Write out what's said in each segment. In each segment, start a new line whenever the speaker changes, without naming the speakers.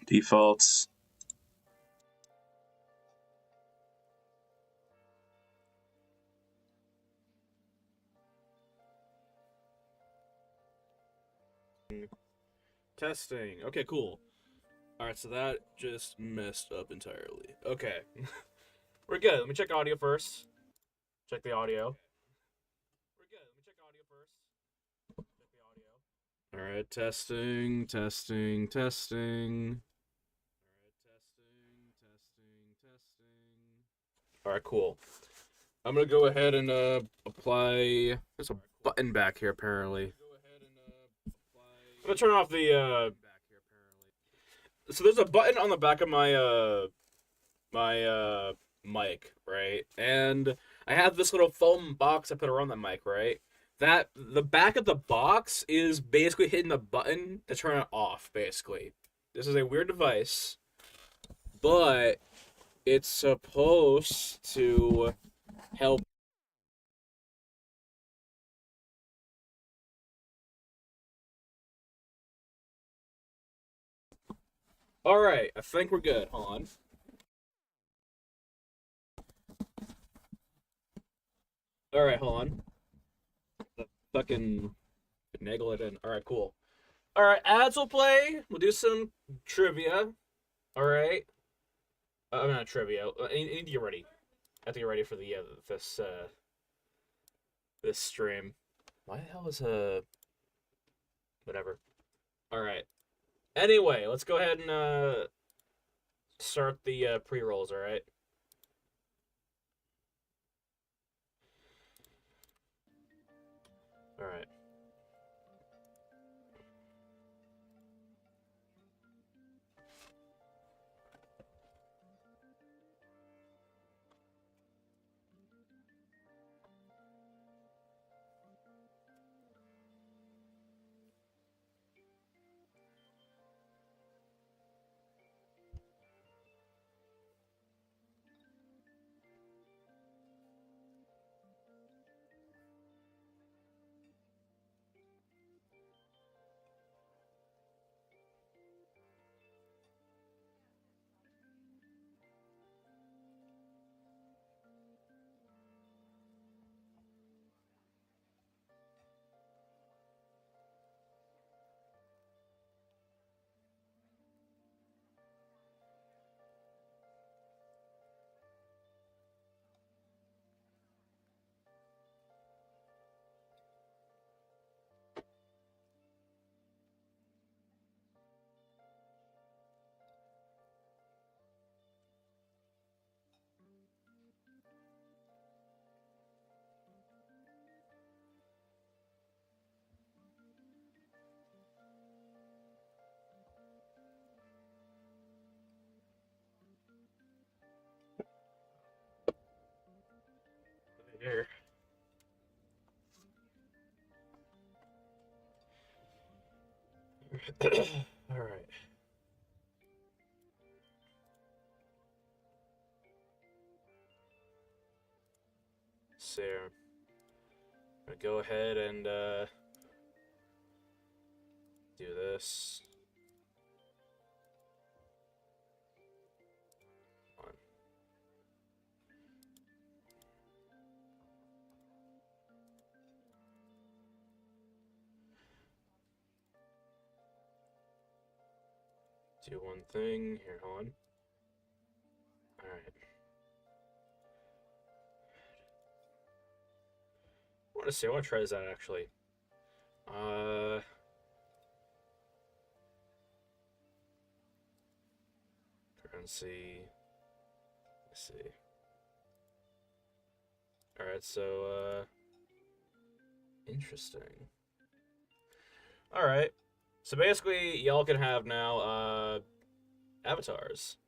defaults.
Testing. Okay, cool. Alright, so that just messed up entirely. Okay. We're good. Let me check audio first. Check the audio. We're good. Let me check audio first. Check the audio. Alright, testing, testing, testing. Alright, cool. I'm gonna go ahead and apply. There's a button back here apparently. I'm gonna turn off the so there's a button on the back of my mic, right? And I have this little foam box I put around the mic, right? That the back of the box is basically hitting the button to turn it off, basically. This is a weird device, but it's supposed to help. Alright, I think we're good. Hold on. Alright, hold on. The fucking finagle it in. Alright, cool. Alright, ads will play. We'll do some trivia. Alright. I'm not trivia. I need to get ready. I have to get ready for the this stream. Why the hell is whatever. Alright. Anyway, let's go ahead and start the pre-rolls, alright? Alright. Here. Alright. So, I'm gonna go ahead and do this. One. Do one thing. Here, hold on. Alright. I want to see. I want to try this out actually. Currency. Let's see. Alright, so, interesting. Alright. So basically, y'all can have now, avatars.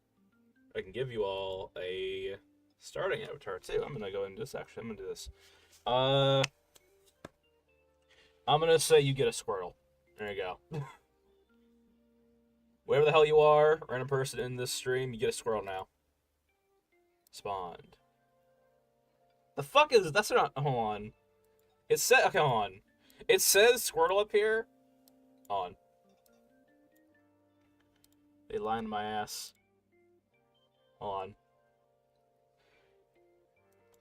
I can give you all a starting avatar, too. I'm gonna go into this, actually. I'm gonna do this. I'm gonna say you get a Squirtle. There you go. Whatever the hell you are, random person in this stream, you get a Squirtle now. Spawned. The fuck is... That's not... Hold on. It said... Okay, hold on. It says Squirtle up here. Hold on. They lined my ass. Hold on.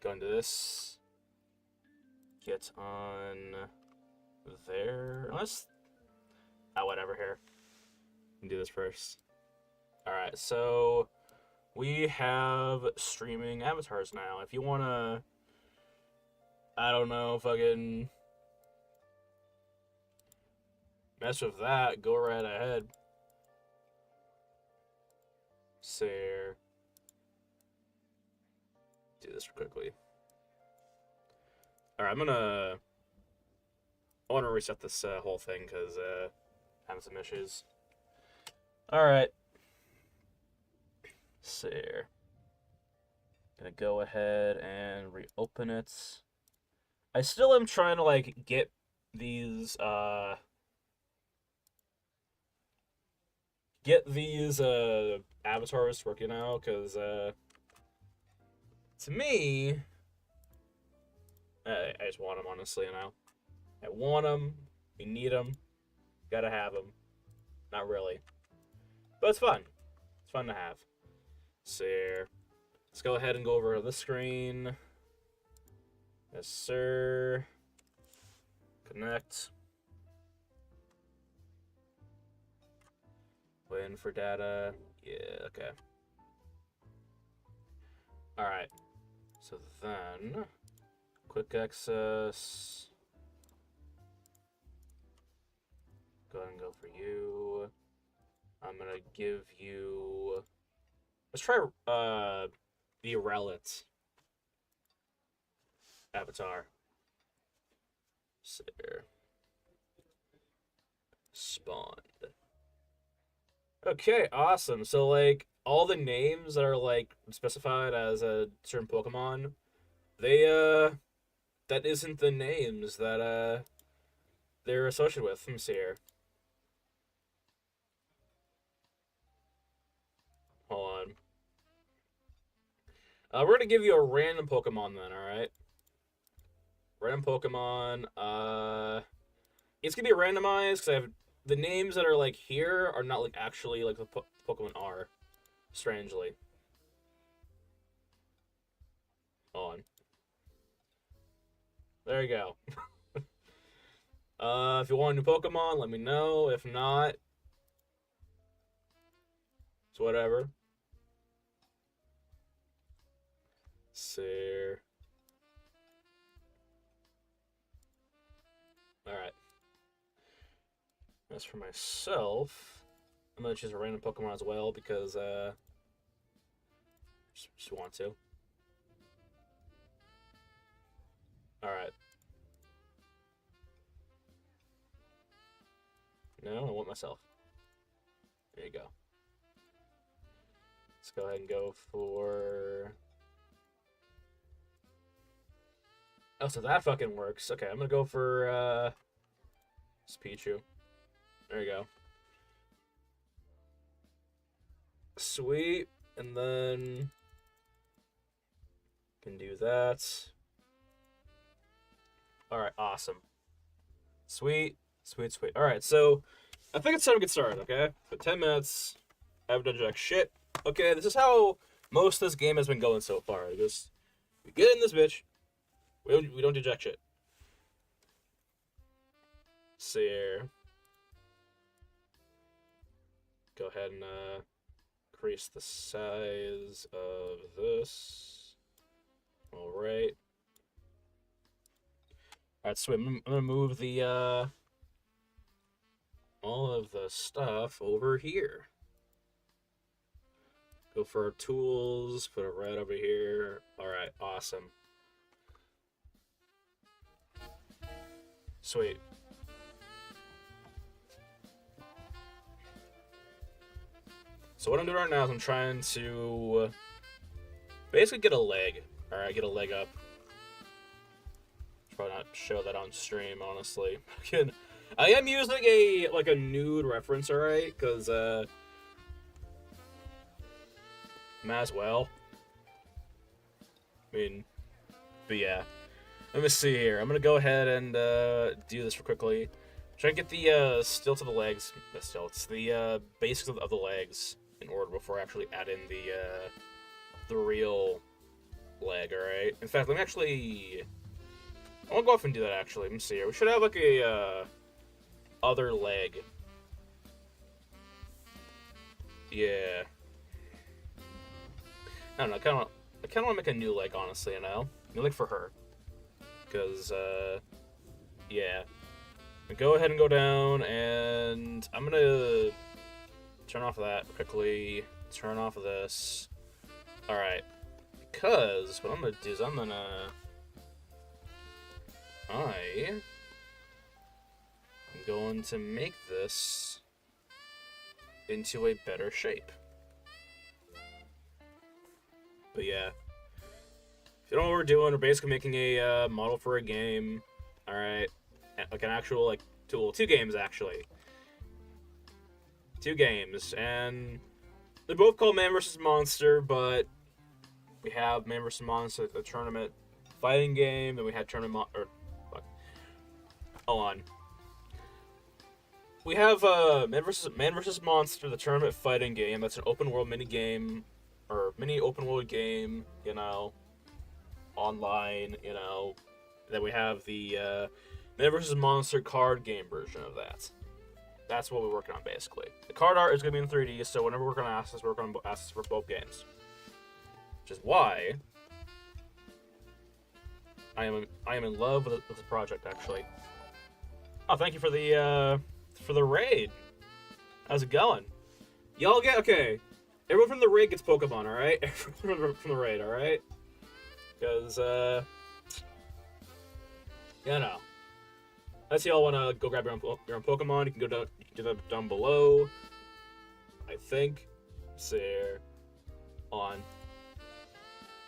Go into this. Get on there. Unless... Oh, whatever, here. Do this first. Alright, so... we have streaming avatars now. If you wanna... I don't know, fucking... mess with that, go right ahead. Share. Do this quickly. Alright, I want to reset this whole thing because having some issues. Alright. Share. Gonna go ahead and reopen it. I still am trying to like get these avatars working out, because to me, I just want them, honestly, now. I want them, we need them, gotta have them. Not really, but it's fun. It's fun to have. So let's go ahead and go over the screen. Yes, sir. Connect. Waiting for data. Yeah, okay. Alright. So then, quick access. Go ahead and go for you. I'm gonna give you... let's try the Relit avatar. So there. Spawned. Okay, awesome. So, like, all the names that are, like, specified as a certain Pokemon, they, that isn't the names that, they're associated with. Let me see here. Hold on. We're gonna give you a random Pokemon then, alright? Random Pokemon, it's gonna be randomized, because I have... the names that are, like, here are not, like, actually, like, the Pokemon are. Strangely. Hold on. There you go. If you want a new Pokemon, let me know. If not, it's whatever. Sir. Alright. As for myself, I'm gonna choose a random Pokemon as well because, just want to. Alright. No, I want myself. There you go. Let's go ahead and go for... oh, so that fucking works. Okay, I'm gonna go for, Pichu. There you go. Sweet. And then... can do that. Alright, awesome. Sweet. Sweet, sweet. Alright, so... I think it's time to get started, okay? For 10 minutes, I haven't done jack shit. Okay, this is how most of this game has been going so far. Just... we get in this bitch. We don't do jack shit. See here. Go ahead and increase the size of this. Alright. Alright, so I'm gonna move the all of the stuff over here. Go for our tools, put it right over here. Alright, awesome. Sweet. So what I'm doing right now is I'm trying to basically get a leg. Alright, get a leg up. Probably not show that on stream, honestly. I am using a nude reference, alright? Because might as well. I mean, but yeah. Let me see here. I'm gonna go ahead and do this real quickly. Should I get the stilts of the legs? The stilts, the basics of the legs in order before I actually add in the real leg. All right. In fact, let me actually. I want to go off and do that. Actually, let me see here. We should have like a other leg. Yeah. I don't know. I kind of want to make a new leg, honestly. You know, new leg for her. Because yeah. Go ahead and go down, and I'm gonna turn off that quickly. Turn off of this. All right. Because what I'm gonna do is I'm going to make this into a better shape. But yeah, if you don't know what we're doing, we're basically making a model for a game. All right, like an actual like two games actually. 2 games, and they're both called Man vs. Monster, but we have Man vs. Monster, the tournament fighting game, then we had hold on. We have Man vs. Monster, the tournament fighting game. That's an open world mini game, or mini open world game, you know, online, you know. Then we have the Man vs. Monster card game version of that. That's what we're working on, basically. The card art is going to be in 3D, so whenever we're going to ask this, we're going to ask this for both games. Which is why I am in love with the project, actually. Oh, thank you for the raid. How's it going? Y'all get okay. Everyone from the raid gets Pokemon, all right? Everyone from the raid, all right? Because you know, unless y'all want to go grab your own Pokemon, you can do that down below. I think. There. On.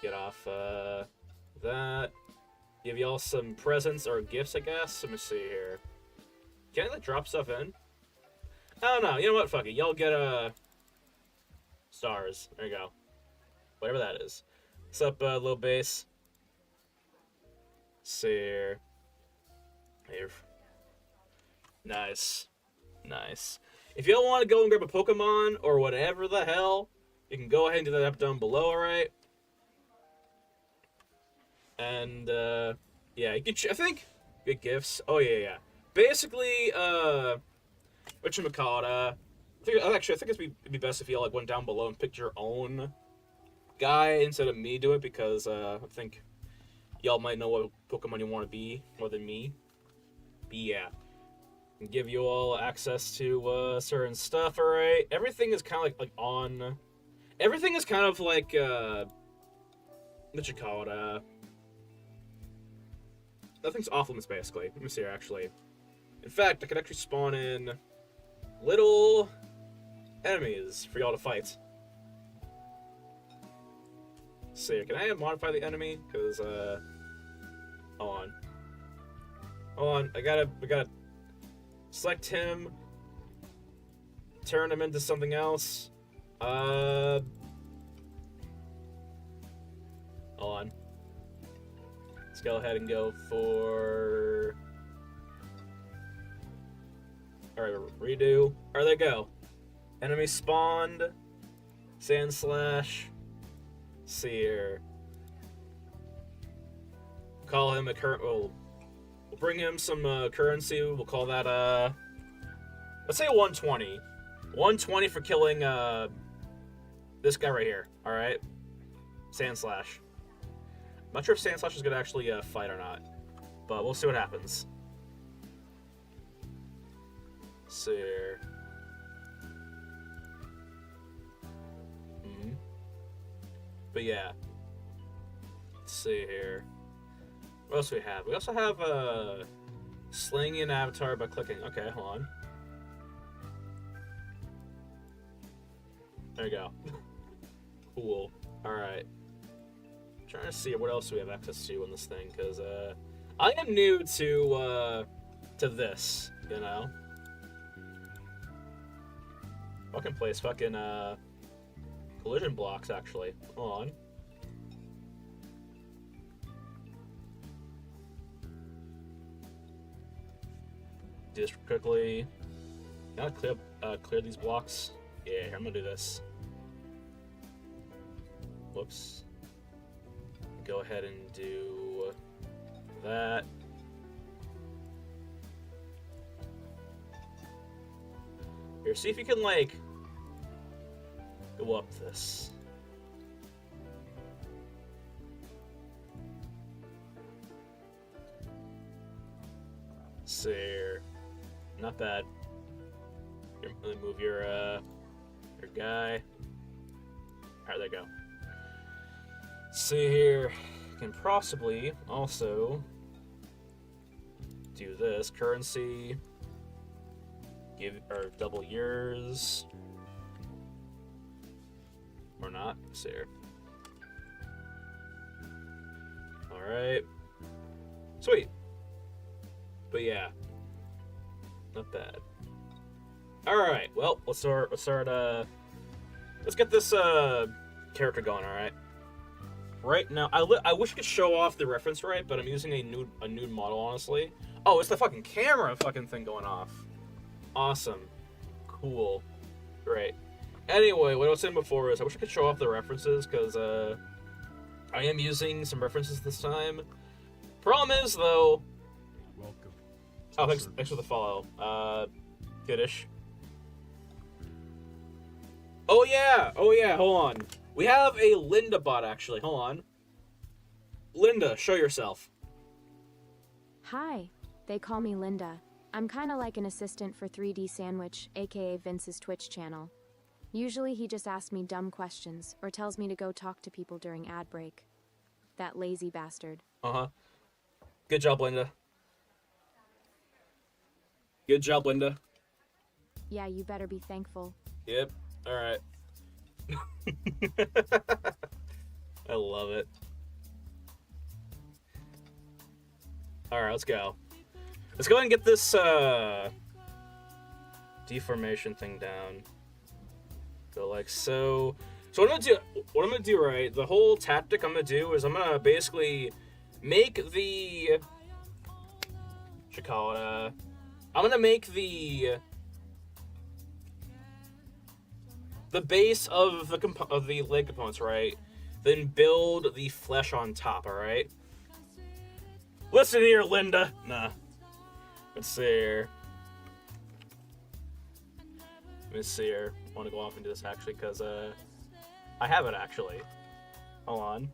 Get off that. Give y'all some presents or gifts, I guess. Let me see here. Can I like drop stuff in? I don't know. You know what? Fuck it. Y'all get stars. There you go. Whatever that is. What's up, little base? See here. Here. Nice. Nice. If y'all want to go and grab a Pokemon or whatever the hell, you can go ahead and do that up down below, alright? And, yeah, you can I think, good gifts. Oh, yeah. Basically, whatchamacallit, I think it'd be best if y'all, like, went down below and picked your own guy instead of me do it, because, I think y'all might know what Pokemon you want to be more than me. But, yeah. Give you all access to, certain stuff, alright? Everything is kind of, like on... Everything is kind of like, whatchamacallit, nothing's off limits, basically. Let me see here, actually. In fact, I could actually spawn in little enemies for y'all to fight. Let's see here, can I modify the enemy? Because, hold on, I gotta select him, turn him into something else. Hold on. Let's go ahead and go for... Alright, redo. There they go. Enemy spawned. Sand Slash. Seer. Call him a current... We'll bring him some currency. We'll call that, let's say 120. 120 for killing, this guy right here. Alright? Sand Slash. I'm not sure if Sand Slash is going to actually fight or not, but we'll see what happens. See here. But yeah. Let's see here. What else do we have? We also have slaying an avatar by clicking. Okay, hold on. There you go. Cool. Alright. Trying to see what else we have access to on this thing, because I am new to this, you know. Fucking place fucking collision blocks, actually. Hold on. Do this quickly. Gotta clear these blocks. Yeah, here, I'm gonna do this. Whoops. Go ahead and do that. Here, see if you can, like, go up this. See here. Not bad. Here, let me move your guy. Alright, there you go. See here. Can possibly also do this. Currency. Give or double yours. Or not. See here. Alright. Sweet. But yeah. Not bad. Alright, well, let's get this character going, alright? Right now, I wish I could show off the reference right, but I'm using a nude model, honestly. Oh, it's the fucking camera fucking thing going off. Awesome. Cool. Great. Anyway, what I was saying before is I wish I could show off the references, because I am using some references this time. Problem is, though...
Welcome.
Oh, thanks for the follow. Goodish. Oh yeah, hold on. We have a Linda bot, actually. Hold on. Linda, show yourself.
Hi, they call me Linda. I'm kinda like an assistant for 3D Sandwich, aka Vince's Twitch channel. Usually he just asks me dumb questions, or tells me to go talk to people during ad break. That lazy bastard.
Uh-huh. Good job, Linda. Good job, Linda.
Yeah, you better be thankful.
Yep. Alright. I love it. Alright, let's go. Let's go ahead and get this deformation thing down. Go like so. So what I'm gonna do, right, the whole tactic I'm gonna do is I'm gonna basically make the I'm gonna make the base of the leg components, right? Then build the flesh on top, alright? Listen here, Linda. Nah. Let's see here. Let's see here. I want to go off and do this, actually, because, I have it, actually. Hold on.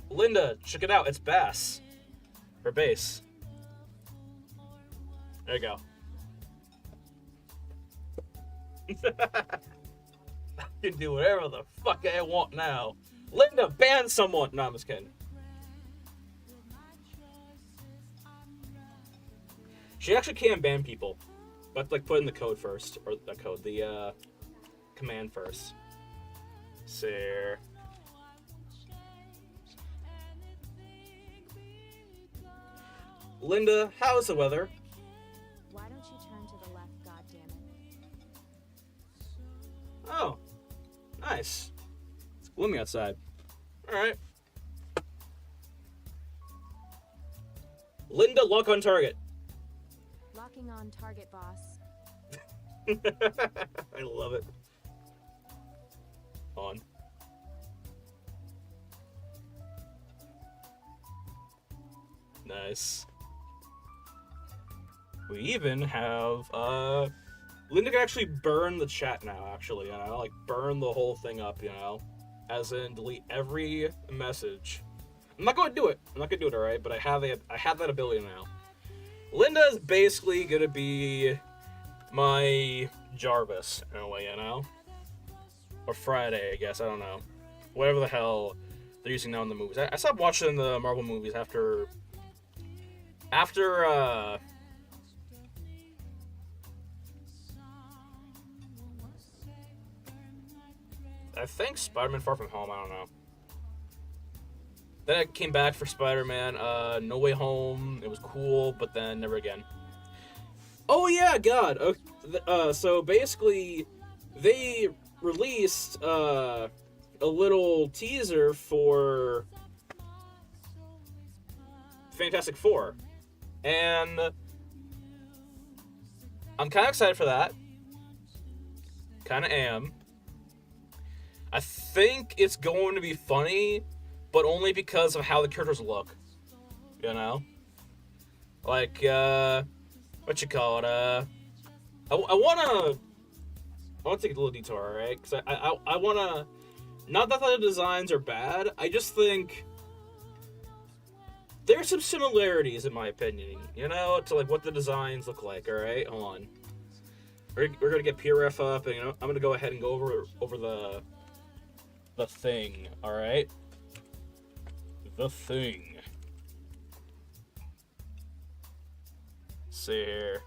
Linda, check it out. It's bass. Or base. There you go. I can do whatever the fuck I want now. Linda, ban someone! No, I'm just kidding. She actually can ban people. But, like, put in the code first. Or the code, the, command first. Sir. Linda, how's the weather?
Why don't you turn to the left, goddammit?
Oh, nice. It's gloomy outside. Alright. Linda, lock on target.
Locking on target, boss.
I love it. On. Nice. We even have, Linda can actually burn the chat now, actually, you know? Like, burn the whole thing up, you know? As in, delete every message. I'm not going to do it. I'm not going to do it, alright? But I have that ability now. Linda is basically going to be my Jarvis, in a way, you know? Or Friday, I guess, I don't know. Whatever the hell they're using now in the movies. I stopped watching the Marvel movies after I think Spider-Man Far From Home, I don't know. Then I came back for Spider-Man, No Way Home. It was cool, but then never again. Oh yeah, God. So basically, they released a little teaser for Fantastic Four. And I'm kind of excited for that. Kind of am. I think it's going to be funny, but only because of how the characters look. You know? Like, what you call it? I want to take a little detour, right? Because I want to... Not that the designs are bad, I just think there's some similarities, in my opinion, you know, to like what the designs look like. All right, hold on. We're gonna get PRF up, and I'm gonna go ahead and go over the thing. All right, the thing. Let's see here.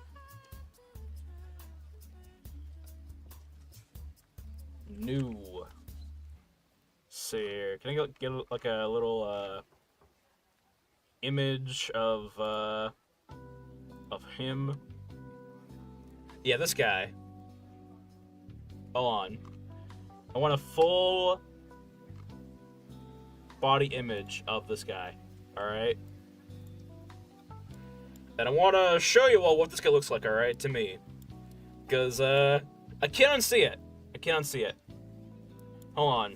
New. Let's see here. Can I get like a little image of him? Yeah, this guy. Hold on. I want a full body image of this guy. Alright? And I want to show you all what this guy looks like, alright, to me. Because, I can't unsee it. I can't unsee it. Hold on.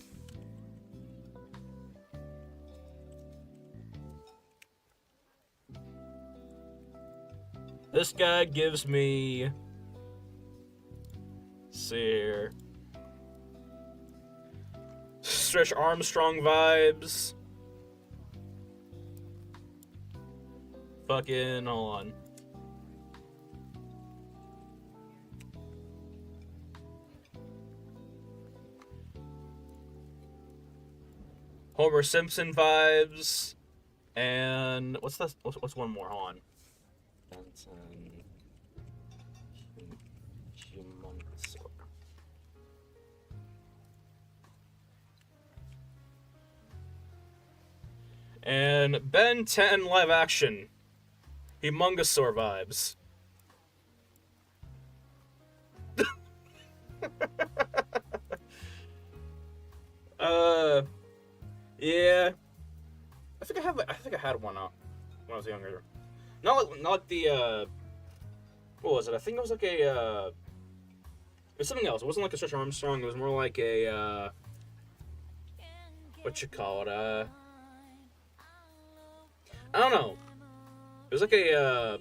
This guy gives me... Let's see here. Stretch Armstrong vibes. Fucking, hold on. Homer Simpson vibes. And what's that? What's one more? Hold on. Humongous. And Ben 10 live action. Humongosaur vibes. Yeah. I think I had one when I was younger. Not like the what was it? I think it was like a it was something else. It wasn't like a Stretch Armstrong, it was more like a what you call it? I don't know. It was like a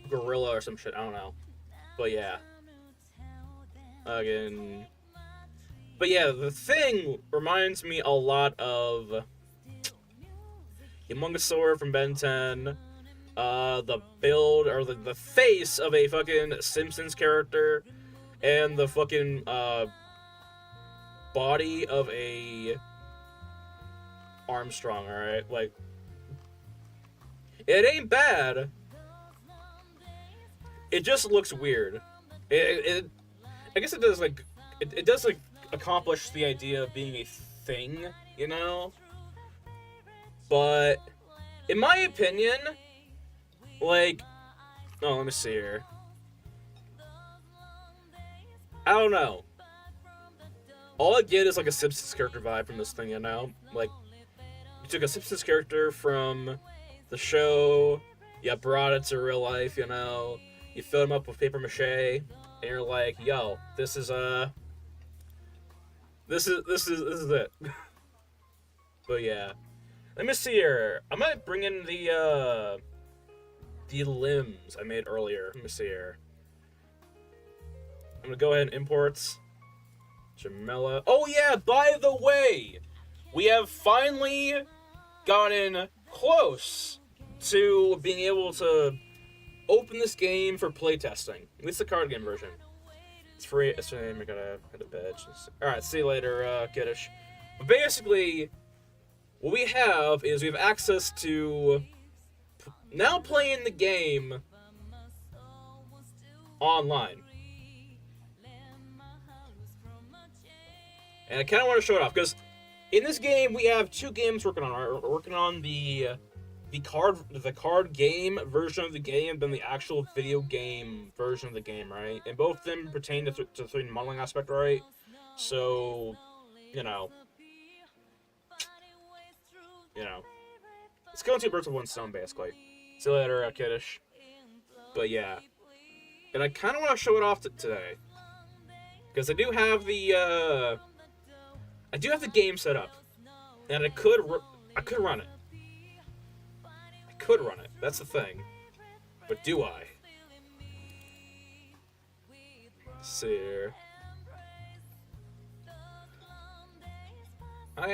gorilla or some shit, I don't know. But yeah. Again. But yeah, the thing reminds me a lot of Humongosaur from Ben 10. The build, or the face of a fucking Simpsons character. And the fucking, body of a Armstrong, alright? Like, it ain't bad. It just looks weird. I guess it does, like, it does, like, accomplish the idea of being a thing, you know? But, in my opinion, like, oh, let me see here. I don't know. All I get is, like, a Simpsons character vibe from this thing, you know? Like, you took a Simpsons character from the show, you brought it to real life, you know? You filled him up with paper mache, and you're like, yo, this is it. But yeah. Let me see here. I might bring in the limbs I made earlier. Let me see here. I'm gonna go ahead and import Jamela. Oh yeah, by the way, we have finally gotten close to being able to open this game for playtesting. At least the card game version. It's free. It's free. I gotta hit a badge. Alright, see you later, kiddish. But basically, what we have is we have access to now playing the game online. And I kind of want to show it off, because in this game we have two games working on. We're working on the card game version of the game, then the actual video game version of the game, right? And both of them pertain to the 3D modeling aspect, right? So, you know. It's killing two birds with one stone, basically. See you later, kiddish. But yeah. And I kind of want to show it off today. Because I do have the, game set up. And I could run it. I could run it. That's the thing. But do I? Let's see here. What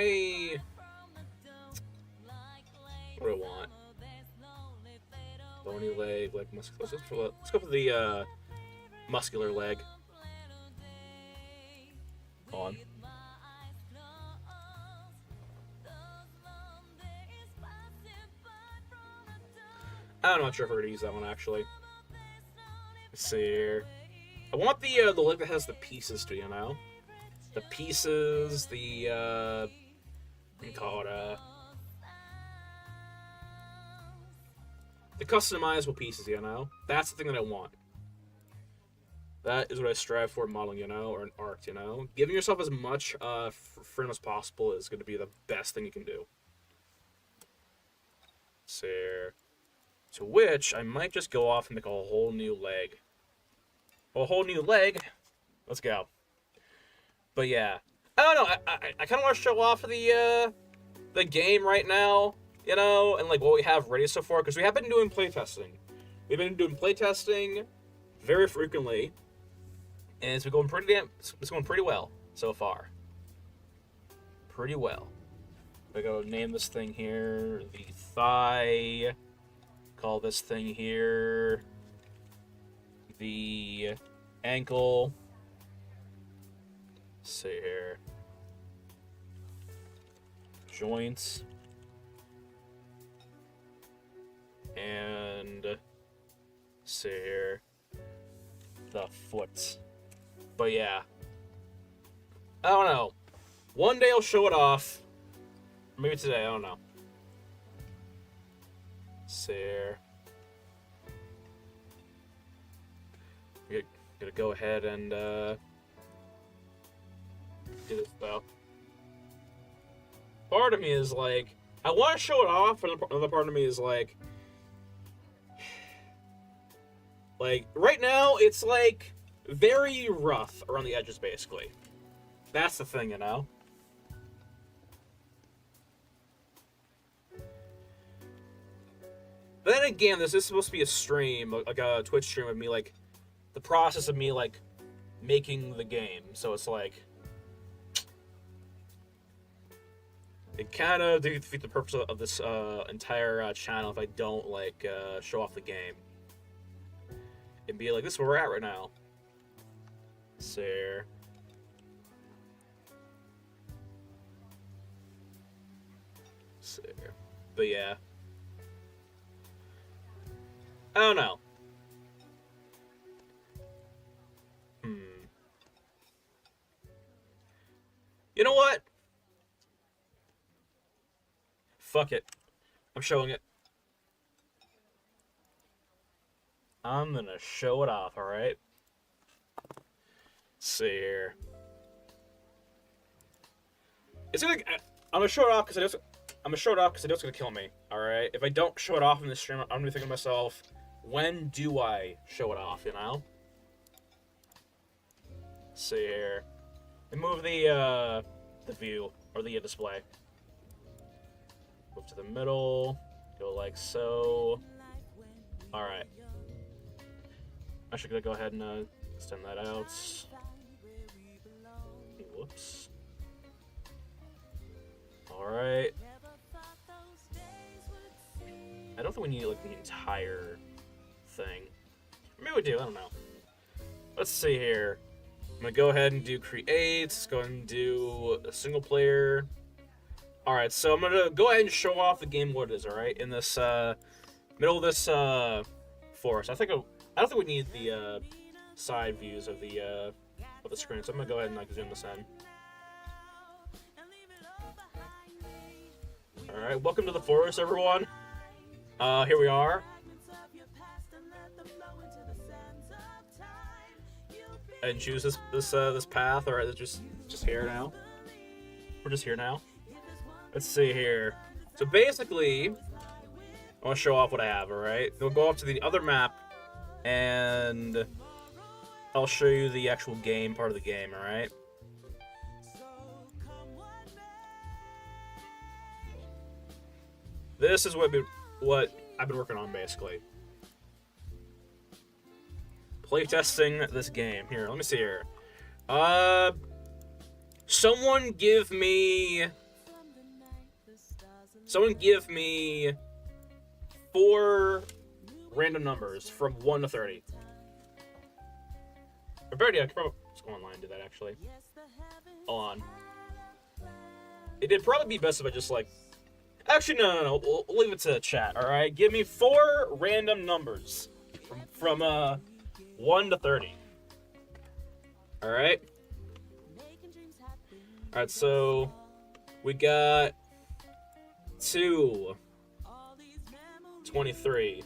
do I want? Bony leg, muscular. Let's go for the muscular leg. On. I'm not sure if we're gonna use that one actually. Let's see here. I want the leg that has the pieces to, you know? The pieces, the what do you call it, the customizable pieces, you know? That's the thing that I want. That is what I strive for in modeling, you know, or in art, you know? Giving yourself as much freedom as possible is going to be the best thing you can do. So, to which, I might just go off and make a whole new leg. A whole new leg? Let's go. But yeah. I don't know, I kind of want to show off the game right now, you know, and like what we have ready so far, because we have been doing playtesting. We've been doing playtesting very frequently, and it's been going pretty well so far. Pretty well. I go name this thing here the thigh. Call this thing here the ankle. Let's see here. Joints. And let's see here. The foot. But yeah. I don't know. One day I'll show it off. Maybe today, I don't know. Let's see here. We're gonna go ahead and do this though. Part of me is like, I want to show it off, and another part of me is like, right now, it's like very rough around the edges, basically. That's the thing, you know? But then again, this is supposed to be a stream, like a Twitch stream of me, like, the process of me, like, making the game. So it's like, it kind of defeats the purpose of this entire channel if I don't, like, show off the game. And be like, this is where we're at right now. So, but yeah. I don't know. You know what? Fuck it. I'm showing it. I'm gonna show it off, alright? Let's see here. It's gonna. I'm gonna show it off because I know it's gonna kill me. All right. If I don't show it off in this stream, I'm gonna be thinking to myself, when do I show it off? You know. Let's see here. And move the view or the display. Move to the middle. Go like so. All right. I'm actually gonna go ahead and extend that out. Whoops. Alright. I don't think we need like the entire thing. Maybe we do, I don't know. Let's see here. I'm gonna go ahead and do create. Let's go ahead and do a single player. Alright, so I'm gonna go ahead and show off the game what it is, alright? In this middle of this forest. I don't think we need the side views of the screen, so I'm gonna go ahead and like zoom this in. Alright, welcome to the forest, everyone. Here we are. And choose this path. Alright, it's just here now. We're just here now. Let's see here. So basically, I want to show off what I have, alright? We'll go off to the other map, and I'll show you the actual game, part of the game, alright? This is what I've been working on, basically. Playtesting this game. Here, let me see here. Someone give me 4 random numbers from 1 to 30. Or better yet, I could probably just go online and do that, actually. Hold on. It'd probably be best if I just, like... Actually, no. We'll leave it to chat, alright? Give me 4 random numbers from 1 to 30. Alright? Alright, so... We got... 2... 23.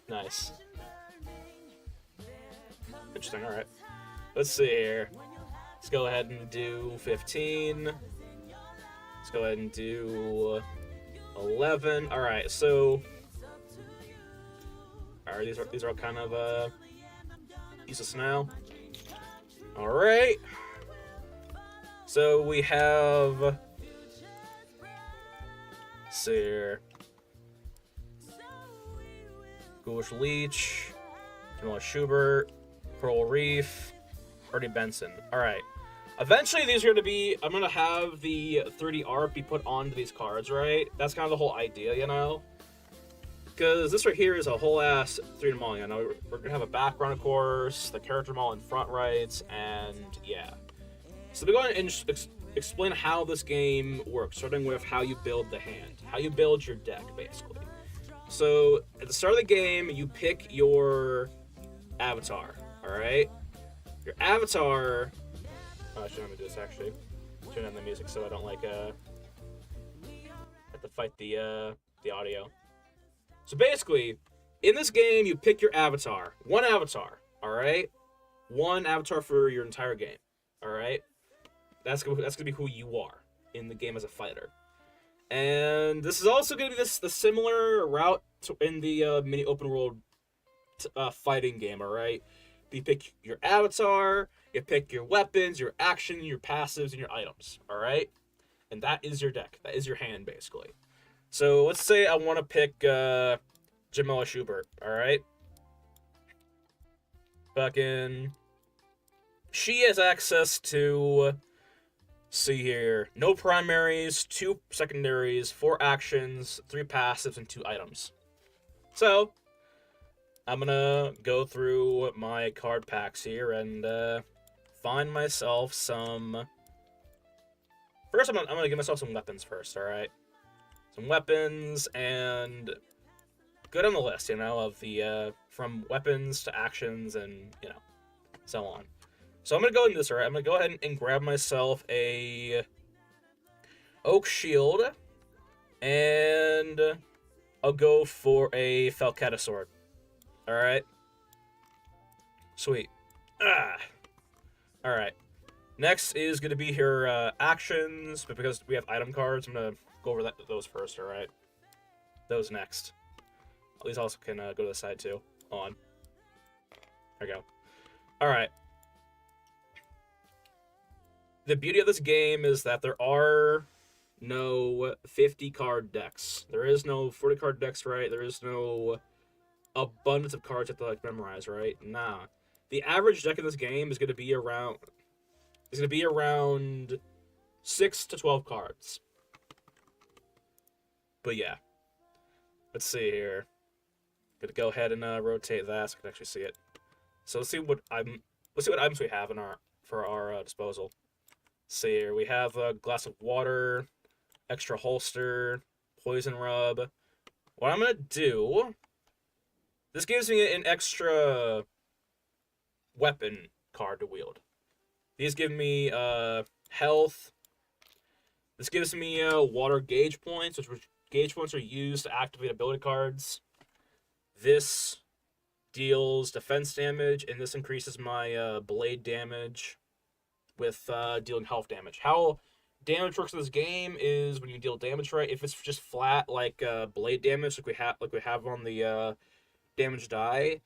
Nice. Interesting, alright. Let's see here. Let's go ahead and do 15. Let's go ahead and do 11. Alright, so... Alright, these are all kind of, useless now. Alright. So we have... Let's see here. Ghoulish Leech, Jamela Shurbet, Coral Reef, Ernie Benson. Alright. Eventually these are going to be... I'm going to have the 3D art be put onto these cards, right? That's kind of the whole idea, you know? Because this right here is a whole ass 3D model, you know? We're going to have a background, of course, the character model in front right, and yeah. So we're going to explain how this game works, starting with how you build the hand. How you build your deck, basically. So, at the start of the game, you pick your avatar, alright? Your avatar... Oh, I shouldn't do this, actually. Turn on the music so I don't, like, have to fight the audio. So, basically, in this game, you pick your avatar. One avatar, alright? One avatar for your entire game, alright? That's gonna be who you are in the game as a fighter. And this is also going to be the similar route in the mini open world fighting game, alright? You pick your avatar, you pick your weapons, your action, your passives, and your items, alright? And that is your deck. That is your hand, basically. So let's say I want to pick Jamela Shurbet, alright? Fucking... She has access to... See here, no primaries, 2 secondaries, 4 actions, 3 passives, and 2 items. So, I'm gonna go through my card packs here and find myself some... First, I'm gonna give myself some weapons first, alright? Some weapons, and good on the list, you know, of the, from weapons to actions and, you know, so on. So I'm going to go into this, alright? I'm going to go ahead and grab myself a Oak Shield, and I'll go for a Falcata Sword. Alright? Sweet. Alright. Next is going to be her actions, but because we have item cards, I'm going to go over those first, alright? Those next. These also can go to the side, too. On. There we go. Alright. The beauty of this game is that there are no 50-card decks. There is no 40-card decks, right? There is no abundance of cards you have to, like, memorize, right? Nah. The average deck in this game is going to be around... 6 to 12 cards. But yeah. Let's see here. Gonna go ahead and rotate that so I can actually see it. So let's see what items we have for our disposal. See here, we have a glass of water, extra holster, poison rub. What I'm gonna do, this gives me an extra weapon card to wield. These give me health. This gives me water gauge points, which gauge points are used to activate ability cards. This deals defense damage, and this increases my blade damage with dealing health damage. How damage works in this game is when you deal damage, right? If it's just flat, like blade damage, like we have on the damage die,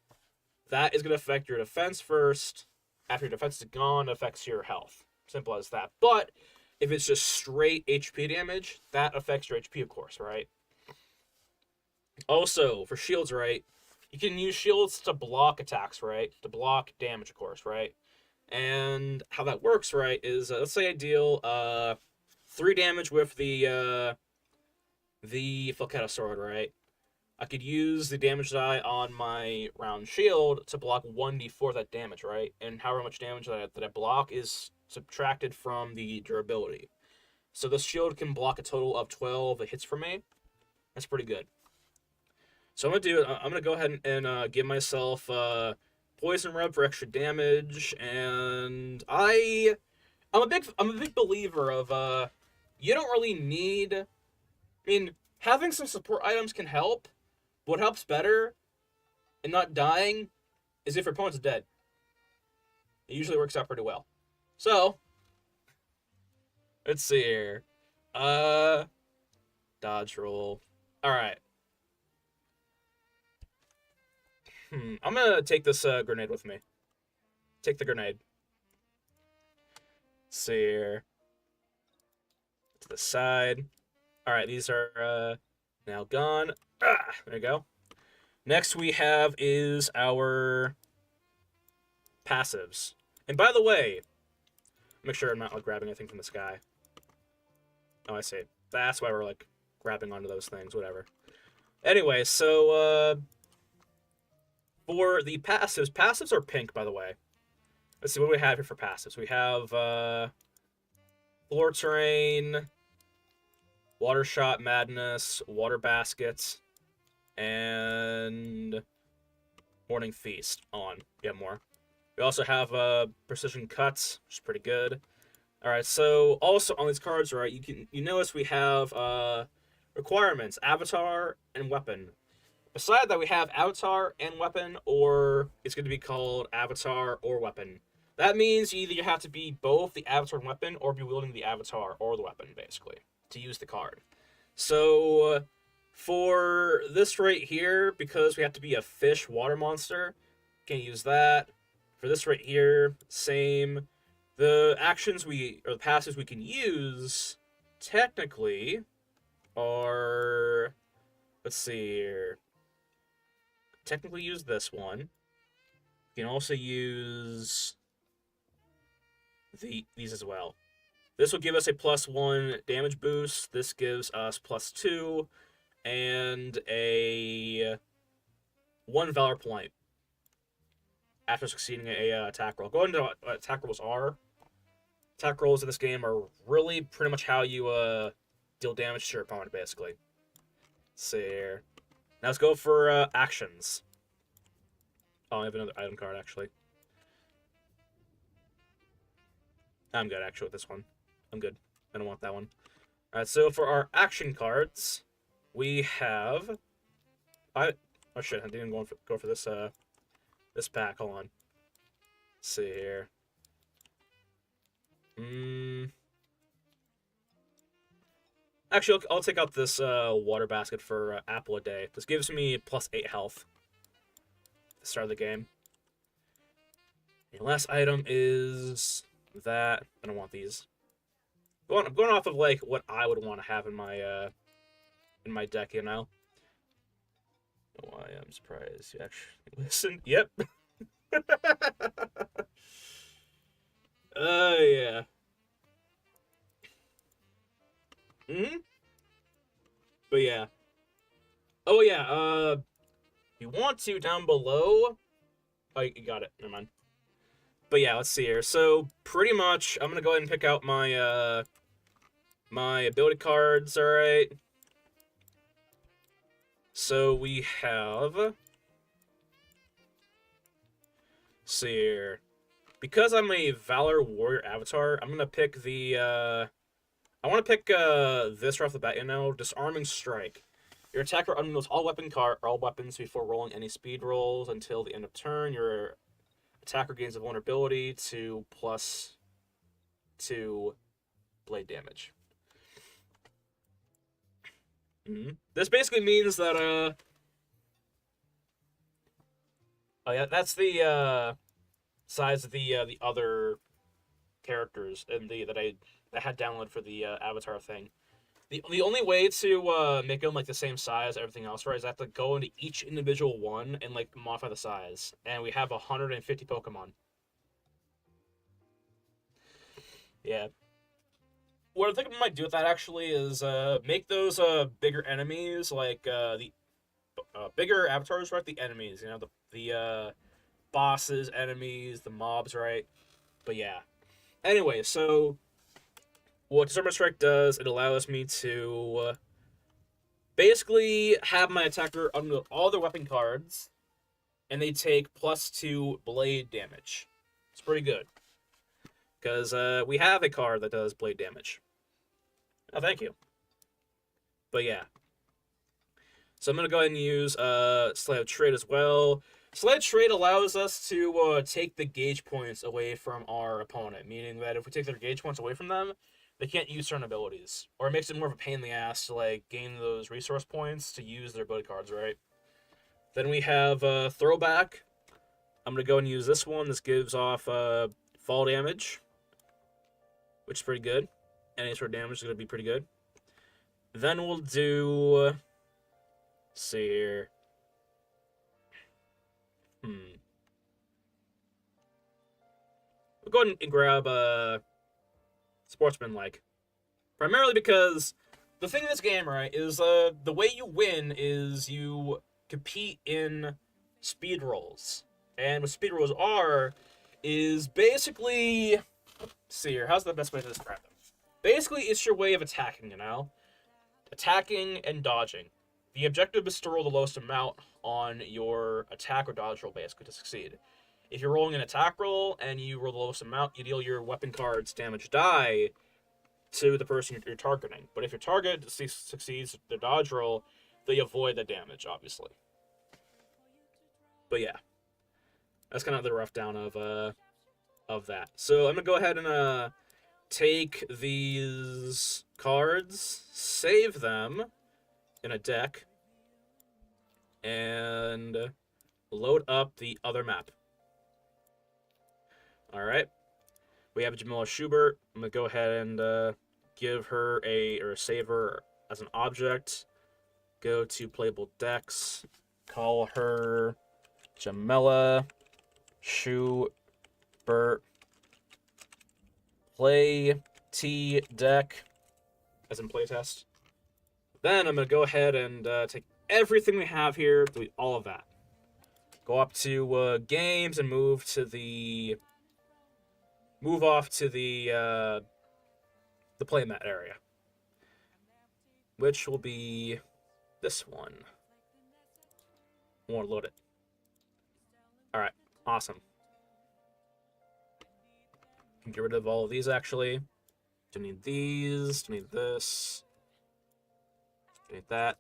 that is going to affect your defense first. After your defense is gone, it affects your health. Simple as that. But if it's just straight HP damage, that affects your HP, of course, right? Also, for shields, right? You can use shields to block attacks, right? To block damage, of course, right? And how that works, right, is let's say I deal 3 damage with the Falcata sword, right? I could use the damage die on my round shield to block 1d4 that damage, right? And however much damage that I block is subtracted from the durability. So this shield can block a total of 12 hits for me. That's pretty good. So I'm gonna go ahead and give myself poison rub for extra damage, and I'm a big believer of you don't really need. I mean, having some support items can help. What helps better and not dying is if your opponent's dead. It usually works out pretty well. So, let's see here. Dodge roll. Alright. I'm gonna take this grenade with me. Take the grenade. Let's see here. To the side. Alright, these are now gone. There you go. Next we have is our passives. And by the way, make sure I'm not like grabbing anything from the sky. Oh, I see. That's why we're like grabbing onto those things, whatever. Anyway, so for the passives are pink, by the way. Let's see what do we have here for passives. We have floor terrain, water shot madness, water baskets, and morning feast on. Get more. We also have precision cuts, which is pretty good. All right, so also on these cards, right, you notice we have requirements: avatar and weapon. Beside that, we have avatar and weapon, or it's going to be called avatar or weapon. That means either you have to be both the avatar and weapon, or be wielding the avatar or the weapon, basically, to use the card. So for this right here, because we have to be a fish water monster, can't use that. For this right here, same. The the passives we can use, technically, are, let's see here. Technically use this one. You can also use these as well. This will give us a +1 damage boost. This gives us +2 and a 1 valor point after succeeding a attack roll. Go into what attack rolls are. Attack rolls in this game are really pretty much how you deal damage to your opponent, basically. Let's see here. Now let's go for actions. Oh, I have another item card, actually. I'm good, actually, with this one. I'm good. I don't want that one. Alright, so for our action cards, we have... Oh shit, I didn't go for this, this pack. Hold on. Let's see here. Actually, I'll take out this water basket for apple a day. This gives me +8 health at the start of the game. The last item is that. I don't want these. I'm going off of like what I would want to have in my deck, you know. Oh, I am surprised you actually listened. Yep. Yeah. But yeah. Oh yeah. If you want to, down below. Oh, you got it. Never mind. But yeah, let's see here. So pretty much, I'm gonna go ahead and pick out my my ability cards. All right. So we have. Let's see here. Because I'm a Valor Warrior avatar, I'm gonna pick the. I want to pick this right off the bat. You know, Disarming Strike. Your attacker unwields all weapons before rolling any speed rolls until the end of turn. Your attacker gains a vulnerability to +2 blade damage. This basically means that oh yeah, that's the size of the other characters and the that I had downloaded for the avatar thing. The only way to make them like the same size as everything else, right, is I have to go into each individual one and like modify the size. And we have 150 Pokemon. Yeah. What I think I might do with that actually is make those bigger enemies like the bigger avatars, right? The enemies, you know, the bosses, enemies, the mobs, right? But yeah. Anyway, so what Disarmament Strike does, it allows me to basically have my attacker under all their weapon cards, and they take +2 blade damage. It's pretty good. Because we have a card that does blade damage. Oh, thank you. But yeah. So I'm going to go ahead and use Slave Trade as well. Slave Trade allows us to take the gauge points away from our opponent, meaning that if we take their gauge points away from them, they can't use certain abilities. Or it makes it more of a pain in the ass to like gain those resource points to use their ability cards, right? Then we have Throwback. I'm going to go and use this one. This gives off fall damage, which is pretty good. Any sort of damage is going to be pretty good. Then we'll do... let's see here. We'll go ahead and grab Sportsman-like. Primarily because the thing in this game, right, is the way you win is you compete in speed rolls. And what speed rolls are is basically... let's see here. How's the best way to describe them? Basically, it's your way of attacking, you know? Attacking and dodging. The objective is to roll the lowest amount on your attack or dodge roll, basically, to succeed. If you're rolling an attack roll and you roll the lowest amount, you deal your weapon card's damage die to the person you're targeting. But if your target succeeds the dodge roll, they avoid the damage, obviously. But yeah. That's kind of the rough down of that. So I'm going to go ahead and take these cards, save them in a deck, and load up the other map. Alright. We have Jamela Shurbet. I'm going to go ahead and give her or save her as an object. Go to playable decks. Call her Jamela Shurbet. Play T deck, as in playtest. Then I'm going to go ahead and take everything we have here, delete all of that. Go up to games and move off to the playmat area, which will be this one. I want to load it. All right, awesome. Can get rid of all of these actually. Don't need these. Don't need this. Don't need that,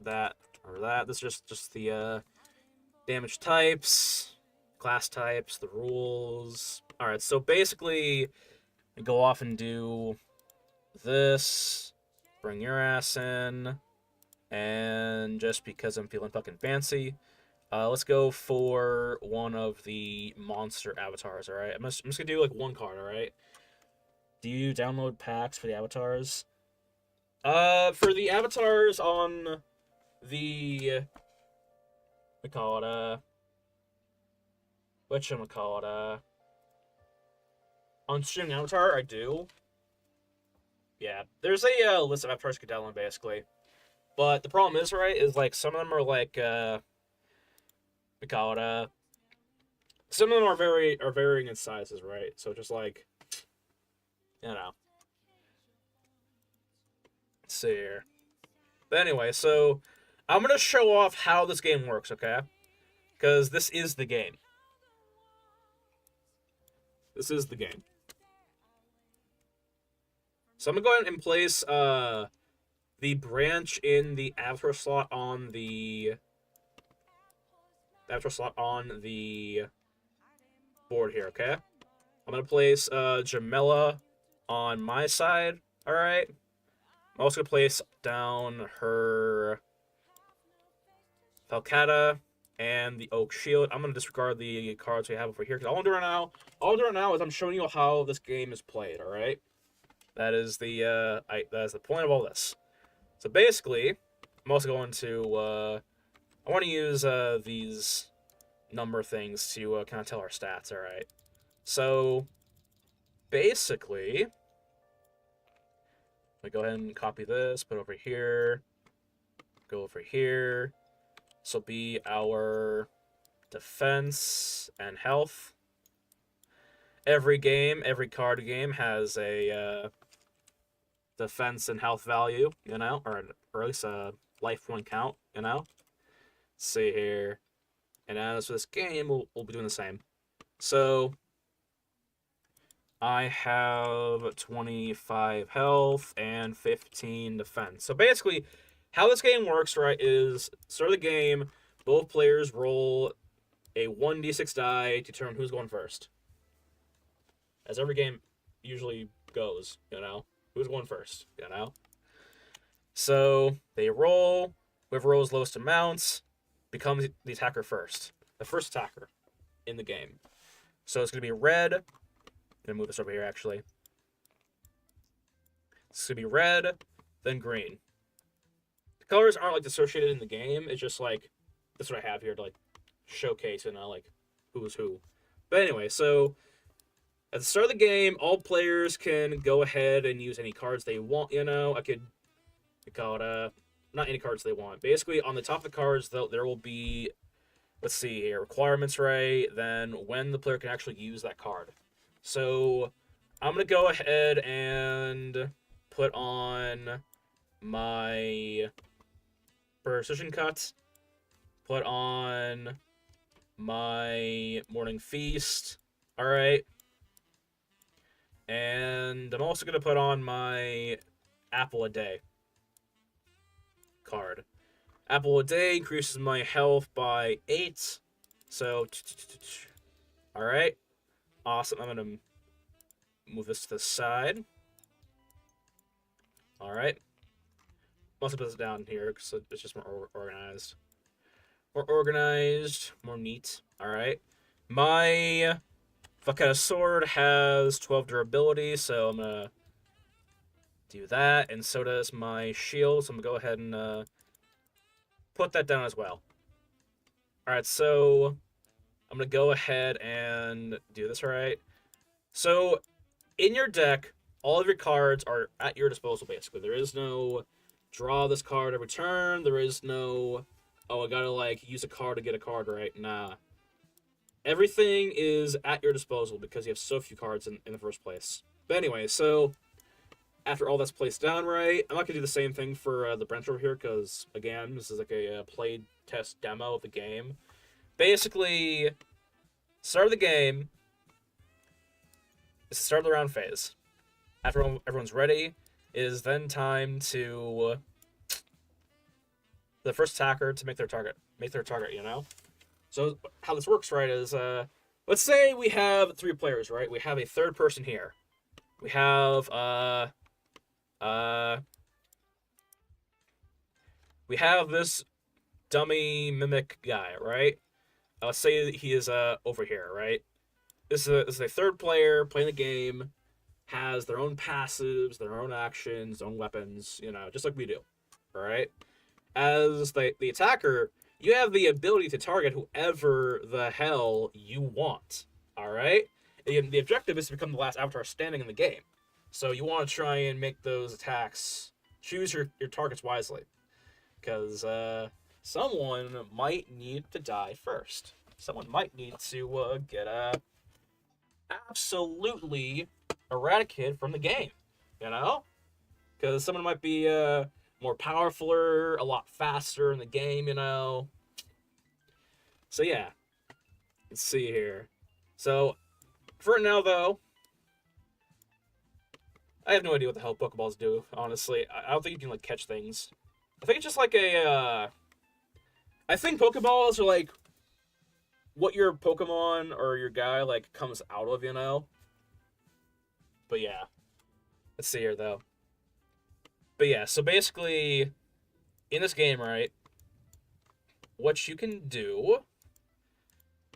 or that. This is just the damage types, class types, the rules. All right, so basically, I go off and do this. Bring your ass in, and just because I'm feeling fucking fancy, let's go for one of the monster avatars. All right, I'm just gonna do like one card. All right. Do you download packs for the avatars? For the avatars on the... we call it, whatchamacallit, on Streaming Avatar, I do. Yeah, there's a list of avatars you can download, basically. But the problem is, right, is, like, some of them are, like, we call it, some of them are varying in sizes, right? So just, like... you know. Let's see here. But anyway, so I'm going to show off how this game works, okay? Because this is the game. This is the game. So I'm going to go ahead and place the branch in the avatar slot on the board here, okay? I'm going to place Jamela on my side. Alright? I'm also gonna place down her Falcata and the Oak Shield. I'm gonna disregard the cards we have over here because all I'm doing right now is I'm showing you how this game is played. All right, that is that is the point of all this. So basically, I'm also going to I want to use these number things to kind of tell our stats. All right, so basically, we go ahead and copy this, put it over here, go over here. This will be our defense and health. Every card game has a defense and health value, or at least a life point count, Let's see here. And as for this game, we'll be doing the same. So, I have 25 health and 15 defense. So basically, how this game works, right, is start of the game, both players roll a 1d6 die to determine who's going first. As every game usually goes, Who's going first, So they roll. Whoever rolls lowest amounts becomes the attacker first. The first attacker in the game. So it's going to be red. I'm going to move this over here, actually. It's going to be red, then green. The colors aren't, associated in the game. It's just, that's what I have here to, showcase, who's who. But anyway, so at the start of the game, all players can go ahead and use any cards they want, I could call it, not any cards they want. Basically, on the top of the cards, there will be, let's see here, requirements, right? Then when the player can actually use that card. So I'm going to go ahead and put on my precision cut, put on my morning feast, all right? And I'm also going to put on my apple a day card. Apple a day increases my health by 8. So, all right. Awesome. I'm going to move this to the side. All right. I'm also put this down here because it's just more organized. More organized, more neat. All right. My Falcata sword has 12 durability, so I'm going to do that. And so does my shield, so I'm going to go ahead and put that down as well. All right, so I'm going to go ahead and do this right. So in your deck, all of your cards are at your disposal, basically. There is no draw this card every turn. There is no, oh, I gotta, use a card to get a card, right? Nah. Everything is at your disposal because you have so few cards in the first place. But anyway, so after all that's placed down right, I'm not going to do the same thing for the bench over here because, again, this is a played test demo of the game. Basically, start of the game is the start of the round phase. After everyone's ready, it is then time to the first attacker to make their target, So how this works, right, is let's say we have 3 players, right? We have a third person here. We have this dummy mimic guy, right? Let's say he is over here, right? This is a third player playing the game, has their own passives, their own actions, their own weapons, just like we do, all right? As the attacker, you have the ability to target whoever the hell you want, all right? And the objective is to become the last avatar standing in the game. So you want to try and make those attacks, choose your targets wisely. Because someone might need to die first. Someone might need to get absolutely eradicated from the game, Because someone might be more powerful, a lot faster in the game, So yeah, let's see here. So for now, though, I have no idea what the hell Pokeballs do, honestly. I don't think you can, catch things. I think it's just I think Pokeballs are, what your Pokemon or your guy, comes out of, But yeah. Let's see here, though. But yeah, so basically, in this game, right, what you can do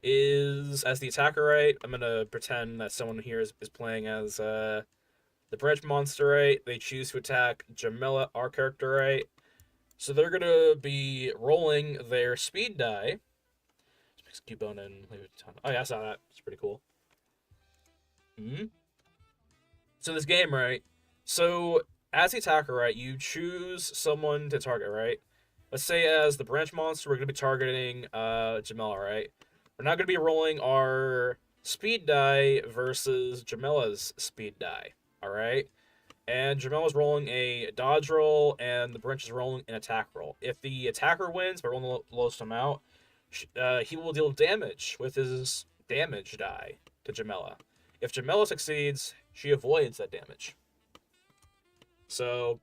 is, as the attacker, right, I'm gonna pretend that someone here is playing as the branch monster, right? They choose to attack Jamela, our character, right? So they're gonna be rolling their speed die. Just Cubone and leave it a ton. Oh yeah, I saw that. It's pretty cool. Hmm. So this game, right? So as the attacker, right, you choose someone to target, right? Let's say as the branch monster, we're gonna be targeting Jamela, right? We're not gonna be rolling our speed die versus Jamela's speed die. Alright? And Jamela's rolling a dodge roll, and the branch is rolling an attack roll. If the attacker wins by rolling the lowest amount, he will deal damage with his damage die to Jamela. If Jamela succeeds, she avoids that damage. So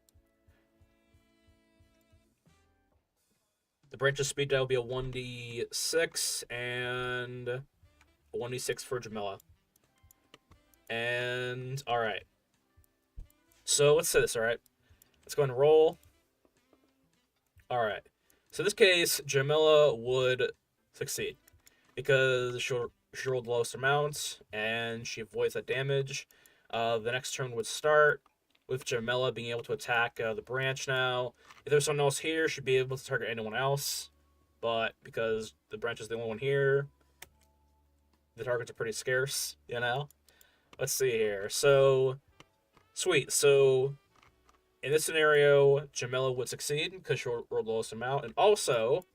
the branch's speed die will be a 1d6 and a 1d6 for Jamela. And alright. So let's say this, alright? Let's go and roll. Alright. So in this case, Jamela would succeed because she rolled the lowest amount and she avoids that damage. The next turn would start with Jamela being able to attack the branch now. If there's someone else here, she'd be able to target anyone else. But because the branch is the only one here, the targets are pretty scarce, you know? Let's see here. So, sweet. So, in this scenario, Jamela would succeed because she rolled the lowest amount. And also,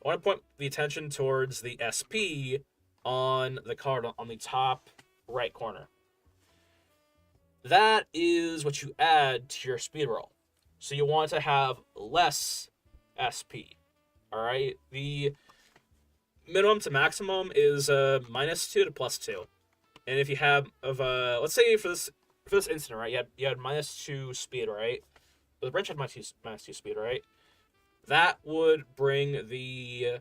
I want to point the attention towards the SP on the card on the top right corner. That is what you add to your speed roll. So you want to have less SP. Alright? The minimum to maximum is -2 to +2. And if you have let's say for this incident, right, you had -2 speed, right? But the branch had minus two speed, right? That would bring the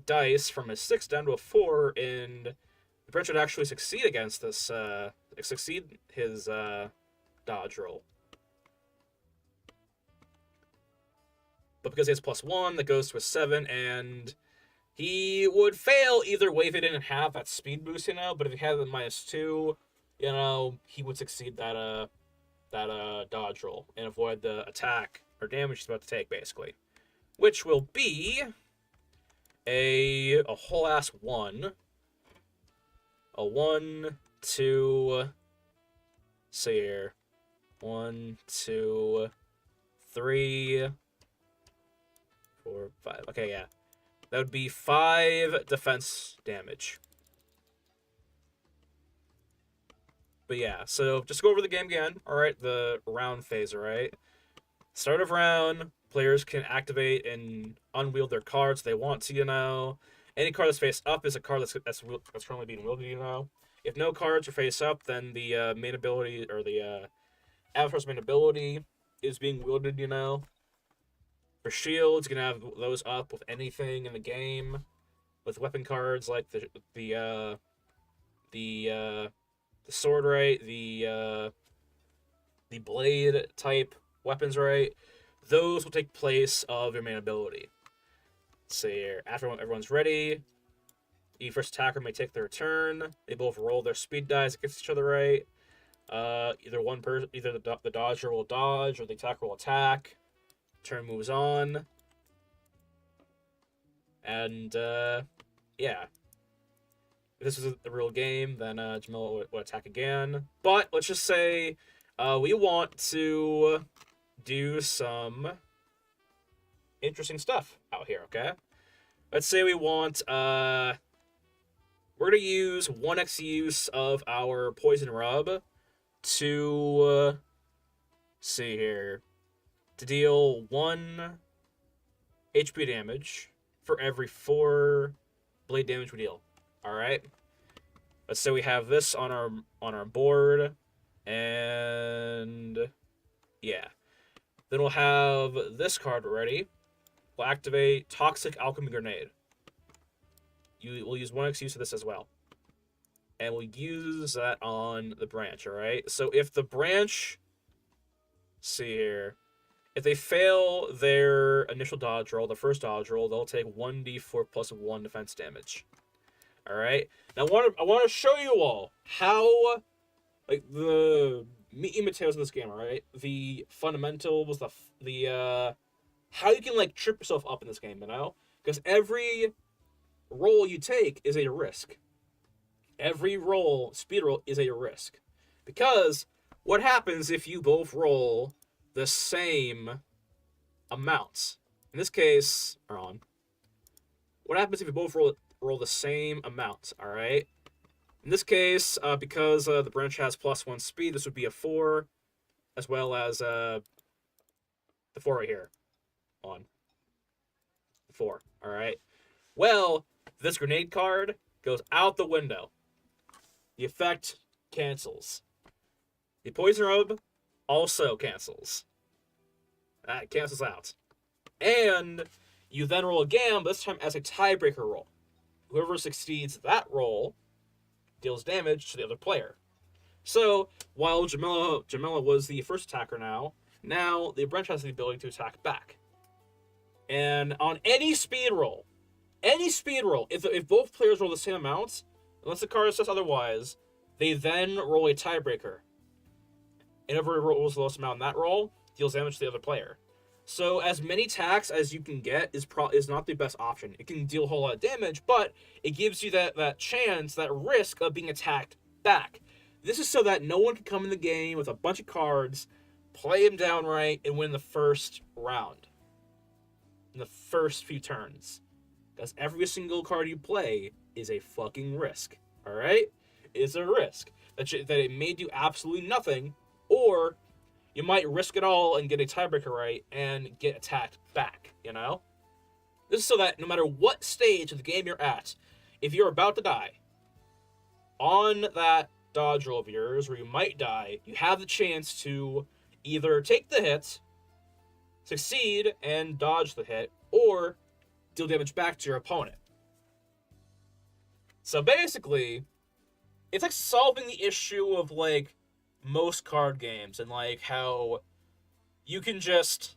dice from a 6 down to a 4, and the branch would actually succeed against this, succeed his dodge roll. But because he has +1, that goes to a 7, and he would fail either way if he didn't have that speed boost, you know. But if he had the -2, you know, he would succeed that dodge roll and avoid the attack or damage he's about to take, basically. Which will be a whole ass 1. A 1, 2, see here. 1, 2, 3, 4, 5. Okay, yeah. That would be 5 defense damage. But yeah, so just go over the game again. Alright, the round phase, alright? Start of round, players can activate and unwield their cards if they want to, you know. Any card that's face up is a card that's currently being wielded, you know. If no cards are face up, then the main ability, or the avatar's main ability is being wielded, you know. For shields, you can have those up with anything in the game. With weapon cards like the sword, right? The blade type weapons, right? Those will take place of your main ability. Let's see here. After everyone's ready, the first attacker may take their turn. They both roll their speed dice against each other, right? Either the dodger will dodge or the attacker will attack. Turn moves on. And, yeah. If this was a real game, then Jamila would attack again. But let's just say we want to do some interesting stuff out here, okay? Let's say we want, we're going to use 1x use of our Poison Rub to, see here, to deal 1 HP damage for every 4 blade damage we deal. Alright? Let's say we have this on our board, and yeah. Then we'll have this card ready. We'll activate Toxic Alchemy Grenade. We'll use 1x use of this as well. And we'll use that on the branch, alright? So if the branch see here. If they fail their initial dodge roll, the first dodge roll, they'll take 1d4 plus 1 defense damage. All right. Now I want to show you all how, like, the meat and potatoes of this game. All right. The fundamentals, the how you can like trip yourself up in this game. You know, because every roll you take is a risk. Every roll, speed roll, is a risk. Because what happens if you both roll the same amounts? In this case, what happens if you both roll the same amount? All right. In this case, because the branch has +1 speed, this would be a 4, as well as the 4 right here. On 4. All right. Well, this grenade card goes out the window. The effect cancels. The poison robe also cancels. That cancels out. And you then roll again, but this time as a tiebreaker roll. Whoever succeeds that roll deals damage to the other player. So, while Jamela was the first attacker now the branch has the ability to attack back. And on any speed roll, if both players roll the same amounts, unless the card says otherwise, they then roll a tiebreaker. And whoever rolls the lowest amount in that roll deals damage to the other player. So as many attacks as you can get is not the best option. It can deal a whole lot of damage, but it gives you that chance, that risk of being attacked back. This is so that no one can come in the game with a bunch of cards, play them down right, and win the first round. In the first few turns. Because every single card you play is a fucking risk. Alright? It's a risk. That it may do absolutely nothing, or you might risk it all and get a tiebreaker right and get attacked back, you know? This is so that no matter what stage of the game you're at, if you're about to die, on that dodge roll of yours where you might die, you have the chance to either take the hit, succeed and dodge the hit, or deal damage back to your opponent. So basically, it's like solving the issue of like most card games and like how you can just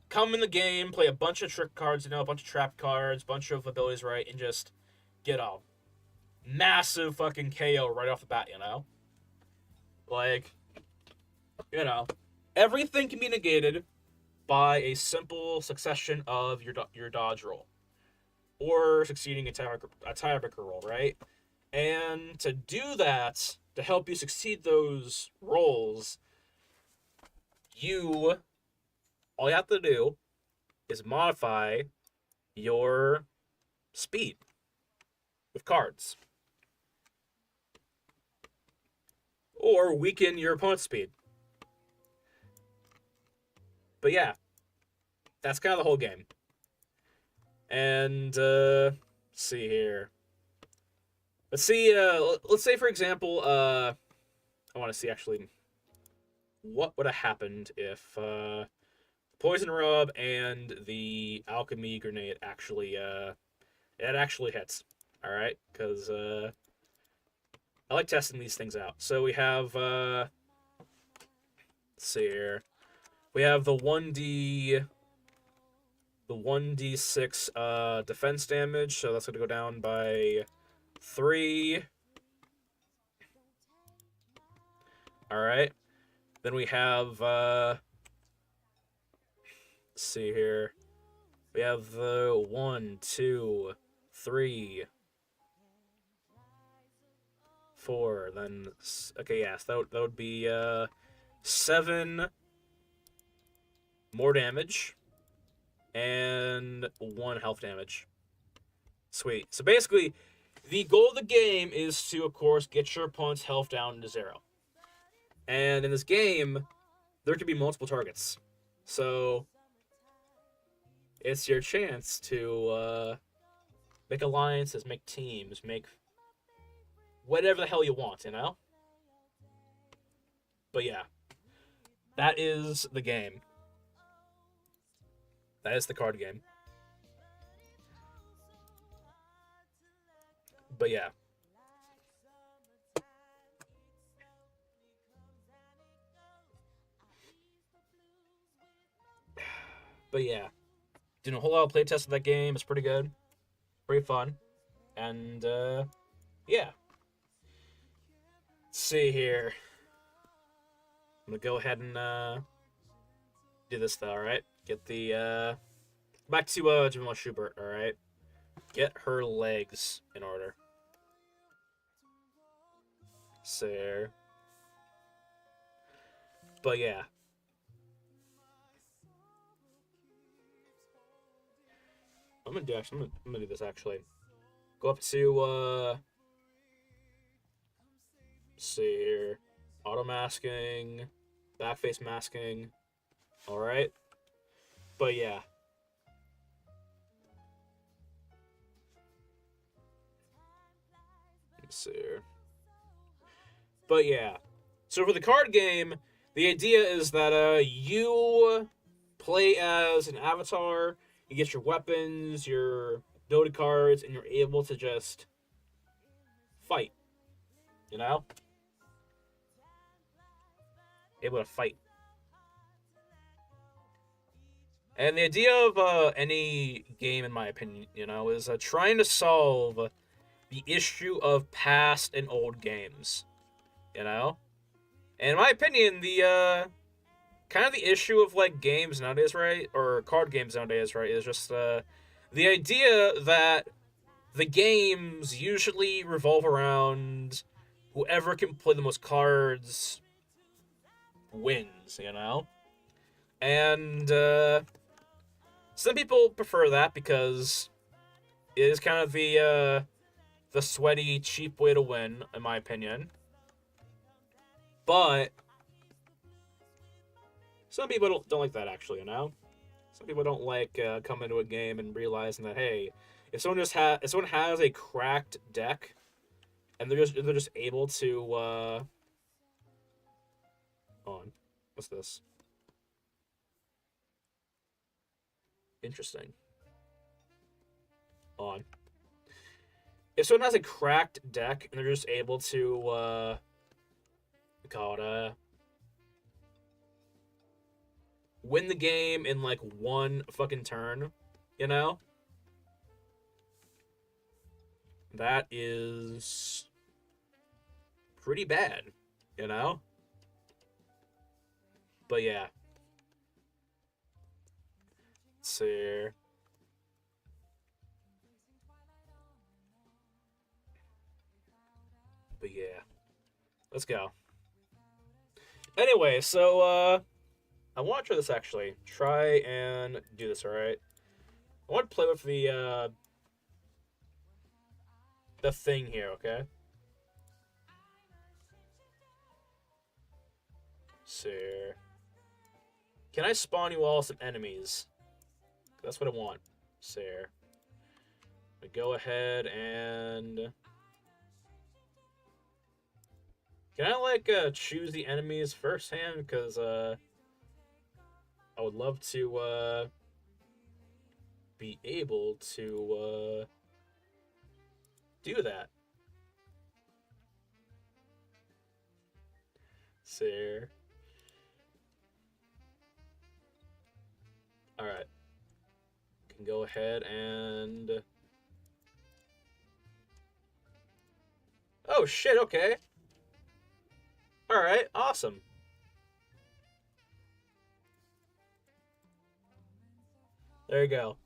come in the game, play a bunch of trick cards, a bunch of trap cards, bunch of abilities right, and just get a massive fucking KO right off the bat, you know? Like, everything can be negated by a simple succession of your dodge roll. Or succeeding a tiebreaker roll, right? And to do that, to help you succeed those rolls, all you have to do is modify your speed with cards. Or weaken your opponent's speed. But yeah, that's kind of the whole game. And, let's see here. Let's say, for example, I want to see, actually, what would have happened if, Poison Rub and the Alchemy Grenade actually, it actually hits. Alright? Because, I like testing these things out. So we have, let's see here. We have the 1d6 defense damage, so that's going to go down by 3. Alright. Then we have, let's see here. We have the 1, 2, 3, 4. Then, okay, yes, that would be 7 more damage. And 1 health damage. Sweet. So basically, the goal of the game is to, of course, get your opponent's health down to 0. And in this game, there can be multiple targets. So, it's your chance to make alliances, make teams, make whatever the hell you want, you know? But yeah, that is the game. That is the card game. But yeah. But yeah, doing a whole lot of playtests of that game. It's pretty good, pretty fun, and yeah. Let's see here. I'm gonna go ahead and do this though. All right, get the back to Jamela Shurbet. All right, get her legs in order. So, but yeah, I'm gonna do this actually. Go up to see here, auto masking, back face masking. All right, but yeah, let's see here. But yeah, so for the card game, the idea is that you play as an avatar. You get your weapons, your ability cards, and you're able to just fight. You know, able to fight. And the idea of any game, in my opinion, is trying to solve the issue of past and old games. You know, and in my opinion, the kind of the issue of like games nowadays, right, or card games nowadays, right, is just the idea that the games usually revolve around whoever can play the most cards wins. And some people prefer that because it is kind of the sweaty, cheap way to win, in my opinion. But some people don't like that, actually. Some people don't like coming to a game and realizing that, hey, if someone has a cracked deck and they're just able to on what's this? Interesting. On. If someone has a cracked deck and they're just able to call it win the game in like one fucking turn, you know? That is pretty bad, you know? But yeah. Let's see. But yeah. Let's go. Anyway, so I want to try this actually. Try and do this, alright? I want to play with the thing here, okay? So, can I spawn you all some enemies? That's what I want. So, go ahead and can I like choose the enemies firsthand? Because I would love to be able to do that. So, all right, can go ahead and oh shit, okay. All right, awesome. There you go.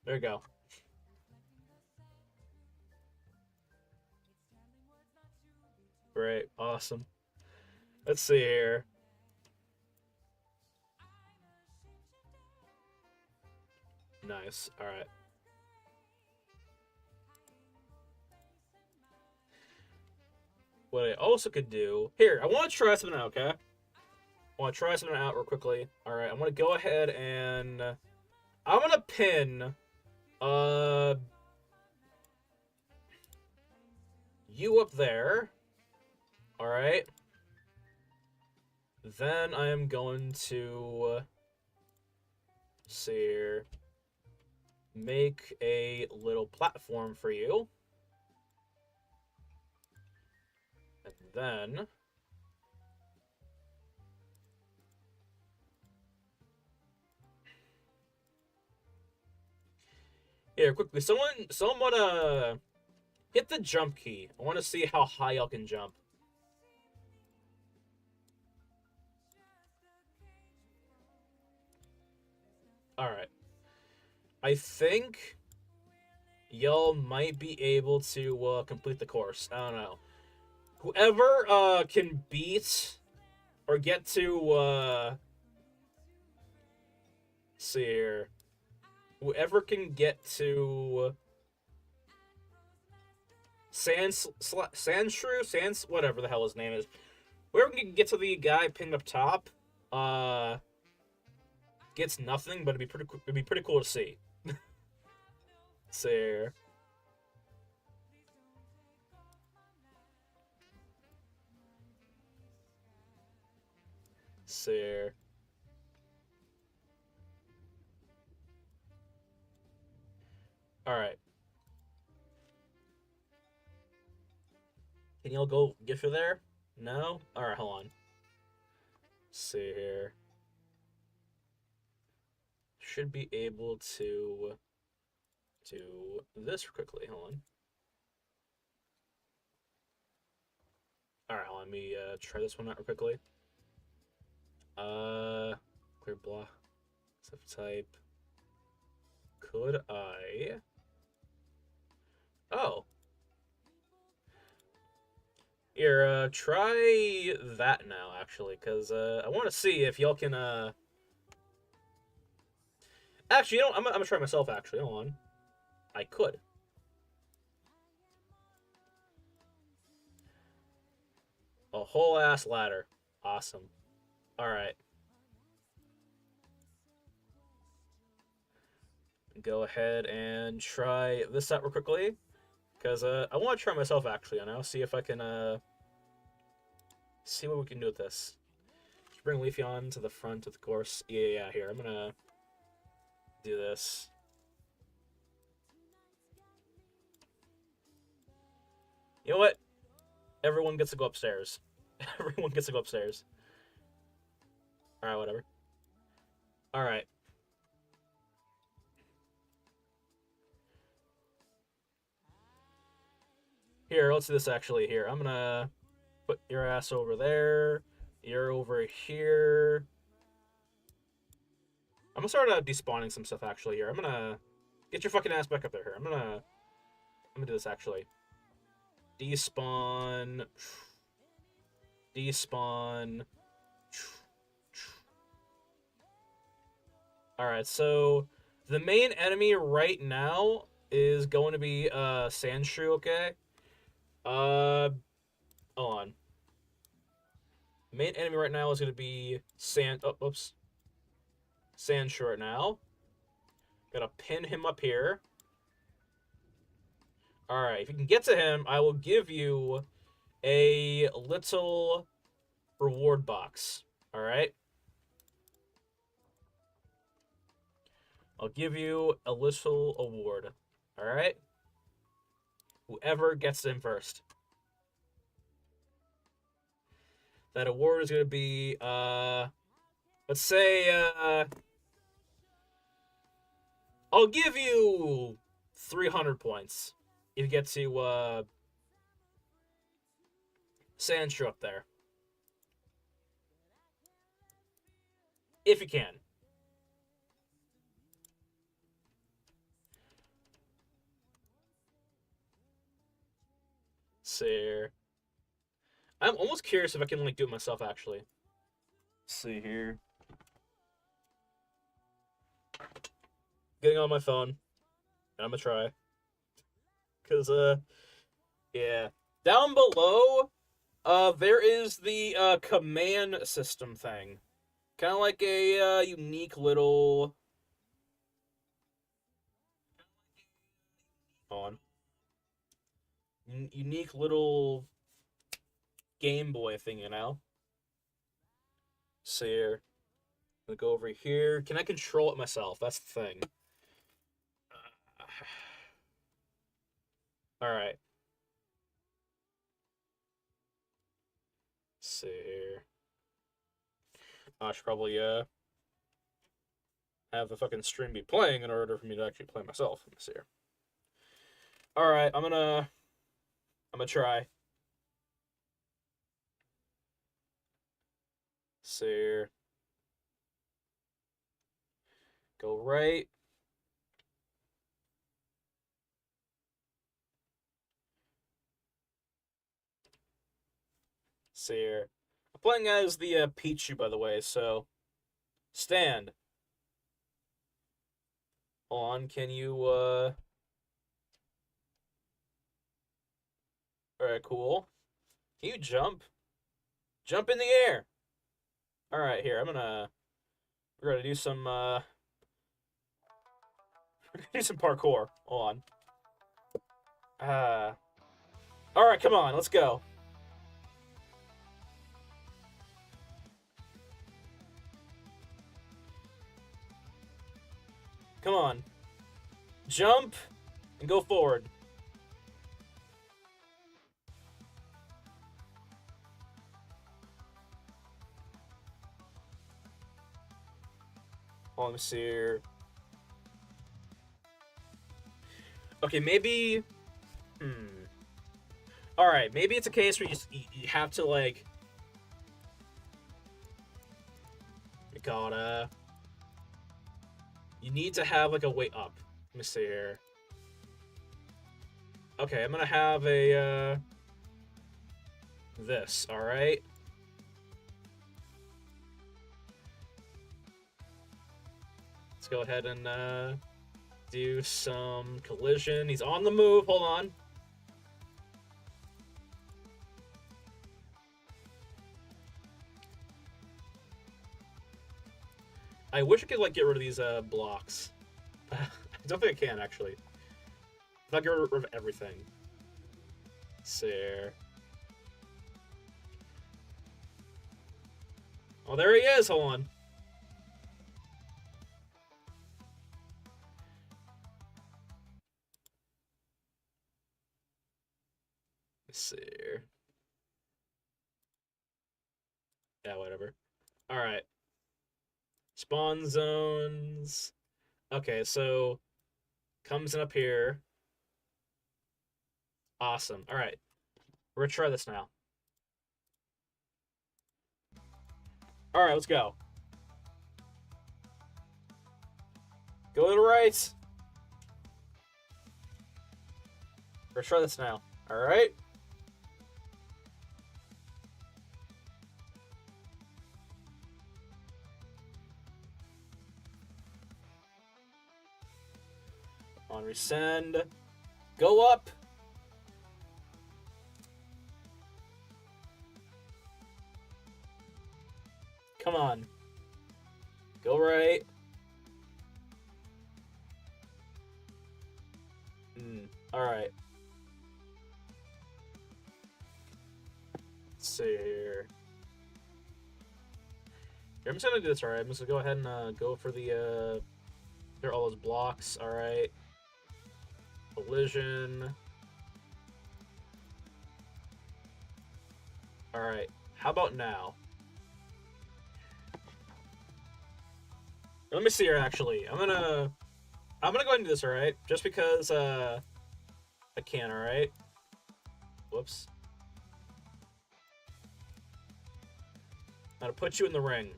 There you go. Great, awesome. Let's see here. Nice. All right. What I also could do here, I want to try something out. Okay, I want to try something out real quickly. All right, I'm gonna go ahead and I'm gonna pin uh you up there. All right. Then I am going to see here. make a little platform for you. And then here, quickly, someone hit the jump key. I want to see how high y'all can jump. All right. I think y'all might be able to complete the course. I don't know. Whoever can beat or get to see here. Whoever can get to whatever the hell his name is. Whoever can get to the guy pinned up top, gets nothing, but it'd be pretty cool to see. See here. See here. All right. Can y'all go get through there? No? All right, hold on. See here. Should be able to do this quickly. Hold on. All right, let me try this one out real quickly. Clear block. Subtype. Could I? Oh. Here, try that now, actually, because I want to see if y'all can, Actually, you know, I'm gonna try myself, actually. Hold on. I could. A whole ass ladder. Awesome. Alright. Go ahead and try this out real quickly. Because I want to try myself, actually, you know? See if I can, see what we can do with this. Just bring Leafy on to the front of the course. Yeah, here. I'm gonna do this. You know what? Everyone gets to go upstairs. Everyone gets to go upstairs. Alright, whatever. Alright. Here, let's do this actually. Here, I'm gonna put your ass over there. You're over here. I'm gonna start despawning some stuff actually here. I'm gonna get your fucking ass back up there here. I'm gonna do this actually. Despawn. Despawn. Alright, so the main enemy right now is going to be Sandshrew, okay? Hold on. Main enemy right now is going to be Sandshrew right now. Gotta pin him up here. Alright, if you can get to him, I will give you a little reward box. Alright? I'll give you a little award. Alright? Whoever gets him first. That award is going to be, let's say, I'll give you 300 points if you get to, Sandshrew up there. If you can. See here. I'm almost curious if I can, like, do it myself, actually. Let's see here. Getting on my phone. I'm gonna try. Because, yeah. Down below, there is the, command system thing. Kind of like a, unique little... Hold on. Unique little Game Boy thing, you know? So here. I'm gonna go over here. Can I control it myself? That's the thing. Alright. See here. I should probably have the fucking stream be playing in order for me to actually play myself. Let me see here. Alright, I'm gonna try. See here. Go right. See here. I'm playing as the Pichu, by the way, so stand. Hold on, can you Alright, cool. Can you jump? Jump in the air. Alright, here, we're gonna do some do some parkour. Hold on. Alright, come on, let's go. Come on. Jump and go forward. Let me see here. Okay, maybe. All right, maybe it's a case where you have to like. You gotta. You need to have like a way up. Let me see here. Okay, I'm gonna have a this. All right. Let's go ahead and do some collision. He's on the move. Hold on. I wish I could like get rid of these blocks. I don't think I can actually. If I get rid of everything. There. Oh, there he is. Hold on. Let's see here. Yeah, whatever. All right. Spawn zones. Okay, so comes in up here. Awesome. All right. We're gonna try this now. All right, let's go. Go to the right. We're gonna try this now. All right. On resend. Go up. Come on. Go right. Alright. Let's see here. I'm just gonna do this, alright. I'm just gonna go ahead and go for the here are all those blocks, alright. Collision. Alright. How about now? Let me see here actually. I'm gonna go ahead and do this, alright? Just because I can, alright? Whoops. I'm gonna put you in the ring,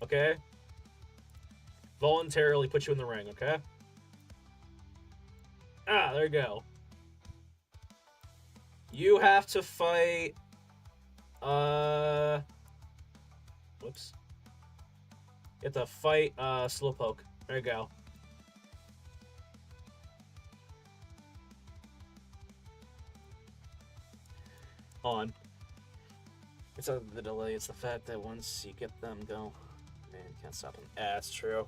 okay? Voluntarily put you in the ring, okay? Ah, there you go. You have to fight whoops. You have to fight Slowpoke. There you go. On. It's not the delay, it's the fact that once you get them go, man, can't stop them. Yeah, that's true.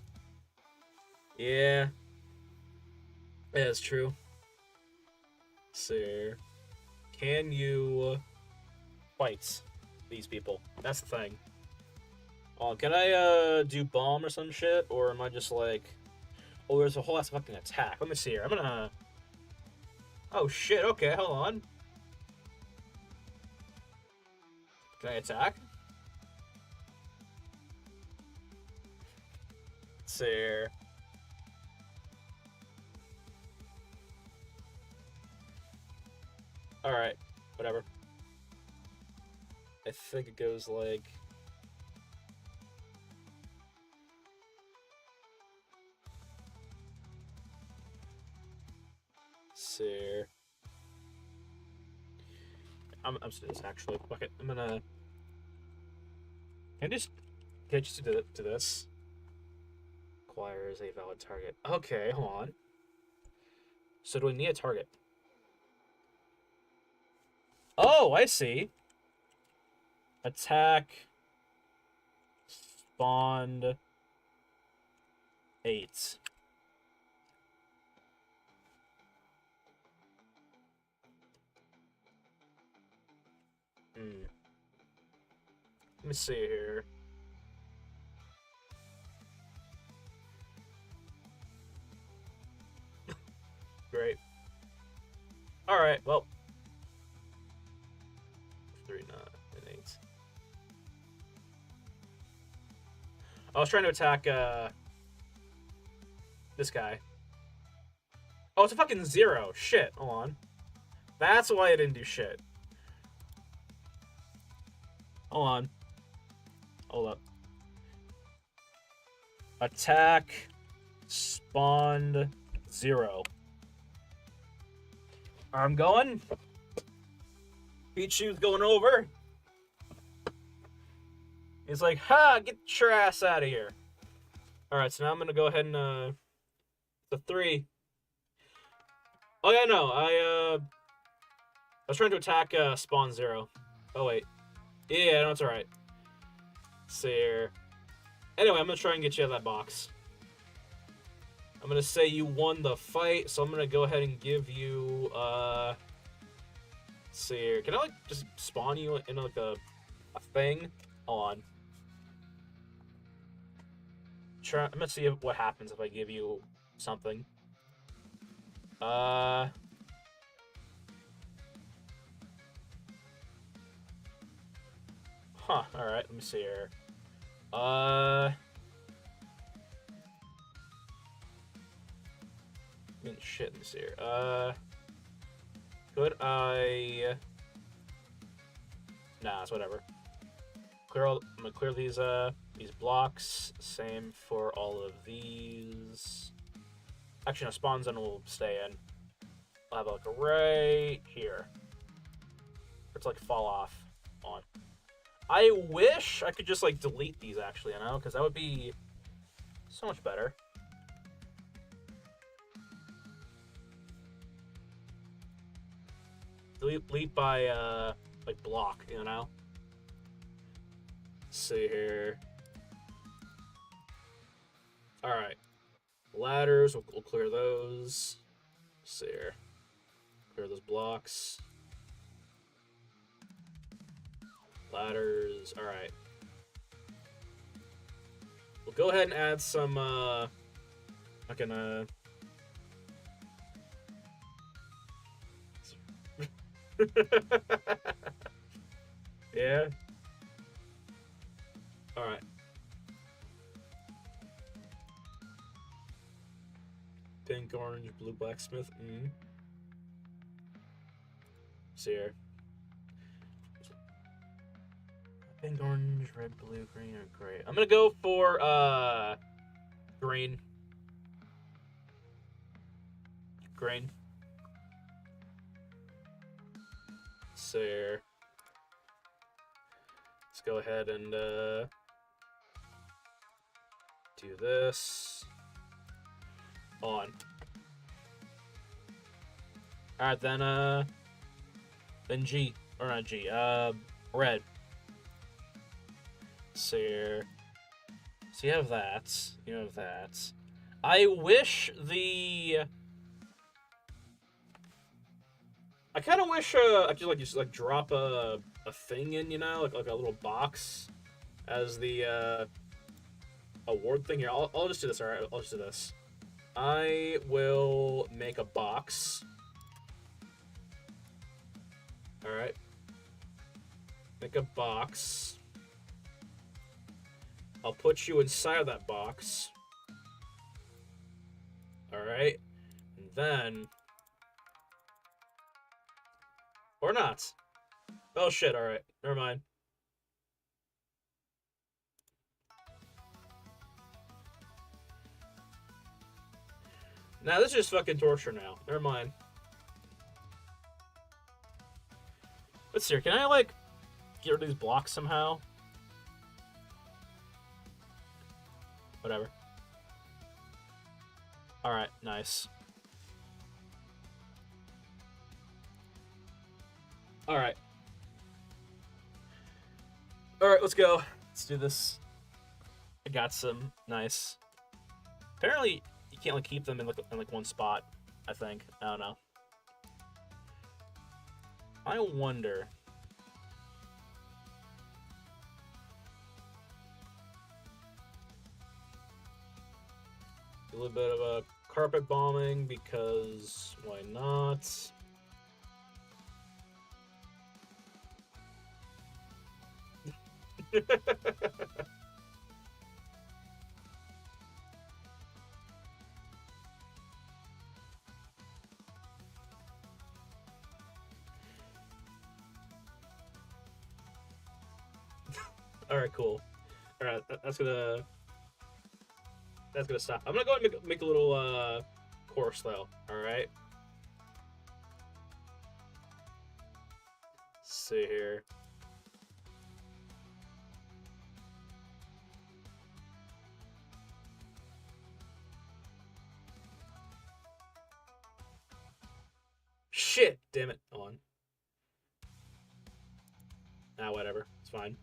Yeah. Yeah, that's true. So, can you fight these people? That's the thing. Oh, can I do bomb or some shit, or am I just like? Oh, there's a whole ass fucking attack. Let me see here. I'm gonna... Oh, shit. Okay, hold on. Can I attack? Let's see here. Alright. Whatever. I think it goes like... Let's see here. I'm just doing this actually. Fuck it. I'm gonna... Can I just do this? Acquires a valid target. Okay, hold on. So do we need a target? Oh, I see. Attack. Spawned. 8. Let me see here. Great. Alright, well. 3, 9, and 8. I was trying to attack, this guy. Oh, it's a fucking 0. Shit, hold on. That's why I didn't do shit. Hold on. Hold up. Attack. Spawned. 0. I'm going. Pichu's going over. He's like, ha, get your ass out of here. Alright, so now I'm gonna go ahead and, the 3. Oh, yeah, no, I was trying to attack, spawn 0. Oh, wait. Yeah, no, it's alright. See here. Anyway, I'm gonna try and get you out of that box. I'm gonna say you won the fight, so I'm gonna go ahead and give you, let's see here. Can I, like, just spawn you in, like, a thing? Hold on. I'm gonna see what happens if I give you something. Huh, alright, let me see here. I mean, shit, let me see here. Could I... Nah, it's whatever. I'm gonna clear these blocks. Same for all of these. Actually, no, spawn zone will stay in. I'll have like a right here. For it to like fall off on. I wish I could just like delete these actually, you know, because that would be so much better. Delete by like block, you know. Let's see here. All right, ladders. We'll clear those. Let's see here. Clear those blocks. Ladders. All right. We'll go ahead and add some. Fucking yeah. All right. Pink, orange, blue, blacksmith. See here. Pink, orange, red, blue, green, or gray. I'm gonna go for green. Green. So here. Let's go ahead and do this. On. Alright, then G. Or not G, red. So here. So you have that. You have that. I wish the... I kind of wish I could like just like drop a thing in, you know, like a little box as the award thing here. I'll just do this. All right, I'll just do this. I will make a box. Alright. Make a box. I'll put you inside of that box. Alright. And then... Or not. Oh shit, alright. Never mind. Nah, this is just fucking torture now. Never mind. Let's see here. Can I, like, get rid of these blocks somehow? Whatever. Alright, nice. Alright. Alright, let's go. Let's do this. I got some. Nice. Apparently, you can't, like, keep them in like one spot, I think. I don't know. I wonder... A little bit of a carpet bombing, because why not? Alright, cool. Alright, that's gonna stop. I'm gonna go and make a little course though. Alright. See here. Shit! Damn it. On. Ah, whatever. It's fine.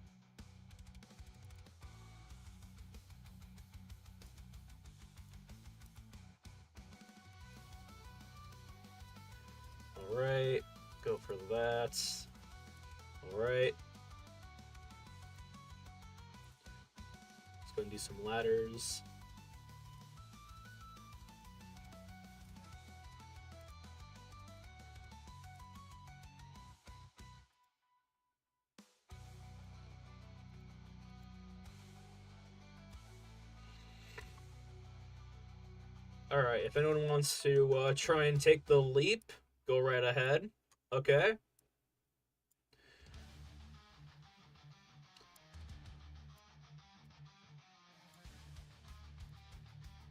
Alright. Go for that. Alright. Let's go and do some ladders. Alright, if anyone wants to try and take the leap, go right ahead. Okay?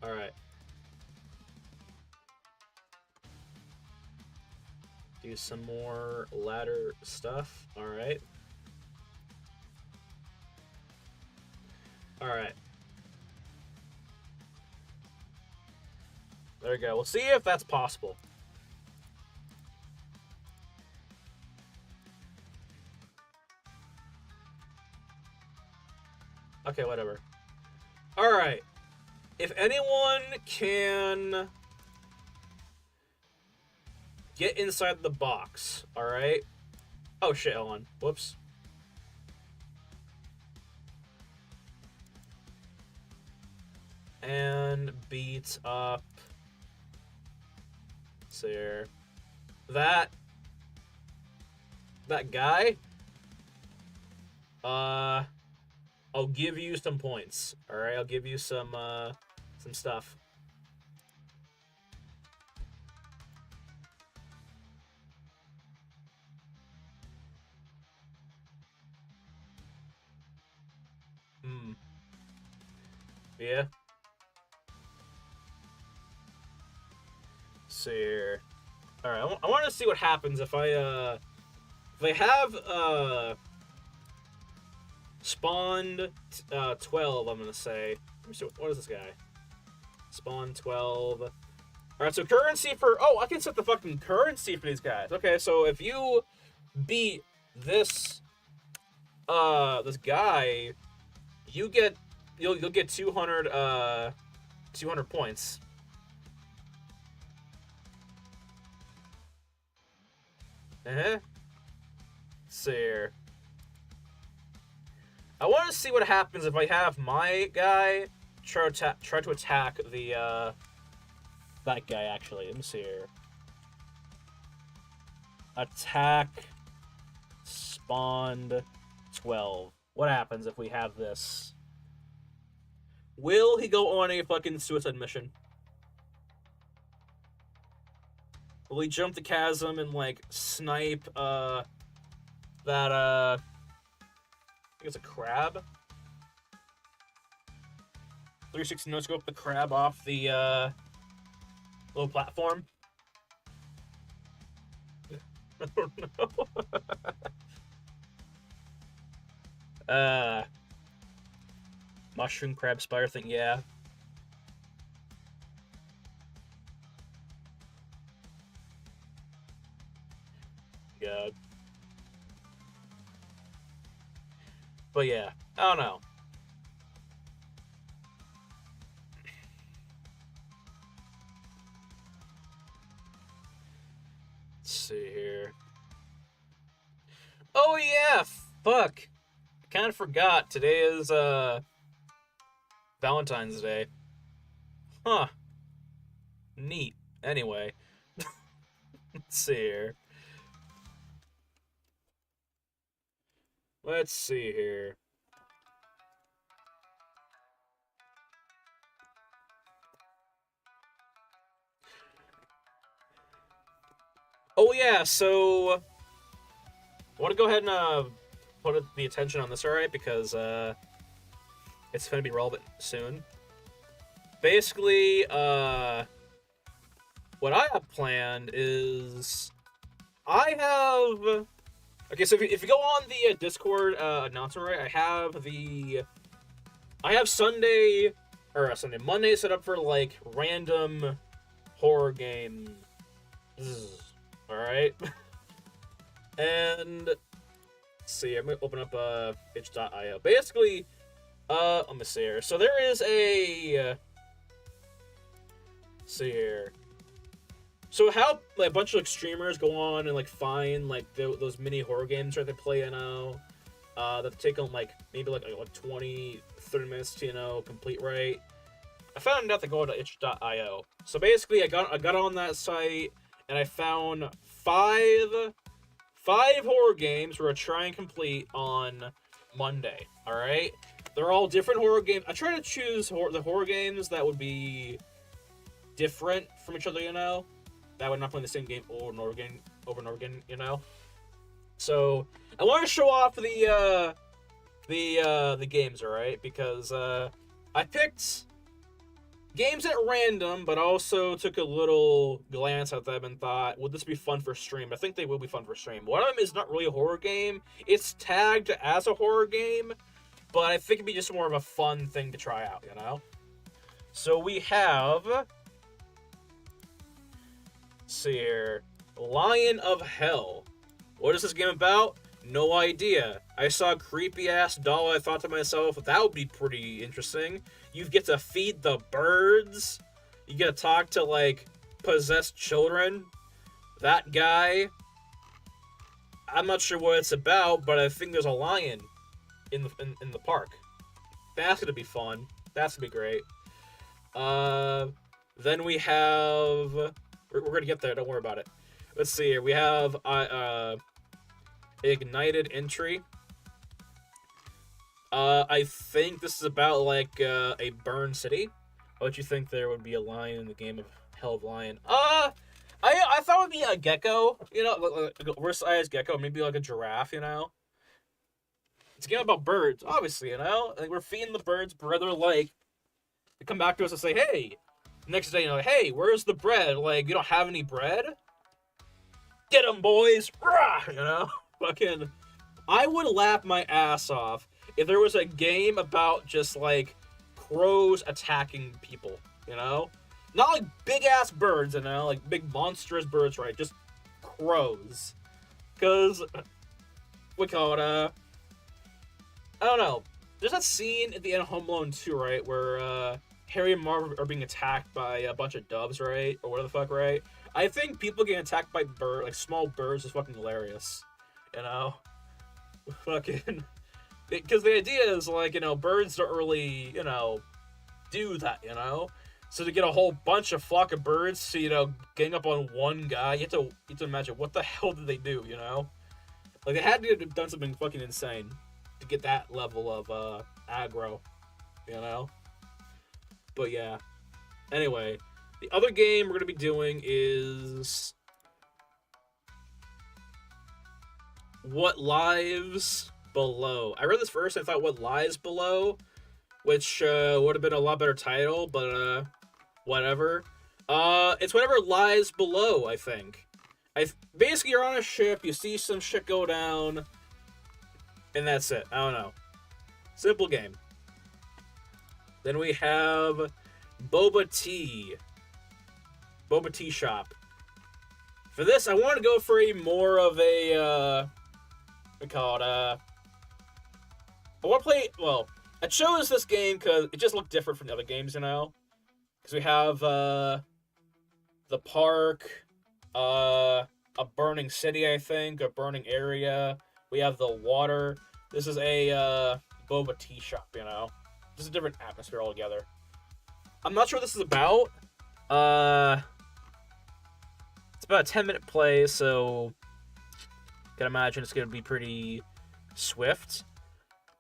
Alright. Do some more ladder stuff. Alright. Alright. There we go. We'll see if that's possible. Okay, whatever. Alright. If anyone can get inside the box, alright? Oh shit, hold on. Whoops. And beat up... So here. That guy... I'll give you some points. Alright, I'll give you some stuff. Yeah. See here. Alright, I want to see what happens if I have, spawned 12, I'm gonna say. Let me see, what is this guy? Spawn 12. Alright, so currency for... Oh, I can set the fucking currency for these guys. Okay, so if you beat this this guy, you'll get 200 points. Let's see here. I want to see what happens if I have my guy try to attack the that guy, actually. Let me see here. Attack spawned 12. What happens if we have this? Will he go on a fucking suicide mission? Will he jump the chasm and, like, snipe, that, I think it's a crab? 360 no-scope the crab off the, little platform? I don't know. Mushroom crab spider thing, yeah. God. But yeah, I don't know. Let's see here. Oh yeah, fuck. Kind of forgot. Today is Valentine's Day. Huh. Neat. Anyway, let's see here. Let's see here. Oh yeah, so I want to go ahead and put the attention on this, alright? Because it's going to be relevant soon. Basically, what I have planned is I have. Okay, so if you go on the Discord announcement, right, I have Monday set up for like random horror games. All right, and let's see, I'm gonna open up itch.io. Basically, let me see here. So there is see here. So how like a bunch of like streamers go on and like find like those mini horror games, right? They play, that take them like maybe like 20, 30 minutes to complete, right? I found out to go to itch.io. So basically, I got on that site and I found five horror games we're gonna try and complete on Monday. All right, they're all different horror games. I try to choose the horror games that would be different from each other, that would not play the same game over and over again, So I want to show off the games, all right? Because I picked games at random, but also took a little glance at them and thought, would this be fun for stream? I think they will be fun for stream. One of them is not really a horror game. It's tagged as a horror game, but I think it'd be just more of a fun thing to try out, So we have. Let's see here. Lion of Hell. What is this game about? No idea. I saw a creepy ass doll. I thought to myself, that would be pretty interesting. You get to feed the birds. You get to talk to like possessed children. That guy. I'm not sure what it's about, but I think there's a lion in the park. That's gonna be fun. That's gonna be great. Then we have. We're gonna get there. Don't worry about it. Let's see here. We have Ignited Entry. I think this is about like a burned city. What you think there would be a lion in the game of Hell of Lion? I thought it would be a gecko. Like a oversized gecko, maybe like a giraffe. It's a game about birds, obviously. Like we're feeding the birds bread. They're like, they come back to us and say, "Hey." Next day, hey, where's the bread? Like, you don't have any bread? Get 'em, boys! Rah! Fucking, I would laugh my ass off if there was a game about just, like, crows attacking people, Not like big-ass birds, Like, big monstrous birds, right? Just crows. Because, we call it, I don't know. There's that scene at the end of Home Alone 2, right? Where, Harry and Marv are being attacked by a bunch of doves, right? Or whatever the fuck, right? I think people getting attacked by small birds is fucking hilarious. Fucking. Because the idea is, like, birds don't really, do that, So to get a whole bunch of flock of birds to, gang up on one guy, you have to imagine what the hell did they do, Like they had to have done something fucking insane to get that level of aggro, you know? But yeah. Anyway, the other game we're gonna be doing is What Lies Below. I read this first and I thought What Lies Below, which would have been a lot better title, but whatever. It's whatever lies below, I think. Basically, you're on a ship, you see some shit go down, and that's it. I don't know. Simple game. Then we have Boba Tea. Boba Tea Shop. For this, I want to go for a more of a, what we call it, I want to play, well, I chose this game because it just looked different from the other games, Because we have, the park, a burning city, I think, a burning area. We have the water. This is a, boba tea shop, Just a different atmosphere altogether. I'm not sure what this is about. It's about a 10-minute play, so I can imagine it's going to be pretty swift.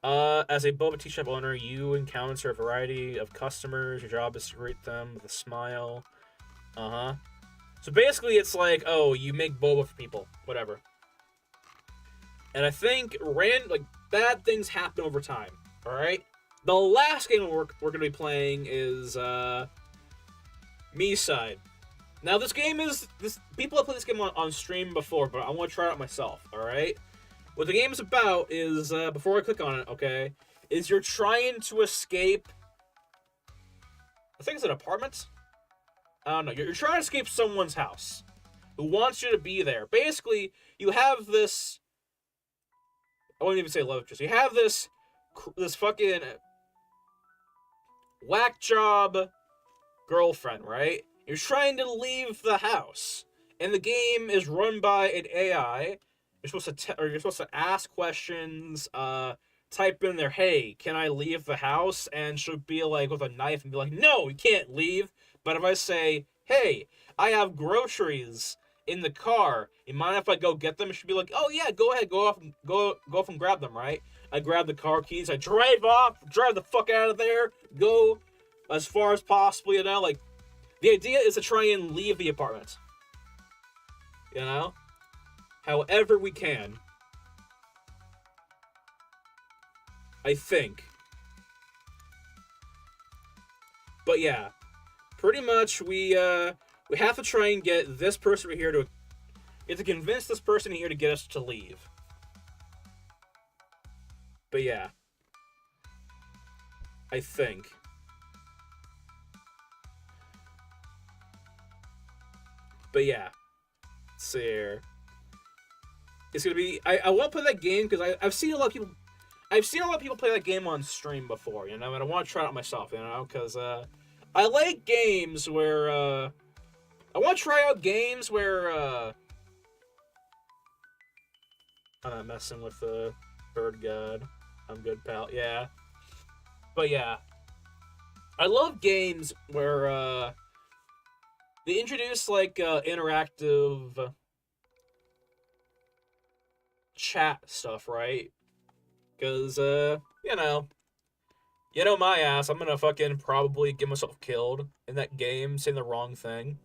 As a boba tea shop owner, you encounter a variety of customers. Your job is to greet them with a smile. So basically, it's like, oh, you make boba for people, whatever. And I think bad things happen over time. All right. The last game we're gonna be playing is Me Side. Now this game is people have played this game on stream before, but I want to try it out myself. All right. What the game is about is before I click on it, okay, is you're trying to escape. I think it's an apartment. I don't know. You're trying to escape someone's house who wants you to be there. Basically, you have this. I won't even say love interest. You have this fucking whack job girlfriend, right? You're trying to leave the house, and the game is run by an AI. You're supposed to ask questions. Type in there, hey, can I leave the house? And she'll be like with a knife and be like, no, you can't leave. But if I say, hey, I have groceries in the car, you mind if I go get them? She'll be like, oh yeah, go ahead, go off and grab them, right? I grab the car keys, I drive the fuck out of there, go as far as possible, like, the idea is to try and leave the apartment. However we can. I think. But yeah. Pretty much, we have to try and get this person here to... We have to convince this person here to get us to leave. But yeah. I think. But yeah. Let's see here. It's gonna be... I want to play that game because I've seen a lot of people... play that game on stream before, and I want to try it out myself, because, I like games where, I want to try out games where, I'm not messing with the bird god. I'm good, pal. Yeah. But yeah. I love games where, they introduce, interactive chat stuff, right? Because, you know my ass, I'm gonna fucking probably get myself killed in that game, saying the wrong thing.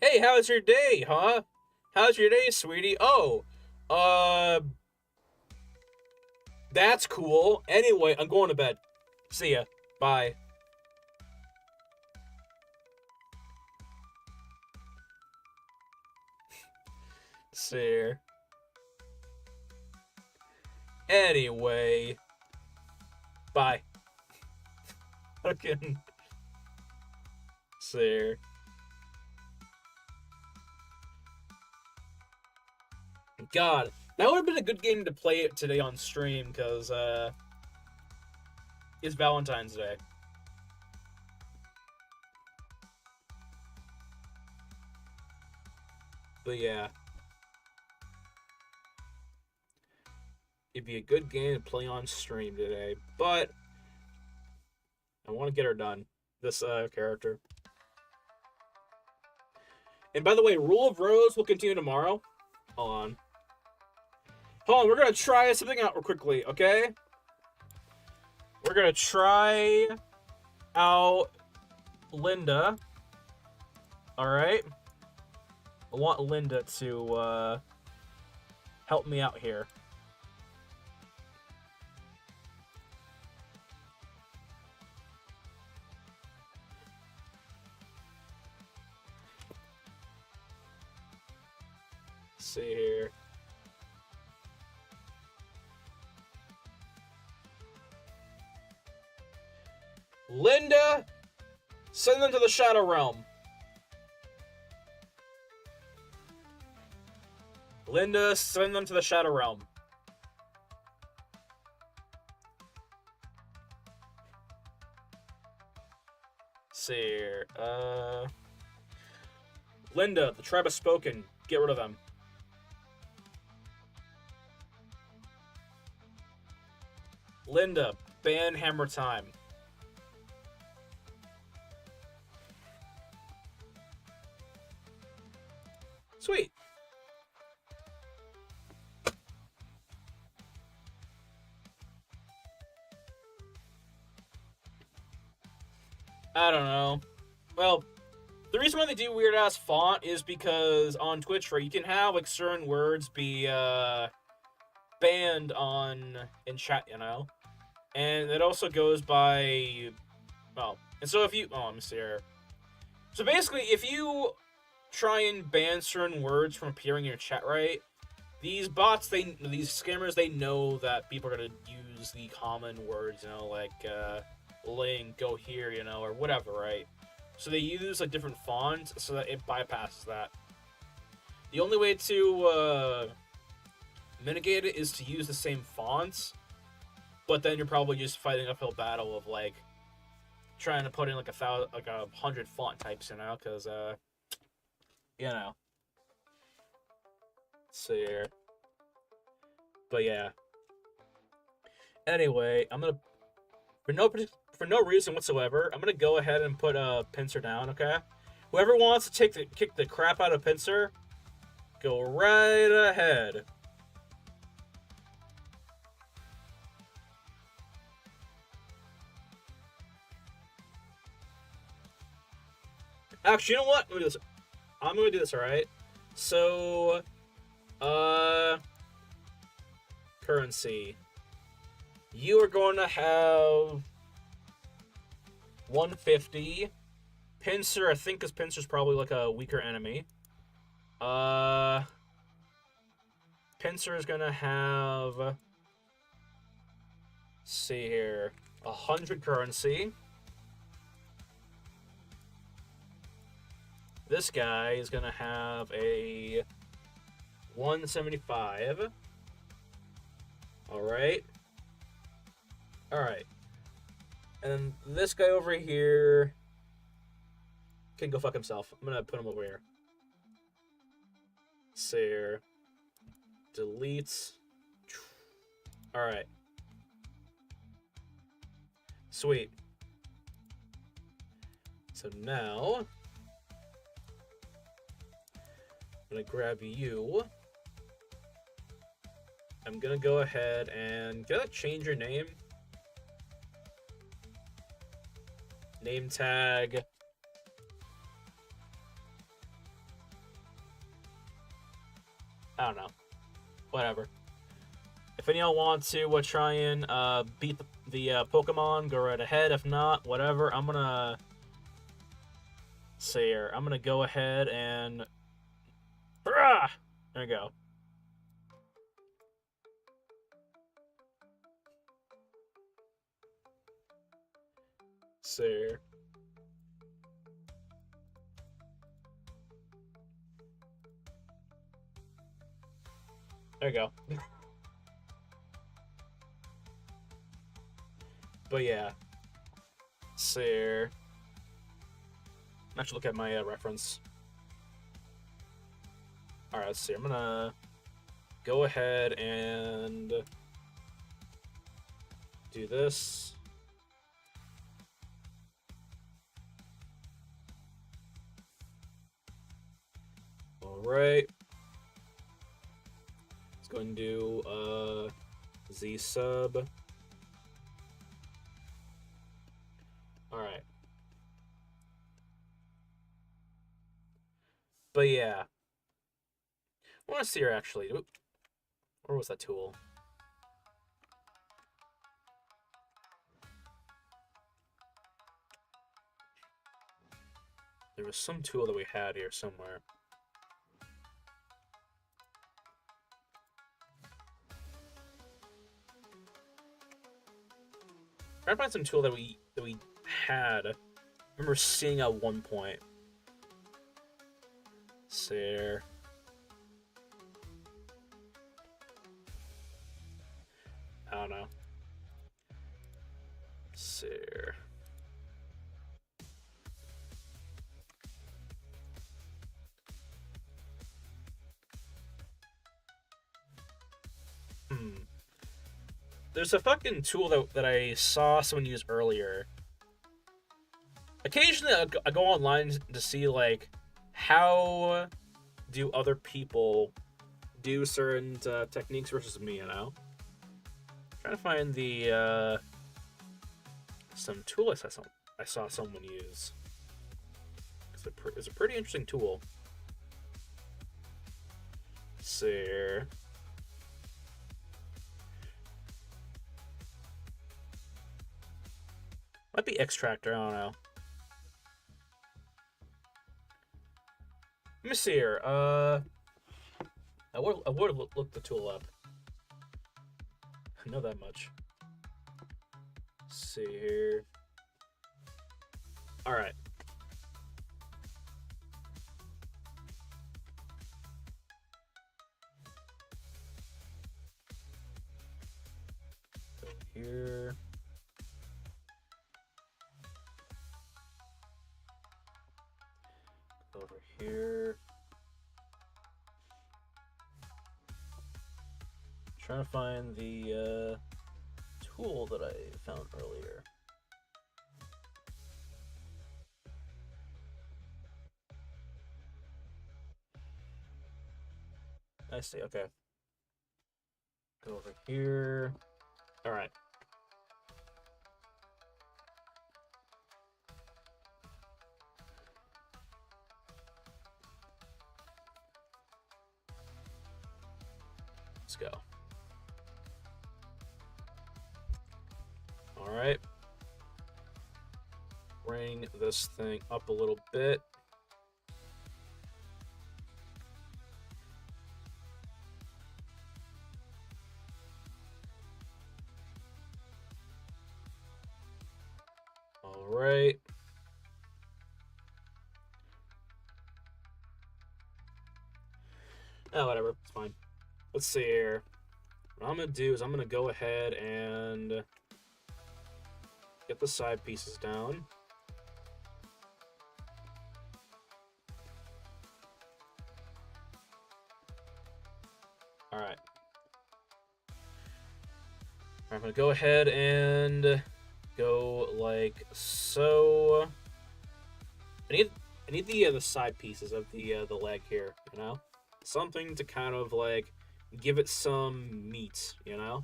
Hey, how's your day, huh? How's your day, sweetie? Oh, that's cool. Anyway, I'm going to bed. See ya. Bye. See ya. Anyway. Bye. Fucking. See ya. God, that would have been a good game to play it today on stream, because, it's Valentine's Day. But yeah. It'd be a good game to play on stream today. But I want to get her done. This character. And by the way, Rule of Rose will continue tomorrow. Hold on. Hold on, we're gonna try something out real quickly, okay? We're gonna try out Linda. Alright? I want Linda to help me out here. Let's see here. Linda, send them to the Shadow Realm. Linda, send them to the Shadow Realm. Let's see here. Linda, the tribe has spoken. Get rid of them. Linda, ban Hammer Time. Sweet. I don't know. Well, the reason why they do weird ass font is because on Twitch, right, you can have like certain words be banned in chat, you know, and it also goes by and so if you let me see here. So basically, if you try and ban certain words from appearing in your chat, right, these bots, these scammers, they know that people are gonna use the common words, you know, like link, go here, you know, or whatever, right? So they use like different fonts so that it bypasses that. The only way to mitigate it is to use the same fonts, but then you're probably just fighting an uphill battle of like trying to put in like 100 font types, you know, because you know. Let's see here. But yeah. Anyway, I'm gonna for no reason whatsoever, I'm gonna go ahead and put Pincer down, okay? Whoever wants to kick the crap out of Pincer, go right ahead. Actually, you know what? Let me do this. I'm gonna do this, alright? So, currency. You are going to have 150. Pincer, I think, because Pincer's probably like a weaker enemy. Pincer is gonna have. Let's see here, 100 currency. This guy is gonna have a 175. Alright. Alright. And this guy over here can go fuck himself. I'm gonna put him over here. See here. Delete. Alright. Sweet. So now I'm gonna grab you. I'm gonna go ahead and change your name. Name tag. I don't know. Whatever. If any of y'all want to try and beat the Pokemon, go right ahead. If not, whatever. I'm gonna see here. I'm gonna go ahead and there we go. See here. There you go. But yeah. See here. Actually, look at my reference. Alright, let's see. I'm gonna go ahead and do this. right. Let's go and do Z sub. Alright. But yeah. I want to see her actually. Oop. Where was that tool? There was some tool that we had here somewhere. Trying to find some tool that we had. I remember seeing at one point. There. I don't know. There. There's a fucking tool that I saw someone use earlier. Occasionally, I go online to see, like, how do other people do certain techniques versus me, you know? Trying to find the, some tool I saw someone use. It's a pretty interesting tool. Let's see here. Might be extractor, I don't know. Let me see here. I would have looked the tool up. I know that much. Let's see here. All right. Go here. Over here. Trying to find the tool that I found earlier. I see, okay. Go over here. Alright. Let's go. Alright. Bring this thing up a little bit. Alright. Oh, whatever. It's fine. Let's see here. What I'm going to do is I'm going to go ahead and get the side pieces down. Alright. I'm going to go ahead and go like so. I need the side pieces of the leg here, you know? Something to kind of like give it some meat, you know?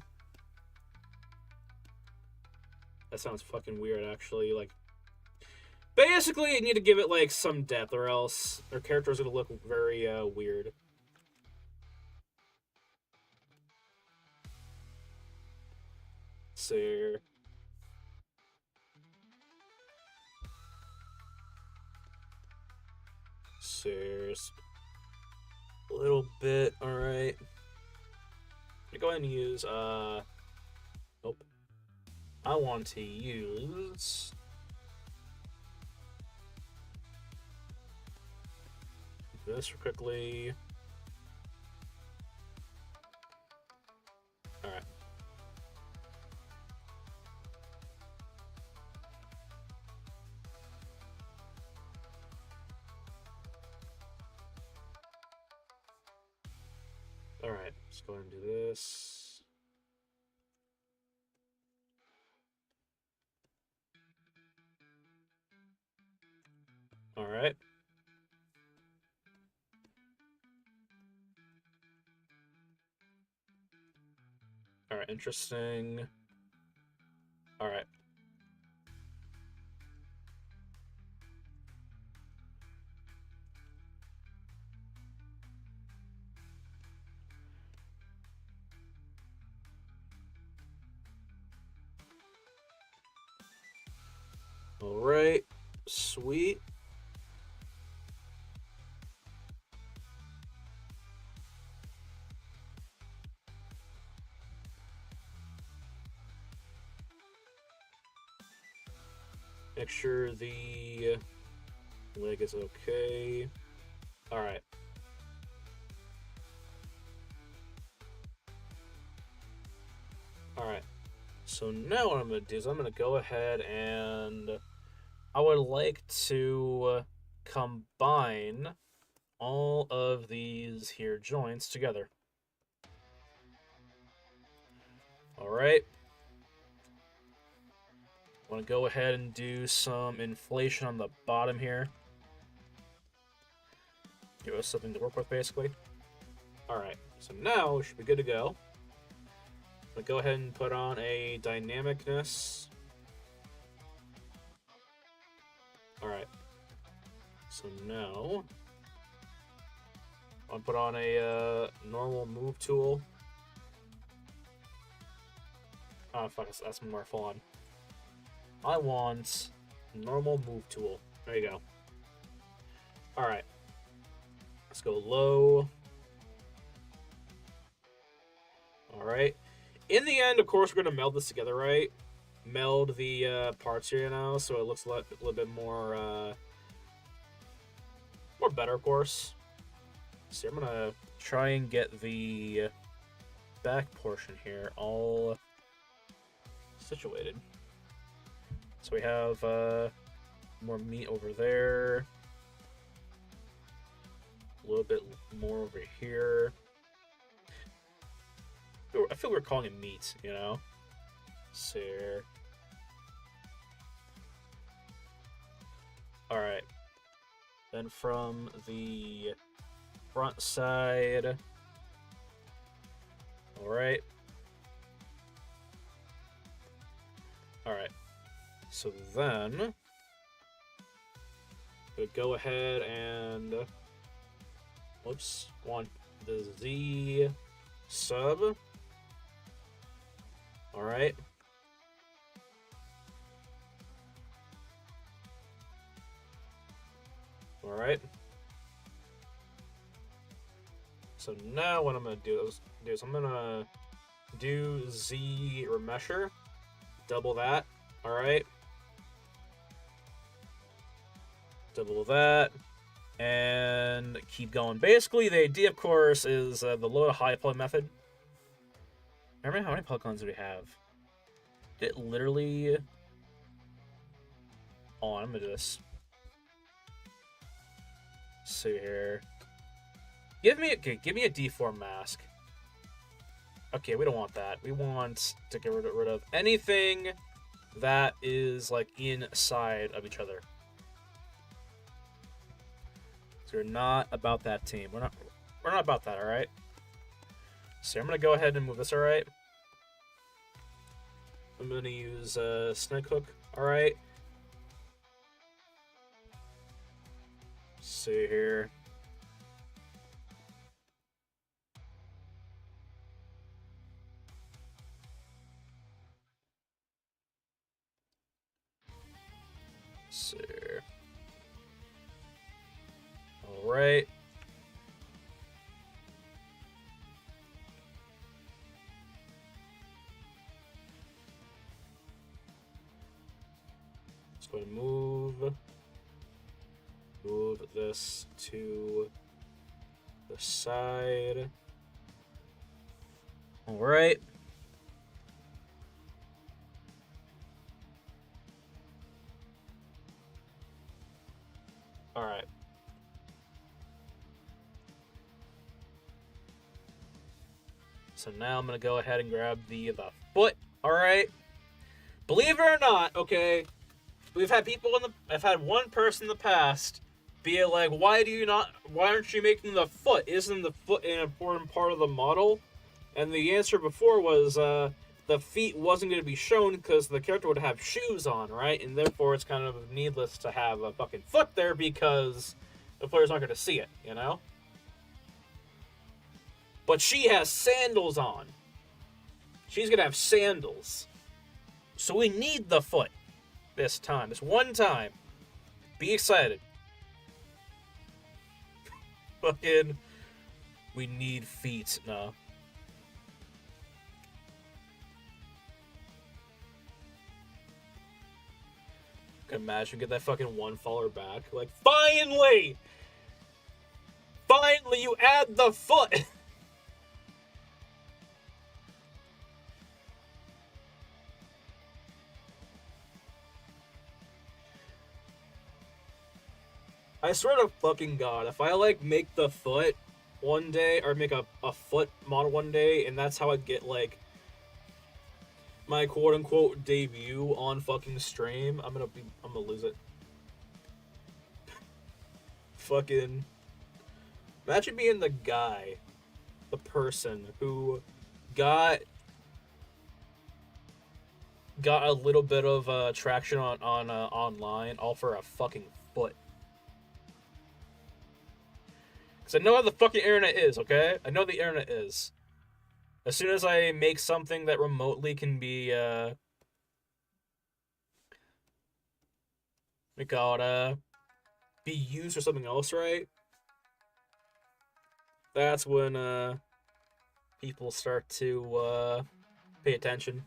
That sounds fucking weird, actually. Like, basically, I need to give it like some depth, or else their character is gonna look very weird. So, just a little bit. All right. I'm gonna go ahead and use nope. I want to use this quickly. All right. All right. Let's go ahead and do this. All right. Alright, interesting. Alright. Alright. Sweet. Make sure the leg is okay. Alright. Alright. So now what I'm going to do is I'm going to go ahead and I would like to combine all of these here joints together. Alright. I want to go ahead and do some inflation on the bottom here. Give us something to work with, basically. Alright, so now we should be good to go. I'm going to go ahead and put on a dynamicness. Alright. So now I'll put on a normal move tool. Oh, fuck, that's more fun. I want normal move tool. There you go. Alright. Let's go low. Alright. In the end, of course, we're going to meld this together, right? Meld the parts here, so it looks a little bit more better, of course. So I'm gonna try and get the back portion here all situated. So we have more meat over there, a little bit more over here. I feel we're calling it meat, So here. Alright. Then from the front side. Alright. Alright. So then we'll go ahead and want the Z sub. Alright. Alright. So now what I'm going to do is I'm going to do Z remesher. Double that. Alright. Double that. And keep going. Basically, the idea, of course, is the low to high poly method. Remember how many polygons do we have? It literally... Oh, I'm going to just... see here. Give me a deform mask. Okay, we don't want that. We want to get rid of anything that is like inside of each other. So we're not about that team. We're not about that, alright? So I'm gonna go ahead and move this, alright? I'm gonna use snake hook, alright? See here. See here. Alright. Let's go and move this to the side. Alright. Alright. So now I'm going to go ahead and grab the foot. Alright. Believe it or not, okay, I've had one person in the past be like, why aren't you making the foot? Isn't the foot an important part of the model? And the answer before was the feet wasn't going to be shown because the character would have shoes on, right? And therefore it's kind of needless to have a fucking foot there because the player's not going to see it, you know? But she has sandals on. She's going to have sandals. So we need the foot this time. This one time. Be excited. Fucking... We need feet. No. Can imagine get that fucking one follower back. Like, finally! Finally, you add the foot! I swear to fucking God, if I, like, make the foot one day, or make a foot model one day, and that's how I get, like, my quote-unquote debut on fucking stream, I'm gonna lose it. Fucking... Imagine being the guy, the person, who got a little bit of traction on online, all for a fucking foot. Because I know how the fucking internet is, okay? I know the internet is. As soon as I make something that remotely can be, we call it, be used for something else, right? That's when, people start to, pay attention.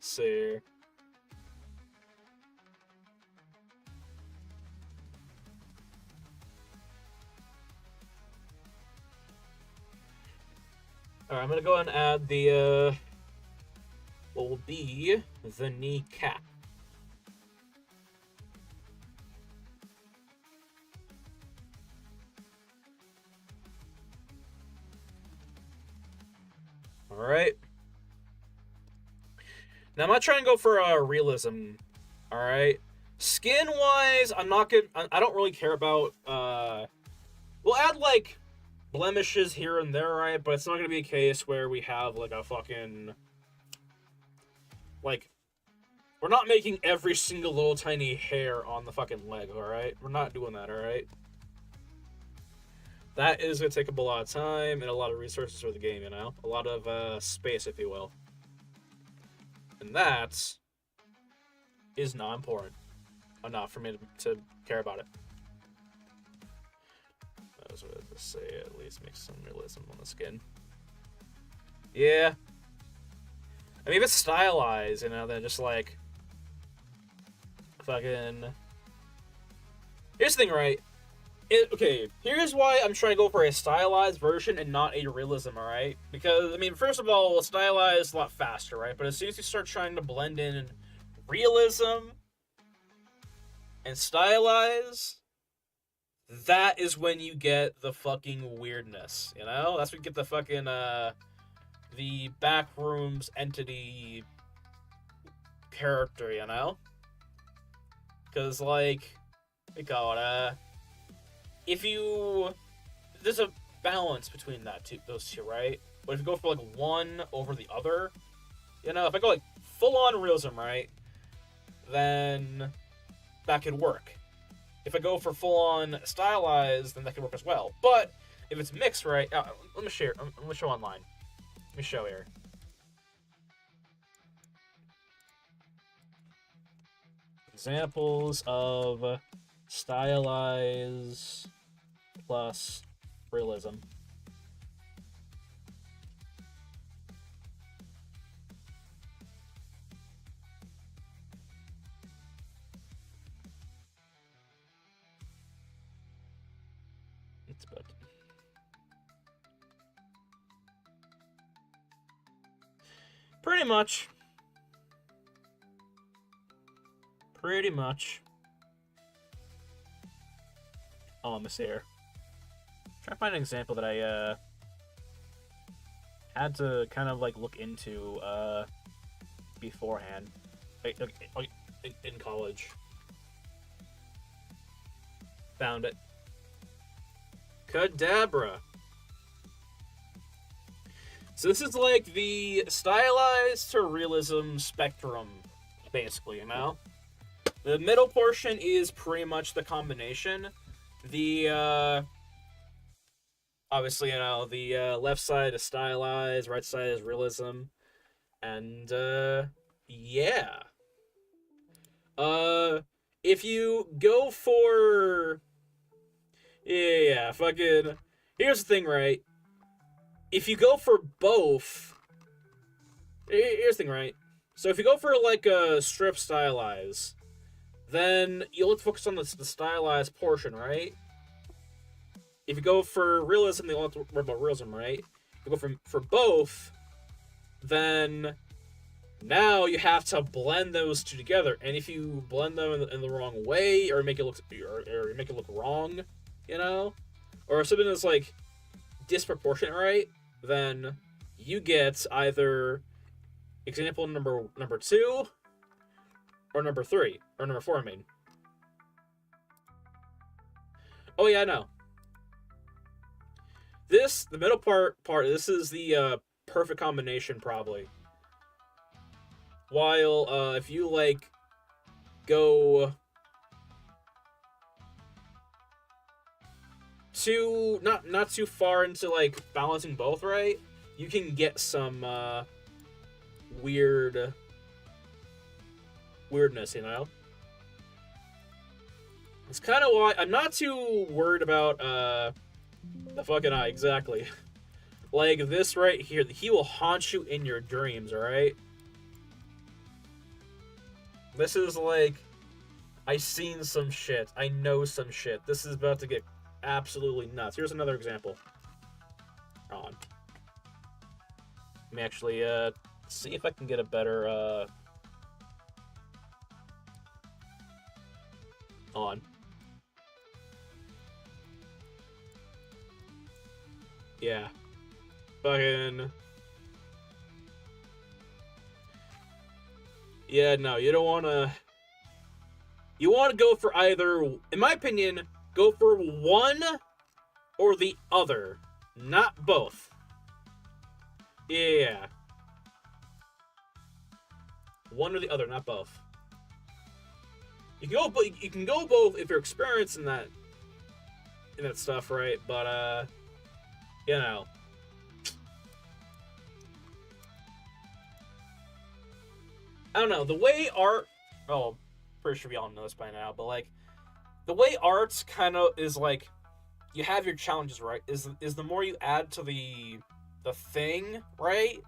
See. Alright, I'm gonna go ahead and add the, what will be the kneecap. Alright. Now, I'm not trying to go for realism, alright? Skin-wise, I'm not good. I don't really care about, we'll add, like, blemishes here and there, right? But it's not gonna be a case where we have, like, a fucking... Like, we're not making every single little tiny hair on the fucking leg, alright? We're not doing that, alright? That is gonna take up a lot of time and a lot of resources for the game, you know? A lot of, space, if you will. And that is not important enough for me to care about it. I was going to say, at least make some realism on the skin. Yeah. I mean, if it's stylized, you know, then just like... Fucking... Here's the thing, right? Okay, here's why I'm trying to go for a stylized version and not a realism, alright? Because, I mean, first of all, stylized is a lot faster, right? But as soon as you start trying to blend in realism and stylize, that is when you get the fucking weirdness, you know? That's when you get the fucking, the backrooms entity character, you know? Because, like, we call it, if you... There's a balance between those two, right? But if you go for, like, one over the other, you know, if I go, like, full-on realism, right, then that could work. If I go for full-on stylized, then that could work as well. But if it's mixed, right... let me share. Let me show online. Let me show here. Examples of stylized plus realism. It's about to... Pretty much. Pretty much. Oh, I'm here. Try to find an example that I had to kind of like look into beforehand, like, in college. Found it. Kadabra. So this is like the stylized to realism spectrum, basically, you know? The middle portion is pretty much the combination. The, obviously, you know, the left side is stylized, right side is realism. And, yeah. Uh, if you go for... Yeah, fucking... Here's the thing, right? If you go for both... Here's the thing, right? So if you go for, like, a strip stylize, then you'll have to focus on the stylized portion, right? If you go for realism, you'll have to worry about realism, right? If you go for both, then now you have to blend those two together. And if you blend them in the wrong way, or make it look wrong, you know, or something that's like disproportionate, right? Then you get either example number 2 or number 3 or number 4. I mean, oh yeah, I know. The middle part. This is the perfect combination, probably. While if you like go too not too far into like balancing both, right, you can get some weirdness, you know. It's kind of why I'm not too worried about the fucking eye, exactly. Like this right here, he will haunt you in your dreams, alright? This is like, I seen some shit. I know some shit. This is about to get absolutely nuts. Here's another example. Hold on. Let me actually see if I can get a better on. Yeah. Fucking... Yeah, no, you don't want to... You want to go for either... In my opinion, go for one or the other. Not both. Yeah. One or the other, not both. You can go both if you're experienced in that stuff, right? But you know, I don't know, the way art, oh, pretty sure we all know this by now, but like the way art's kind of is like, you have your challenges, right? Is the more you add to the thing, right?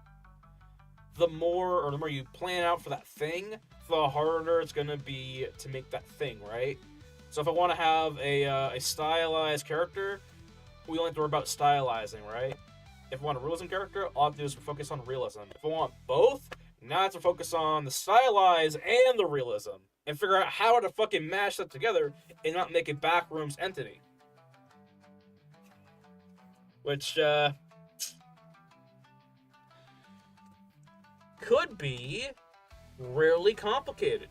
The more you plan out for that thing, the harder it's gonna be to make that thing, right? So if I want to have a stylized character, we only have to worry about stylizing, right? If I want a realism character, all I have to do is focus on realism. If I want both, now I have to focus on the stylize and the realism, and figure out how to fucking mash that together and not make a backrooms entity. Which, could be really complicated.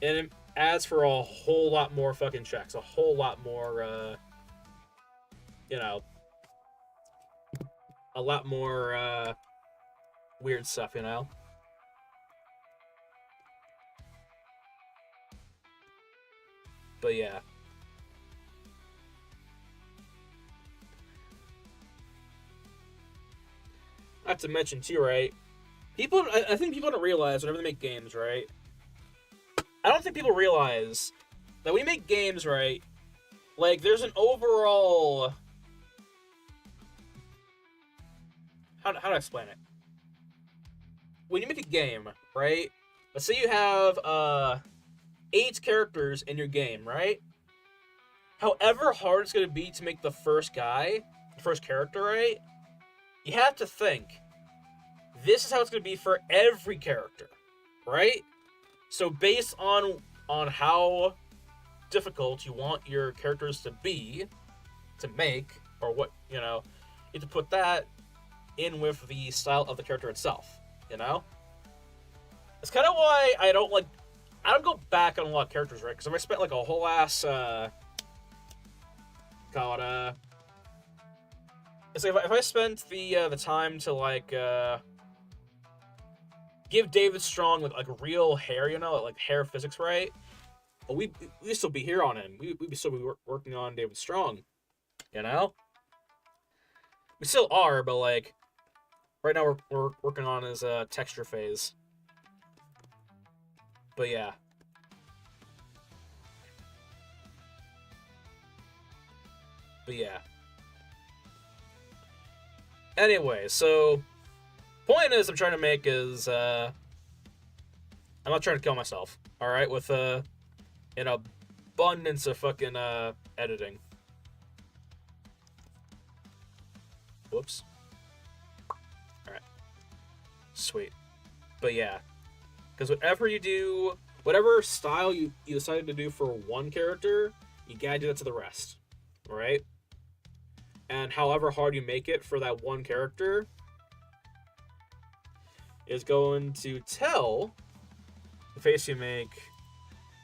And it adds for a whole lot more fucking checks, a whole lot more, you know, a lot more, weird stuff, you know? But yeah. Not to mention, too, right? I think people don't realize whenever they make games, right? I don't think people realize that when you make games, right, like, there's an overall... How do I explain it? When you make a game, right, let's say you have 8 characters in your game, right? However hard it's going to be to make the first character, right, you have to think, this is how it's going to be for every character, right? So based on how difficult you want your characters to be, to make, or what, you know, you have to put that in with the style of the character itself, you know? It's kind of why I don't go back on a lot of characters, right? Because if I spent like a whole ass called it's like if I spent the time to like give David Strong like real hair, like hair physics right, well, we still be here on him. We'd still be working on David Strong, you know. We still are, but like right now we're working on his texture phase. But yeah. But yeah. Anyway, so point is I'm trying to make is I'm not trying to kill myself. All right, with an abundance of fucking editing. Whoops. All right. Sweet. But yeah, because whatever you do, whatever style you decided to do for one character, you gotta do that to the rest, right? And however hard you make it for that one character is going to tell the face you make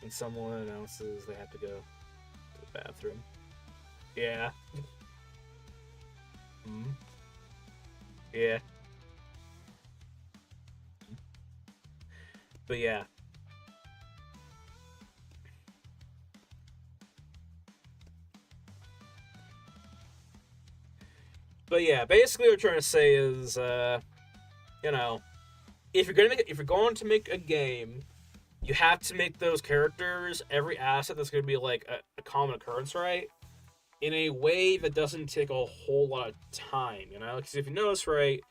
when someone announces they have to go to the bathroom. Yeah. Mm-hmm. Yeah. But yeah. But yeah, basically what we're trying to say is, you know, if you're going to make a game, you have to make those characters, every asset that's going to be like a common occurrence, right? In a way that doesn't take a whole lot of time, you know? Because if you notice, right,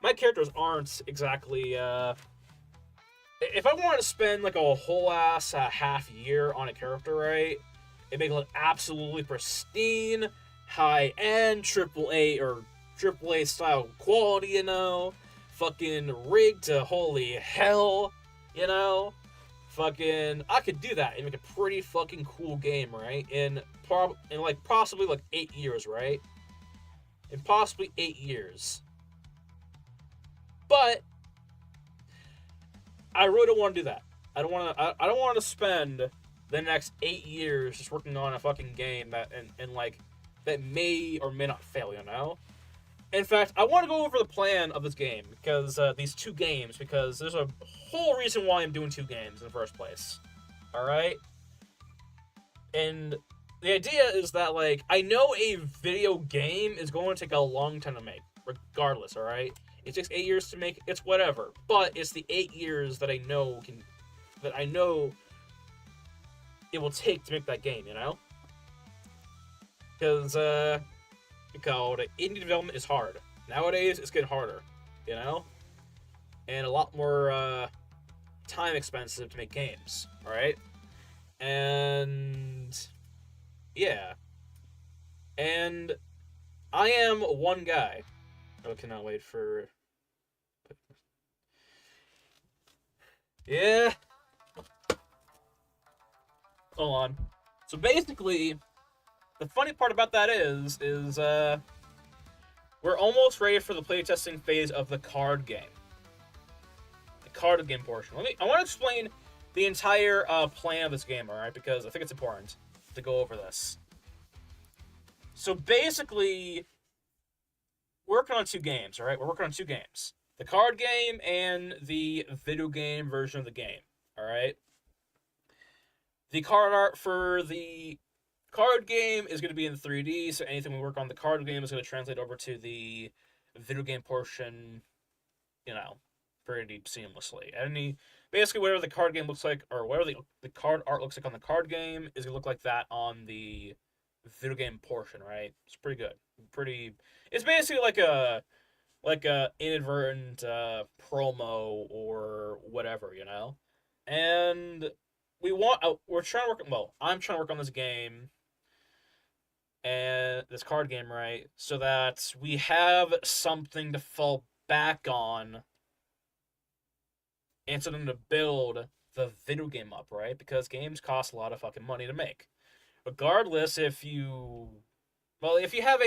my characters aren't exactly, if I want to spend like a whole ass half year on a character, right, and make it look absolutely pristine, high end, triple A style quality, fucking rigged to holy hell, you know, fucking I could do that and make a pretty fucking cool game, right? In like possibly like 8 years, right? In possibly 8 years, but I really don't want to do that. I don't want to spend the next 8 years just working on a fucking game and like that may or may not fail. You know. In fact, I want to go over the plan of this game because these two games because there's a whole reason why I'm doing two games in the first place. All right. And the idea is that like I know a video game is going to take a long time to make, regardless. All right. It takes 8 years to make. It's whatever, but it's the 8 years that I know it will take to make that game. You know, because indie development is hard nowadays. It's getting harder. You know, and a lot more time expensive to make games. All right, and yeah, and I am one guy. I cannot wait for. Yeah. Hold on. So basically, the funny part about that is we're almost ready for the playtesting phase of the card game. The card game portion. I want to explain the entire plan of this game, alright? Because I think it's important to go over this. So basically, we're working on two games, alright? We're working on two games. The card game and the video game version of the game, alright? The card art for the card game is going to be in 3D, so anything we work on the card game is going to translate over to the video game portion, pretty seamlessly. Basically, whatever the card game looks like, or whatever the card art looks like on the card game, is going to look like that on the video game portion, right? It's pretty good. It's basically like a inadvertent promo or whatever, And we're trying to work. Well, I'm trying to work on this game and this card game, right? So that we have something to fall back on and something to build the video game up, right? Because games cost a lot of fucking money to make. Regardless, if you have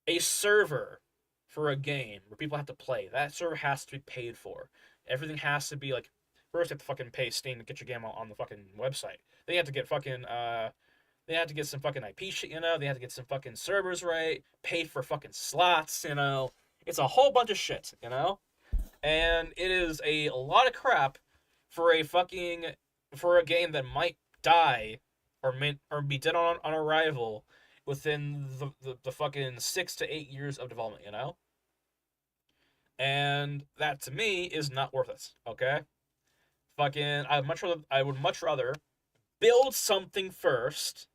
a server for a game where people have to play, that server has to be paid for. Everything has to be first you have to fucking pay Steam to get your game on the fucking website. Then you have to get fucking They had to get some fucking IP shit, you know. They had to get some fucking servers right, pay for fucking slots, you know. It's a whole bunch of shit, you know. And it is a lot of crap for a game that might die or be dead on arrival within the fucking 6 to 8 years of development, you know. And that to me is not worth it. Okay, fucking, I would much rather build something first,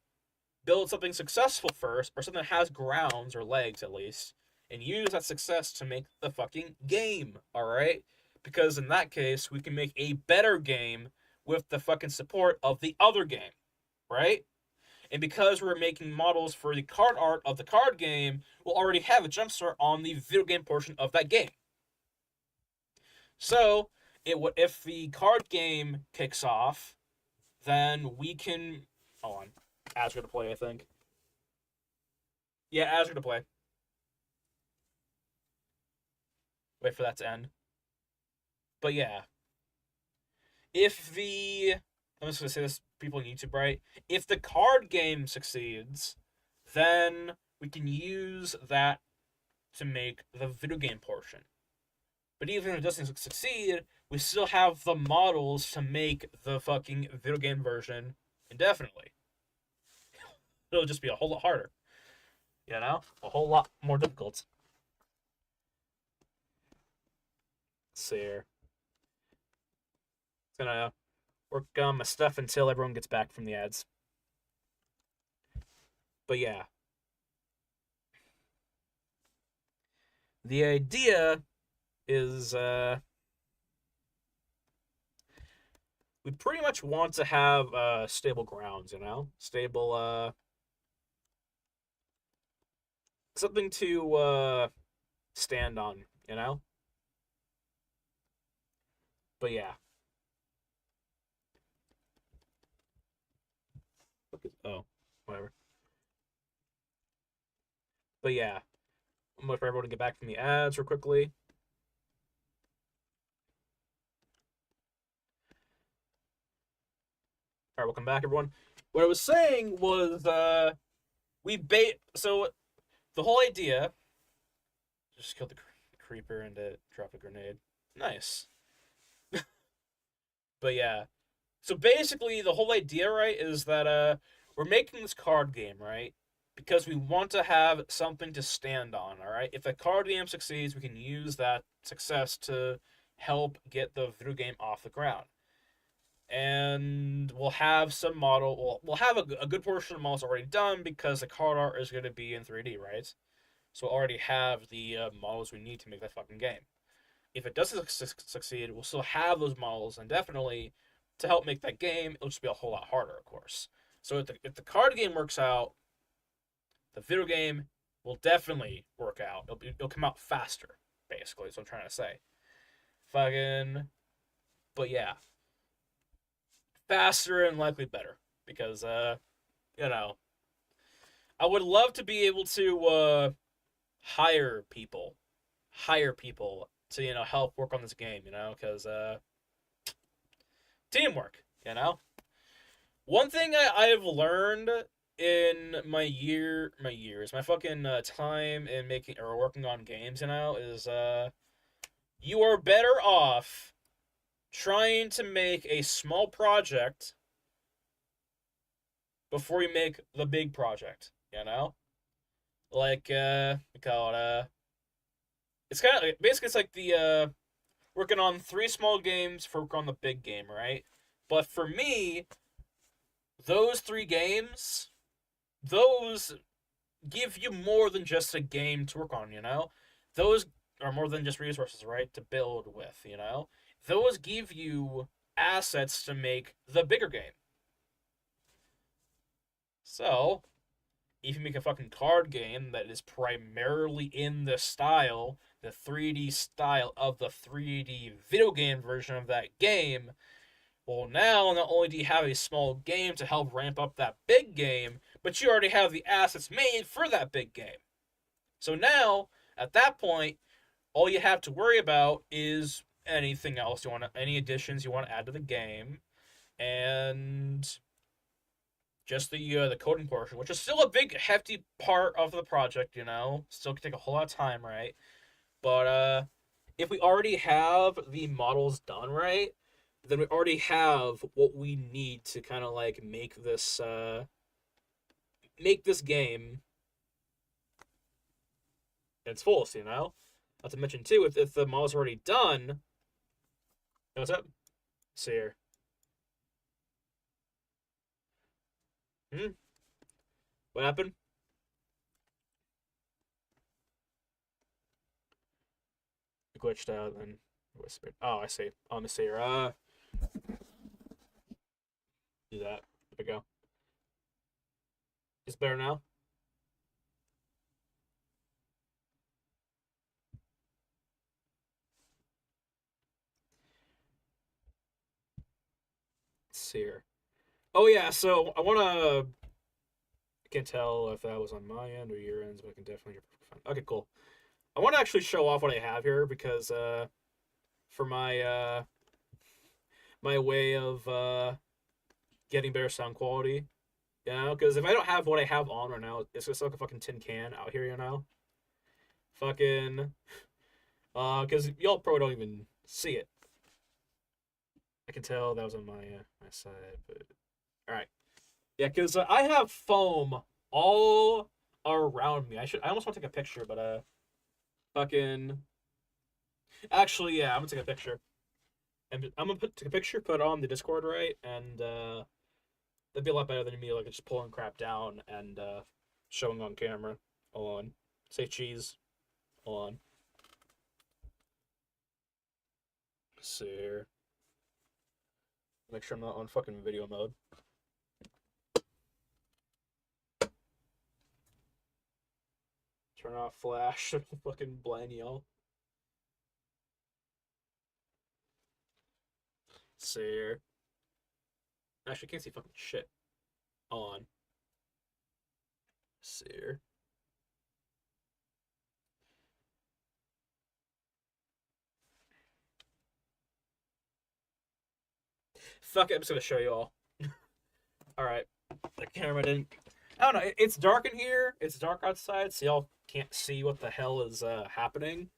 build something successful first, or something that has grounds or legs at least, and use that success to make the fucking game. All right, because in that case we can make a better game with the fucking support of the other game, right? And because we're making models for the card art of the card game, we'll already have a jumpstart on the video game portion of that game. So, if the card game kicks off, then we can. Hold on. Ads are to play, I think. Yeah, ads are to play. Wait for that to end. But yeah, if the. I'm just going to say this, people on YouTube, right? If the card game succeeds, then we can use that to make the video game portion. But even if it doesn't succeed, we still have the models to make the fucking video game version indefinitely. It'll just be a whole lot harder. You know? A whole lot more difficult. Let's see here. It's gonna work on my stuff until everyone gets back from the ads. But yeah. The idea is we pretty much want to have stable grounds, you know? Stable something to stand on, you know? But yeah. Oh, whatever. But yeah. I'm waiting for everyone to get back from the ads real quickly. Alright, welcome back, everyone. What I was saying was, so the whole idea. Just killed the creeper and drop a grenade. Nice. But yeah. So basically, the whole idea, right, is that we're making this card game, right? Because we want to have something to stand on, all right? If the card game succeeds, we can use that success to help get the video game off the ground. And we'll have some model. We'll have a good portion of models already done because the card art is going to be in 3D, right? So we'll already have the models we need to make that fucking game. If it doesn't succeed, we'll still have those models, and definitely to help make that game, it'll just be a whole lot harder, of course. So if the card game works out, the video game will definitely work out. It'll come out faster, basically. Is what I'm trying to say. Fucking, but yeah, faster and likely better because you know, I would love to be able to hire people, to help work on this game, because teamwork, One thing I've learned in my fucking time in making or working on games, is you are better off trying to make a small project before you make the big project, Like, we call it, it's kind of, basically it's like the, working on 3 small games for work on the big game, right? But for me, those 3 games, those give you more than just a game to work on, Those are more than just resources, right, to build with, Those give you assets to make the bigger game. So, if you make a fucking card game that is primarily in the 3D style of the 3D video game version of that game, well, now not only do you have a small game to help ramp up that big game, but you already have the assets made for that big game. So now, at that point, all you have to worry about is anything else any additions you want to add to the game, and just the coding portion, which is still a big hefty part of the project. Still can take a whole lot of time, right? But if we already have the models done right, then we already have what we need to kind of like make this game its fullest. Not to mention too, if the model's already done, what's up? See here. Hmm. What happened? It glitched out and whispered. Oh, I see. Oh, let me see here. Do that. There we go. It's better now. Let's see here. Oh yeah, so I can't tell if that was on my end or your end, but I can definitely hear perfectly fine. Okay, cool. I want to actually show off what I have here because for my way of getting better sound quality, because if I don't have what I have on right now, it's just like a fucking tin can out here. Fucking because y'all probably don't even see it. I can tell that was on my side, but all right. Yeah, because I have foam all around me. I almost want to take a picture, but fucking. Actually, yeah, I'm gonna take a picture. And I'm gonna take a picture, put it on the Discord, right? And that'd be a lot better than me like just pulling crap down and showing on camera. Hold on. Say cheese. Hold on. Let's see here. Make sure I'm not on fucking video mode. Turn off flash. Fucking blind y'all. Let's see here. Actually, can't see fucking shit. On. Let's see here. Fuck it, I'm just gonna show you all. Alright. The camera didn't. I don't know. It's dark in here. It's dark outside, so y'all can't see what the hell is happening.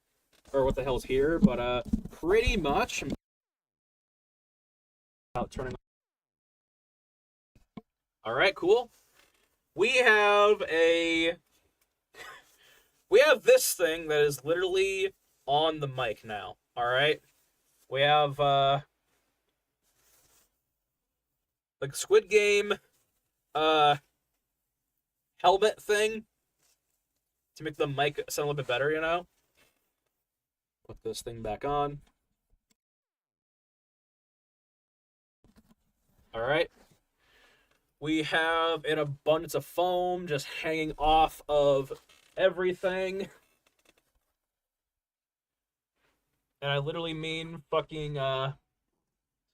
Or what the hell's here, but pretty much. I'm out turning. Alright, cool. We have a. We have this thing that is literally on the mic now. Alright? We have like Squid Game uh helmet thing to make the mic sound a little bit better. Put this thing back on. Alright. We have an abundance of foam just hanging off of everything. And I literally mean fucking kind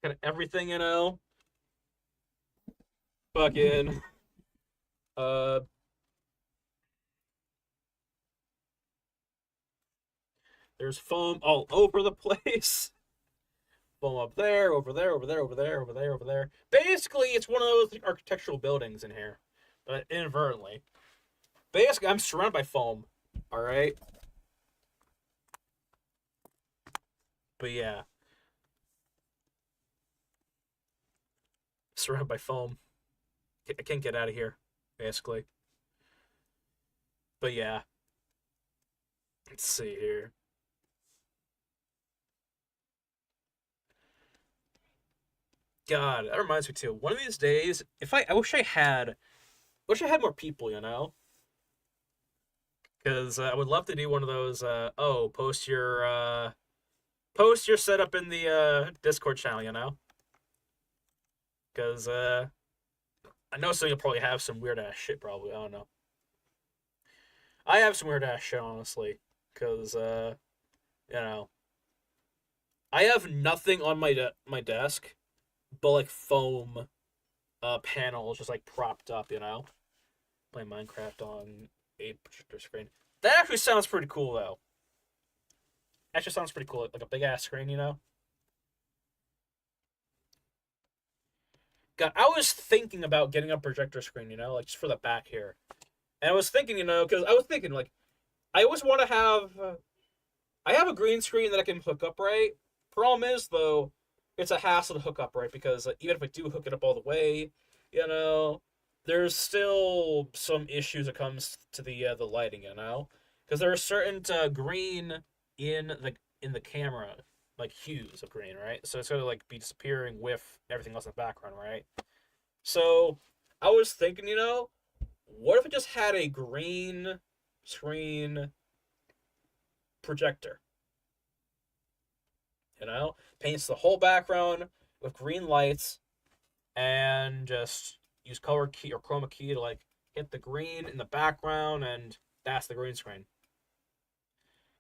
of everything. Fucking uh there's foam all over the place. Foam up there, over there, over there, over there, over there, over there. Basically, it's one of those architectural buildings in here. But inadvertently. Basically, I'm surrounded by foam. Alright? But yeah. Surrounded by foam. I can't get out of here, basically. But yeah. Let's see here. God, that reminds me too. One of these days, if I wish I had more people. Because I would love to do one of those. Post your setup in the Discord channel. Because I know some you'll probably have some weird ass shit. Probably, I don't know. I have some weird ass shit, honestly. Because you know, I have nothing on my desk but like foam panels just like propped up. Play Minecraft on a projector screen. That actually sounds pretty cool though. Actually sounds pretty cool, like a big ass screen. God, I was thinking about getting a projector screen, like just for the back here. And I was thinking, because I was thinking, like, I always want to have. I have a green screen that I can hook up, right? Problem is, though, it's a hassle to hook up, right? Because even if I do hook it up all the way, you know, there's still some issues that comes to the lighting, because there are certain green in the camera, like hues of green, right? So it's gonna like be disappearing with everything else in the background, right? So I was thinking, what if I just had a green screen projector? Paints the whole background with green lights and just use color key or chroma key to like hit the green in the background, and that's the green screen.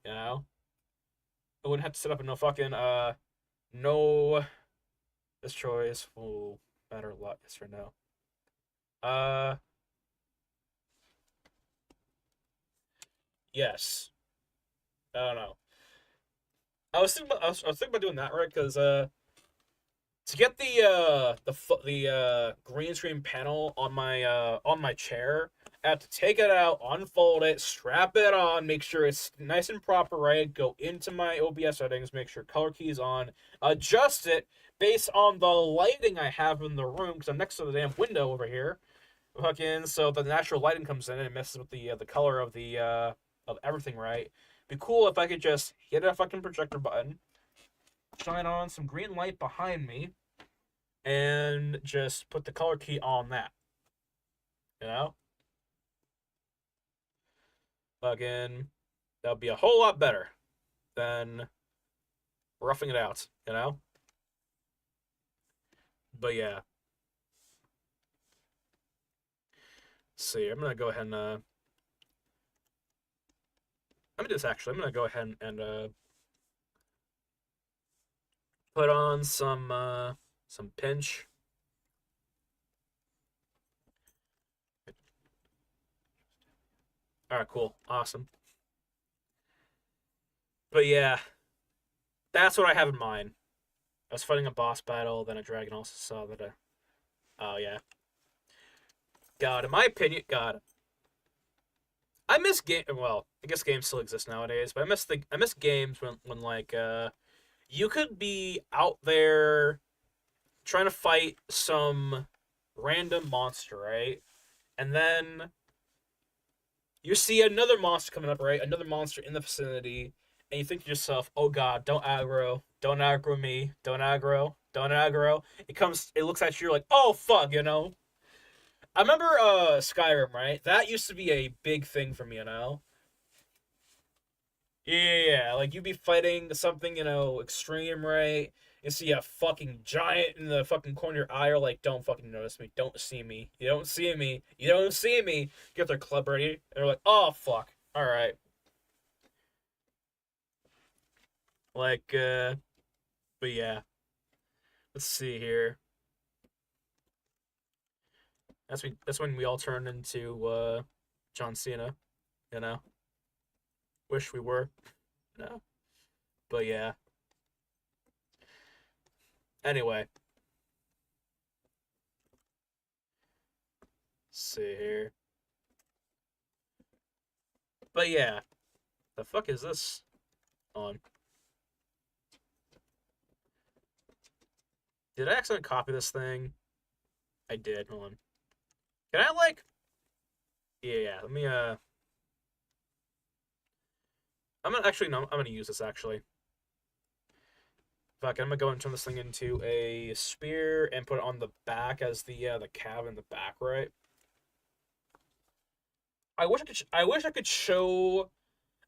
You know, I wouldn't have to set up a no fucking no. This choice will matter a lot. Yes or no? Uh, yes. I don't know. I was thinking about doing that, right? Because to get the green screen panel on my chair, I have to take it out, unfold it, strap it on, make sure it's nice and proper, right? Go into my OBS settings, make sure color key's on, adjust it based on the lighting I have in the room, because I'm next to the damn window over here. Fucking so the natural lighting comes in and it messes with the color of everything, right? Be cool if I could just hit a fucking projector button, shine on some green light behind me, and just put the color key on that. You know? Fucking that would be a whole lot better than roughing it out. But yeah. Let's see, I'm gonna go ahead and let me do this actually. I'm gonna go ahead and put on some pinch. Alright, cool. Awesome. But yeah, that's what I have in mind. I was fighting a boss battle, then a dragon also saw that oh yeah. God, in my opinion, God, I miss game. Well, I guess games still exist nowadays, but I miss games when like you could be out there trying to fight some random monster, right? And then you see another monster coming up, right? Another monster in the vicinity, and you think to yourself, "Oh God, don't aggro me, don't aggro, don't aggro." It looks at you like, "Oh fuck." I remember Skyrim, right? That used to be a big thing for me. Yeah, like you'd be fighting something, extreme, right? You see a fucking giant in the fucking corner of your eye, or like, don't fucking notice me, don't see me, you don't see me, you don't see me. Get their club ready, and they're like, oh fuck, all right, like, but yeah, let's see here. That's when we all turned into John Cena, you know. Wish we were, no, but yeah. Anyway, let's see here. But yeah, the fuck is this on? Did I accidentally copy this thing? I did. Hold on. Can I like? Yeah. Let me. I'm gonna actually no. I'm gonna use this actually. Fuck. I'm gonna go and turn this thing into a spear and put it on the back as the cab in the back, right? I wish I could. I wish I could show.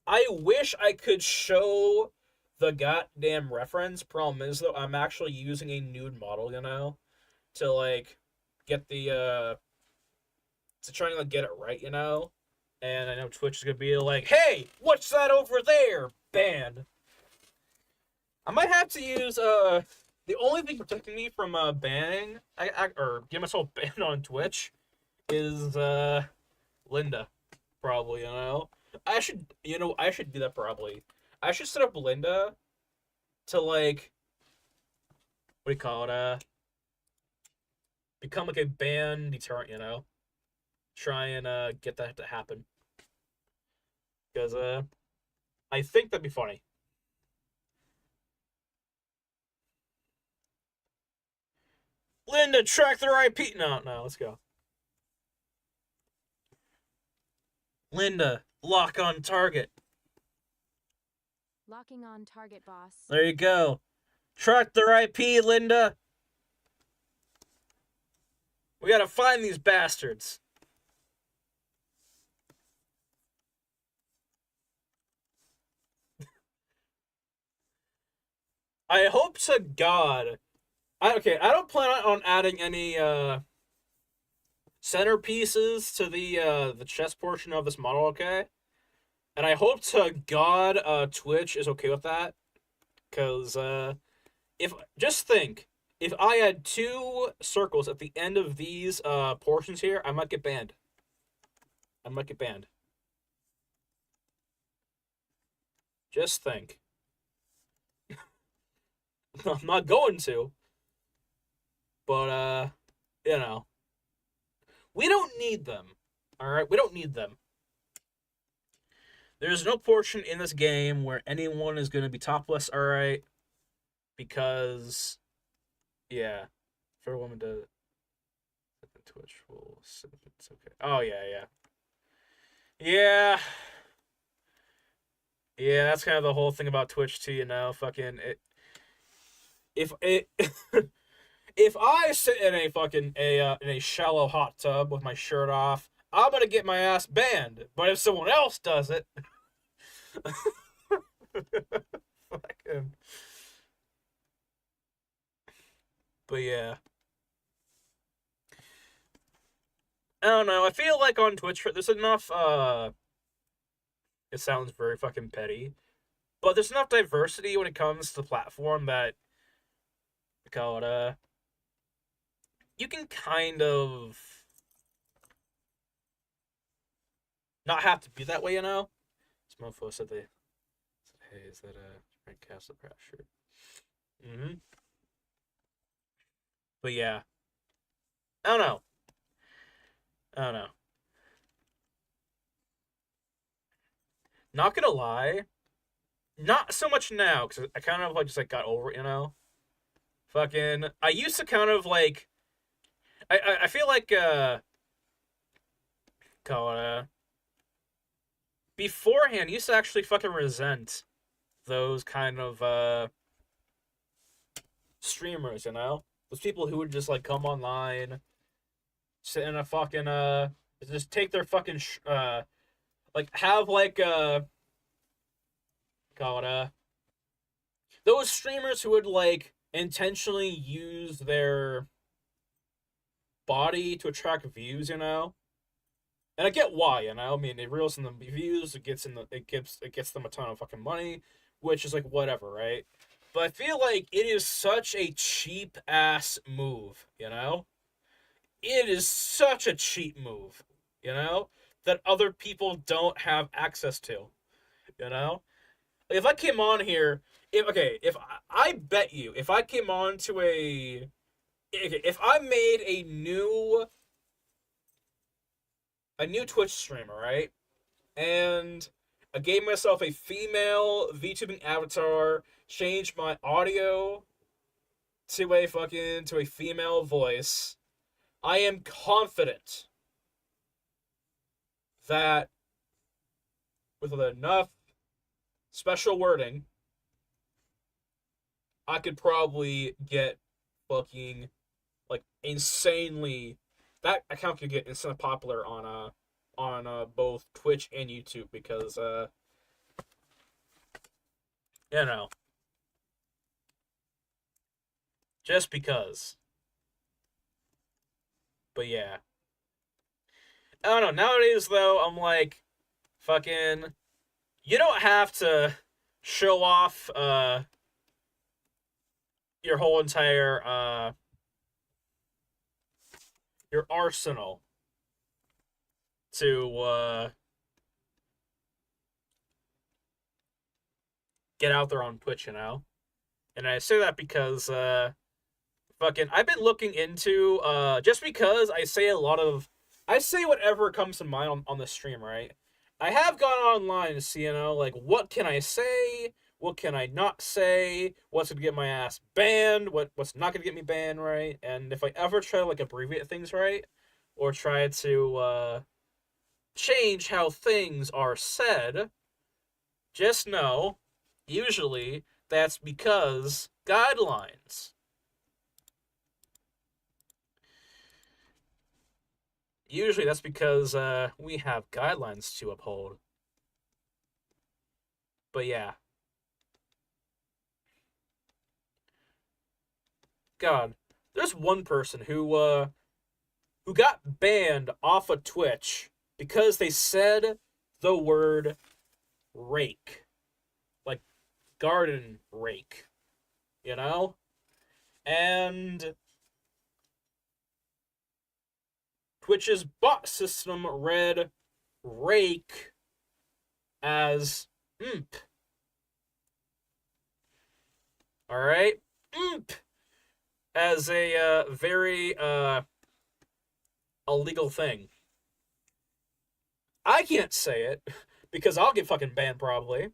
I wish I could show the goddamn reference. Problem is though, I'm actually using a nude model, to like get the to try and like get it right. And I know Twitch is gonna be like, "Hey, what's that over there?" Banned. I might have to use the only thing protecting me from banning or getting myself banned on Twitch is Linda, probably. I should do that probably. I should set up Linda to like what do you call it become like a ban deterrent, you know? Try and get that to happen. Because I think that'd be funny. Linda, track their IP. No, no, let's go. Linda, lock on target.
Locking on target, boss.
There you go. Track their IP, Linda. We gotta find these bastards. I hope to God. I don't plan on adding any centerpieces to the chest portion of this model, okay? And I hope to God Twitch is okay with that. Cause if just think, if I had two circles at the end of these portions here, I might get banned. I might get banned. Just think. I'm not going to. But you know. We don't need them. Alright? We don't need them. There's no portion in this game where anyone is gonna be topless, alright? Because yeah. For a woman to Twitch will it's okay. Oh yeah, yeah. Yeah. Yeah, that's kind of the whole thing about Twitch too, you know. Fucking it. If it, if I sit in a fucking in a shallow hot tub with my shirt off, I'm gonna get my ass banned. But if someone else does it, fucking. But yeah, I don't know. I feel like on Twitch there's enough. It sounds very fucking petty, but there's enough diversity when it comes to the platform that call it you can kind of not have to be that way, you know. This mofo said they said, "Hey, is that Frank Castle Crash shirt?" Mm-hmm. But yeah, I don't know. I don't know. Not gonna lie, not so much now because I kind of like just like got over it, you know. Fucking, I used to kind of like, I feel like call it beforehand. I used to actually fucking resent those kind of streamers, you know, those people who would just like come online, sit in a fucking just take their fucking like have like call it those streamers who would like intentionally use their body to attract views, you know. And I get why, you know. I mean, it reels in the views, it gets them a ton of fucking money, which is like whatever, right? But I feel like it is such a cheap ass move, you know? It is such a cheap move, you know? That other people don't have access to, you know? If I came on here, if I bet you, if I came on to if I made a new Twitch streamer, right? And I gave myself a female VTubing avatar, changed my audio to a female voice. I am confident that with enough special wording, I could probably get fucking like insanely. That account could get insanely popular on both Twitch and YouTube because you know, just because. But yeah, I don't know. Nowadays though, I'm like, fucking, you don't have to show off your whole entire your arsenal to get out there on Twitch, you know. And I say that because fucking, I've been looking into, just because I say whatever comes to mind on the stream, right? I have gone online to see, like, what can I say? What can I not say? What's gonna get my ass banned? What's not gonna get me banned, right? And if I ever try to, like, abbreviate things, right? Or try to, change how things are said, just know, usually, that's because guidelines. Usually that's because we have guidelines to uphold. But yeah, God, there's one person who got banned off of Twitch because they said the word rake, like garden rake, you know? And Twitch's bot system read rake as imp. All right? Imp as a very illegal thing. I can't say it because I'll get fucking banned probably.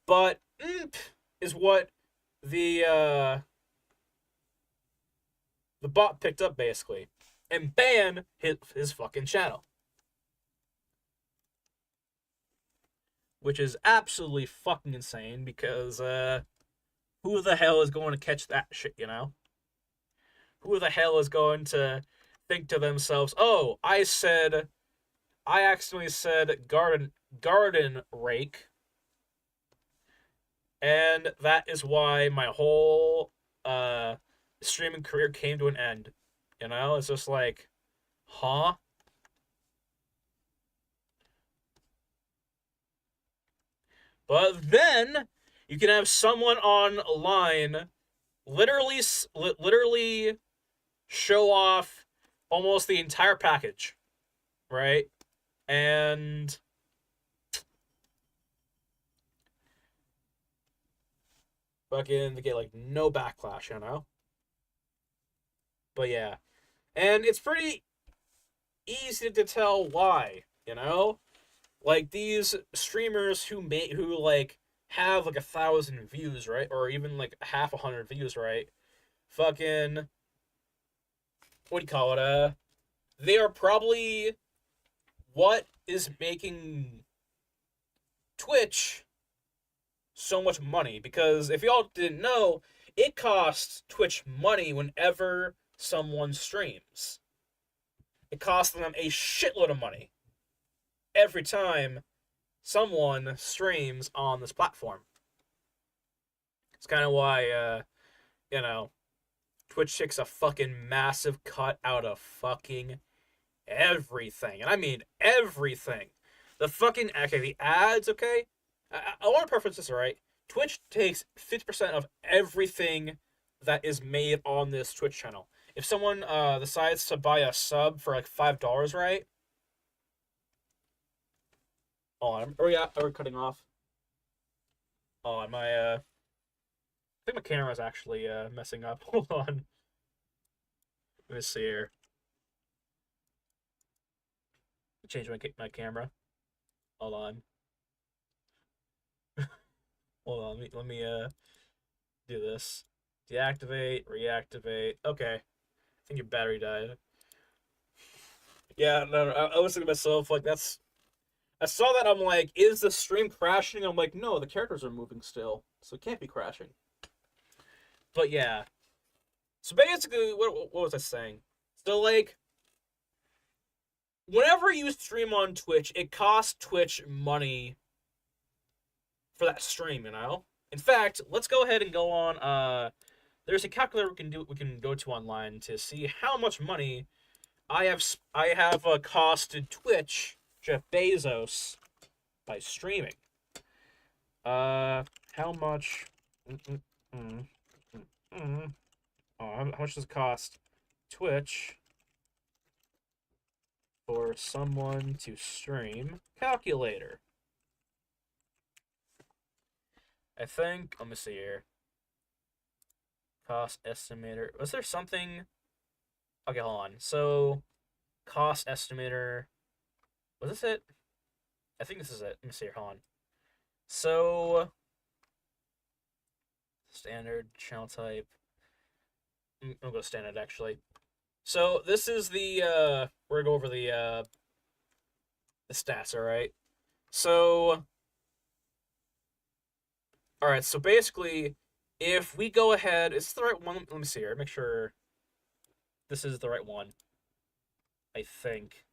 But imp is what the uh, the bot picked up basically, and banned his fucking channel, which is absolutely fucking insane because who the hell is going to catch that shit? Who the hell is going to think to themselves, "Oh, I accidentally said garden rake, and that is why my whole streaming career came to an end." It's just like, huh? But then you can have someone online literally show off almost the entire package, right? And fucking get like no backlash. But yeah, and it's pretty easy to tell why. Like these streamers who like have like 1,000 views, right, or even like half 100 views, right? Fucking, what do you call it? They are probably what is making Twitch so much money, because if y'all didn't know, it costs Twitch money whenever someone streams. It costs them a shitload of money every time someone streams on this platform. It's kind of why, you know, Twitch takes a fucking massive cut out of fucking everything. And I mean everything. The ads, okay? I want to preference this, alright? Twitch takes 50% of everything that is made on this Twitch channel. If someone decides to buy a sub for like $5, right? Are we cutting off? Oh, I think my camera's actually messing up. Hold on. Let me see here. Change my camera. Hold on. Hold on. Let me do this. Deactivate, reactivate. Okay. I think your battery died. Yeah, no, I was thinking to myself, like, I saw that, I'm like, is the stream crashing? I'm like, no, the characters are moving still, so it can't be crashing. But yeah. So basically, what was I saying? So, like, whenever you stream on Twitch, it costs Twitch money for that stream. In fact, let's go ahead and go on, there's a calculator we can go to online to see how much money I have costed Twitch, Jeff Bezos, by streaming. How much? How much does it cost Twitch for someone to stream? Calculator. I think. Let me see here. Cost estimator. Was there something? Okay, hold on. So, cost estimator. Was this it? I think this is it. Let me see here. Hold on. So, standard channel type. I'll go standard actually. So this is the we're gonna go over the stats. All right. So all right. So basically, if we go ahead, is this the right one? Let me see here. Make sure this is the right one. I think.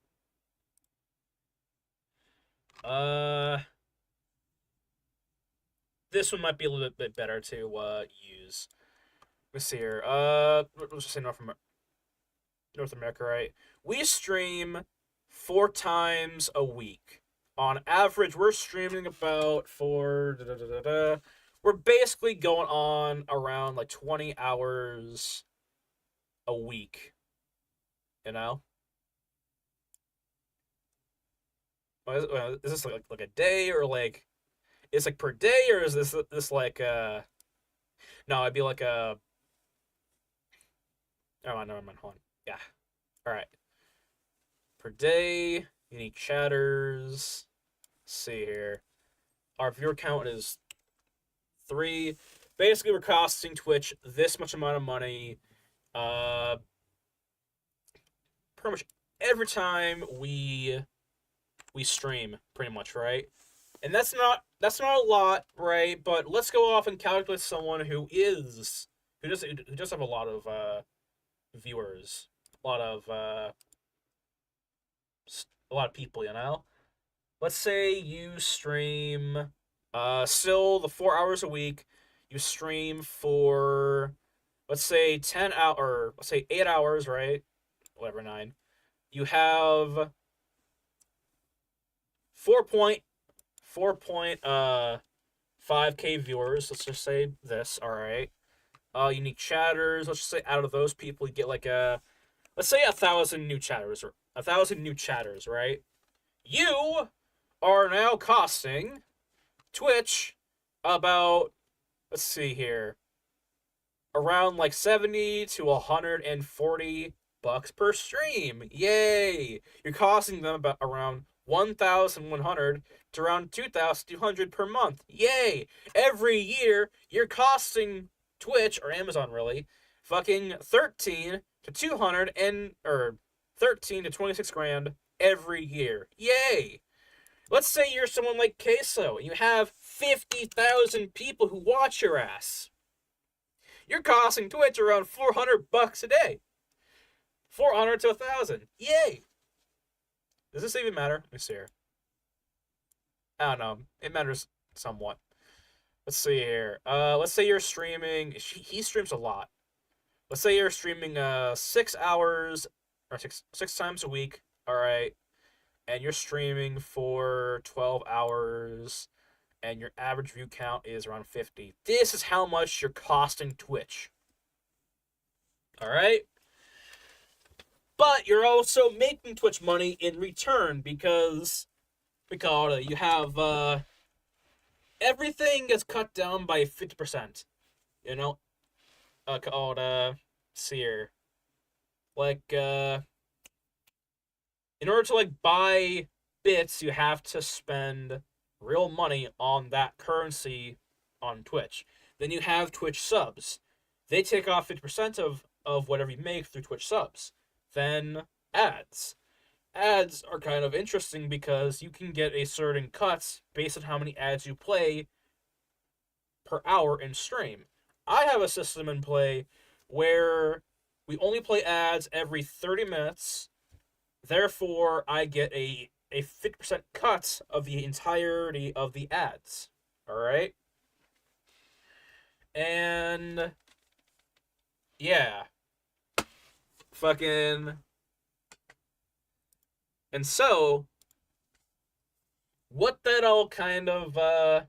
Uh, this one might be a little bit better to use. Let's see here. Let's just say North America, right? We stream 4 times a week. On average, we're streaming about we're basically going on around like 20 hours a week. You know? Is this like a day or like is like per day or is this like no, it'd be like a never mind, hold on. Yeah. Alright. Per day, unique chatters. Let's see here. Our viewer count is 3. Basically, we're costing Twitch this much amount of money, uh, pretty much every time we stream, pretty much, right? And that's not a lot, right? But let's go off and calculate someone who does have a lot of viewers, a lot of a lot of people, you know. Let's say you stream still the 4 hours a week. You stream for let's say 10 hours or let's say 8 hours, right? Whatever, 9. You have 4.5k viewers. Let's just say this. All right. Unique chatters. Let's just say out of those people, you get like let's say 1,000 new chatters or 1,000 new chatters, right? You are now costing Twitch about let's see here around like 70 to 140 bucks per stream. Yay! You're costing them about around 1,100 to around 2,200 per month. Yay! Every year you're costing Twitch or Amazon really fucking 13 to 200 and or 13 to 26 grand every year. Yay! Let's say you're someone like Queso and you have 50,000 people who watch your ass. You're costing Twitch around 400 bucks a day. 400 to 1,000. Yay! Does this even matter? Let me see here. I don't know. It matters somewhat. Let's see here. Let's say you're streaming. He streams a lot. Let's say you're streaming 6 hours or six times a week. All right, and you're streaming for 12 hours, and your average view count is around 50. This is how much you're costing Twitch. All right. But you're also making Twitch money in return because you have everything gets cut down by 50%. You know, called seer. Like in order to like buy bits, you have to spend real money on that currency on Twitch. Then you have Twitch subs. They take off 50% of whatever you make through Twitch subs. Then ads. Ads are kind of interesting because you can get a certain cut based on how many ads you play per hour in stream. I have a system in play where we only play ads every 30 minutes. Therefore, I get a 50% cut of the entirety of the ads. Alright? And yeah. Fucking and so what that all kind of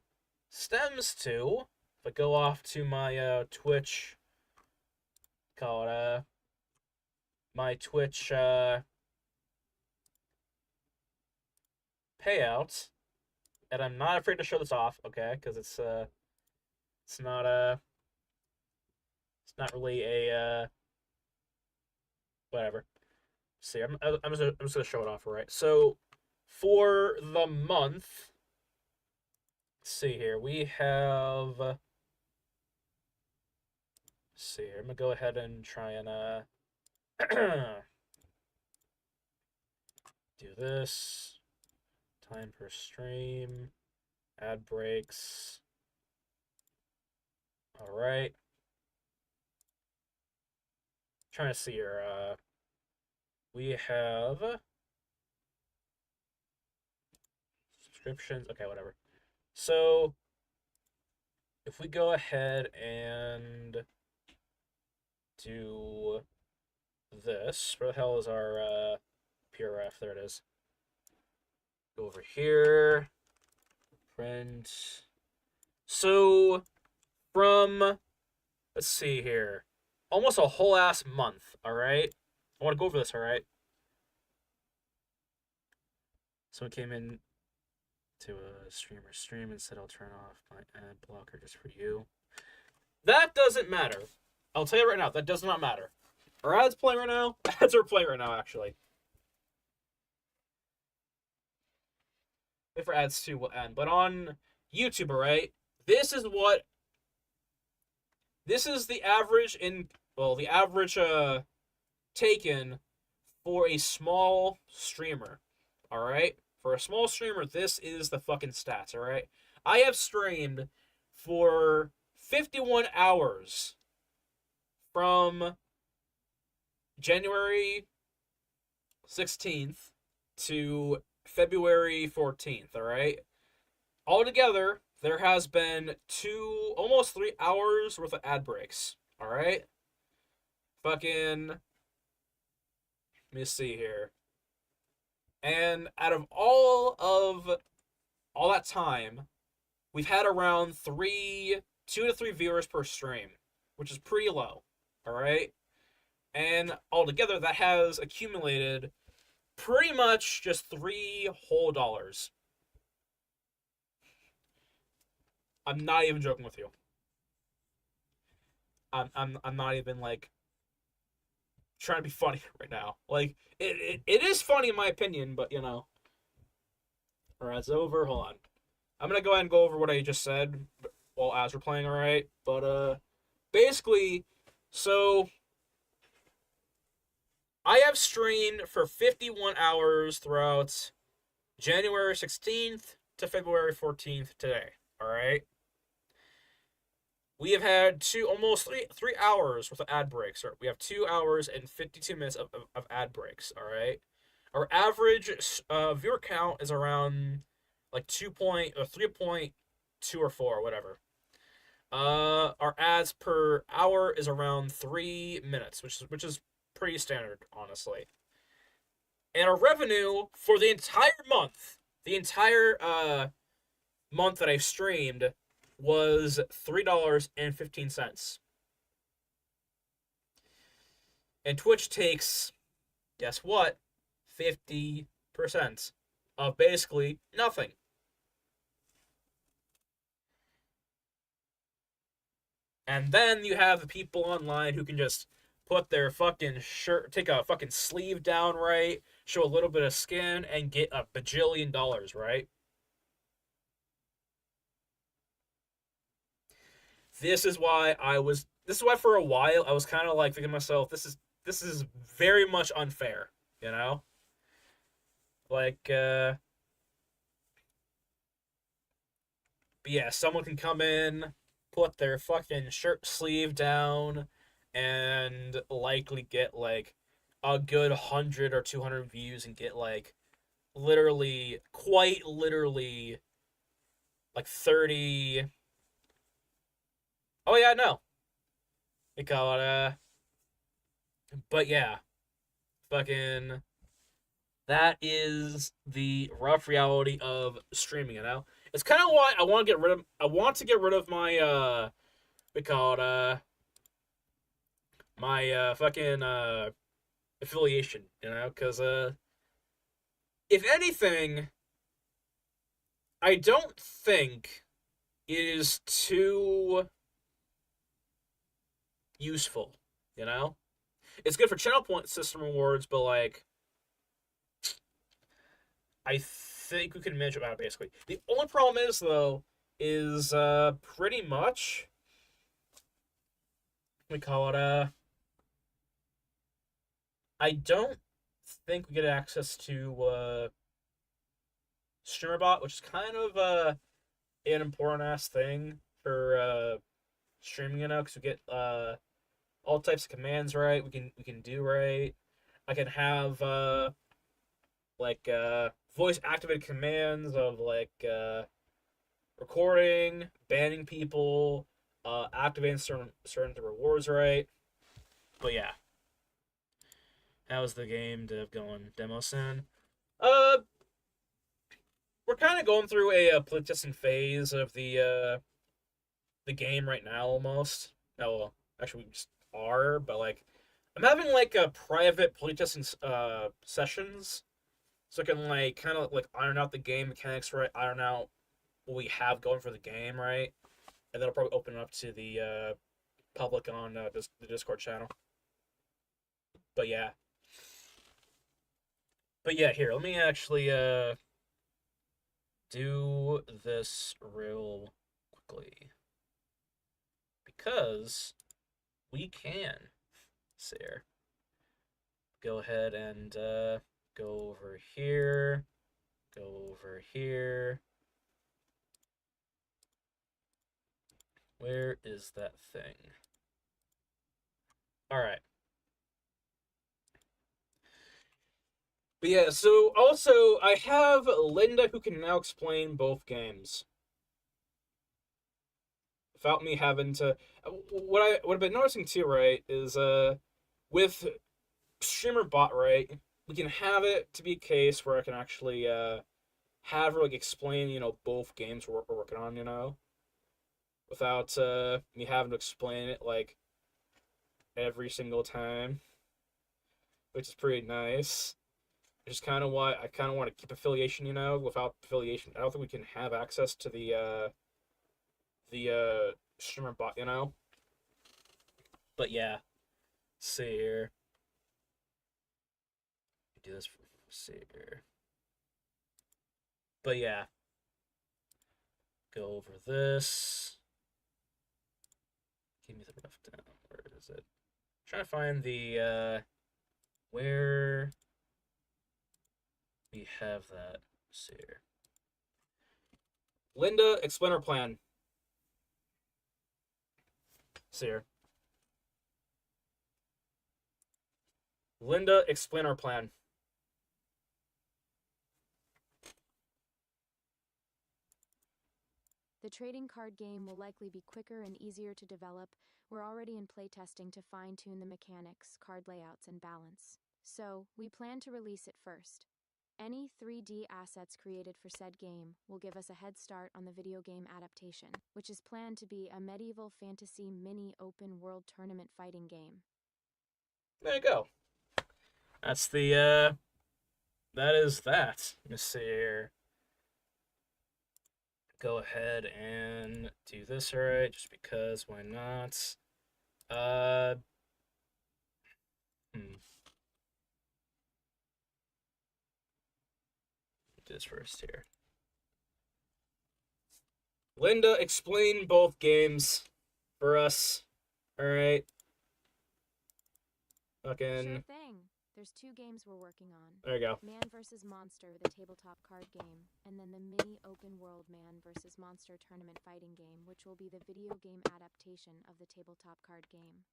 stems to, if I go off to my Twitch call it my Twitch payouts, and I'm not afraid to show this off, okay? Because it's not It's not really a whatever. See, I'm just gonna show it off, right? So for the month, let's see here, we have. Let's see here, I'm gonna go ahead and try and do this. Time per stream, ad breaks. All right. Trying to see here. We have subscriptions. Okay, whatever. So if we go ahead and do this, where the hell is our PRF? There it is. Go over here. Print. So from, let's see here, almost a whole ass month. All right. I want to go over this. All right. Someone came in to a streamer stream and said I'll turn off my ad blocker just for you. That doesn't matter. I'll tell you right now, that does not matter. Are ads playing right now? Ads are playing right now, actually. Wait for ads to will end. But on YouTube, right? This is the average the average taken for a small streamer. Alright? For a small streamer, this is the fucking stats, alright? I have streamed for 51 hours from January 16th to February 14th, alright? Altogether, there has been almost 3 hours worth of ad breaks, alright? Fucking, let me see here. And out of all that time, we've had around 2 to 3 viewers per stream, which is pretty low, alright? And altogether, that has accumulated pretty much just $3 whole. I'm not even joking with you. I'm not even like trying to be funny right now. Like it is funny in my opinion, but you know. Alright, it's over. Hold on. I'm gonna go ahead and go over what I just said while as we're playing, alright? But basically, so I have streamed for 51 hours throughout January 16th to February 14th today, alright? We have had almost 3 hours worth of ad breaks. Or we have 2 hours and 52 minutes of ad breaks. All right. Our average viewer count is around like 3.2 or 4, whatever. Our ads per hour is around 3 minutes, which is pretty standard, honestly. And our revenue for the entire month that I streamed was $3.15. And Twitch takes, guess what? 50% of basically nothing. And then you have the people online who can just put their fucking shirt, take a fucking sleeve down, right? Show a little bit of skin and get a bajillion dollars, right? This is why for a while I was kind of like thinking to myself, this is very much unfair, you know? Like, but yeah, someone can come in, put their fucking shirt sleeve down, and likely get like a good 100 or 200 views and get like quite literally, like 30. Oh yeah, no. They call it but yeah, fucking that is the rough reality of streaming, you know? It's kind of why I want to get rid of my we call it my fucking affiliation, you know? Cuz if anything, I don't think it is too useful, you know? It's good for channel point system rewards, but like I think we can manage it out basically. The only problem is though is pretty much we call it I don't think we get access to StreamerBot, which is kind of an important ass thing for streaming, you know, because we get all types of commands right. We can do right. I can have like voice activated commands of like recording, banning people, activating certain rewards right. But yeah, how's the game dev going? Demo soon. Uh, we're kind of going through a playtesting phase of the game right now almost. Oh, well, actually we just are, but like I'm having like a private playtesting sessions so I can like kind of like iron out the game mechanics right, iron out what we have going for the game right, and then I'll probably open it up to the public on the Discord channel. But yeah, here let me actually do this real quickly because we can. See here. Go ahead and go over here. Go over here. Where is that thing? Alright. But yeah, so also I have Linda who can now explain both games. Without me having to what I've been noticing too, right, is with streamer bot right, we can have it to be a case where I can actually have her like explain, you know, both games we're working on, you know, without me having to explain it like every single time, which is pretty nice. Which is kind of why I kind of want to keep affiliation, you know. Without affiliation, I don't think we can have access to the streamer bot, you know. But yeah, see here. Do this. See here. But yeah, go over this. Give me the rough down. Where is it? I'm trying to find the where we have that. Let's see here. Linda, explain our plan. See here. Linda, explain our plan.
The trading card game will likely be quicker and easier to develop. We're already in playtesting to fine-tune the mechanics, card layouts, and balance. So, we plan to release it first. Any 3D assets created for said game will give us a head start on the video game adaptation, which is planned to be a medieval fantasy mini open world tournament fighting game.
There you go. That's the that is that. Let me see here. Go ahead and do this alright, just because why not? Do this first here. Linda, explain both games for us. Alright. Fucking.
Sure thing. There's 2 games we're working on.
There you go.
Man vs. Monster, the tabletop card game, and then the mini open world Man vs. Monster tournament fighting game, which will be the video game adaptation of the tabletop card game.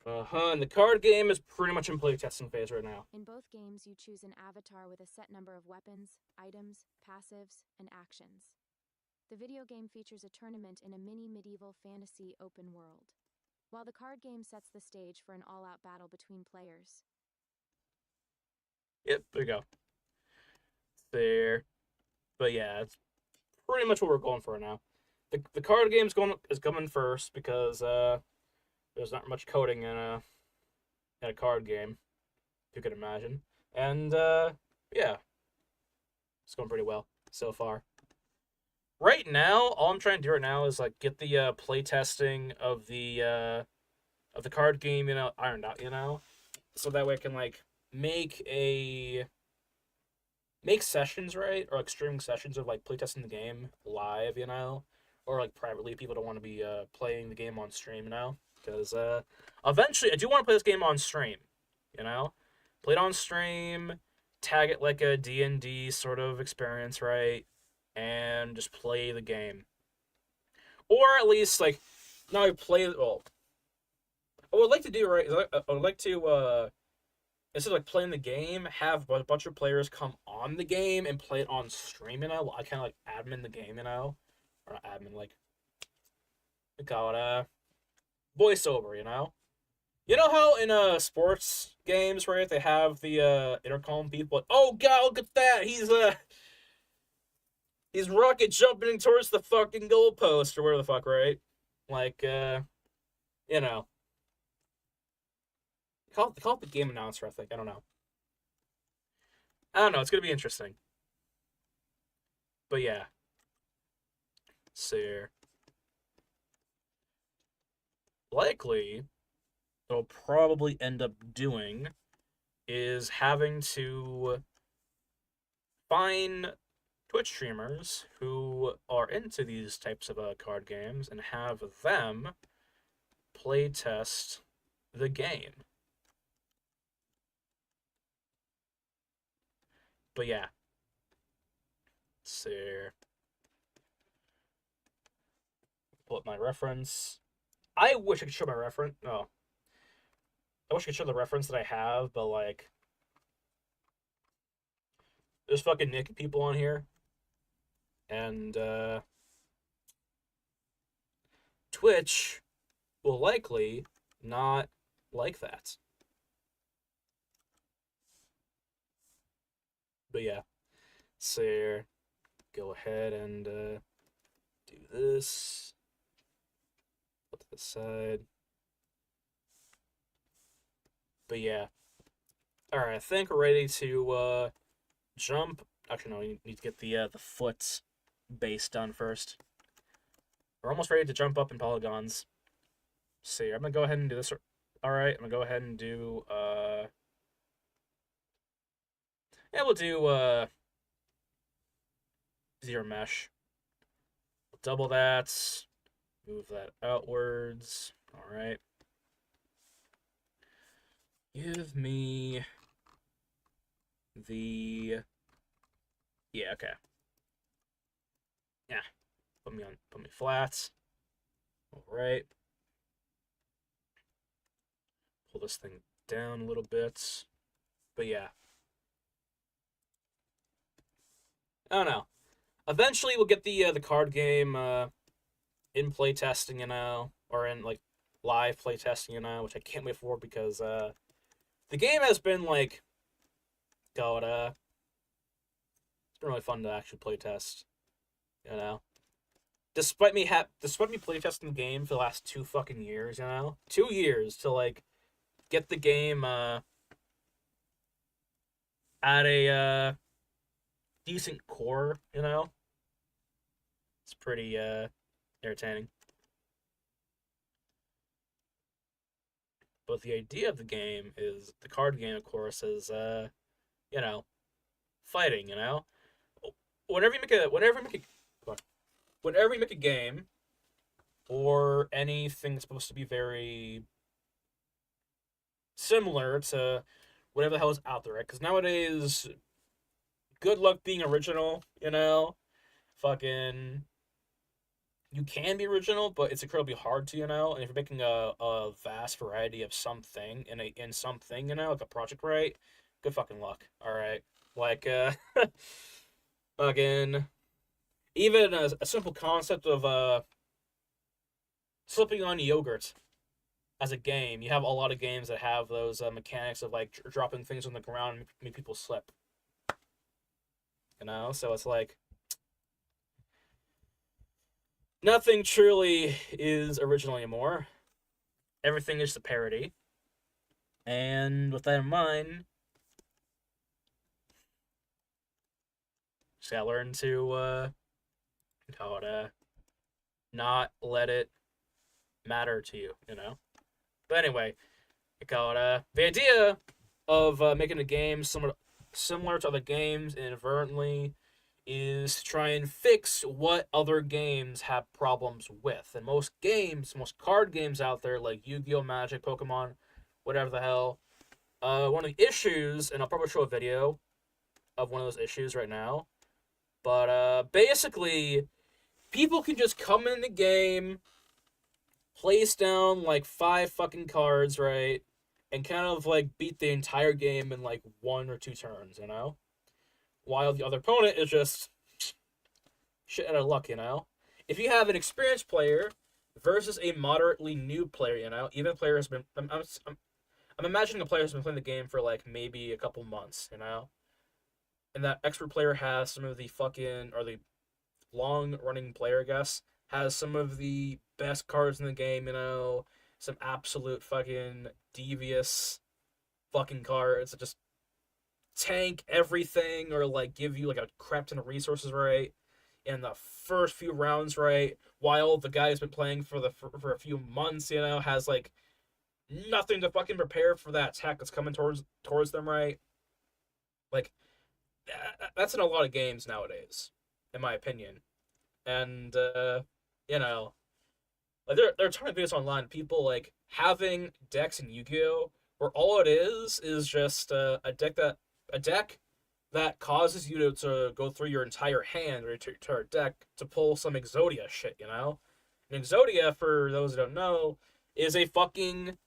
And the card game is pretty much in playtesting phase right now.
In both games, you choose an avatar with a set number of weapons, items, passives, and actions. The video game features a tournament in a mini medieval fantasy open world, while the card game sets the stage for an all-out battle between players.
Yep, there you go. There. But yeah, it's pretty much what we're going for now. The card game's coming first because there's not much coding in a card game, if you could imagine. And yeah, it's going pretty well so far. Right now, all I'm trying to do right now is like get the playtesting of the of the card game, ironed out, so that way I can like make a make sessions, right, or like streaming sessions of like playtesting the game live, or like privately. People don't want to be playing the game on stream, because eventually I do want to play this game on stream, you know, play it on stream, tag it like a D&D sort of experience, right, and just play the game, or at least like now I play. Well, what I would like to do, right, is I would like to instead of like playing the game, have a bunch of players come on the game and play it on stream, while I kind of like admin the game, or not admin, like we call it voiceover, You know how in sports games, right, they have the intercom people, like, oh god, look at that, he's rocket jumping towards the fucking goalpost or whatever the fuck, right? Like you know, they call it the game announcer, I think. I don't know. It's gonna be interesting. But yeah, so likely they'll probably end up doing is having to find Twitch streamers who are into these types of card games and have them play test the game. But yeah, so pull up my reference. I wish I could show my reference. No, I wish I could show the reference that I have, but like, there's fucking naked people on here, and Twitch will likely not like that. But yeah, so go ahead and do this. Put to the side. But yeah. Alright, I think we're ready to jump. Actually, no, we need to get the foot base done first. We're almost ready to jump up in polygons. See, I'm gonna go ahead and do this. Alright, I'm gonna go ahead and do yeah, we'll do zero mesh. We'll double that. Move that outwards. Alright. Give me the yeah, okay. Yeah. Put me flat. Alright. Pull this thing down a little bit. But yeah. I don't know. Eventually we'll get the card game in playtesting, or in like live playtesting, which I can't wait for because the game has been like God, it's been really fun to actually playtest, Despite me playtesting the game for the last 2 fucking years, 2 years to like get the game at a decent core, It's pretty entertaining. But the idea of the game is the card game, of course, is fighting. Whenever you make a whenever you make a game or anything that's supposed to be very similar to whatever the hell is out there, right? Because nowadays, good luck being original. Fucking you can be original, but it's incredibly hard to, And if you're making a vast variety of something in something, like a project, right? Good fucking luck. All right, like fucking even a simple concept of slipping on yogurt as a game. You have a lot of games that have those mechanics of like dropping things on the ground and make people slip. So it's like nothing truly is original anymore. Everything is a parody. And with that in mind, just gotta learn to not let it matter to you, But anyway, the idea of making a game similar to other games inadvertently is to try and fix what other games have problems with. And most card games out there, like Yu-Gi-Oh, Magic, Pokemon, whatever the hell, one of the issues, and I'll probably show a video of one of those issues right now. But basically, people can just come in the game, place down like 5 fucking cards, right, and kind of like beat the entire game in like 1 or 2 turns, while the other opponent is just shit out of luck, If you have an experienced player versus a moderately new player, even a player has been. I'm imagining a player has been playing the game for like maybe a couple months, and that expert player has some of the fucking or the long running player, I guess, has some of the best cards in the game, some absolute fucking devious fucking cards that just tank everything or like give you like a crap ton of resources, right? In the first few rounds, right? While the guy who's been playing for a few months, has like nothing to fucking prepare for that attack that's coming towards them, right? Like that's in a lot of games nowadays, in my opinion. And you know, like there are a ton of videos online, people like having decks in Yu-Gi-Oh, where all it is just a deck that causes you to go through your entire hand or your entire deck to pull some Exodia shit. And Exodia, for those who don't know, is a fucking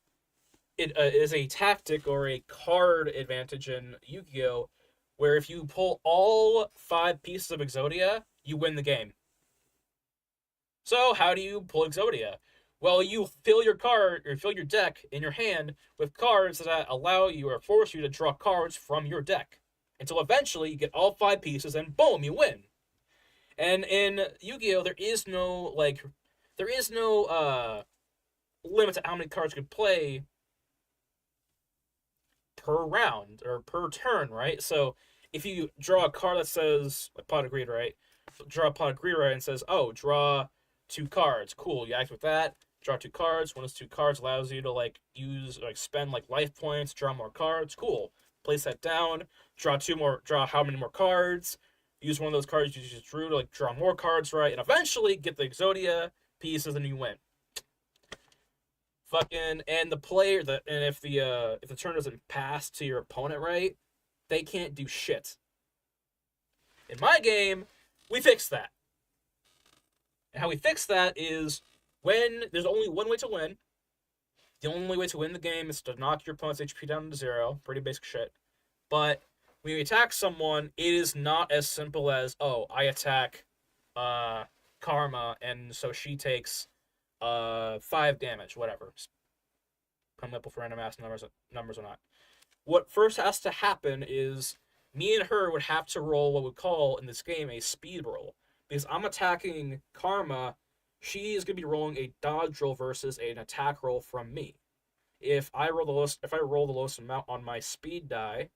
it is a tactic or a card advantage in Yu-Gi-Oh, where if you pull all 5 pieces of Exodia, you win the game. So how do you pull Exodia? Well, you fill your deck in your hand with cards that allow you or force you to draw cards from your deck until eventually you get all 5 pieces and boom, you win. And in Yu-Gi-Oh, there is no limit to how many cards you can play per round or per turn, right? So if you draw a card that says like Pot of Greed, right? Draw a Pot of Greed, right, and says, "Oh, draw 2 cards." Cool. You act with that. Draw 2 cards. One of those 2 cards allows you to spend like life points, draw more cards. Cool. Place that down. Draw 2 more. Draw how many more cards? Use one of those cards you just drew to like draw more cards, right? And eventually get the Exodia pieces, and you win. Fucking and the player that and if the turn doesn't pass to your opponent, right, they can't do shit. In my game, we fixed that. And how we fix that is when there's only one way to win. The only way to win the game is to knock your opponent's HP down to 0. Pretty basic shit. But when you attack someone, it is not as simple as, oh, I attack Karma, and so she takes 5 damage, whatever. Just coming up with random ass numbers or not. What first has to happen is me and her would have to roll what we call in this game a speed roll. Because I'm attacking Karma, she is gonna be rolling a dodge roll versus an attack roll from me. If I roll the lowest amount on my speed die,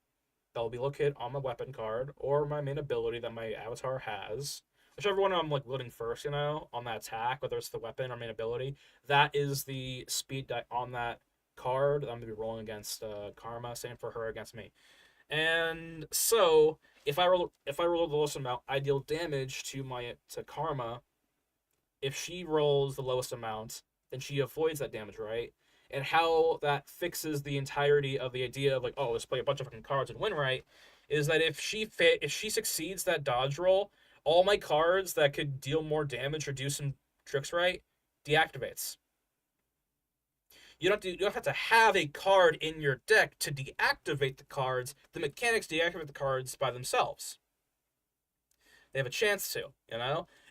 that will be located on my weapon card or my main ability that my avatar has. Whichever one I'm like loading first, on that attack, whether it's the weapon or main ability, that is the speed die on that card that I'm gonna be rolling against Karma. Same for her against me. And so if I roll the lowest amount, I deal damage to Karma. If she rolls the lowest amount, then she avoids that damage, right? And how that fixes the entirety of the idea of like, oh, let's play a bunch of fucking cards and win, right? Is that if she succeeds that dodge roll, all my cards that could deal more damage or do some tricks right deactivates. You don't have to have a card in your deck to deactivate the cards. The mechanics deactivate the cards by themselves. They have a chance to.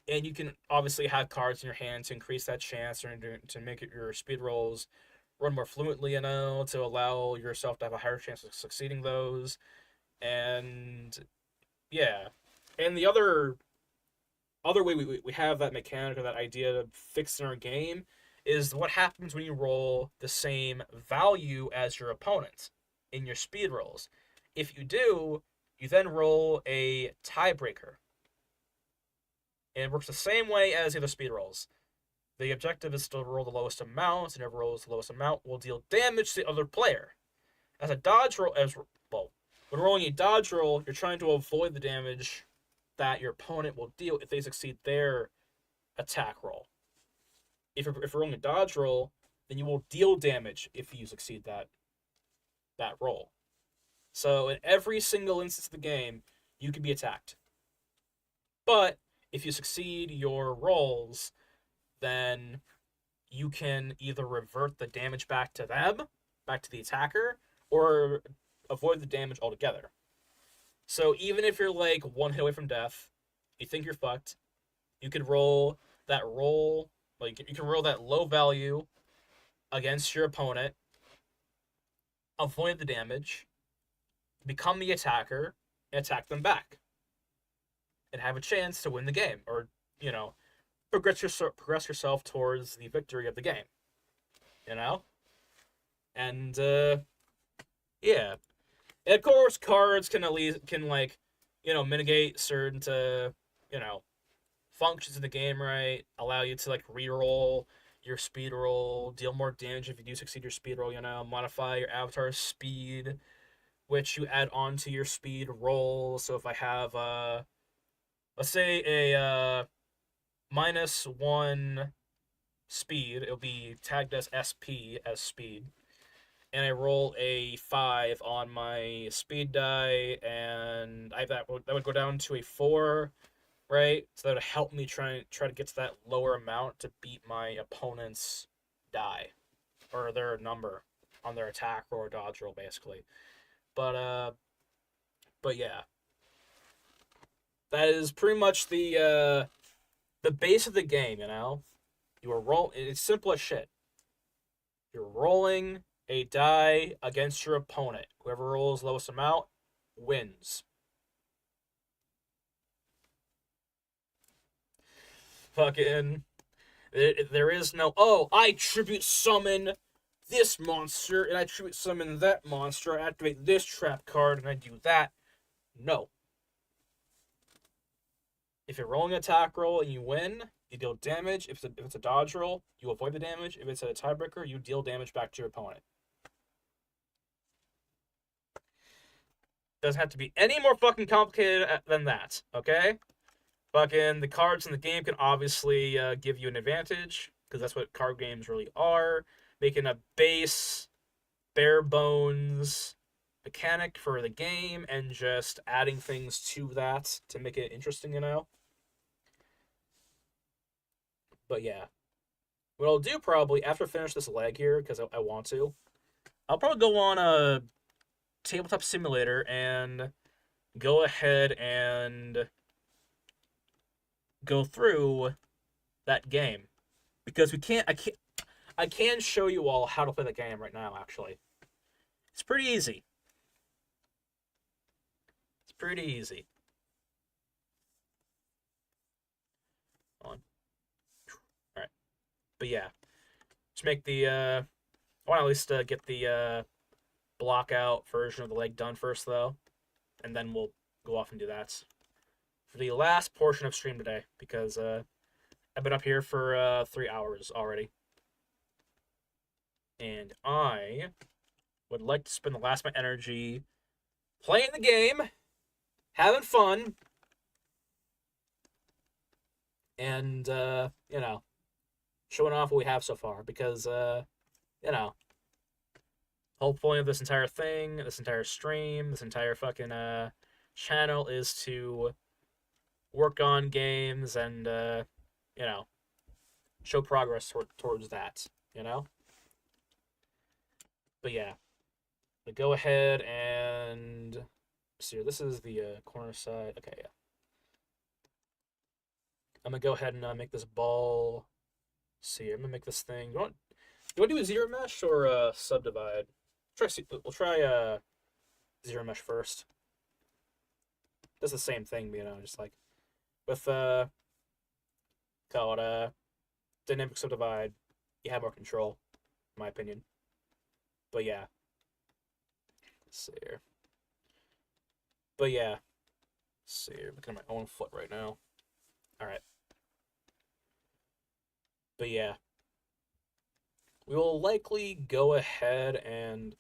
And you can obviously have cards in your hand to increase that chance or to make your speed rolls run more fluently, to allow yourself to have a higher chance of succeeding those. And yeah. And the other way we have that mechanic or that idea to fix in our game is what happens when you roll the same value as your opponent in your speed rolls. If you do, you then roll a tiebreaker. And it works the same way as the other speed rolls. The objective is to roll the lowest amount, and whoever rolls the lowest amount will deal damage to the other player. As a dodge roll, when rolling a dodge roll, you're trying to avoid the damage that your opponent will deal if they succeed their attack roll. If you're rolling a dodge roll, then you will deal damage if you succeed that roll. So in every single instance of the game, you can be attacked. But if you succeed your rolls, then you can either revert the damage back to them, back to the attacker, or avoid the damage altogether. So even if you're like one hit away from death, you think you're fucked, you could roll that roll, like you can roll that low value against your opponent, avoid the damage, become the attacker, and attack them back. And have a chance to win the game, or, you know, progress yourself towards the victory of the game. You know? And, yeah. And of course, cards can at least, mitigate certain, functions of the game, right? Allow you to, reroll your speed roll, deal more damage if you do succeed your speed roll, modify your avatar's speed, which you add on to your speed roll. So if I have, let's say a -1 speed, it'll be tagged as SP as speed, and I roll a 5 on my speed die, and that would go down to a 4, right? So that would help me try to get to that lower amount to beat my opponent's die or their number on their attack or dodge roll, basically. But yeah, that is pretty much the base of the game. You are It's simple as shit. You're rolling a die against your opponent. Whoever rolls lowest amount wins. Fucking, there is no, oh, I tribute summon this monster and I tribute summon that monster. I activate this trap card and I do that. No. If you're rolling an attack roll and you win, you deal damage. If it's a dodge roll, you avoid the damage. If it's a tiebreaker, you deal damage back to your opponent. Doesn't have to be any more fucking complicated than that, okay? Fucking the cards in the game can obviously give you an advantage, because that's what card games really are. Making a base, bare bones mechanic for the game and just adding things to that to make it interesting, But yeah. What I'll do probably after I finish this leg here, because I want to, I'll probably go on a tabletop simulator and go ahead and go through that game. Because I can show you all how to play the game right now, actually. It's pretty easy. It's pretty easy. On. Alright. But yeah. Just make the, I want to at least get the block out version of the leg done first, though. And then we'll go off and do that for the last portion of stream today, because I've been up here for 3 hours already. And I would like to spend the last of my energy playing the game, having fun, and, showing off what we have so far. Because, whole point of this entire thing, this entire stream, this entire fucking channel is to work on games and, show progress towards that, But yeah, but go ahead and see. This is the corner side. Okay, yeah. I'm gonna go ahead and make this ball. See, I'm gonna make this thing. You want to do a zero mesh or a subdivide? We'll try zero mesh first. Does the same thing, just like with called dynamic subdivide. You have more control, in my opinion. But yeah. Let's see here. But yeah. Let's see here. I'm looking at my own foot right now. Alright. But yeah, we will likely go ahead and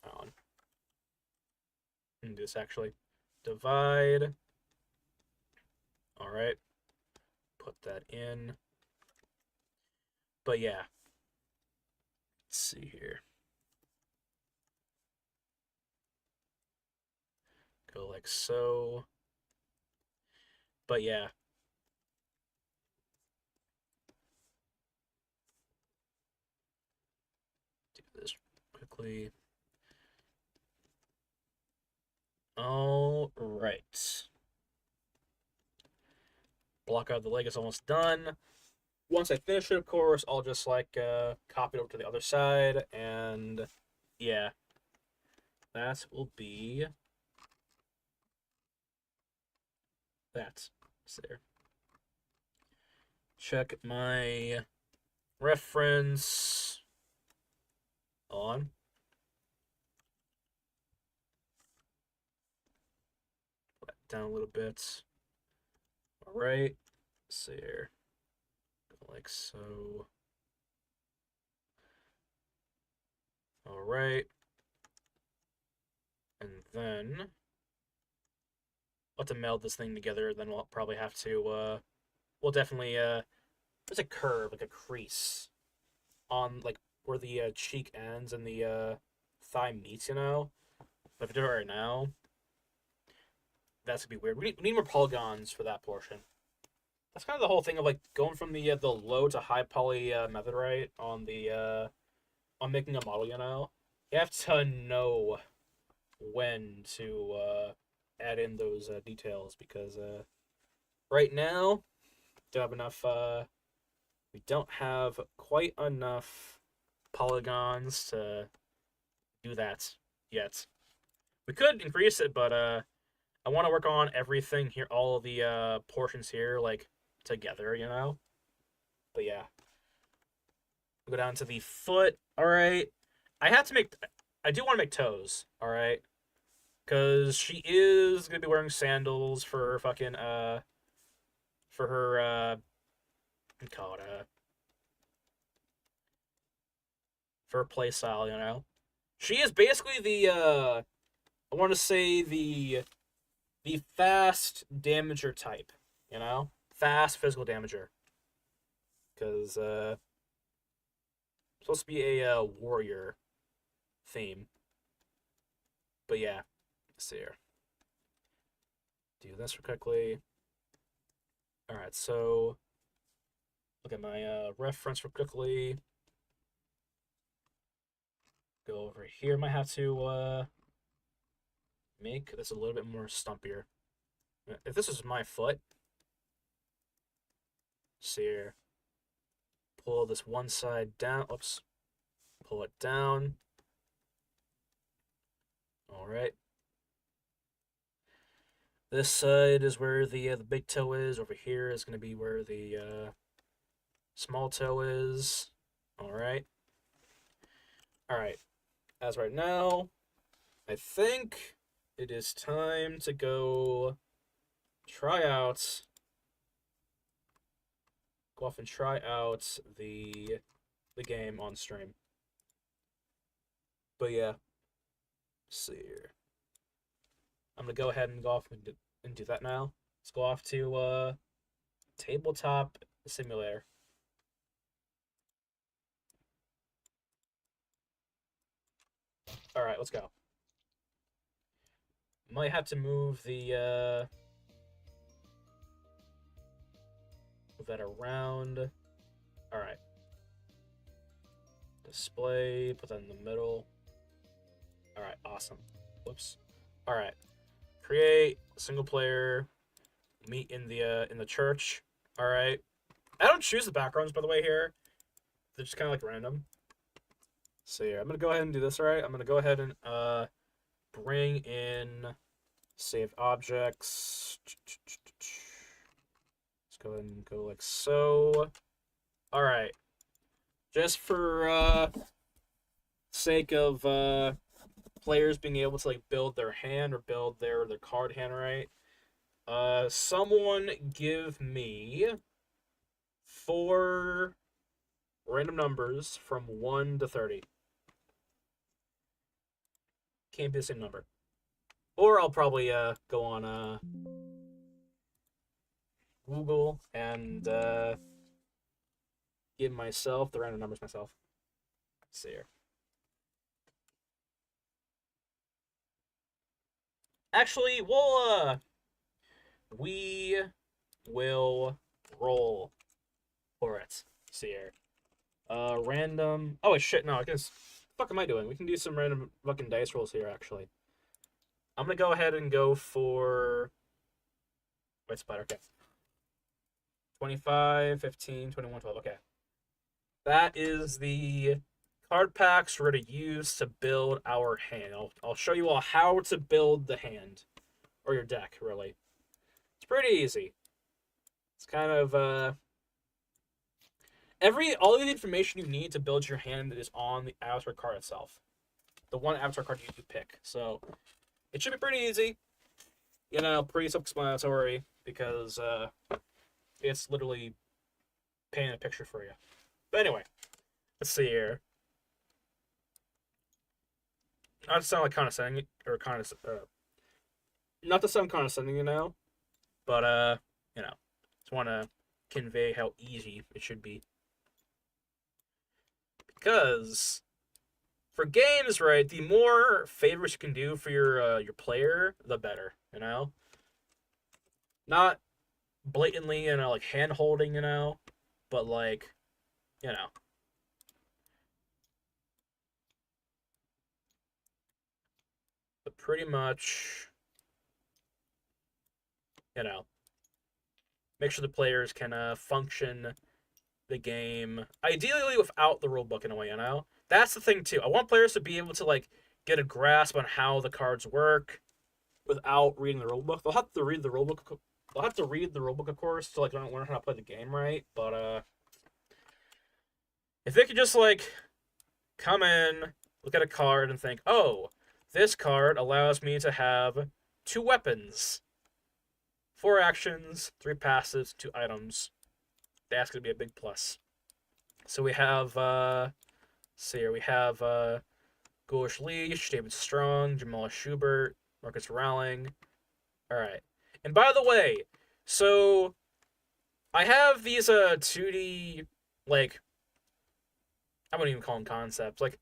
do this actually. Divide. All right, put that in. But yeah, let's see here. Go like so. But yeah, do this quickly. All right. Block out the leg is almost done. Once I finish it, of course, I'll just like copy it over to the other side, and yeah, that will be that. So there. Check my reference on. Put that down a little bit. All right. So there. Go like so. All right. And then I'll have to meld this thing together. Then we'll probably have to. We'll definitely. There's a curve, like a crease, on like where the cheek ends and the thigh meets. But if I do it right now, that's gonna be weird. We need more polygons for that portion. That's kind of the whole thing of like going from the low to high poly method, right? On making a model, you have to know when to add in those details because right now don't have enough. We don't have quite enough polygons to do that yet. We could increase it, but I want to work on everything here, all of the portions here, like together. But yeah, go down to the foot. All right, I do want to make toes. All right, because she is gonna be wearing sandals for her fucking for her call it for her play style. She is basically the I want to say the fast damager type. Fast physical damager. Because it's supposed to be a warrior theme. But yeah, let's see here. Do this real quickly. All right, so look at my reference real quickly. Go over here. Might have to make this a little bit more stumpier. If this is my foot, see here. Pull this one side down. Oops. Pull it down. All right. This side is where the big toe is. Over here is going to be where the small toe is. All right. All right. As right now, I think it is time to go try out. Go off and try out the game on stream. But yeah, let's see here. I'm gonna go ahead and go off and do that now. Let's go off to tabletop simulator. All right, let's go. Might have to move the move that around. All right. Display. Put that in the middle. All right. Awesome. Whoops. All right. Create single player. Meet in the church. All right. I don't choose the backgrounds, by the way. Here, they're just kind of like random. So yeah, I'm gonna go ahead and do this. All right. I'm gonna go ahead and bring in saved objects. Let's go ahead and go like so. All right. Just for sake of players being able to like build their hand or build their card hand, right? Someone give me 4 random numbers from 1 to 30. Can't be the same number. Or I'll probably go on Google and give myself the random numbers myself. Let's see here. Actually, we will roll for it. Let's see here. Random. Oh shit! No, I guess. What the fuck am I doing? We can do some random fucking dice rolls here. Actually, I'm gonna go ahead and go for. Wait, spider. Okay. 25, 15, 21, 12. Okay. That is the card packs we're going to use to build our hand. I'll show you all how to build the hand. Or your deck, really. It's pretty easy. It's kind of, all of the information you need to build your hand is on the avatar card itself. The one avatar card you pick. So, it should be pretty easy. You know, pretty self-explanatory, because, it's literally painting a picture for you. But anyway, let's see here. Not to sound like condescending, or not to sound condescending, you know, but you know, just want to convey how easy it should be. Because for games, right, the more favors you can do for your player, the better, you know. Not blatantly, you know, like hand holding, you know, but like, you know. But pretty much, you know, make sure the players can function the game, ideally without the rulebook in a way, you know? That's the thing, too. I want players to be able to, like, get a grasp on how the cards work without reading the rulebook. They'll have to read the rulebook. They'll have to read the rulebook, of course, to, like, learn how to play the game right, but, if they could just, like, come in, look at a card, and think, oh, this card allows me to have 2 weapons, 4 actions, 3 passives, 2 items. That's going to be a big plus. So we have, let's see here, we have Ghoulish Leash, David Strong, Jamela Shurbet, Marcus Rowling. Alright. And by the way, so I have these 2D, like, I wouldn't even call them concepts, like,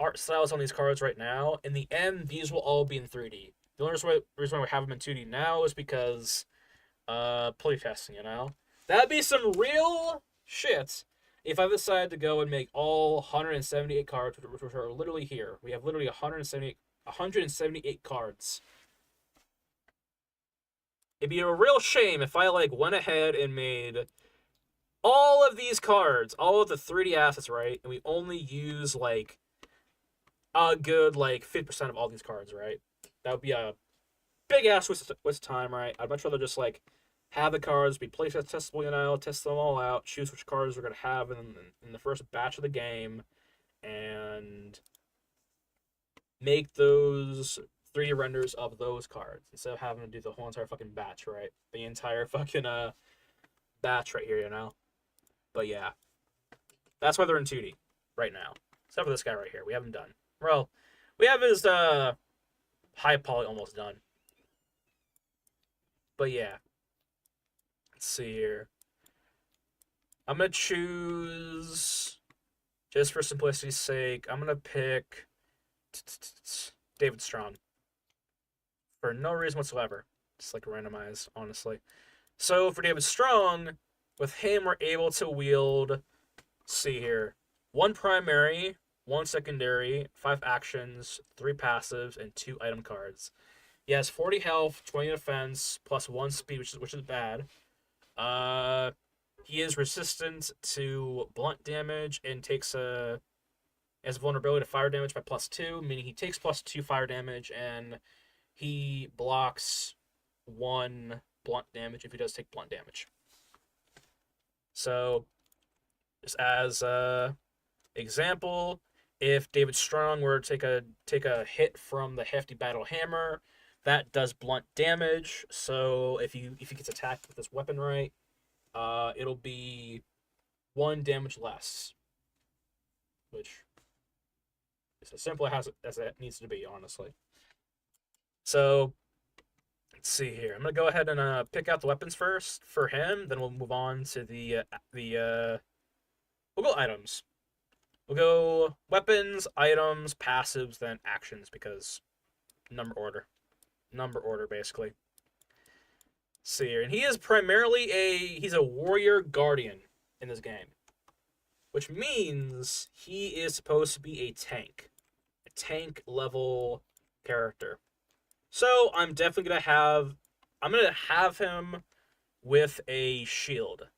art styles on these cards right now. In the end, these will all be in 3D. The only reason why we have them in 2D now is because playtesting, you know? That'd be some real shit if I decided to go and make all 178 cards, which are literally here. We have literally 178 cards. It'd be a real shame if I, like, went ahead and made all of these cards, all of the 3D assets, right? And we only use, like, a good, like, 50% of all these cards, right? That would be a big-ass waste of time, right? I'd much rather just, like, have the cards be playtest testable, you know, test them all out, choose which cards we're going to have in the first batch of the game, and make those 3D renders of those cards instead of having to do the whole entire fucking batch, right? The entire fucking batch right here, you know? But yeah. That's why they're in 2D right now. Except for this guy right here. We haven't done. Well, we have his high poly almost done. But yeah. Let's see here. I'm going to choose, just for simplicity's sake, I'm going to pick David Strong. For no reason whatsoever. Just like randomize, honestly. So for David Strong, with him we're able to wield, let's see here, 1 primary, 1 secondary, 5 actions, 3 passives, and 2 item cards. He has 40 health, 20 defense, plus 1 speed, which is bad. He is resistant to blunt damage and takes has vulnerability to fire damage by +2, meaning he takes +2 fire damage and he blocks 1 blunt damage if he does take blunt damage. So, just as example, if David Strong were to take a hit from the hefty battle hammer, that does blunt damage. So if he gets attacked with this weapon, right, it'll be 1 damage less, which is as simple as it needs to be, honestly. So let's see here. I'm gonna go ahead and pick out the weapons first for him. Then we'll move on to we'll go items. We'll go weapons, items, passives, then actions because number order, basically. Let's see here, and he is primarily he's a warrior guardian in this game, which means he is supposed to be a tank level character. So I'm gonna have him with a shield.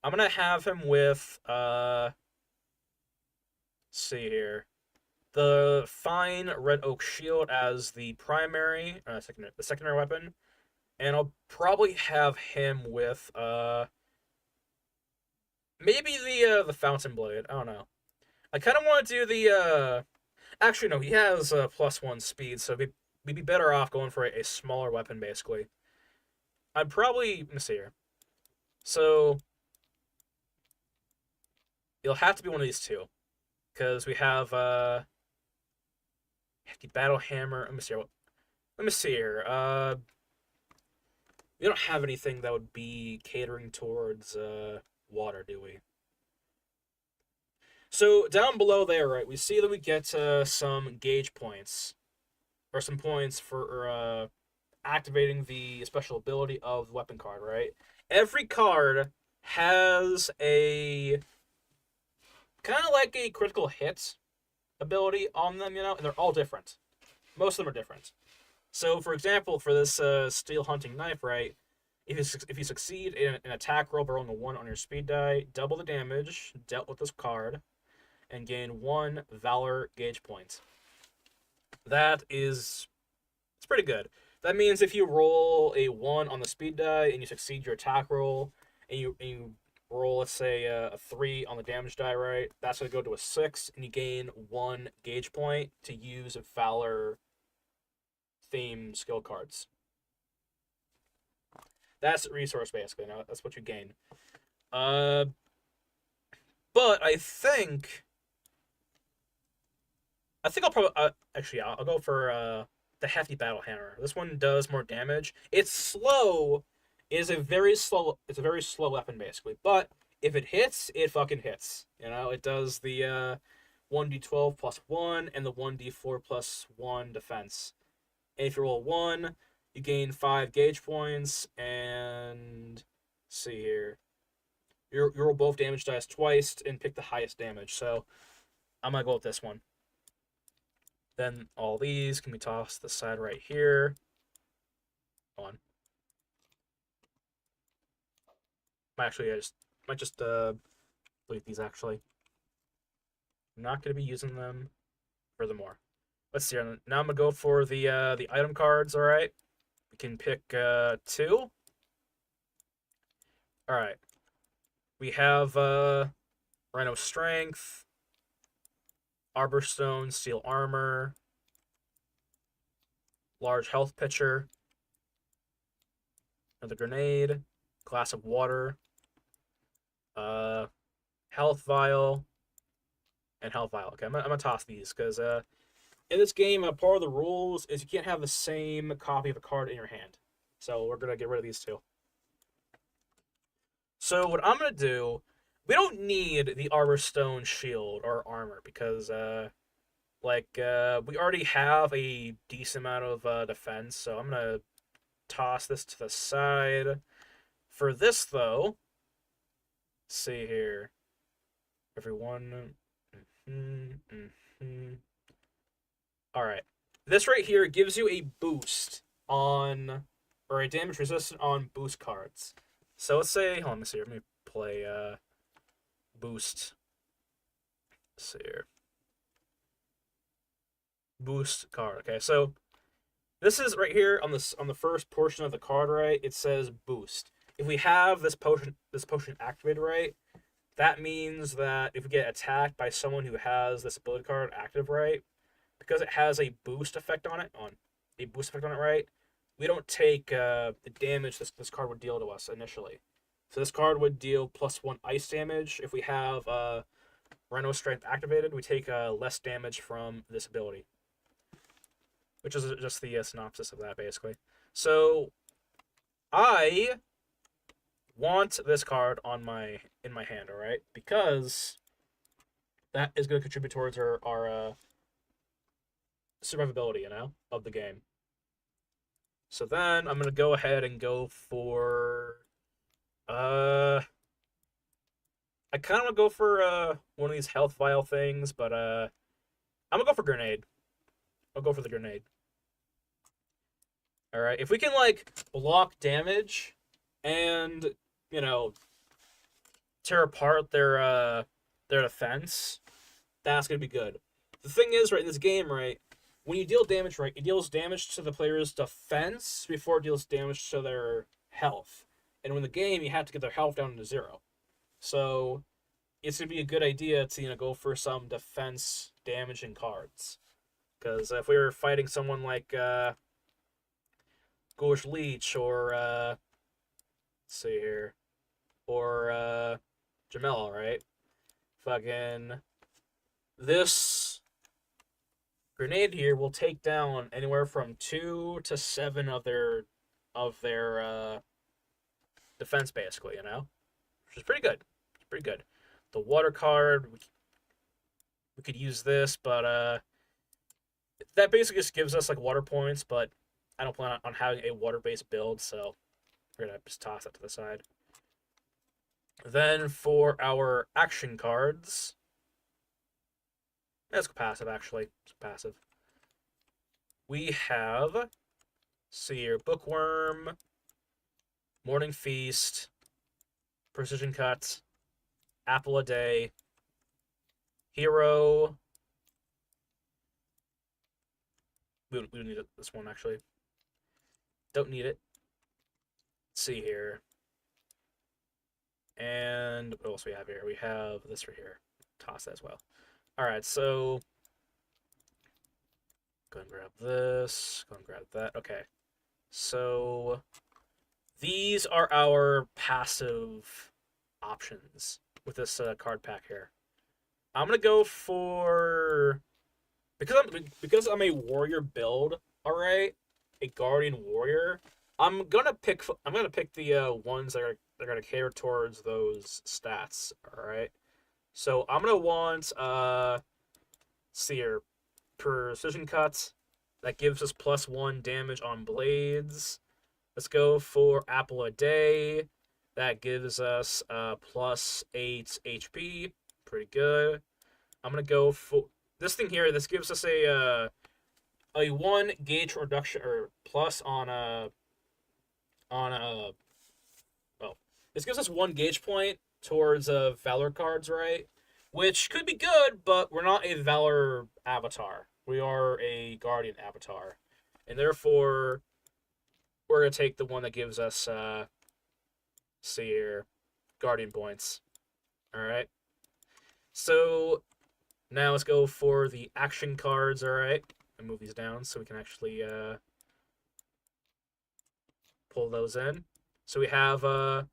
I'm gonna have him with let's see here, the fine red oak shield as the secondary weapon, and I'll probably have him with maybe the fountain blade. I don't know. I kind of want to do the actually no, he has +1 speed, so we'd be better off going for a smaller weapon basically. I'd probably let me see here. So it'll have to be one of these two because we have hefty battle hammer. Let me see here. We don't have anything that would be catering towards water, do we? So down below there, right, we see that we get some gauge points, or some points for activating the special ability of the weapon card, right? Every card has a kind of like a critical hit ability on them, and they're all different. Most of them are different. So, for example, for this steel hunting knife, right? If you succeed in an attack roll by rolling a 1 on your speed die, double the damage dealt with this card, and gain 1 Valor gauge point. It's pretty good. That means if you roll a 1 on the speed die and you succeed your attack roll, and you roll, let's say, a 3 on the damage die, right? That's going to go to a 6, and you gain 1 gauge point to use Valor theme skill cards. That's resource, basically. Now, that's what you gain. But I think I'll probably actually I'll go for the hefty battle hammer. This one does more damage. It's slow. It's a very slow weapon basically. But if it hits, it fucking hits. It does the 1d12 plus 1 and the 1d4 plus 1 defense. And if you roll 1, you gain 5 gauge points, and let's see here. You roll both damage dice twice and pick the highest damage. So I'm gonna go with this one. Then all these can be tossed to the side right here. On. Actually, I might just delete these. Actually, I'm not gonna be using them. Furthermore, let's see. Now I'm gonna go for the item cards. All right, we can pick 2. All right, we have Rhino Strength, Arbor Stone, Steel Armor, Large Health Pitcher, another Grenade, Glass of Water, Health Vial, and Health Vial. Okay, I'm gonna toss these because in this game, part of the rules is you can't have the same copy of a card in your hand. So we're gonna get rid of these 2. So what I'm gonna do, we don't need the Arbor Stone shield or armor because we already have a decent amount of defense. So I'm gonna toss this to the side. For this though, let's see here, everyone. All right, this right here gives you a boost on, or a damage resistant on boost cards. So let's say, hold on, let me see here. Let me play boost. Let's see here. Boost card. Okay, so this is right here on the first portion of the card, right? It says boost. If we have this potion activated, right, that means that if we get attacked by someone who has this ability card active, right, because it has a boost effect on it, right, we don't take the damage this card would deal to us initially. So this card would deal +1 ice damage. If we have Rhino Strength activated, we take less damage from this ability, which is just the synopsis of that, basically. So I want this card in my hand, all right, because that is going to contribute towards our survivability, of the game. So then I'm gonna go ahead and go for I kind of want to go for one of these health vial things, but I'm gonna go for grenade. I'll go for the grenade. All right, if we can like block damage and you know tear apart their defense, that's gonna be good. The thing is, right, in this game, right, when you deal damage, right, it deals damage to the player's defense before it deals damage to their health. And in the game, you have to get their health down to 0. So it's gonna be a good idea to go for some defense damaging cards. Because if we were fighting someone like Ghoulish Leech or let's see here, or Jamela, right? Fucking this grenade here will take down anywhere from 2 to 7 of their defense, basically, which is pretty good. It's pretty good. The water card, we could use this, but that basically just gives us like water points, but I don't plan on having a water-based build, so we're gonna just toss that to the side. Then for our action cards, let's go passive, actually. It's passive. We have, see here, Bookworm, Morning Feast, Precision Cut, Apple a Day, Hero. We don't need this one, actually. Don't need it. Let's see here. And what else we have here? We have this right here. Toss that as well. Alright, so go and grab this. Go and grab that. Okay. So these are our passive options with this card pack here. I'm gonna go for because I'm a warrior build. All right, a guardian warrior. I'm gonna pick the ones that are gonna cater towards those stats. All right, so I'm gonna want see here, precision cuts that gives us +1 damage on blades. Let's go for Apple a Day. That gives us +8 HP. Pretty good. I'm gonna go for this thing here. This gives us a 1 gauge reduction or plus on a well. This gives us 1 gauge point towards Valor cards, right? Which could be good, but we're not a Valor avatar. We are a Guardian avatar, and therefore we're gonna take the one that gives us see here, Guardian points. All right. So now let's go for the action cards. All right, and move these down so we can actually pull those in. So we have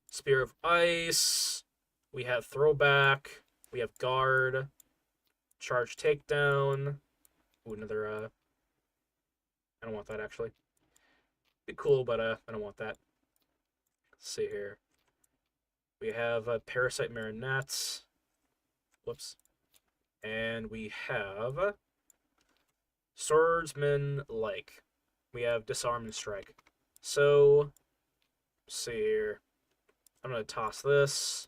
Spear of Ice. We have Throwback. We have Guard. Charge Takedown. Ooh, another. I don't want that actually. Be cool, but I don't want that. Let's see here. We have Parasite Marionettes. Whoops. And we have Swordsman Like. We have Disarm and Strike. So, let's see here. I'm going to toss this.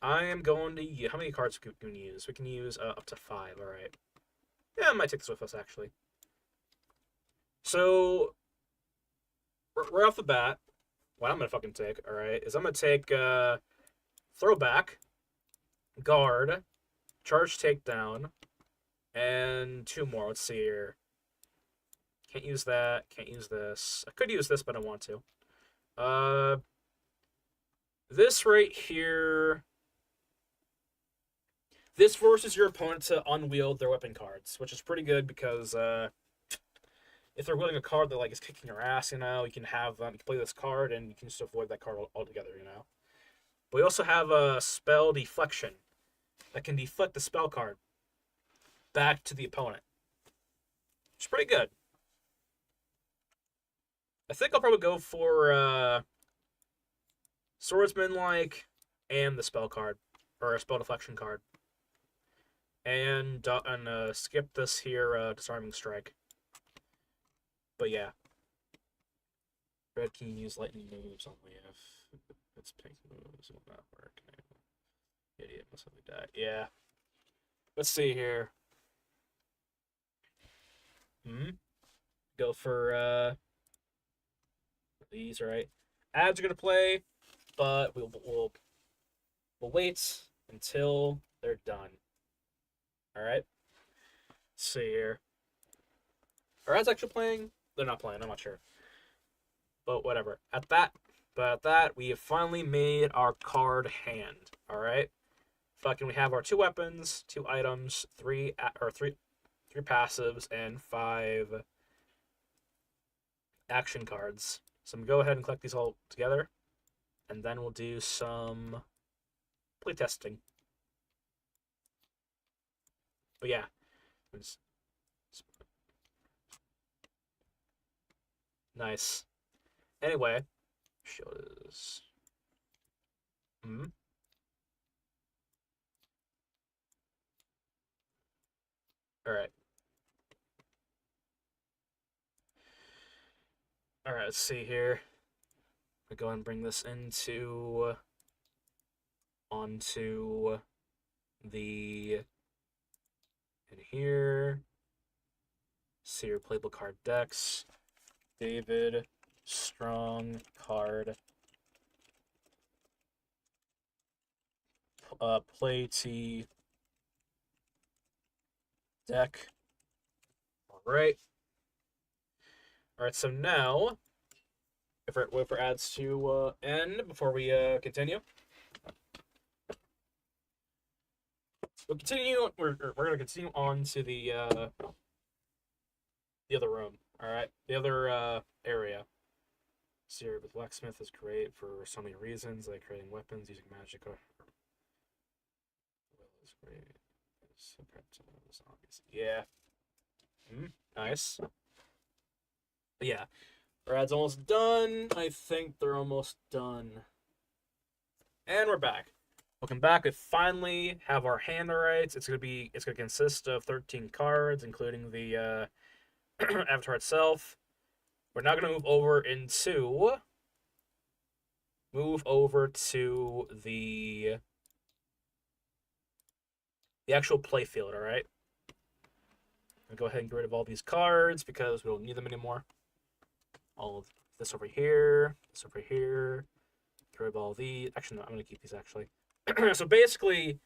I am going to... How many cards can we use? We can use up to 5, alright. Yeah, I might take this with us, actually. So, right off the bat, what I'm going to fucking take, alright, is I'm going to take Throwback, Guard, Charge Takedown, and 2 more. Let's see here. Can't use that. Can't use this. I could use this, but I don't want to. This right here. This forces your opponent to unwield their weapon cards, which is pretty good because if they're wielding a card that like is kicking your ass, you can have you can play this card and you can just avoid that card altogether, But we also have a spell deflection that can deflect the spell card back to the opponent. Which is pretty good. I think I'll probably go for Swordsman like and the spell card. Or a spell deflection card. And skip this here Disarming Strike. But yeah. Red can use lightning moves only if it's pink moves. It will not work. Idiot must have died. Yeah. Let's see here. Go for these, right? Ads are gonna play, but we'll wait until they're done. All right. Let's see here. Are ads actually playing? They're not playing. I'm not sure. But whatever. At that, we have finally made our card hand. All right. Fucking, we have our 2 weapons, 2 items, 3 passives, and 5 action cards. So I'm gonna go ahead and collect these all together, and then we'll do some playtesting. But yeah, nice. Anyway, show this. All right. All right. Let's see here. We go and bring this onto the in here. See your playable card decks. David Strong card. Play T deck. All right. All right. So now, wait for ads to end before we continue. We'll continue. We're gonna continue on to the other room. All right, the other area. Syria with blacksmith is great for so many reasons, like creating weapons using magic. Is great. Yeah. Nice. But yeah, our ad's almost done. I think they're almost done. And we're back. Welcome back. We finally have our hand rights. It's gonna consist of 13 cards, including the avatar itself. We're now gonna move over to the actual playfield. All right. I'll go ahead and get rid of all these cards because we don't need them anymore. All of this over here, this over here. Get rid of all these. Actually, no, I'm gonna keep these actually. So basically,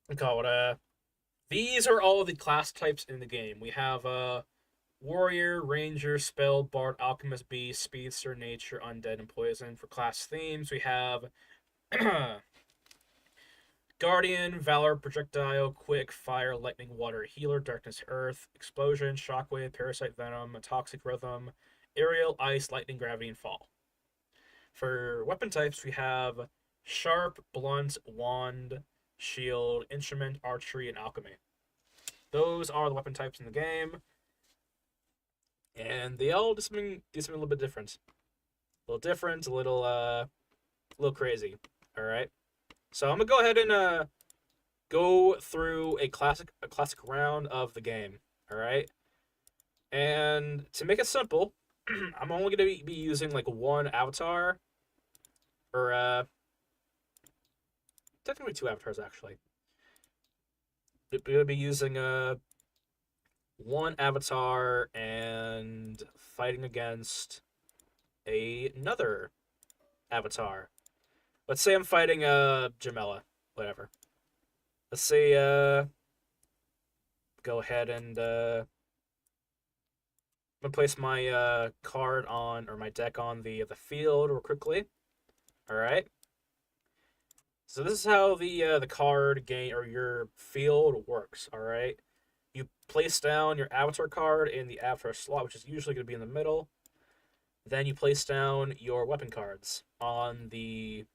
we call it these are all of the class types in the game. We have warrior, ranger, spell, bard, alchemist, beast, speedster, nature, undead, and poison. For class themes, we have guardian, valor, projectile, quick, fire, lightning, water, healer, darkness, earth, explosion, shockwave, parasite, venom, toxic rhythm, aerial, ice, lightning, gravity, and fall. For weapon types, we have sharp, blunt, wand, shield, instrument, archery, and alchemy. Those are the weapon types in the game. And they all do something a little bit different. A little different, a little crazy. Alright. So I'm gonna go ahead and go through a classic round of the game. Alright. And to make it simple, I'm only gonna be using like one avatar. Or technically 2 avatars actually. We're gonna be using one avatar and fighting against another avatar. Let's say I'm fighting Jamela, whatever. Let's say go ahead and I'm gonna place my card on or my deck on the field real quickly. All right. So this is how the card game or your field works. All right. You place down your avatar card in the avatar slot, which is usually going to be in the middle. Then you place down your weapon cards on the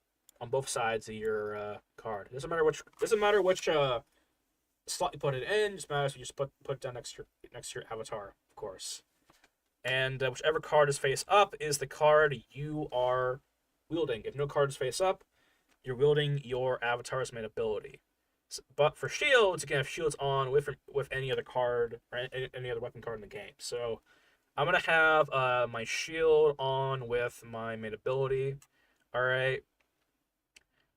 on both sides of your card. Doesn't matter which slot you put it in. Just matters you just put it down next to your avatar, of course. And whichever card is face up is the card you are wielding. If no card is face up, you're wielding your avatar's main ability. But for shields, you can have shields on with any other card or any other weapon card in the game. So I'm gonna have my shield on with my main ability. All right.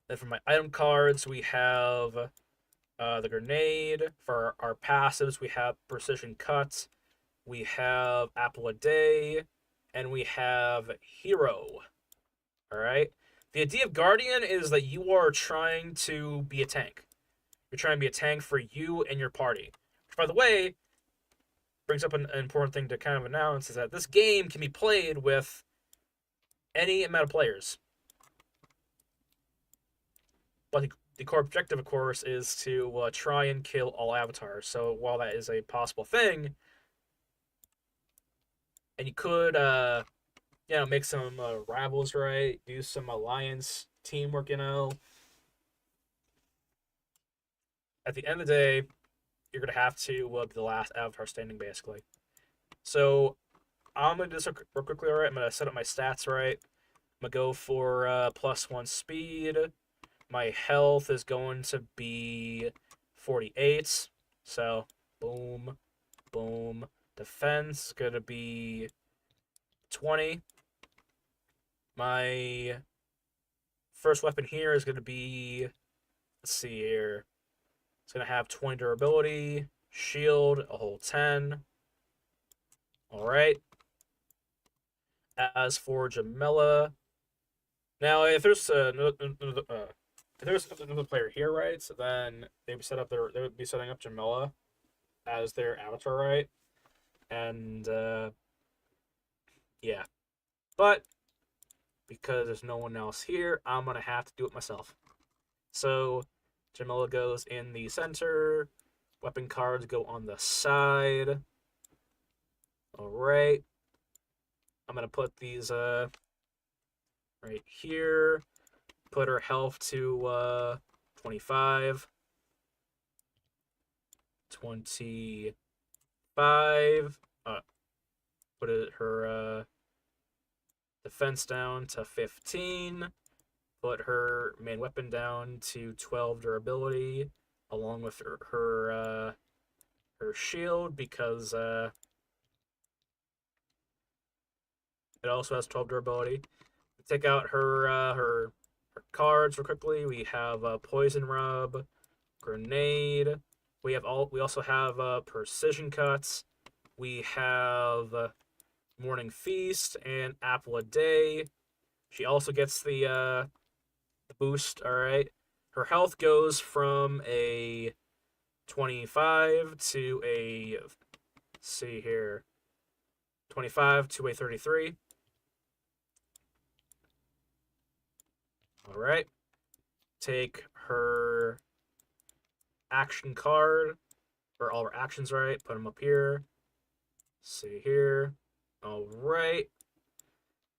Then for my item cards, we have the grenade. For our passives, we have precision cut. We have apple a day, and we have hero. All right. The idea of guardian is that you are trying to be a tank. You're trying to be a tank for you and your party. Which, by the way, brings up an important thing to kind of announce is that this game can be played with any amount of players. But the core objective, of course, is to try and kill all avatars. So while that is a possible thing, and you could, make some rivals, right? Do some alliance teamwork, At the end of the day, you're gonna have to be the last avatar standing, basically. So I'm gonna do this real quickly. All right, I'm gonna set up my stats right. I'm gonna go for +1 speed. My health is going to be 48. So boom, boom. Defense is gonna be 20. My first weapon here is gonna be, let's see here. It's gonna have 20 durability, shield a whole 10. All right. As for Jamela, now if there's another player here, right? So then they would be setting up Jamela as their avatar, right? And yeah, but because there's no one else here, I'm gonna have to do it myself. So Jamela goes in the center. Weapon cards go on the side. All right. I'm gonna put these right here. Put her health to 25. 25. Put her defense down to 15. Put her main weapon down to 12 durability, along with her shield, because it also has 12 durability. Take out her cards real quickly. We have poison rub, grenade. We also have precision cuts. We have morning feast and apple a day. She also gets the boost. All right, her health goes from a 25 to a, let's see here, 25 to a 33. All right. Take her action card, or all her actions, right? Put them up here. See here. All right.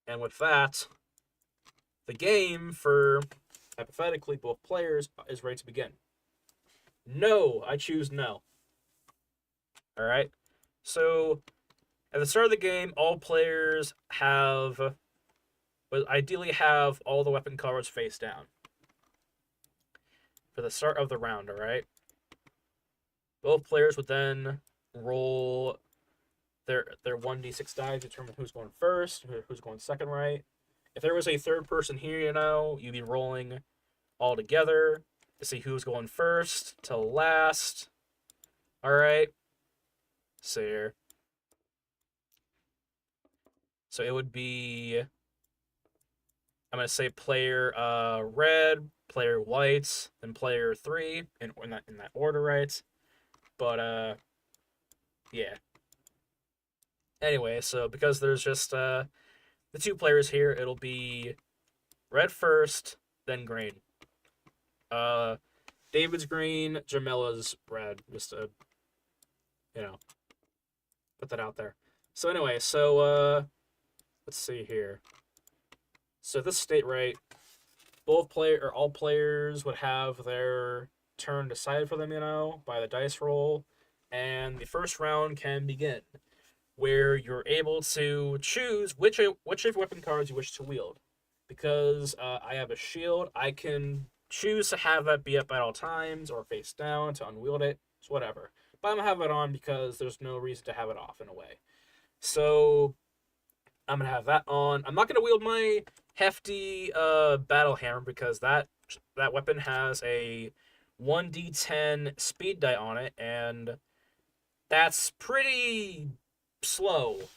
And with that, the game for, hypothetically, both players is ready to begin. No, I choose no. All right. So at the start of the game, all players would ideally have all the weapon cards face down for the start of the round, all right? Both players would then roll their 1d6 die to determine who's going first, who's going second, right? If there was a third person here, you'd be rolling all together to see who's going first to last. All right? So here. So it would be, I'm going to say player red, player white, then player 3, in that order, right? But, yeah. Anyway, so because there's just the two players here, it'll be red first, then green. David's green, Jamela's red. Just to, put that out there. So anyway, let's see here. So this state, right, all players would have their turn decided for them, by the dice roll, and the first round can begin, where you're able to choose which of weapon cards you wish to wield. Because I have a shield, I can choose to have that be up at all times or face down to unwield it. It's whatever. But I'm gonna have it on because there's no reason to have it off in a way. So I'm gonna have that on. I'm not gonna wield my hefty battle hammer because that weapon has a 1d10 speed die on it, and that's pretty slow.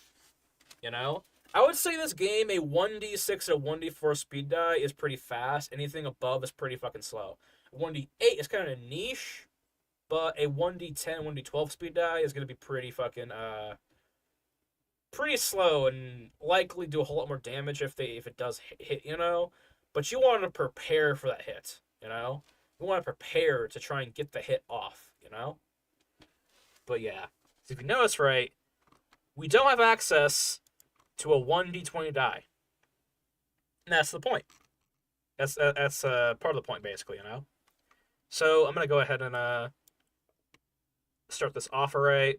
You know, I would say this game a 1d6 and a 1d4 speed die is pretty fast. Anything above is pretty fucking slow. 1d8 is kind of niche, but a 1d10, 1d12 speed die is gonna be pretty fucking pretty slow and likely do a whole lot more damage if it does hit. But you want to prepare for that hit. You want to prepare to try and get the hit off. But yeah, so if you notice right, we don't have access to a 1d20 die. And that's the point. That's part of the point, basically. So I'm going to go ahead and start this off right.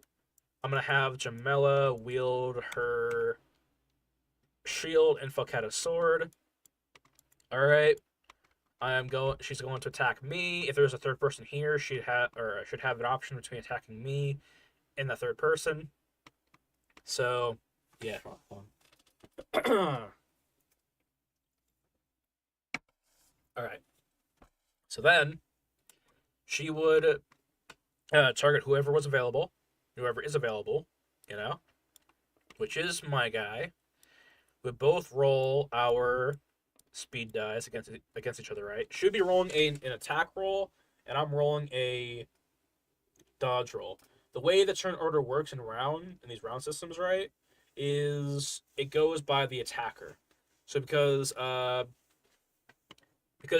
I'm going to have Jamela wield her shield and Falcata sword. Alright. She's going to attack me. If there's a third person here, should have an option between attacking me and the third person. So, yeah. Alright. So then, she would target whoever is available, which is my guy. We both roll our speed dice against each other, right? Should be rolling an attack roll, and I'm rolling a dodge roll. The way the turn order works in these round systems, right, is it goes by the attacker. So because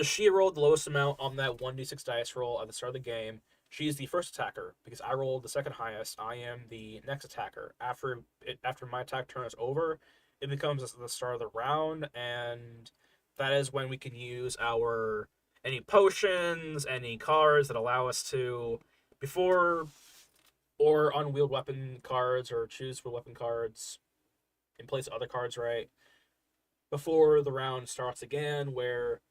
she rolled the lowest amount on that 1d6 dice roll at the start of the game, she's the first attacker. Because I rolled the second highest, I am the next attacker. After my attack turn is over, it becomes the start of the round, and that is when we can use any potions, any cards that allow us to or unwield weapon cards or choose for weapon cards in place of other cards, right? Before the round starts again, where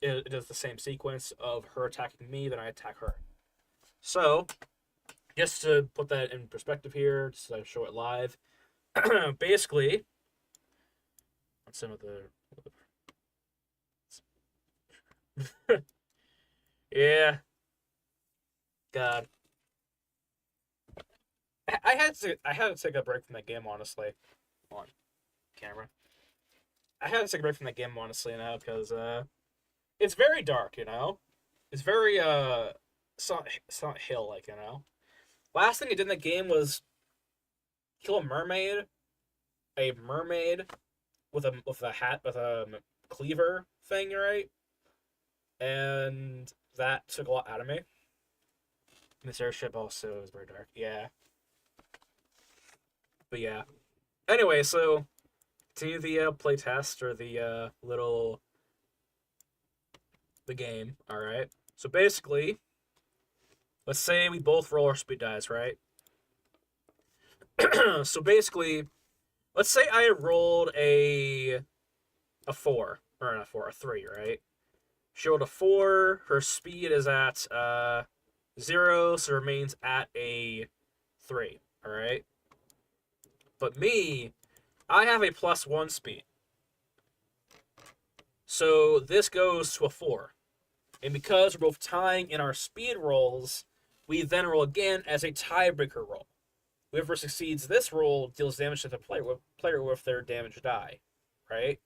it does the same sequence of her attacking me, then I attack her. So, just to put that in perspective here, just to show it live, basically, on some of the yeah, God, I had to take a break from that game, honestly. On camera, I had to take a break from that game, honestly, now because it's very dark. It's very Silent Hill like. Last thing I did in that game was kill a mermaid with a hat with a cleaver thing, right? And that took a lot out of me. This airship also is very dark. Yeah. But yeah. Anyway, so continue the playtest or the game. All right. So basically, let's say we both roll our speed dice, right? So basically, let's say I rolled a 4 or not 4, a 3, right? She rolled a 4. Her speed is at 0, so remains at a 3. All right. But me, I have a +1 speed. So this goes to a 4. And because we're both tying in our speed rolls, we then roll again as a tiebreaker roll. Whoever succeeds this roll deals damage to the player with their damage die, right?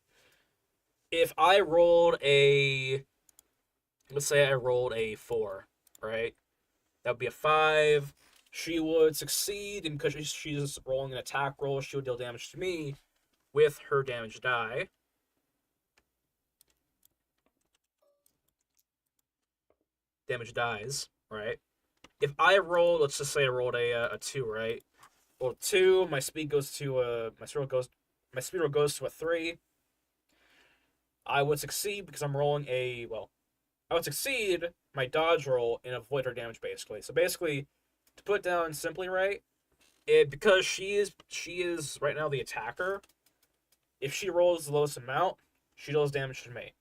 If I rolled let's say I rolled a 4, right? That would be a 5. She would succeed, and because she's rolling an attack roll, she would deal damage to me with her damage die. Damage dies, right? If I roll, let's just say I rolled a 2, right? Well, 2, my speed roll goes to a 3. I would succeed because I'm rolling a well. I would succeed my dodge roll and avoid her damage basically. So basically, to put it down simply, right? Because she is right now the attacker. If she rolls the lowest amount, she deals damage to me.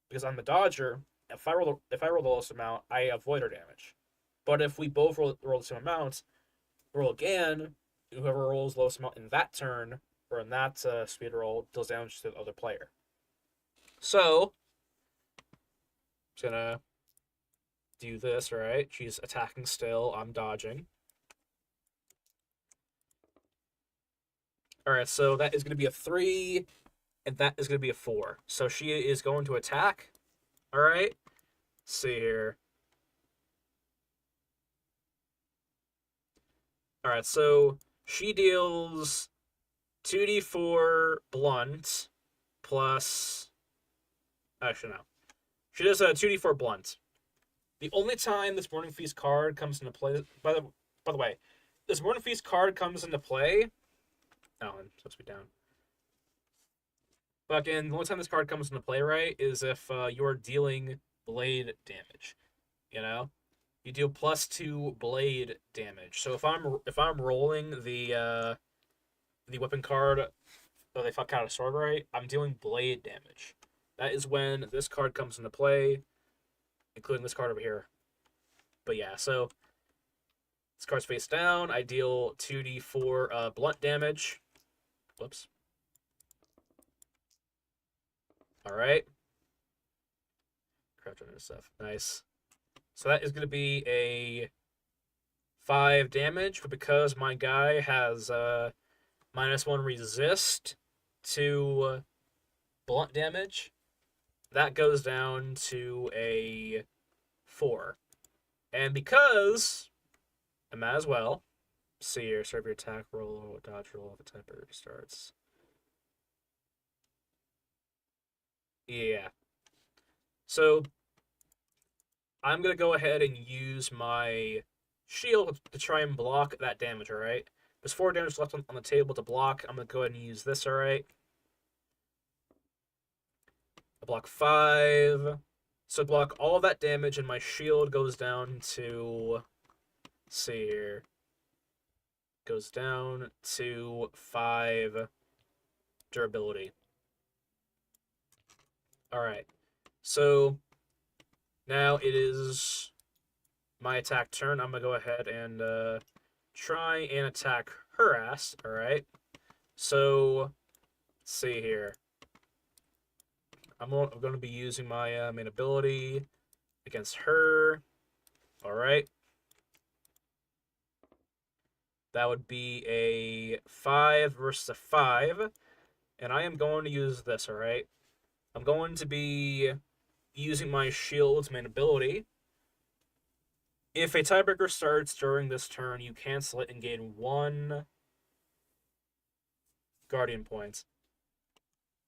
Because I'm the dodger. If I roll the lowest amount, I avoid her damage. But if we both roll the same amount, roll again. Whoever rolls the lowest amount in that turn or in that speed roll deals damage to the other player. So, just gonna do this, right? She's attacking still. I'm dodging. Alright, so that is going to be a 3, and that is going to be a 4. So she is going to attack. Alright? See here. Alright, so she deals 2d4 blunt plus. Actually, no. She does a 2d4 blunt. The only time this Morning Feast card comes into play. By the way, this Morning Feast card comes into play. Oh, I'm supposed to be down. But again, the only time this card comes into play, right, is if you're dealing blade damage. You know, you deal +2 blade damage. So if I'm rolling the weapon card, or they fuck out a sword, right, I'm dealing blade damage. That is when this card comes into play, including this card over here. But yeah, so this card's face down. I deal 2d4 blunt damage. Whoops. All right. Crouch under stuff. Nice. So that is going to be a 5 damage, but because my guy has -1 resist to blunt damage, that goes down to a 4. And because I might as well see here, serve your attack roll, dodge roll if the temper starts. Yeah. So I'm gonna go ahead and use my shield to try and block that damage, alright? There's 4 damage left on the table to block. I'm gonna go ahead and use this, alright? I block 5. So block all of that damage, and my shield goes down to. Let's see here. Goes down to 5 durability. Alright. So now it is my attack turn. I'm gonna go ahead and try and attack her ass. Alright. So let's see here. I'm going to be using my main ability against her. Alright. That would be a 5 versus a 5. And I am going to use this, alright? I'm going to be using my shield's main ability. If a tiebreaker starts during this turn, you cancel it and gain 1 Guardian point.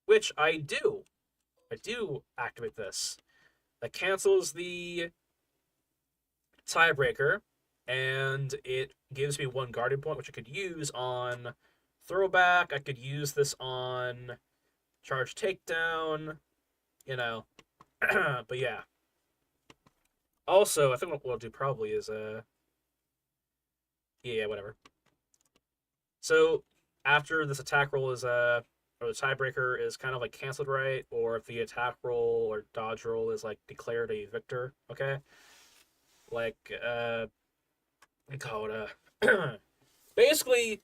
Which I do. I do activate this. That cancels the tiebreaker, and it gives me 1 Guardian point, which I could use on throwback. I could use this on charge takedown, you know. But yeah. Also, I think what we'll do probably is yeah, whatever. So after this attack roll is or the tiebreaker is kind of like canceled, right? Or if the attack roll or dodge roll is like declared a victor, okay? Like call it basically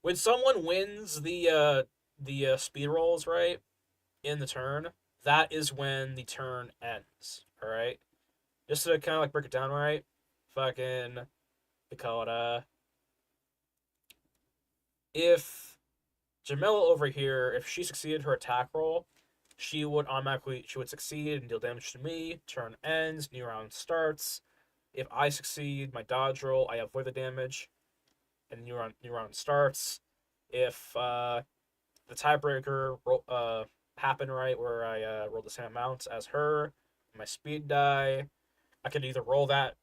when someone wins the speed rolls, right, in the turn, that is when the turn ends. All right, just to kind of like break it down, right? Fucking, we call it if Jamela over here, if she succeeded her attack roll, she would succeed and deal damage to me. Turn ends, new round starts. If I succeed my dodge roll, I avoid the damage, and new round starts. If the tiebreaker happened right where I rolled the same amount as her, my speed die, I could either roll that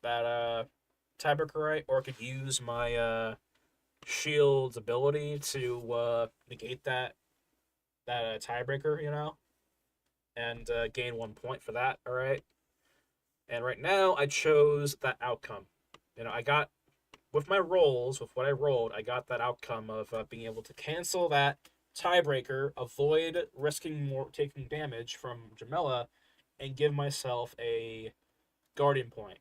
tiebreaker right, or I could use my shield's ability to negate that that tiebreaker, and gain 1 point for that. All right. And right now, I chose that outcome. I got with my rolls, with what I rolled, I got that outcome of being able to cancel that tiebreaker, avoid risking more taking damage from Jamela, and give myself a guardian point.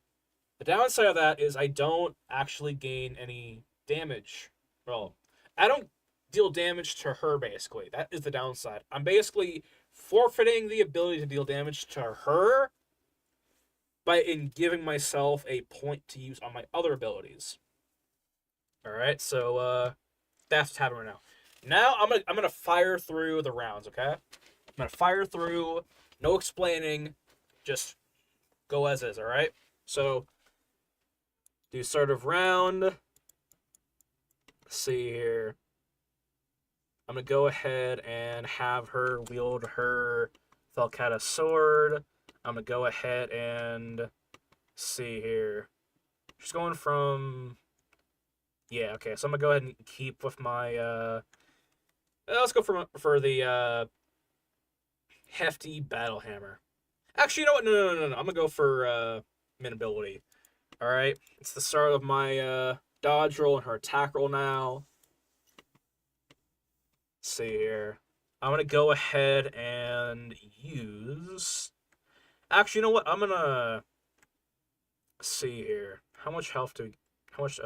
The downside of that is I don't actually gain any damage. Well, I don't deal damage to her, basically. That is the downside. I'm basically forfeiting the ability to deal damage to her by giving myself a point to use on my other abilities. All right, so that's what's happening right now. Now I'm gonna fire through the rounds. Okay, I'm gonna fire through, no explaining, just go as is. All right, so do start of round. Let's see here. I'm gonna go ahead and have her wield her Falcata sword. I'm gonna go ahead and see here. She's going from. Yeah, okay, so I'm gonna go ahead and keep with my let's go for the hefty battle hammer. Actually, you know what? No. I'm gonna go for min ability. Alright. It's the start of my dodge roll and her attack roll now. Let's see here. I'm gonna go ahead and use. Actually, you know what? I'm gonna see here. How much health do how much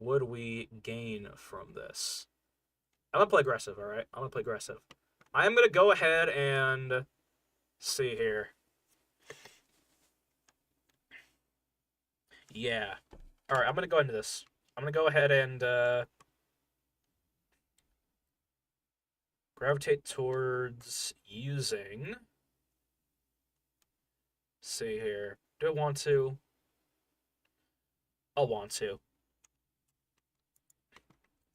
would we gain from this? I'm gonna play aggressive, alright? I'm gonna play aggressive. I'm gonna go ahead and see here. Yeah. Alright, I'm gonna go into this. I'm gonna go ahead and gravitate towards using. See here. Do I want to? I'll want to.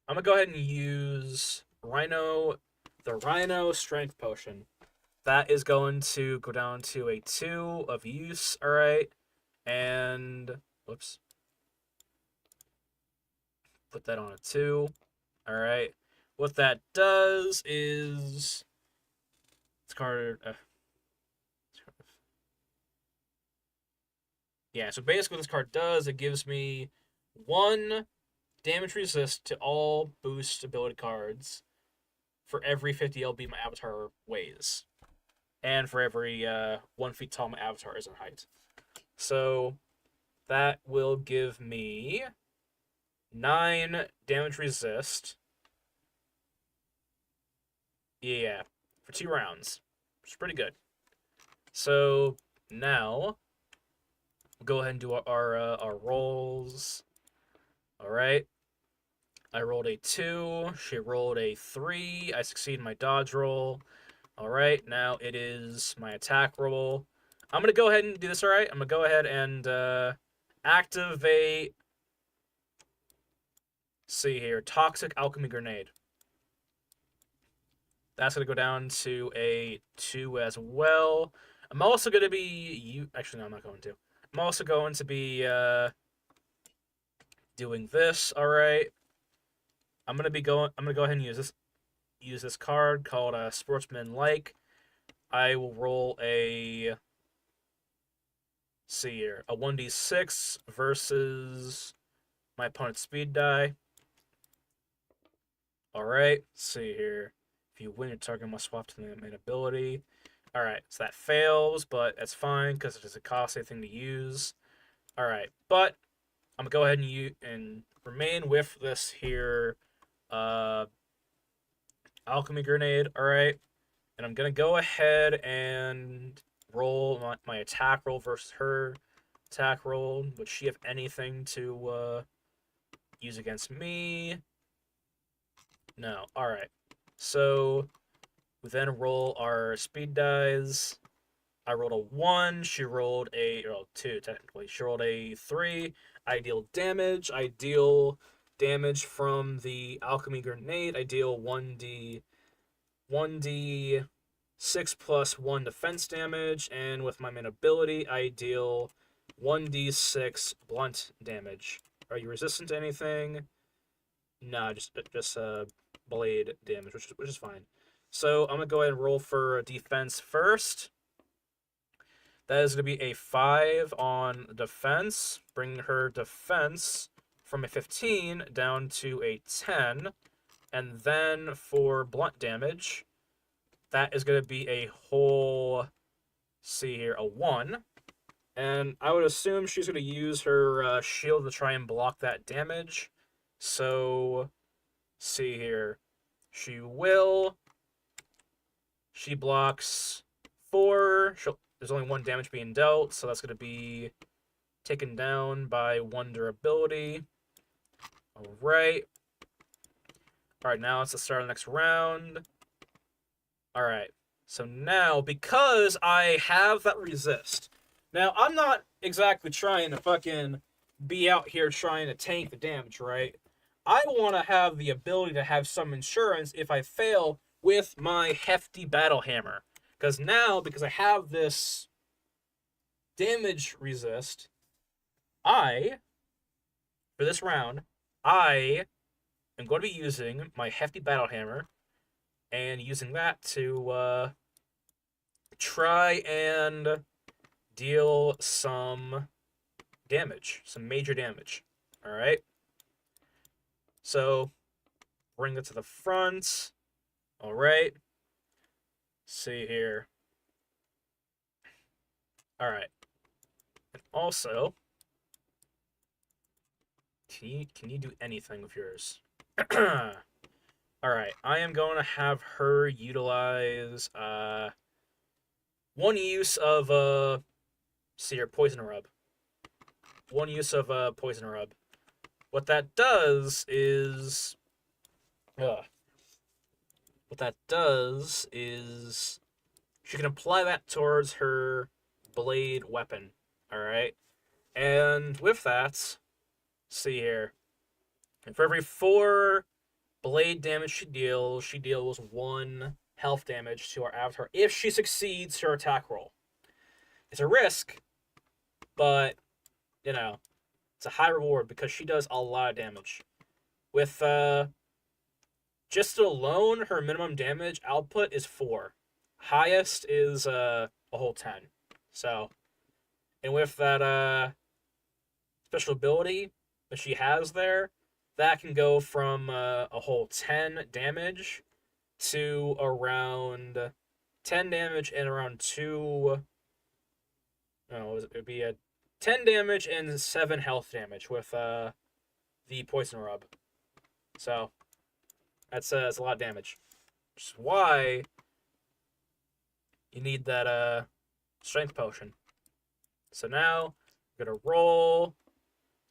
I'm gonna go ahead and use the Rhino Strength Potion. That is going to go down to a 2 of use, alright? And, whoops. Put that on a 2, alright? What that does is... This card... yeah, so basically what this card does, it gives me 1 damage resist to all boost ability cards for every 50 LB my avatar weighs. And for every 1 feet tall my avatar is in height. So that will give me 9 damage resist. Yeah, for 2 rounds, which is pretty good. So now we'll go ahead and do our rolls. All right. I rolled a 2. She rolled a 3. I succeed in my dodge roll. All right. Now it is my attack roll. I'm gonna go ahead and do this. All right. I'm gonna go ahead and activate. See here, toxic alchemy grenade. That's gonna go down to a 2 as well. I'm also gonna be actually no, I'm not going to. I'm also going to be doing this. All right. I'm gonna go ahead and use this card called Sportsman Like. I will roll a. See here, a 1d6 versus my opponent's speed die. Alright, see here. If you win, your target must swap to the main ability. Alright, so that fails, but that's fine because it is a costly thing to use. Alright, but I'm going to go ahead and remain with this here alchemy grenade. Alright, and I'm going to go ahead and roll my attack roll versus her attack roll. Would she have anything to use against me? No. Alright. So we then roll our speed dies. I rolled a 1. She rolled a 2 technically. She rolled a 3. I deal damage. I deal damage from the alchemy grenade. I deal 1d6 plus 1 defense damage, and with my main ability, I deal 1d6 blunt damage. Are you resistant to anything? No, just blade damage, which is fine. So I'm gonna go ahead and roll for defense first. That is going to be a 5 on defense, bringing her defense from a 15 down to a 10. And then for blunt damage, that is going to be a whole, see here, a 1. And I would assume she's going to use her shield to try and block that damage. So, see here. She will. She blocks 4. There's only 1 damage being dealt, so that's going to be taken down by 1 durability. Alright. Alright, now it's the start of the next round. Alright. So now, because I have that resist, now I'm not exactly trying to fucking be out here trying to tank the damage, right? I want to have the ability to have some insurance if I fail with my hefty battle hammer. Because now, because I have this damage resist, for this round, I am going to be using my hefty battle hammer and using that to try and deal some damage, some major damage. Alright? So, bring it to the front. Alright. See here. Alright. And also, can you do anything with yours? Alright, I am going to have her utilize one use of see here, poison rub. One use of poison rub. What that does is she can apply that towards her blade weapon. Alright? And with that, see here. And for every 4 blade damage she deals 1 health damage to our avatar if she succeeds her attack roll. It's a risk, but, you know, it's a high reward because she does a lot of damage. With, just alone, her minimum damage output is 4. Highest is, a whole 10. So, and with that, special ability that she has there, that can go from a whole 10 damage to around 10 damage and around 2. No, it would be a 10 damage and 7 health damage with the poison rub. So that's a lot of damage, which is why you need that strength potion. So now I'm gonna roll.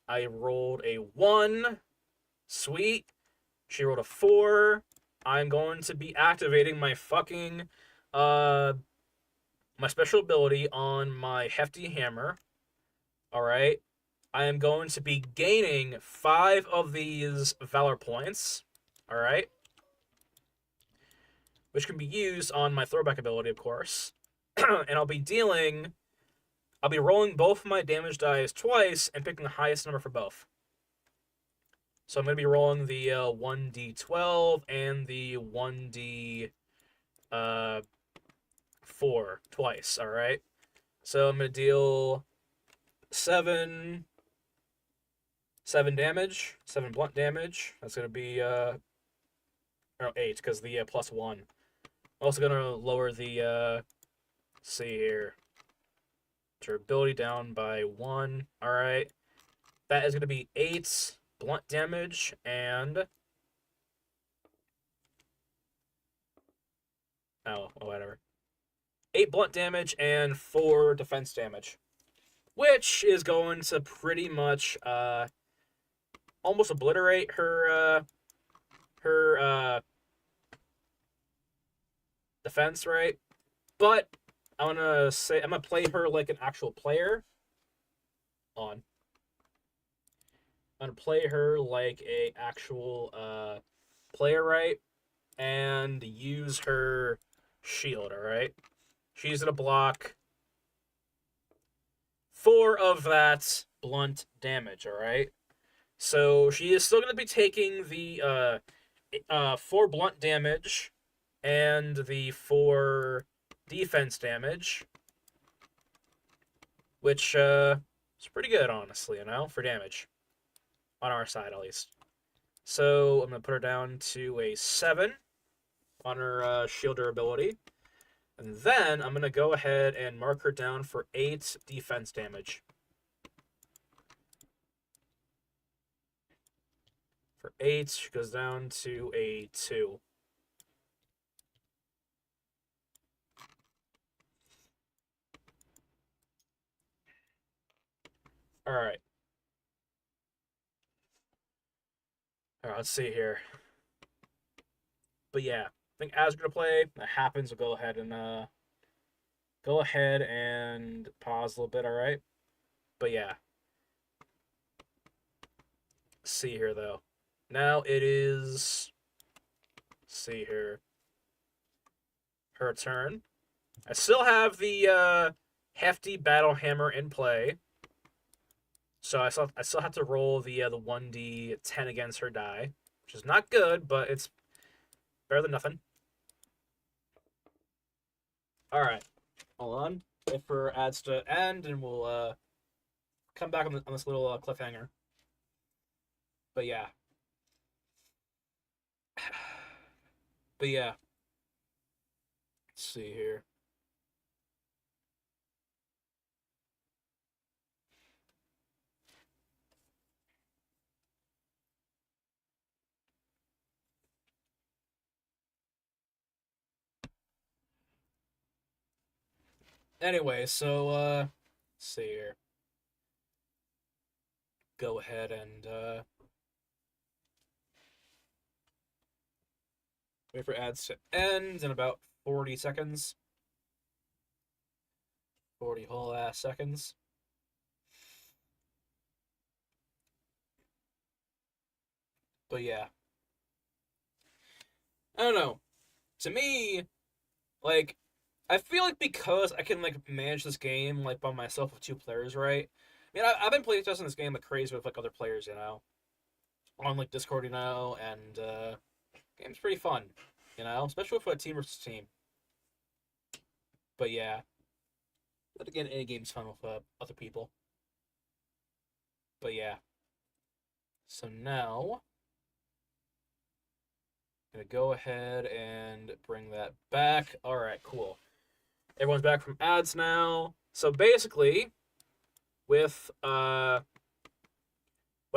I rolled a 1. Sweet. She rolled a 4. I'm going to be activating my fucking my special ability on my hefty hammer. Alright. I am going to be gaining 5 of these valor points. Alright. Which can be used on my throwback ability, of course. And I'll be rolling both of my damage dice twice and picking the highest number for both. So I'm going to be rolling the 1d12 and the 1d4 twice, alright? So I'm going to deal 7 damage, 7 blunt damage. That's going to be 8, because the plus 1. I'm also going to lower the, see here, durability down by 1, alright? That is going to be 8 blunt damage and whatever. 8 blunt damage and 4 defense damage, which is going to pretty much almost obliterate her defense, right? But I'm gonna play her like an actual player. I'm gonna play her like a actual player, right? And use her shield, alright? She's gonna block 4 of that blunt damage, alright? So she is still gonna be taking the 4 blunt damage and the 4 defense damage, which is pretty good, honestly, for damage. On our side, at least. So I'm going to put her down to a 7 on her shield durability. And then I'm going to go ahead and mark her down for 8 defense damage. For 8, she goes down to a 2. Alright. Alright, let's see here. But yeah, I think as we're going to play, that happens, we'll go ahead and pause a little bit, alright? But yeah. Let's see here, though. Now it is... Let's see here. Her turn. I still have the hefty battle hammer in play, so I still have to roll the 1d10 against her die, which is not good, but it's better than nothing. All right, hold on. Wait for ads to end, and we'll come back on this little cliffhanger. But yeah, but yeah. Let's see here. Anyway, so let's see here. Go ahead and wait for ads to end in about 40 seconds. 40 whole ass seconds. But yeah. I don't know. To me, like, I feel like because I can like manage this game like by myself with 2 players, right? I mean, I've been playing testing this game like crazy with like other players, on like Discord, and game's pretty fun, especially with a team versus team. But yeah, but again, any game's fun with other people. But yeah, so now I'm gonna go ahead and bring that back. All right, cool. Everyone's back from ads now. So basically, with what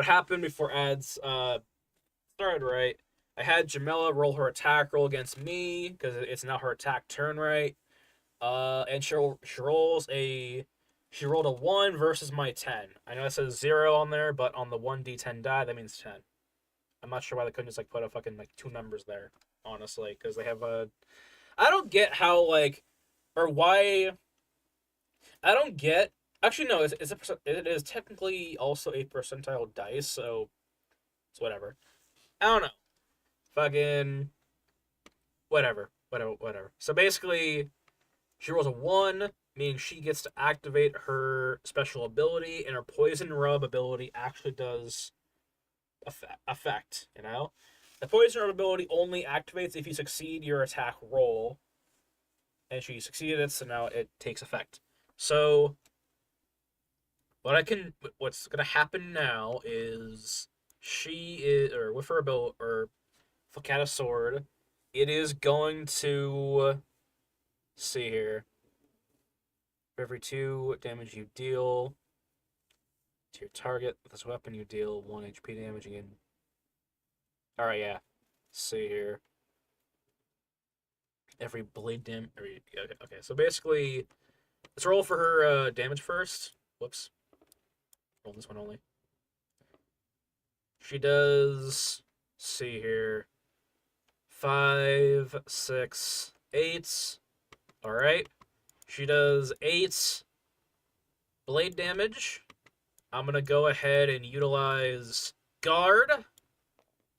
happened before ads started, right? I had Jamela roll her attack roll against me because it's now her attack turn, right? And she rolled a 1 versus my 10. I know it says 0 on there, but on the 1d10 die, that means 10. I'm not sure why they couldn't just like put a fucking like 2 numbers there, honestly, because they have a. I don't get how like, or why. I don't get. Actually, no. It is technically also a percentile dice, so it's whatever. I don't know. Fucking whatever. So basically, she rolls a 1, meaning she gets to activate her special ability, and her poison rub ability actually does effect. The poison rub ability only activates if you succeed your attack roll, and she succeeded it, so now it takes effect. So what's gonna happen now is she is, or with her ability, or Flakata sword, it is going to see here. For every 2 damage you deal to your target with this weapon, you deal 1 HP damage again. Alright, yeah. Let's see here. Every blade damage. Okay, so basically, let's roll for her damage first. Whoops. Roll this one only. She does. See here. 5, 6, 8. Alright. She does 8 blade damage. I'm going to go ahead and utilize guard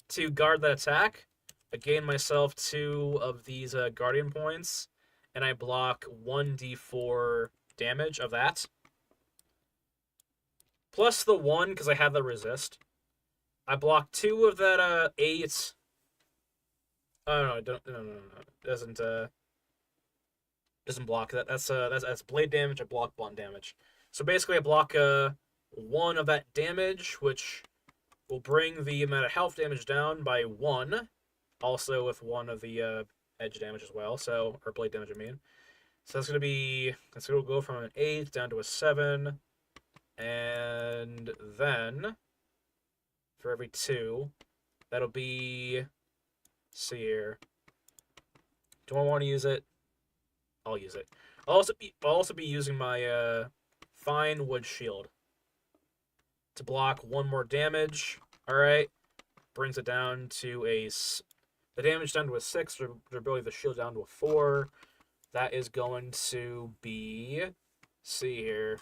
to guard that attack. I gain myself 2 of these guardian points, and I block 1d4 damage of that. Plus the 1, because I have the resist. I block 2 of that 8 Oh no, don't no no no no. It doesn't block that. That's blade damage. I block blunt damage. So basically, I block one of that damage, which will bring the amount of health damage down by one. Also with one of the edge damage as well. So or blade damage, I mean. So that's gonna go from an 8 down to a 7, and then for every 2, that'll be. Let's see here. Do I want to use it? I'll use it. I'll also be using my fine wood shield to block one more damage. All right, brings it down to the damage down to a 6. Durability of the shield down to a 4. That is going to be. See here.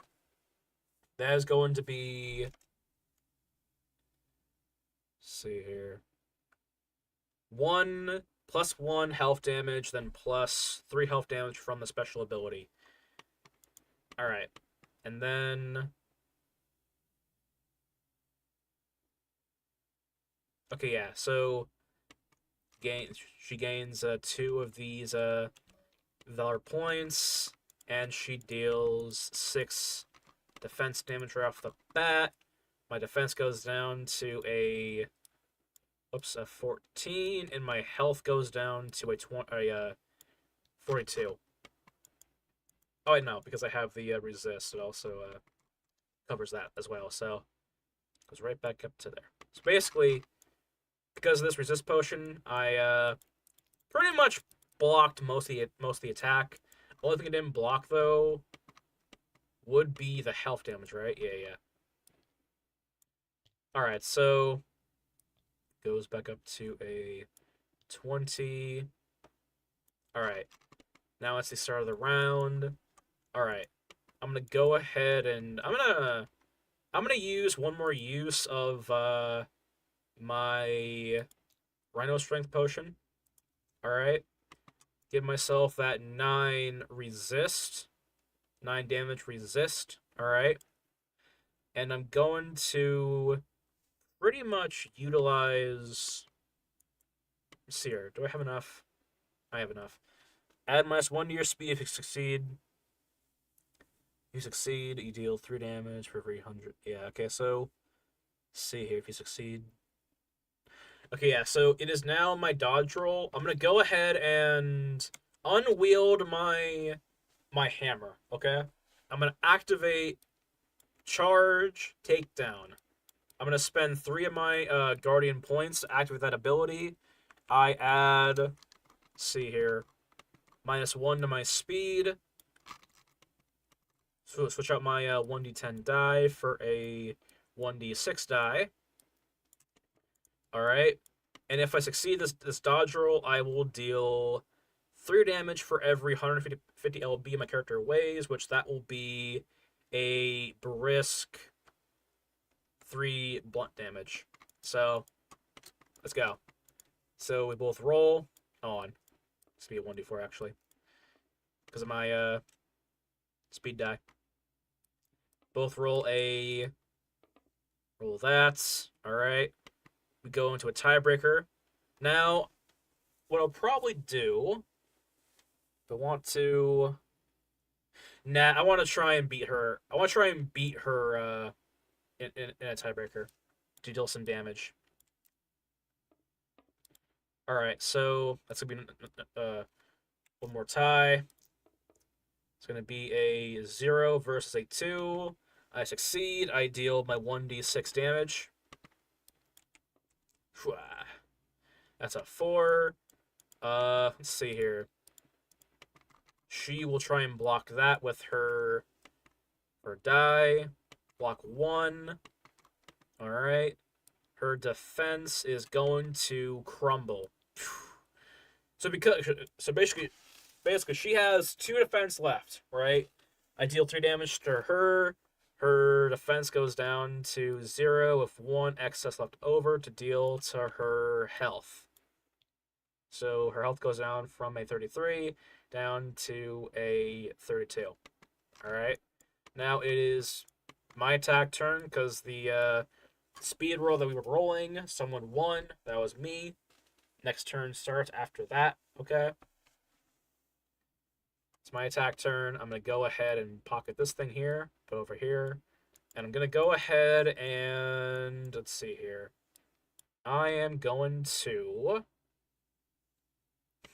That is going to be. See here. 1 +1 health damage, then +3 health damage from the special ability. All right, and then okay, yeah. So she gains 2 of these valor points, and she deals 6 defense damage right off the bat. My defense goes down to a 14, and my health goes down to a 42. Oh, wait, no, because I have the resist. It also covers that as well. So it goes right back up to there. So basically, because of this resist potion, I pretty much blocked most of the attack. Only thing I didn't block though would be the health damage, right? Yeah, yeah. All right, so goes back up to a 20. All right, now it's the start of the round. All right, I'm gonna go ahead and I'm gonna use one more use of my Rhino Strength potion. All right, give myself that 9 resist, 9 damage resist. All right, and I'm going to pretty much utilize. Let's see here. Do I have enough? I have enough. Add -1 to your speed if you succeed. You succeed, you deal 3 damage for every 100. Yeah, okay, so see here if you succeed. Okay, yeah, so it is now my dodge roll. I'm gonna go ahead and unwield my hammer, okay? I'm gonna activate charge takedown. I'm gonna spend 3 of my guardian points to activate that ability. I add, let's see here, -1 to my speed. So switch out my 1d10 die for a 1d6 die. Alright. And if I succeed this dodge roll, I will deal 3 damage for every 150 LB my character weighs, which that will be a brisk 3 blunt damage. So, let's go. So we both roll on. This will be a 1d4 actually. Because of my speed die. Both roll that. Alright. We go into a tiebreaker. Now, what I'll probably do, if I want to. Nah, I want to try and beat her. I want to try and beat her in a tiebreaker to deal some damage. Alright, so that's going to be one more tie. It's going to be a 0 versus a 2. I succeed. I deal my 1d6 damage. That's a 4. Let's see here. She will try and block that with her die. Block 1. Alright. Her defense is going to crumble. So basically she has 2 defense left, right? I deal 3 damage to her. Her defense goes down to 0 with 1 excess left over to deal to her health. So her health goes down from a 33 down to a 32. Alright. Now it is my attack turn because the speed roll that we were rolling, someone won. That was me. Next turn starts after that, okay? It's my attack turn. I'm going to go ahead and pocket this thing here, put over here. And I'm going to go ahead and... Let's see here. I am going to...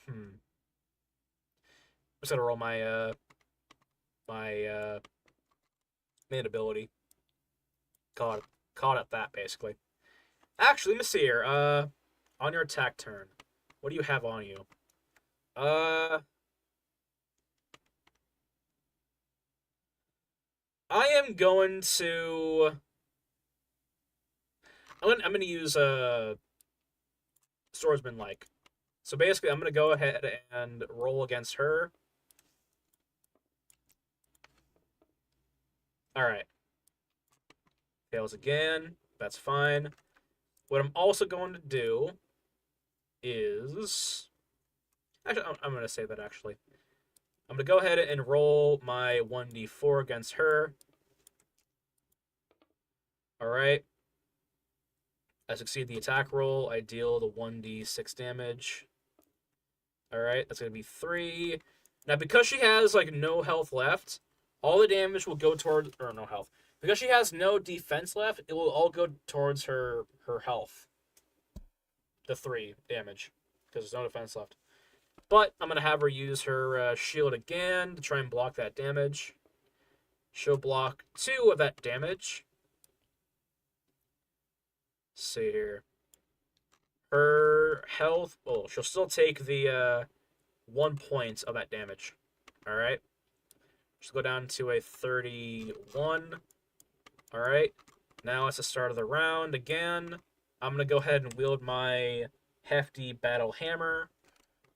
I'm just going to roll my main ability. Call it that, basically. Actually, let me see here. On your attack turn, what do you have on you? I am going to... I'm gonna use swordsman like. So basically, I'm gonna go ahead and roll against her. All right. Fails again. That's fine. What I'm also going to do is... Actually, I'm going to say that, actually. I'm going to go ahead and roll my 1d4 against her. Alright. I succeed the attack roll. I deal the 1d6 damage. Alright, that's going to be 3. Now, because she has, like, no health left, all the damage will go towards... Or, no health. Because she has no defense left, it will all go towards her health. The 3 damage. Because there's no defense left. But I'm going to have her use her shield again to try and block that damage. She'll block 2 of that damage. Let's see here. Her health... Oh, she'll still take the 1 point of that damage. Alright. She'll go down to a 31. Alright. Now it's the start of the round again. I'm going to go ahead and wield my hefty battle hammer.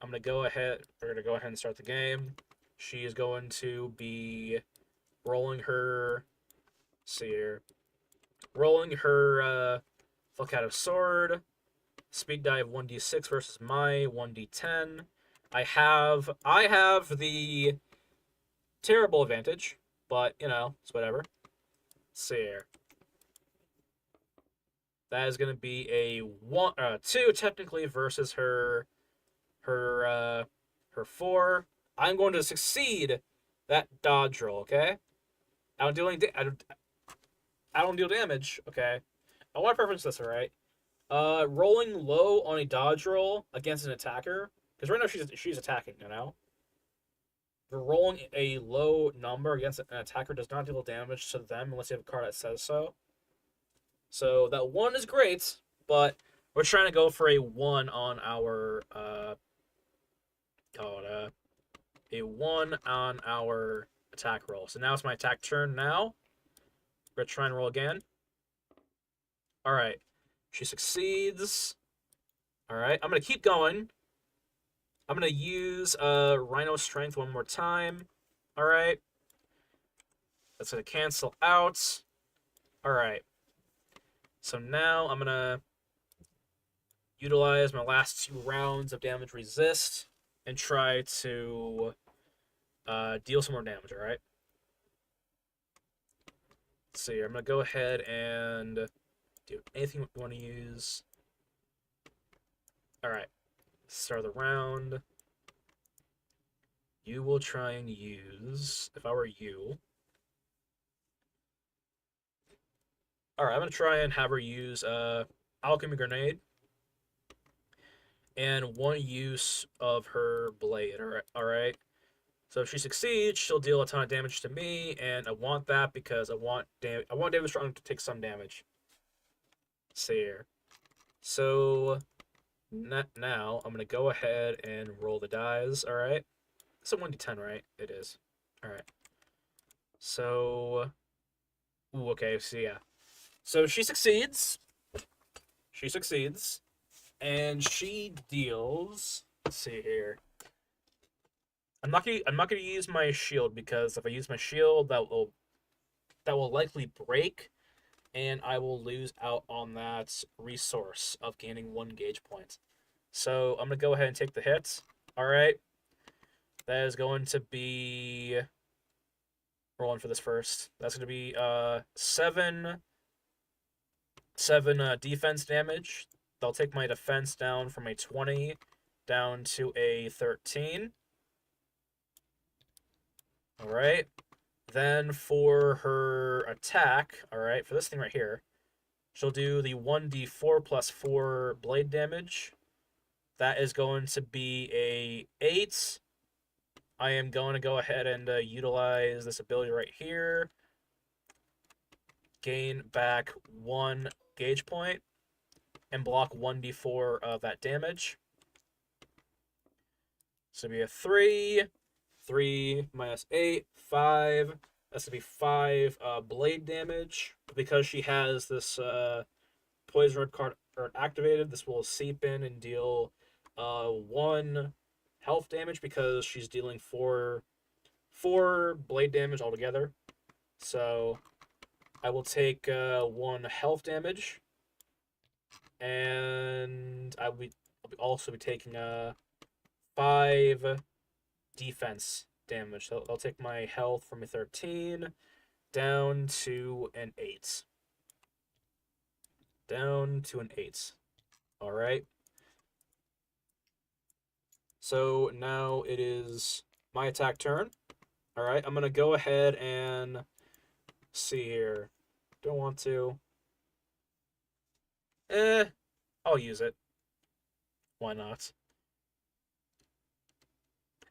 We're going to go ahead and start the game. She is going to be rolling her... Let's see here. Rolling her fuck out of sword. Speed die of 1d6 versus my 1d10. I have the terrible advantage, but, you know, it's whatever. Let's see here. That is going to be a 2 technically versus her 4. I'm going to succeed that dodge roll, okay? I don't deal damage, okay? I want to preference this, alright? Rolling low on a dodge roll against an attacker, because right now she's attacking, you know? But rolling a low number against an attacker does not deal damage to them unless you have a card that says so. So that 1 is great, but we're trying to go for a 1 on our a 1 on our attack roll. So now it's my attack turn now. We're going to try and roll again. Alright. She succeeds. Alright. I'm going to keep going. I'm going to use Rhino Strength one more time. Alright. That's going to cancel out. Alright. So now I'm going to utilize my last 2 rounds of damage resist and try to deal some more damage, alright? Let's see here. I'm going to go ahead and do anything you want to use. Alright. Start of the round. You will try and use, if I were you... Alright, I'm going to try and have her use Alchemy Grenade. And 1 use of her blade, alright? So if she succeeds, she'll deal a ton of damage to me, and I want that because I want David Strong to take some damage. Let's see here. So now I'm going to go ahead and roll the dice, alright? It's a 1d10, right? It is. Alright. So... Ooh, okay, so yeah. So she succeeds. She succeeds. And she deals... Let's see here. I'm not gonna use my shield because if I use my shield, that will likely break, and I will lose out on that resource of gaining 1 gauge point. So I'm gonna go ahead and take the hit. All right. That is going to be... Rolling for this first. That's gonna be 7 defense damage. they'll take my defense down from a 20 down to a 13. All right. Then for her attack, all right, for this thing right here, she'll do the 1d4 plus 4 blade damage. That is going to be a 8. I am going to go ahead and utilize this ability right here. Gain back 1 gauge point and block 1d4 of that damage. So it'll be a 3. 3 minus 8, 5. That's going to be 5 blade damage. Because she has this Poison Red card activated, this will seep in and deal 1 health damage because she's dealing 4 blade damage altogether. So I will take 1 health damage, and I'll also be taking 5 defense damage. So I'll take my health from a 13 down to an 8. Down to an 8. All right. So now it is my attack turn. All right, I'm gonna go ahead and see here. Don't want to. I'll use it. Why not?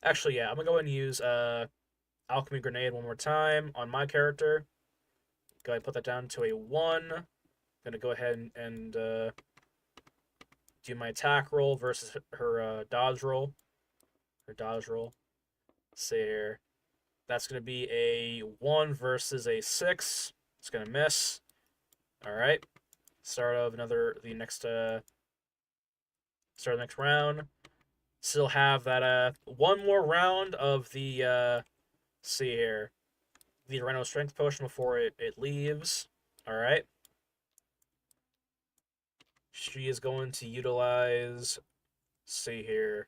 Actually, yeah, I'm gonna go ahead and use Alchemy Grenade one more time on my character. Go ahead and put that down to a 1. Gonna go ahead and do my attack roll versus her dodge roll. Her dodge roll. Let's see here. That's gonna be a 1 versus a 6. It's gonna miss. All right. Start of the next round. Still have that 1 more round of the see here, the Rhino Strength Potion before it leaves. All right. She is going to utilize, see here,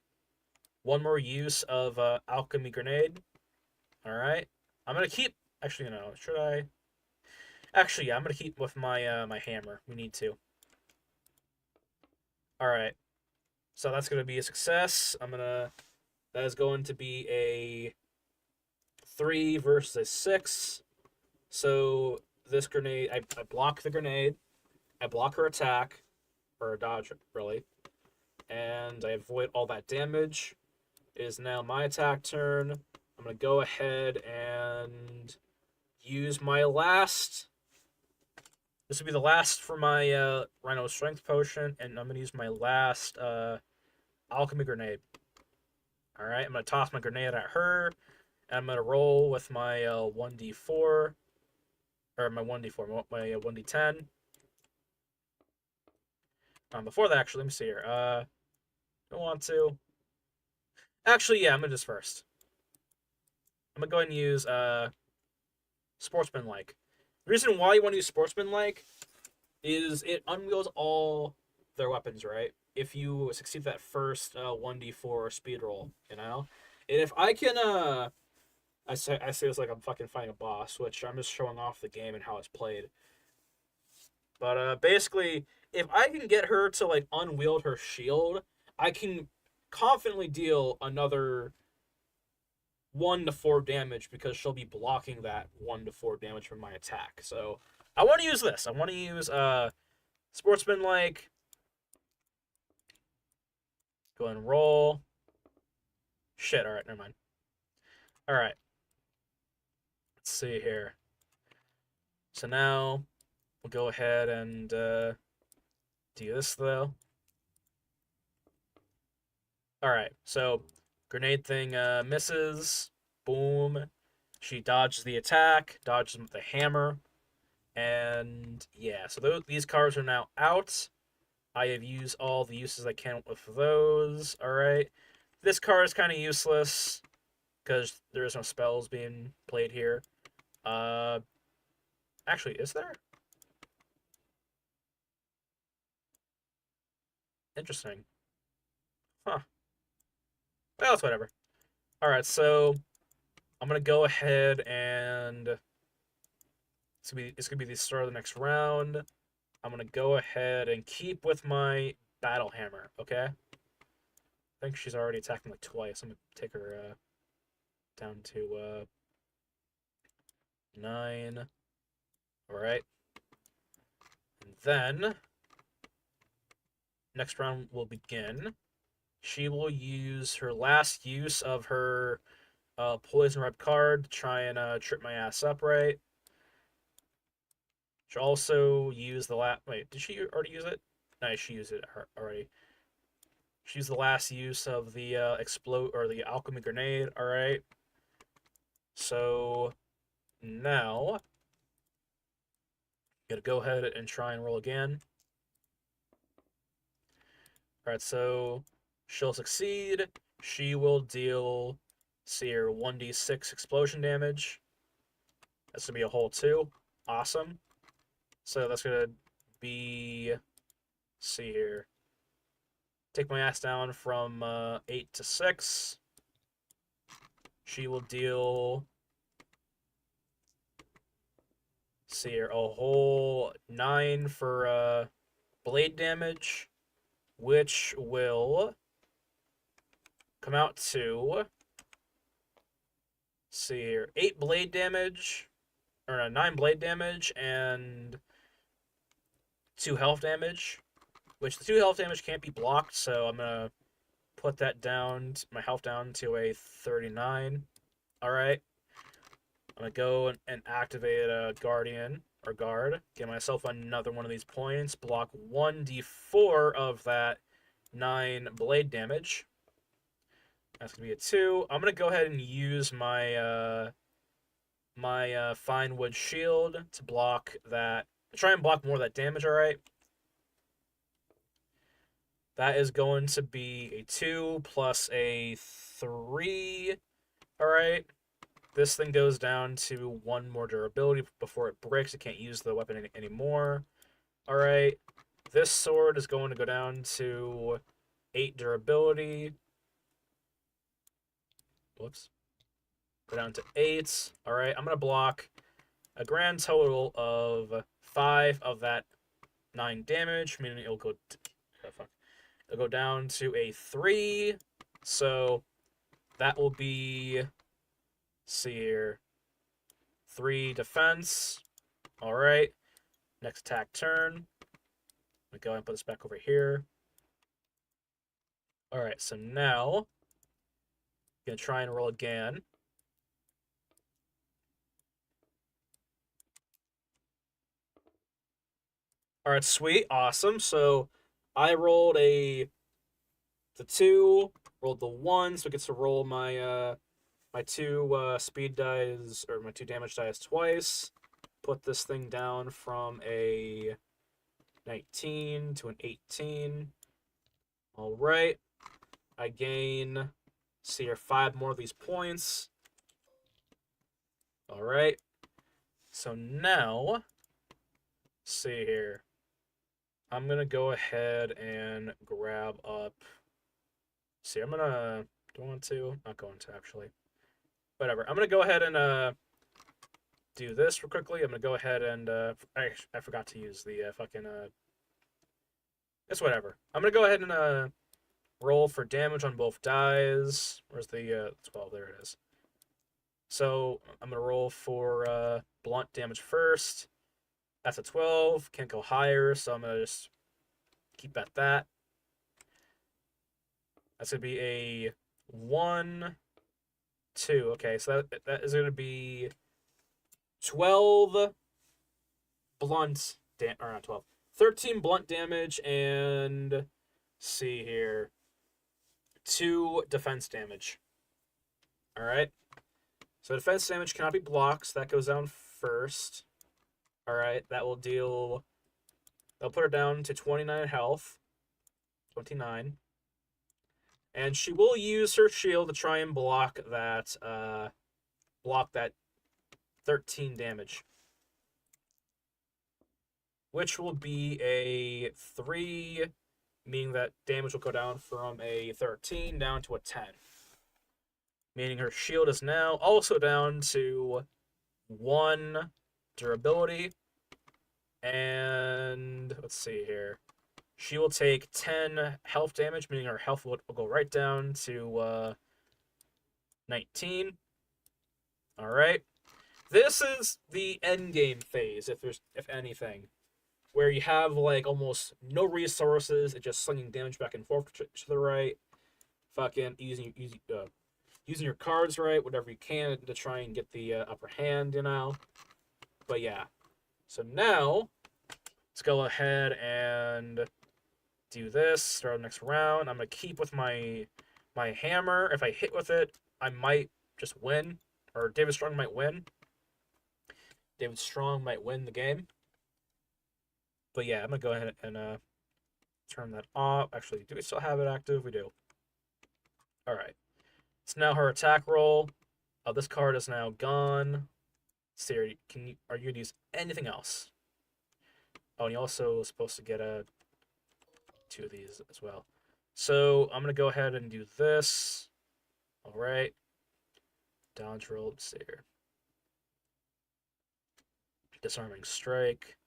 1 more use of Alchemy Grenade. All right. I'm gonna keep. Actually, no. Should I? Actually, yeah. I'm gonna keep with my my hammer. We need to. All right. So that's gonna be a success. That is going to be a 3 versus a 6. So this grenade, I block the grenade. I block her attack, or a dodge, really, and I avoid all that damage. It is now my attack turn. I'm gonna go ahead and use my last. This will be the last for my Rhino Strength Potion, and I'm gonna use my last Alchemy Grenade. All right, I'm gonna toss my grenade at her, and I'm gonna roll with my 1d4, or my 1d4, my 1d10. Before that, actually, let me see here. Don't want to. Actually, yeah, I'm gonna do this first. I'm gonna go ahead and use Sportsmanlike. The reason why you want to use Sportsmanlike is it unwheels all their weapons, right? If you succeed that first 1d4 speed roll, you know? And if I can, I say this like I'm fucking fighting a boss, which I'm just showing off the game and how it's played. But basically, if I can get her to like unwield her shield, I can confidently deal another 1 to 4 damage because she'll be blocking that 1 to 4 damage from my attack. So I want to use this. I want to use Sportsmanlike. Go ahead and roll. Shit, alright, never mind. Alright. Let's see here. So now we'll go ahead and do this though. Alright, so grenade thing misses. Boom. She dodges the attack, dodges him with the hammer. And yeah, so these cards are now out. I have used all the uses I can with those. Alright. This card is kind of useless because there is no spells being played here. Actually, is there? Interesting. Huh. Well, it's whatever. Alright, so I'm gonna go ahead and it's gonna be the start of the next round. I'm gonna go ahead and keep with my Battle Hammer, okay? I think she's already attacking like twice. I'm gonna take her down to 9. Alright. And then next round will begin. She will use her last use of her poison red card to try and trip my ass up, right? She'll also use the last. Wait, did she already use it? No, she used it already. She used the last use of the explode or the alchemy grenade. All right. So now, gotta go ahead and try and roll again. All right. So she'll succeed. She will deal, see her 1d6 explosion damage. That's gonna be a whole 2. Awesome. So that's gonna be, see here. Take my ass down from 8 to 6. She will deal, see here, a whole 9 for blade damage, which will come out to, see here, 8 blade damage, or 9 blade damage, and 2 health damage, which the 2 health damage can't be blocked, so I'm gonna put that down, my health down to a 39. Alright. I'm gonna go and activate a Guardian, or Guard, get myself another one of these points, block 1d4 of that 9 blade damage. That's gonna be a 2. I'm gonna go ahead and use my Fine Wood Shield to block that, try and block more of that damage, alright? That is going to be a 2 plus a 3, alright? This thing goes down to 1 more durability before it breaks. It can't use the weapon anymore. Alright. This sword is going to go down to 8 durability. Whoops. Go down to 8. Alright, I'm going to block a grand total of 5 of that 9 damage, meaning it'll go... It'll go down to a 3. So that will be... see here. 3 defense. Alright. Next attack turn. I'm going to go ahead and put this back over here. Alright, so now I'm going to try and roll again. Alright, sweet. Awesome. So I rolled the 2, rolled the 1, so it gets to roll my my 2 speed dice, or my 2 damage dice twice. Put this thing down from a 19 to an 18. Alright. I gain, see here, 5 more of these points. Alright. So now, see here. I'm going to go ahead and grab up. See, I'm going to, do I want to? Not going to, actually. Whatever. I'm going to go ahead and do this real quickly. I'm going to go ahead and, I forgot to use the fucking, it's whatever. I'm going to go ahead and roll for damage on both dies. Where's the 12? There it is. So I'm going to roll for blunt damage first. That's a 12. Can't go higher, so I'm going to just keep at that. That's going to be a 1, 2. Okay, so that is going to be 12 blunt damage, or not 12. 13 blunt damage and, see here, 2 defense damage. Alright. So defense damage cannot be blocked, so that goes down first. Alright, that will deal... That'll put her down to 29 health. 29. And she will use her shield to try and block that 13 damage. Which will be a 3, meaning that damage will go down from a 13 down to a 10. Meaning her shield is now also down to 1 durability. And let's see here. She will take 10 health damage, meaning her health will go right down to 19. All right. This is the end game phase, if anything, where you have like almost no resources, it's just slinging damage back and forth to the right, fucking using your cards right, whatever you can to try and get the upper hand, you know. But yeah, so now let's go ahead and do this. Start the next round. I'm gonna keep with my hammer. If I hit with it, I might just win, or David Strong might win. David Strong might win the game. But yeah, I'm gonna go ahead and turn that off. Actually, do we still have it active? We do. All right. So now her attack roll. This card is now gone. Siri, are you gonna use anything else? Oh, and you also supposed to get two of these as well. So I'm gonna go ahead and do this. All right. Dodge roll. Let's see here. Disarming strike.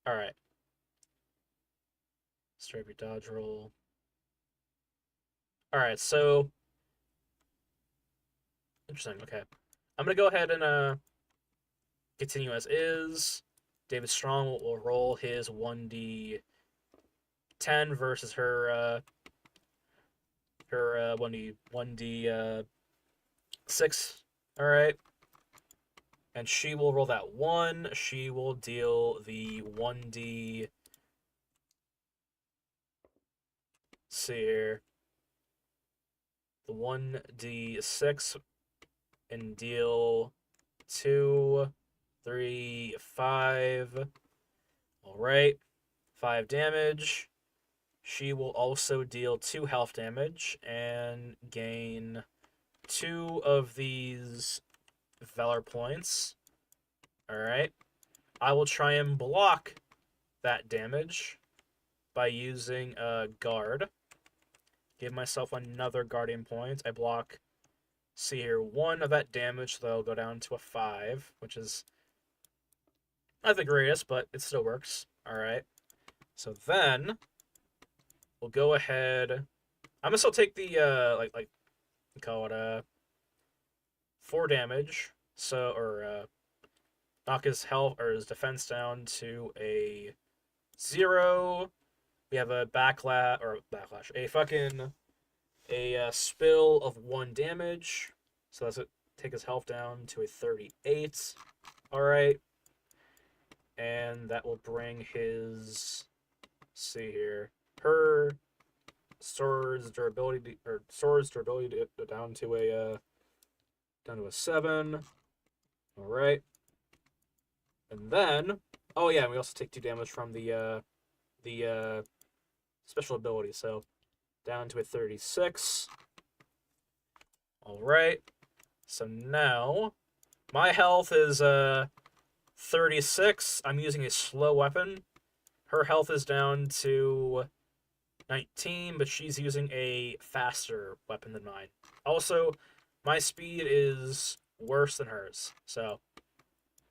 All right. Strike your dodge roll. All right. So interesting. Okay. I'm gonna go ahead and continue as is. David Strong will roll his 1d10 versus her 1d6. All right. And she will roll that 1. She will deal the 1d. Let's see here. The 1d6 and deal 2, 3, 5. All right. 5 damage. She will also deal 2 health damage and gain 2 of these Valor points. Alright. I will try and block that damage by using a guard. Give myself another guardian point. I block, see here, 1 of that damage, so that'll go down to a 5, which is not the greatest, but it still works. Alright. So then we'll go ahead. I'm gonna still take the like call it 4 damage. So knock his health or his defense down to a 0. We have a a spill of 1 damage. So that's it. Take his health down to a 38. All right, and that will bring his. Let's see here, her sword's durability down to a 7. All right. And then, oh yeah, we also take 2 damage from the special ability, so down to a 36. All right. So now my health is 36. I'm using a slow weapon. Her health is down to 19, but she's using a faster weapon than mine. Also, my speed is worse than hers, so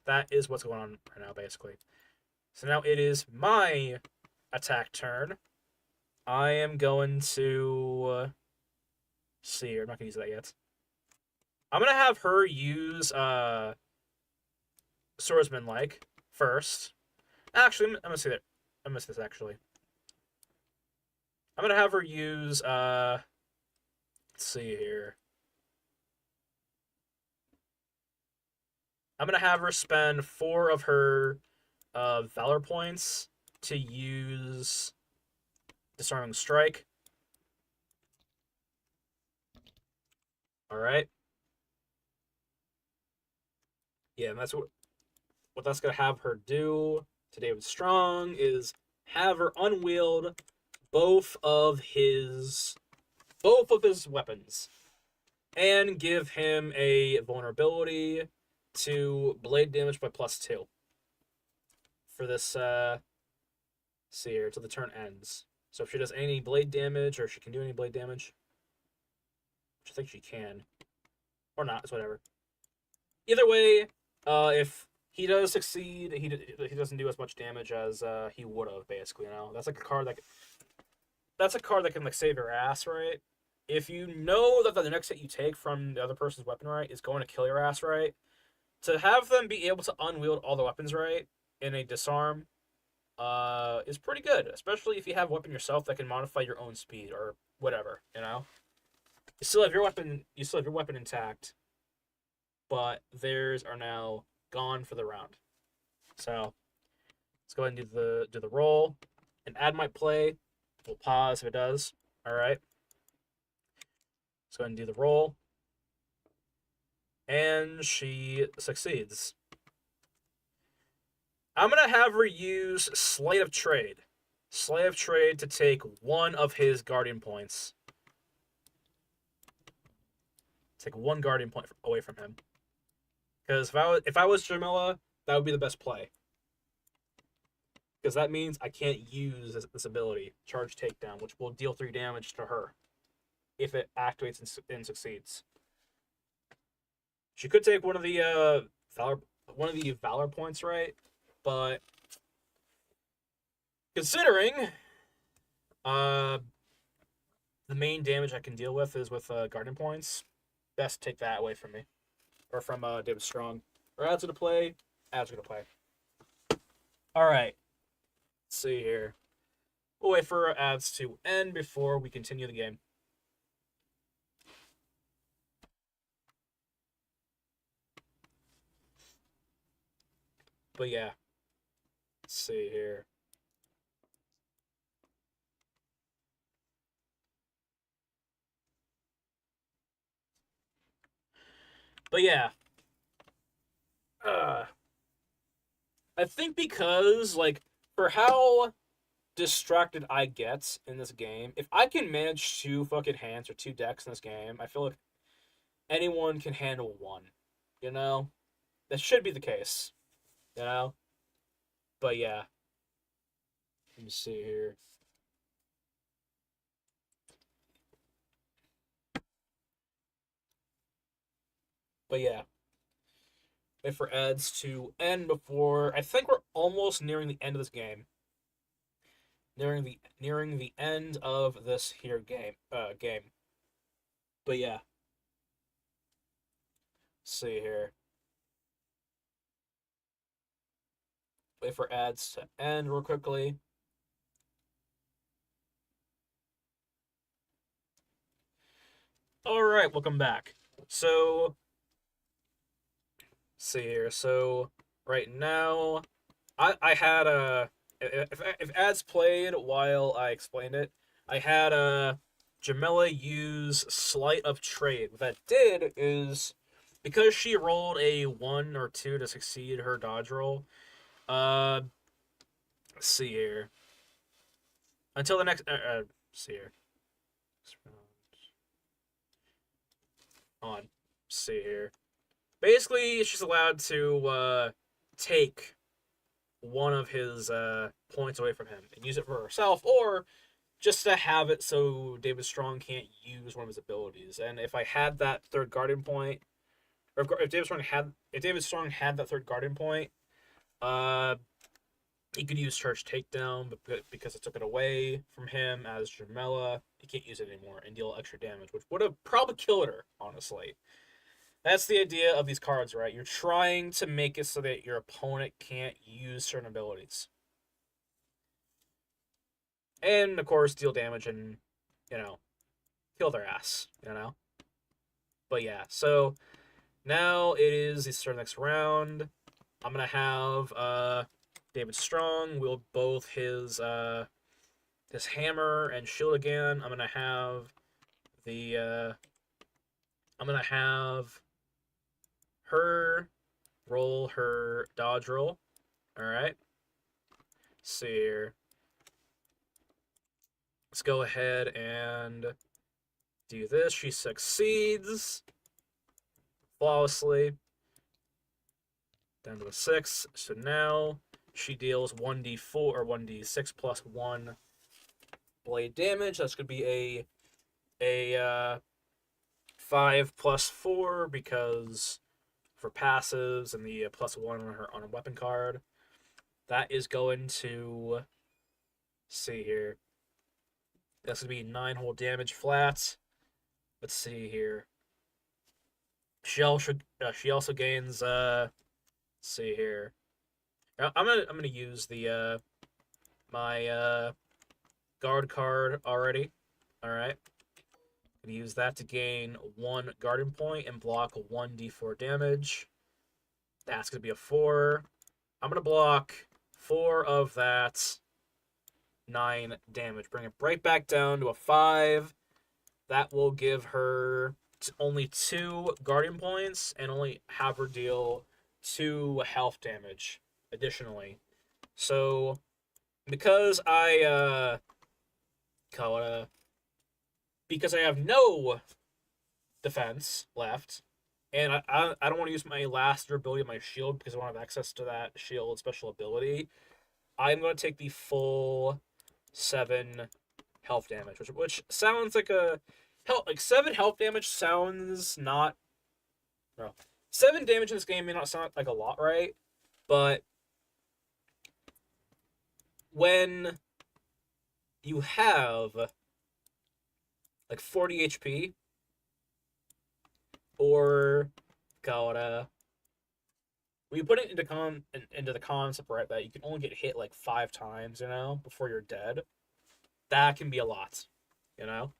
that is what's going on right now, basically. So now it is my attack turn. I am going to see here. I'm not gonna use that yet. I'm gonna have her use swordsman like first. Actually, I'm gonna see that. I missed this actually. I'm gonna have her use let's see here. I'm gonna have her spend 4 of her valor points to use disarming strike. All right. Yeah, and that's what that's gonna have her do to David Strong is have her unwield both of his weapons and give him a vulnerability to blade damage by +2 for this see here till the turn ends. So if she does any blade damage, or she can do any blade damage, which I think she can, or not, it's whatever. Either way, if he does succeed. He doesn't do as much damage as he would have. Basically, that's like a card that's a card that can like save your ass, right? If you know that the next hit you take from the other person's weapon, right, is going to kill your ass, right, to have them be able to unwield all the weapons, right, in a disarm, is pretty good, especially if you have a weapon yourself that can modify your own speed or whatever. You still have your weapon. You still have your weapon intact, but theirs are now gone for the round. So let's go ahead and do the roll. An ad might play. We'll pause if it does. All right. Let's go ahead and do the roll. And she succeeds. I'm going to have her use Sleight of Trade. Sleight of Trade to take one of his Guardian points. Take one Guardian point away from him. Because if I was Jamela, that would be the best play. Because that means I can't use this ability, Charge Takedown, which will deal 3 damage to her if it activates and succeeds. She could take one of the Valor points, right? But considering the main damage I can deal with is with Guardian points, best take that away from me. Or from David Strong. Or adds gonna play. Adds gonna play. Alright. Let's see here. We'll wait for ads to end before we continue the game. But yeah. Let's see here. But yeah. I think because, like, for how distracted I get in this game, if I can manage 2 fucking hands or 2 decks in this game, I feel like anyone can handle one. You know? That should be the case. You know? But yeah. Let me see here. But yeah. Wait for ads to end before. I think we're almost nearing the end of this game. Nearing the end of this here game. But yeah. Let's see here. Wait for ads to end real quickly. All right, welcome back. So, see here. So, right now, I had a if ads played while I explained it, I had a Jamela use Sleight of Trade. What that did is because she rolled a 1 or 2 to succeed her dodge roll. Let's see here. Until the next. Let's see here. On. Let's see here. Basically, she's allowed to take one of his points away from him and use it for herself, or just to have it so David Strong can't use one of his abilities. And if I had that 3rd Guardian point, or if David Strong had that 3rd Guardian point, he could use Charge Takedown, but because I took it away from him as Jamela, he can't use it anymore and deal extra damage, which would have probably killed her, honestly. That's the idea of these cards, right? You're trying to make it so that your opponent can't use certain abilities. And, of course, deal damage and, kill their ass, But yeah, so now it is the start of the next round. I'm going to have David Strong wield both his hammer and shield again. I'm going to have her roll her dodge roll. All right. See here. Let's go ahead and do this. She succeeds flawlessly. Down to a 6. So now she deals 1d4 or 1d6 plus 1 blade damage. That's going to be a 5 plus 4 because for passives and the +1 on her on a weapon card. That is going to see here. That's gonna be 9 whole damage flat. Let's see here. She also gains let's see here. I'm gonna use the my guard card already. Alright. Gonna use that to gain 1 guardian point and block 1d4 damage. That's gonna be a 4. I'm gonna block 4 of that 9 damage. Bring it right back down to a 5. That will give her only 2 guardian points and only have her deal 2 health damage additionally. So because I call it because I have no defense left, and I don't want to use my last durability of my shield because I don't have access to that shield special ability. I'm going to take the full 7 health damage, which sounds like like 7 health damage sounds not no 7 damage in this game may not sound like a lot, right? But when you have like 40 HP or God, when you put it into the concept, right, that you can only get hit like 5 times, before you're dead, that can be a lot, you know.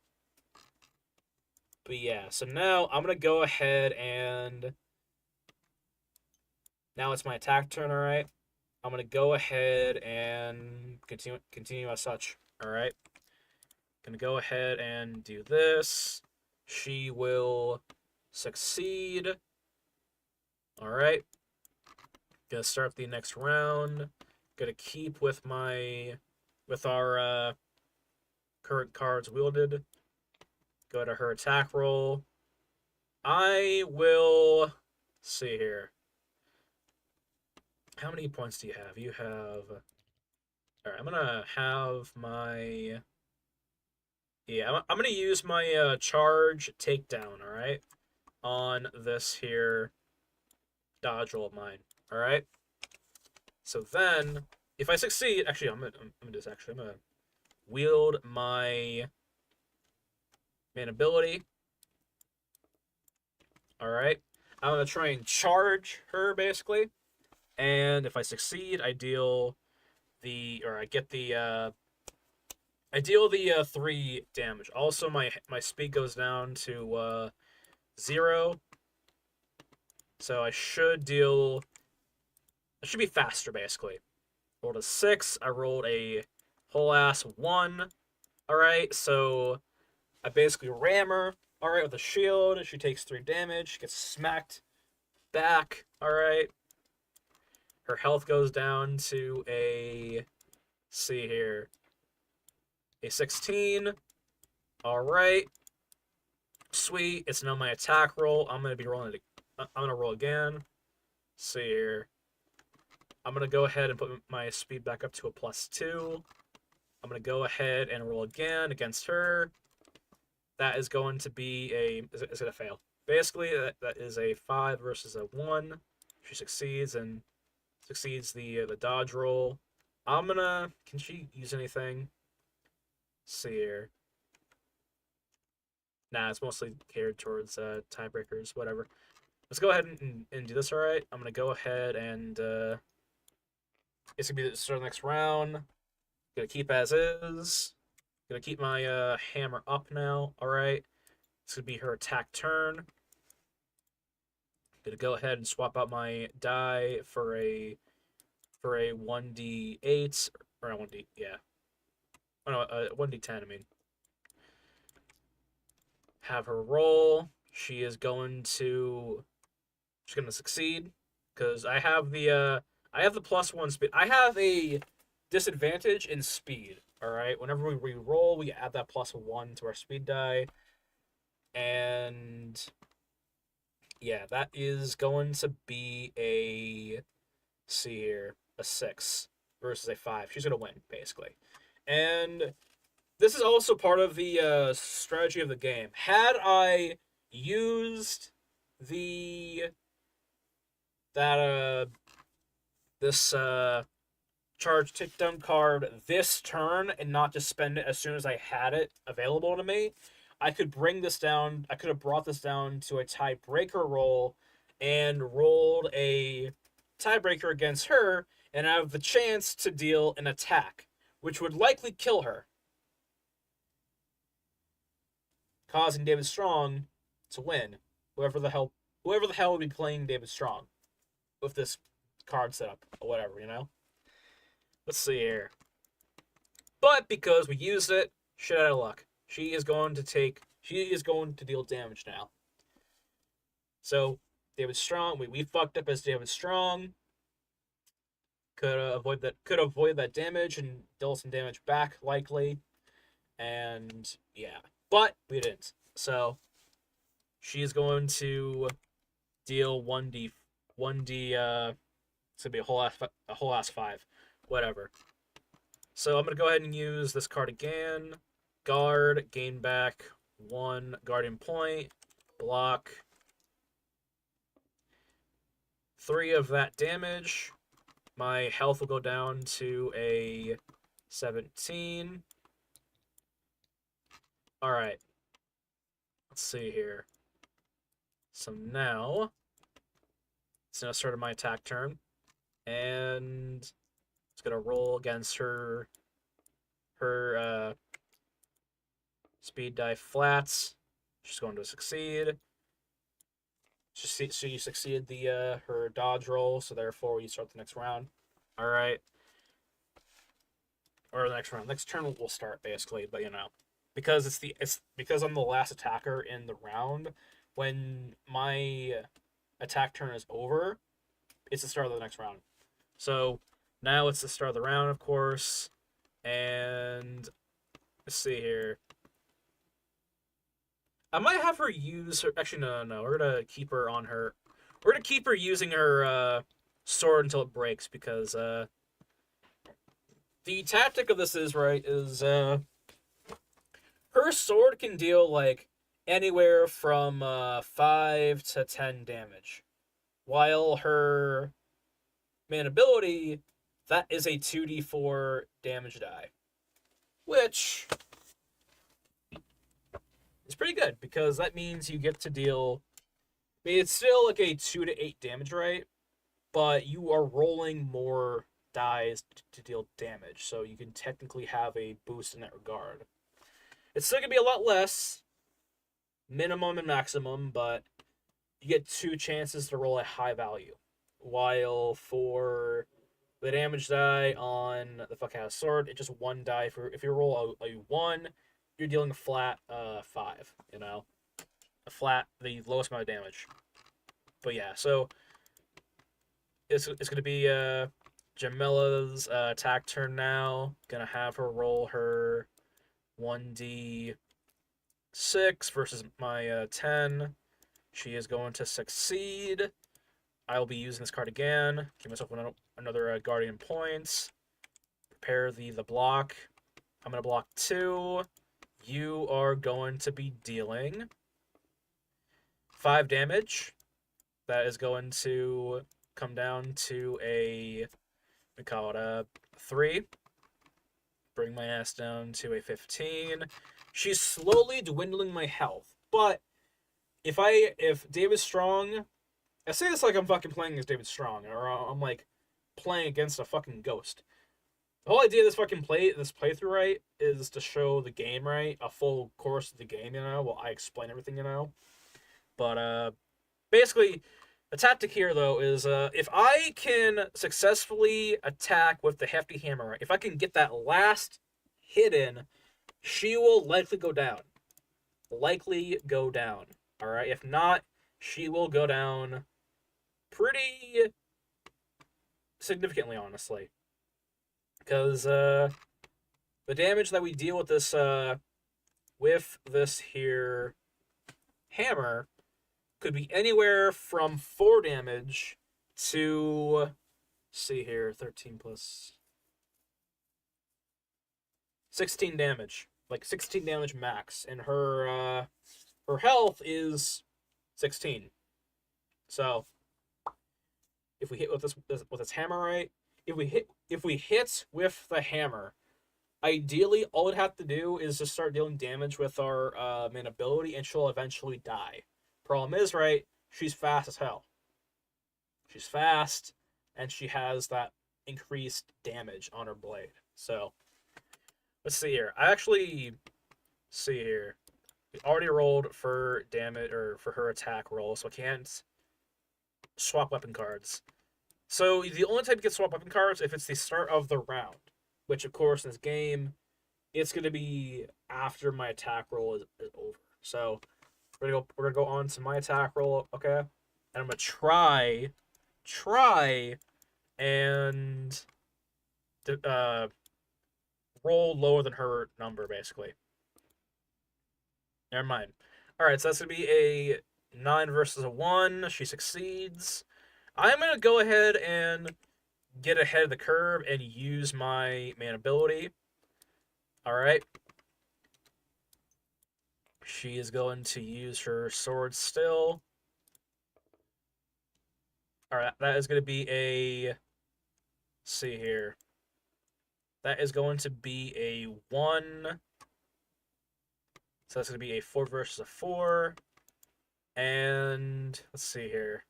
But yeah, so now I'm gonna go ahead and now it's my attack turn, all right. I'm gonna go ahead and continue as such, all right. Gonna go ahead and do this. She will succeed. All right. Gonna start the next round. Gonna keep with our current cards wielded. Go to her attack roll. I will see here. How many points do you have? You have. All right. I'm gonna have my. Yeah, I'm gonna use my charge takedown. All right, on this here dodge roll of mine. All right. So then, if I succeed, actually, I'm gonna wield my main ability. All right. I'm gonna try and charge her basically, and if I succeed, I deal I deal the 3 damage. Also, my speed goes down to 0, so I should be faster basically. Rolled a 6. I rolled a whole ass 1. All right, so I basically ram her. All right, with a shield. She takes 3 damage. Gets smacked back. All right. Her health goes down to see here, a 16. All right. Sweet. It's now my attack roll. I'm gonna be rolling it. I'm gonna roll again. See here. I'm gonna go ahead and put my speed back up to a +2. I'm gonna go ahead and roll again against her. That is going to be is gonna fail. Basically, that is a 5 versus a 1. She succeeds and succeeds the dodge roll. Can she use anything? Let's see here. Nah, it's mostly geared towards tiebreakers, whatever. Let's go ahead and do this, alright? I'm gonna go ahead and it's gonna be the start of the next round. Gonna keep as is. Gonna keep my hammer up now, alright? It's gonna be her attack turn. Gonna go ahead and swap out my die for a 1d8 or not 1d, yeah. Oh no, 1d10. I mean, have her roll. She's gonna succeed because I have the +1 speed. I have a disadvantage in speed. All right, whenever we re-roll, we add that +1 to our speed die, and yeah, that is going to be a see here, a 6 versus a 5. She's gonna win basically, and this is also part of the strategy of the game. Had I used the that this charge takedown card this turn and not just spend it as soon as I had it available to me, I could bring this down. I could have brought this down to a tiebreaker roll and rolled a tiebreaker against her and have the chance to deal an attack, which would likely kill her, causing David Strong to win. Whoever the hell would be playing David Strong with this card setup or whatever, you know? Let's see here. But because we used it, shit out of luck. She is going to deal damage now. So David Strong, we fucked up as David Strong. Could avoid that damage and deal some damage back likely. And yeah. But we didn't. So she's going to deal 1d it's gonna be a whole ass 5. Whatever. So I'm gonna go ahead and use this card again. Guard, gain back 1 guardian point, block 3 of that damage. My health will go down to a 17. Alright. Let's see here. So now, it's now started my attack turn. And it's gonna roll against her speed die flats. She's going to succeed. So you succeeded the her dodge roll, so therefore you start the next round. All right, or the next round. Next turn will start basically, but because it's because I'm the last attacker in the round. When my attack turn is over, it's the start of the next round. So now it's the start of the round, of course, and let's see here. I might have her use her. Actually, no. We're gonna keep her on her. We're gonna keep her using her sword until it breaks because the tactic of this is her sword can deal like anywhere from 5 to 10 damage, while her main ability that is a 2d4 damage die, which is pretty good because that means you get to deal. I mean, it's still like a 2 to 8 damage, right? But you are rolling more dies to deal damage, so you can technically have a boost in that regard. It's still gonna be a lot less, minimum and maximum, but you get 2 chances to roll a high value. While for the damage die on the fuck out sword, it's just 1 die. If you roll a 1, you're dealing a flat 5. The lowest amount of damage. But yeah, so it's gonna be Jamela's attack turn now. Gonna have her roll her 1d6 versus my 10. She is going to succeed. I will be using this card again. Give myself another guardian points. Prepare the block. I'm gonna block 2. You are going to be dealing 5 damage. That is going to come down to we call it a 3. Bring my ass down to a 15. She's slowly dwindling my health, but if David Strong, I say this like I'm fucking playing as David Strong, or I'm like playing against a fucking ghost. The whole idea of this playthrough, right, is to show the game, right, a full course of the game, while I explain everything, But basically, the tactic here though is if I can successfully attack with the hefty hammer, if I can get that last hit in, she will likely go down. All right. If not, she will go down pretty significantly, honestly, because the damage that we deal with this here hammer could be anywhere from 4 damage to, see here, 13 plus 16 damage, like 16 damage max, and her health is 16. So if we hit with this hammer, right? If we hit with the hammer, ideally all we'd have to do is just start dealing damage with our main ability, and she'll eventually die. Problem is, right? She's fast as hell. She's fast, and she has that increased damage on her blade. So let's see here. I actually see here. We already rolled for damage or for her attack roll, so I can't swap weapon cards. So the only time you can swap weapon cards if it's the start of the round, which of course in this game it's going to be after my attack roll is over. So we're gonna go on to my attack roll, okay? And I'm gonna try and uh, roll lower than her number basically. Never mind. All right, so that's gonna be a 9 versus a 1. She succeeds. I'm gonna go ahead and get ahead of the curve and use my main ability. All right. She is going to use her sword still. All right, that is going to be a. Let's see here. That is going to be a 1. So that's going to be a 4 versus a 4. And let's see here.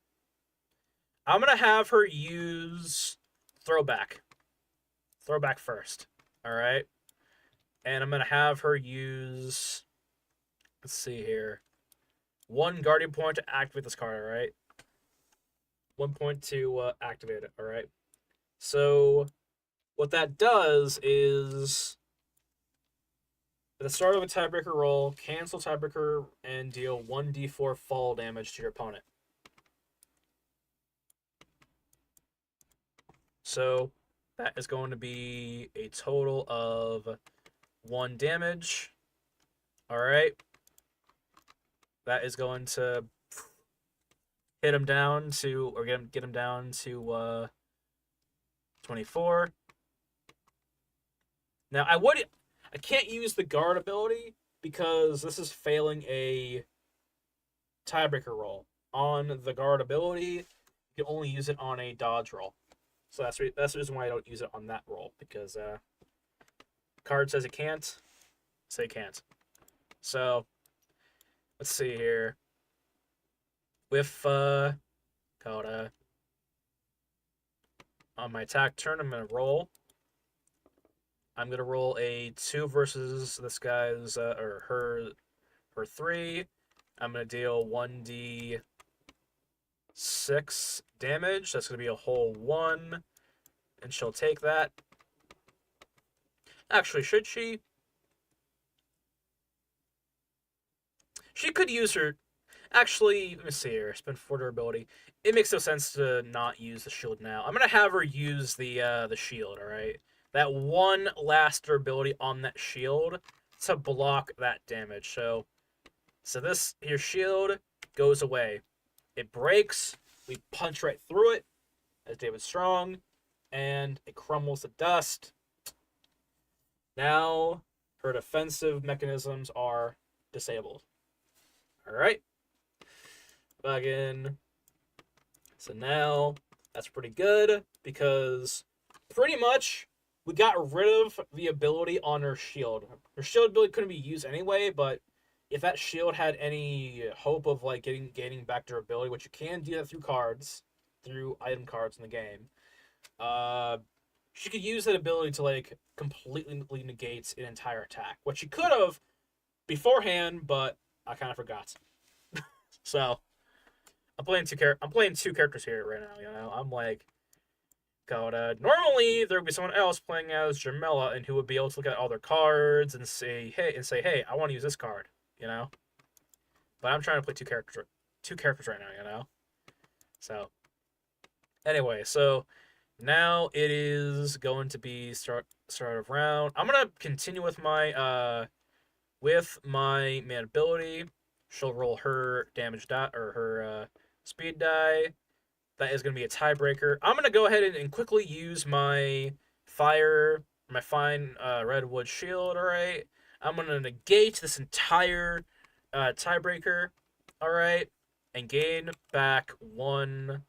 I'm going to have her use throwback. Throwback first. All right. And I'm going to have her use. Let's see here. 1 guardian point to activate this card, all right? 1 point to activate it, all right? So what that does is at the start of a tiebreaker roll, cancel tiebreaker and deal 1d4 fall damage to your opponent. So that is going to be a total of 1 damage. All right. That is going to hit him down to, or get him down to 24. Now I can't use the guard ability because this is failing a tiebreaker roll. On the guard ability, you can only use it on a dodge roll. So that's the reason why I don't use it on that roll, because card says it can't, say it can't. So let's see here. With on my attack turn, I'm gonna roll. I'm gonna roll a 2 versus this guy's or her 3. I'm gonna deal 1d6 damage. That's gonna be a whole 1, and she'll take that. Actually, should she? She could use her. Actually, let me see here. Spend 4 durability. It makes no sense to not use the shield now. I'm gonna have her use the shield. All right, that 1 last durability on that shield to block that damage. So this here shield goes away. It breaks. We punch right through it, as David Strong, and it crumbles to dust. Now her defensive mechanisms are disabled. All right. Again. So now that's pretty good because pretty much we got rid of the ability on her shield. Her shield ability couldn't be used anyway, but if that shield had any hope of like gaining back durability, which you can do that through cards, through item cards in the game, she could use that ability to like completely negate an entire attack, which she could have beforehand, but I kind of forgot. So I'm playing two characters here right now. You know, I'm like, God. Normally there would be someone else playing as Jamela, and who would be able to look at all their cards and say, hey, I want to use this card. You know, but I'm trying to play two characters right now. You know, so anyway, so now it is going to be start of round. I'm gonna continue with my main ability. She'll roll her damage die or her speed die. That is going to be a tiebreaker. I'm going to go ahead and quickly use my fine redwood shield. All right, I'm going to negate this entire tiebreaker. All right, and gain back 1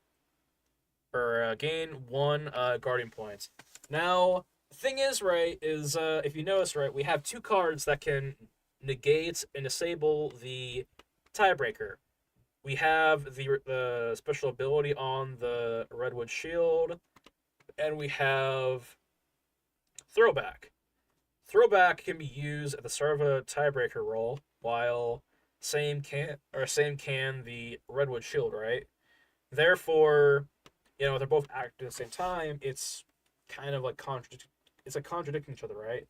or gain 1 guardian point. Now, the thing is, right, is if you notice, right, we have 2 cards that can negate and disable the tiebreaker. We have the special ability on the Redwood Shield, and we have Throwback. Throwback can be used at the start of a tiebreaker roll, while same can the Redwood Shield, right? Therefore, they're both acting at the same time. It's kind of like it's like contradicting each other, right?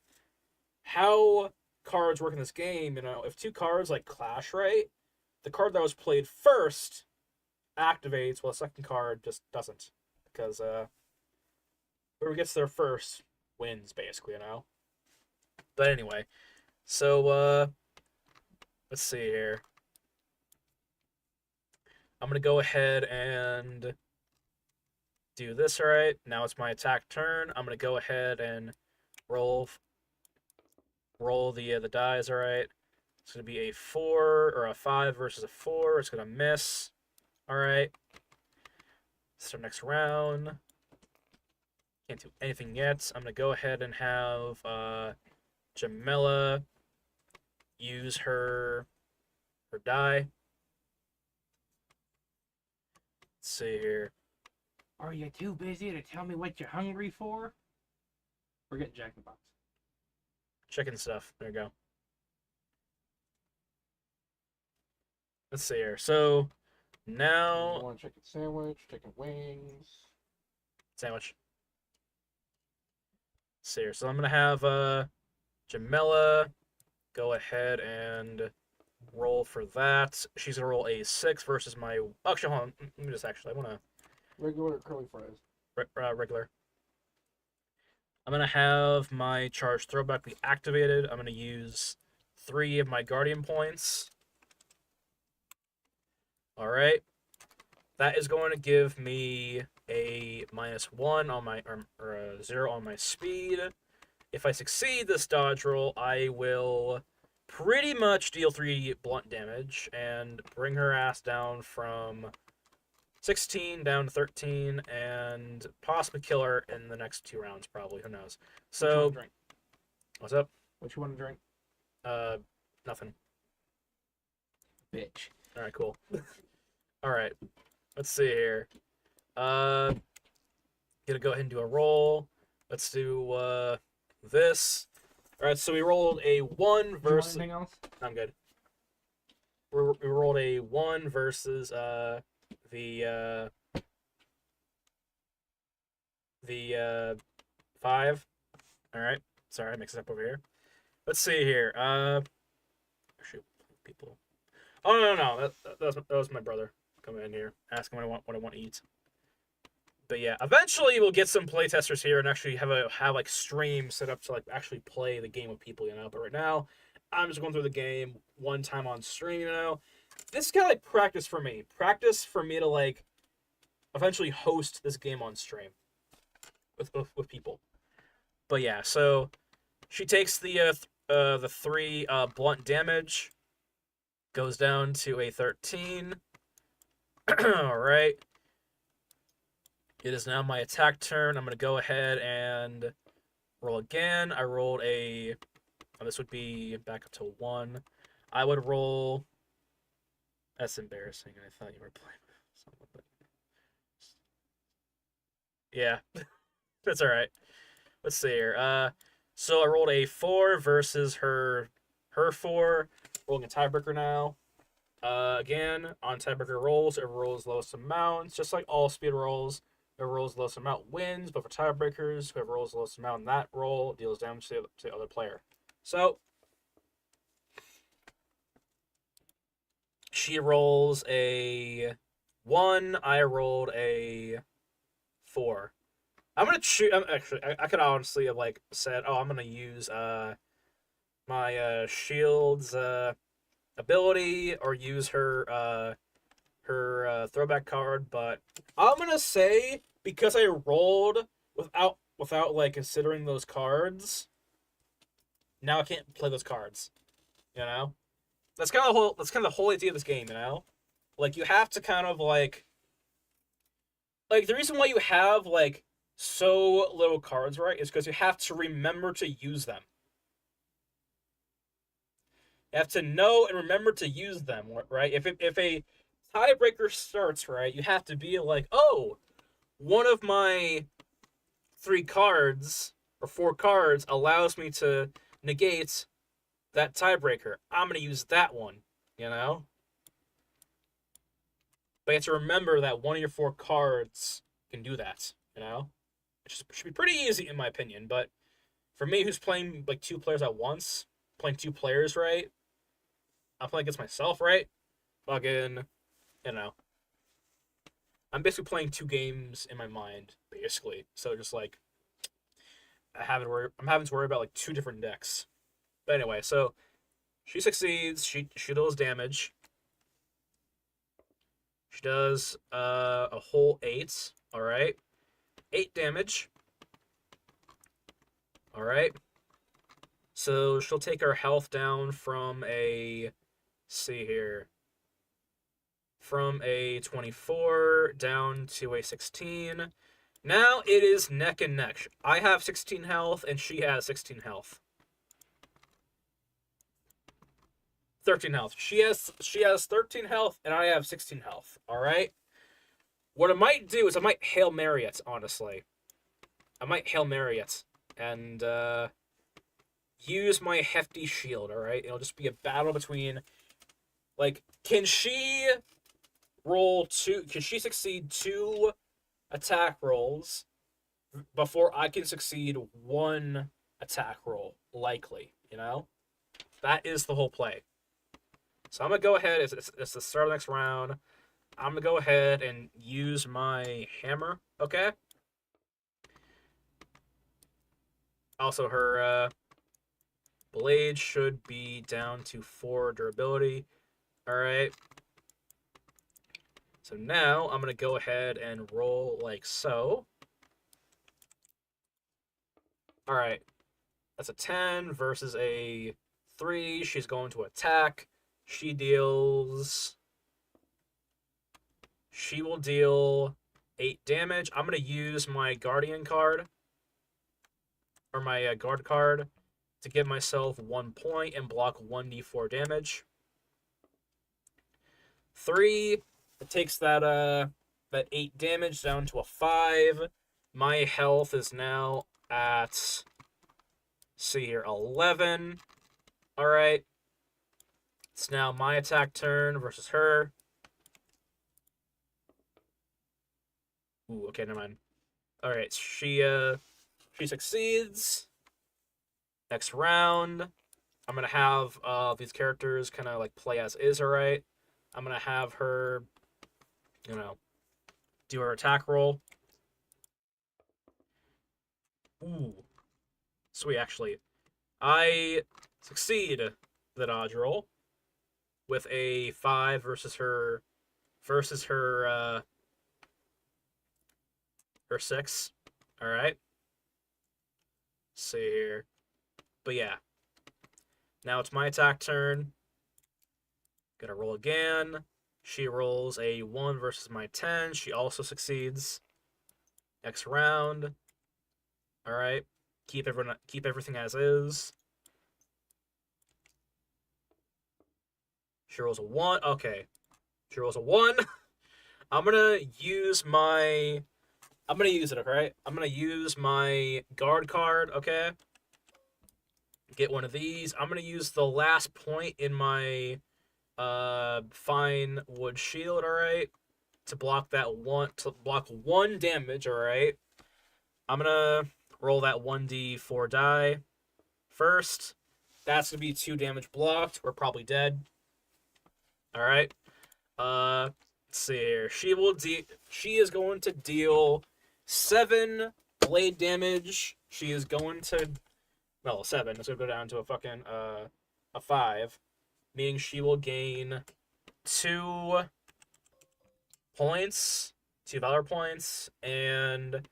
How cards work in this game, if 2 cards like clash, right? The card that was played first activates, while the second card just doesn't, because whoever gets there first wins, basically. But anyway, so let's see here. I'm gonna go ahead and do this. All right, now it's my attack turn. I'm gonna go ahead and roll the dice. All right, it's gonna be a 4 or a 5 versus a 4. It's gonna miss. All right. So next round. Can't do anything yet. I'm gonna go ahead and have Jamela use her die. Let's see here.
Are you too busy to tell me what you're hungry for? We're getting Jack in the Box.
Chicken stuff. There you go. Let's see here. So now
You want a chicken sandwich, chicken wings.
sandwich. Let's see here. So I'm gonna have Jamela go ahead and roll for that. She's gonna roll a 6 versus my. Actually, hold on. Let me just I wanna
Regular curly fries.
regular. I'm gonna have my charge throwback be activated. I'm gonna use 3 of my guardian points. All right, that is going to give me a -1 on my or a 0 on my speed. If I succeed this dodge roll, I will pretty much deal 3 blunt damage and bring her ass down from 16 down to 13, and possibly kill her in the next 2 rounds, probably. Who knows? So,
drink?
What's up?
What you want to drink?
Nothing.
Bitch.
All right, cool. All right, let's see here. Gonna go ahead and do a roll. Let's do this. All right, so we rolled a 1 versus.
Anything else?
I'm good. We rolled a 1 versus the 5. All right. Sorry, I mixed it up over here. Let's see here. Shoot, people. Oh no. That was my brother coming in here, asking what I want to eat. But yeah, eventually we'll get some playtesters here and actually have like streams set up to like actually play the game with people. But right now, I'm just going through the game one time on stream. This is kind of like practice for me. Practice for me to like eventually host this game on stream with people. But yeah, so she takes the 3 blunt damage, goes down to a 13. All right. It is now my attack turn. I'm going to go ahead and roll again. I rolled a... this would be back up to 1. I would roll... That's embarrassing. I thought you were playing with someone, but... Yeah. That's alright. Let's see here. So I rolled a 4 versus her 4. Rolling a tiebreaker now. Again, on tiebreaker rolls, it rolls lowest amount, just like all speed rolls. Whoever rolls the lowest amount wins, but for tiebreakers, whoever rolls the lowest amount in that roll deals damage to the other player. So, she rolls a 1, I rolled a 4. I'm gonna choose. Actually, I could honestly have like said, "Oh, I'm gonna use my shield's ability or use her throwback card," but I'm gonna say because I rolled without like considering those cards, now I can't play those cards. That's kind of the whole idea of this game. Like you have to kind of like like the reason why you have like so little cards, right, is because you have to remember to use them. You have to know and remember to use them, right? If a tiebreaker starts, right, you have to be like, oh, one of my 3 cards or 4 cards allows me to negate that tiebreaker. I'm gonna use that one, you know? But you have to remember that one of your 4 cards can do that, you know? It should be pretty easy in my opinion, but for me who's playing like 2 players at once, playing 2 players, right? I'm playing against myself, right? Fucking, you know. I'm basically playing 2 games in my mind, basically. So just like I'm having to worry about like 2 different decks. But anyway, so she succeeds, she deals damage. She does a whole 8. Alright. 8 damage. Alright. So she'll take her health down from a, see here, from a 24 down to a 16. Now it is neck and neck. I have 16 health and she has 16 health. 13 health. She has 13 health and I have 16 health. All right. What I might do is I might Hail Mary it, honestly. I might Hail Mary it and use my hefty shield, all right? It'll just be a battle between, like, can she succeed 2 attack rolls before I can succeed 1 attack roll, likely, you know? That is the whole play. So I'm going to go ahead, it's the start of the next round, I'm going to go ahead and use my hammer, okay? Also, her blade should be down to 4 durability. Alright. So now I'm going to go ahead and roll like so. Alright. That's a 10 versus a 3. She's going to attack. She will deal 8 damage. I'm going to use my Guardian card, or my Guard card, to give myself 1 point and block 1d4 damage. 3, it takes that 8 damage down to a 5. My health is now at, see here, 11. Alright. It's now my attack turn versus her. Ooh, okay, never mind. Alright, she succeeds. Next round, I'm gonna have these characters kind of like play as is, alright? I'm gonna have her, you know, do her attack roll. Ooh. Sweet, actually. I succeed the dodge roll with a 5 versus her her 6. Alright. See here. But yeah. Now it's my attack turn. Gonna roll again. She rolls a 1 versus my 10. She also succeeds. Next round. Alright. Keep everything as is. She rolls a 1. Okay. She rolls a 1. I'm gonna use it, alright? I'm gonna use my Guard card, okay? Get one of these. I'm gonna use the last point in my fine wood shield, alright? To block block 1 damage, alright? I'm gonna roll that 1d4 die first. That's gonna be 2 damage blocked. We're probably dead. Alright. Let's see here. She is going to deal 7 blade damage. She is going to, well, 7. It's gonna go down to a fucking a 5. Meaning she will gain 2 points, 2 valor points, and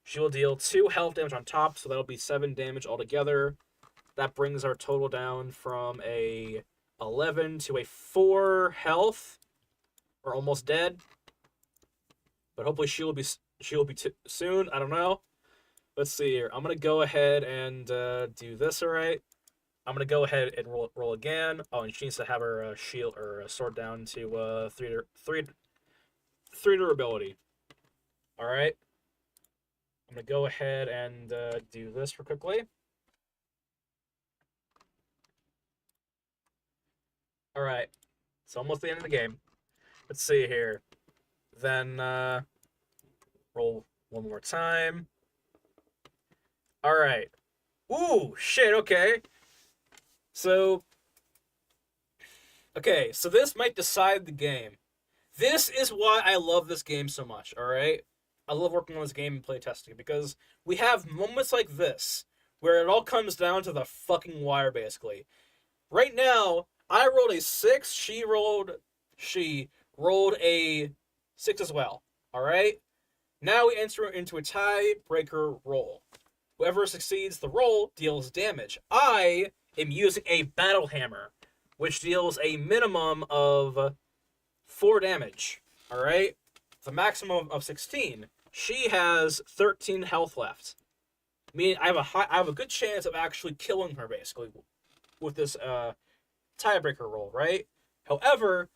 she will deal 2 health damage on top, so that'll be 7 damage altogether. That brings our total down from a 11 to a 4 health. We're almost dead. But hopefully she will be She'll be soon. I don't know. Let's see here. I'm gonna go ahead and do this. All right. I'm gonna go ahead and roll again. Oh, and she needs to have her shield or sword down to three durability. All right. I'm gonna go ahead and do this real quickly. All right. It's almost the end of the game. Let's see here. Then roll one more time. All right. Ooh, shit. Okay. So this might decide the game. This is why I love this game so much, alright? I love working on this game and playtesting because we have moments like this where it all comes down to the fucking wire, basically. Right now, I rolled a 6, she rolled a 6 as well, alright? Now we enter into a tiebreaker roll. Whoever succeeds the roll deals damage. I am using a battle hammer, which deals a minimum of 4 damage. Alright? The maximum of 16. She has 13 health left. Meaning I have a good chance of actually killing her, basically, with this tiebreaker roll, right? However,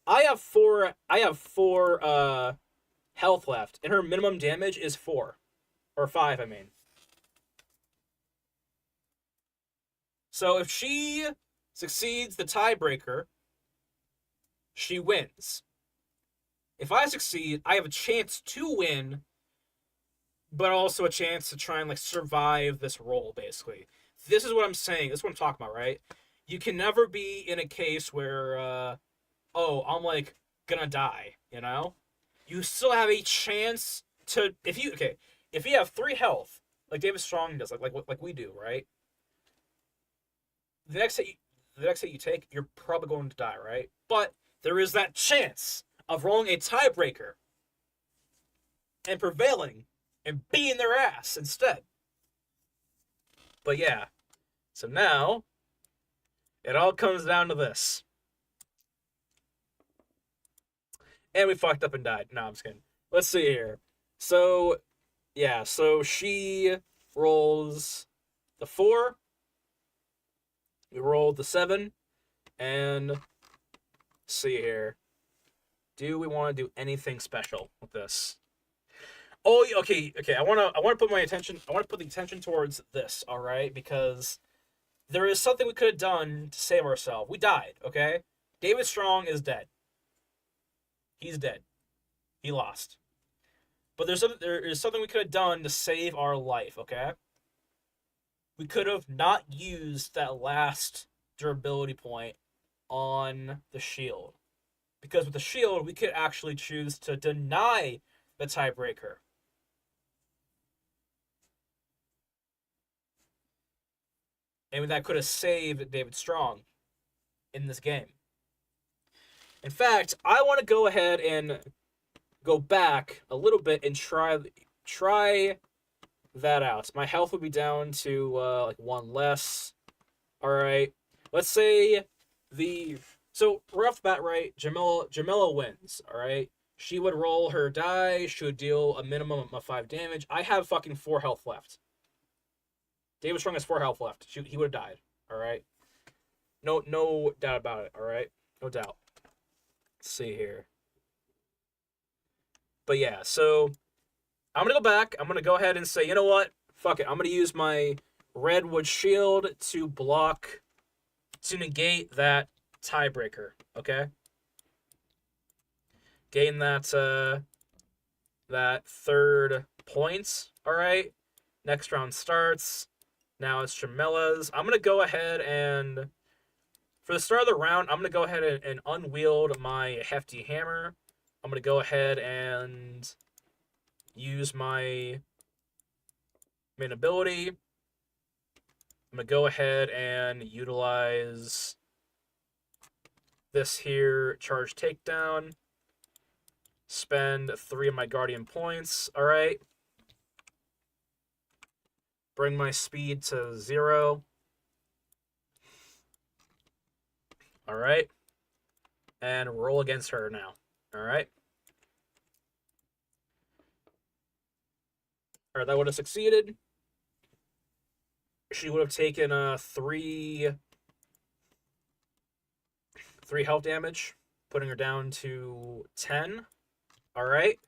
I have four health left, and her minimum damage is 4. Or 5, I mean. So if she succeeds the tiebreaker, she wins. If I succeed, I have a chance to win, but also a chance to try and like survive this roll, basically. This is what I'm saying. This is what I'm talking about, right? You can never be in a case where, I'm like gonna die, you know? You still have a chance to, if you have 3 health, like David Strong does, like we do, right? The next hit you take, you're probably going to die, right? But there is that chance of rolling a tiebreaker and prevailing and beating their ass instead. But yeah, so now it all comes down to this. And we fucked up and died. No, I'm just kidding. Let's see here. So, yeah, so she rolls the 4. We rolled the 7. And see here. Do we want to do anything special with this? Oh, okay. I want to put the attention towards this, all right? Because there is something we could have done to save ourselves. We died, okay? David Strong is dead. He's dead. He lost. But there is something we could have done to save our life, okay? We could have not used that last durability point on the shield. Because with the shield, we could actually choose to deny the tiebreaker. And that could have saved David Strong in this game. In fact, I want to go ahead and go back a little bit and try that out. My health would be down to like 1 less. All right. Let's say so right off the bat, right? Jamela wins. All right. She would roll her die. She would deal a minimum of 5 damage. I have fucking 4 health left. David Strong has 4 health left. He would have died. All right. No doubt about it. All right. No doubt. Let's see here. But yeah, so I'm going to go back. I'm going to go ahead and say, you know what? Fuck it. I'm going to use my Redwood Shield to negate that tiebreaker. Okay? Gain that 3rd points. All right? Next round starts. Now it's Jamela's. I'm going to go ahead and, for the start of the round, I'm going to go ahead and unwield my hefty hammer. I'm going to go ahead and use my main ability. I'm going to go ahead and utilize this here, charge takedown. Spend 3 of my guardian points. All right. Bring my speed to 0. All right. And roll against her now. All right. or that would have succeeded. She would have taken three health damage, putting her down to 10. All right.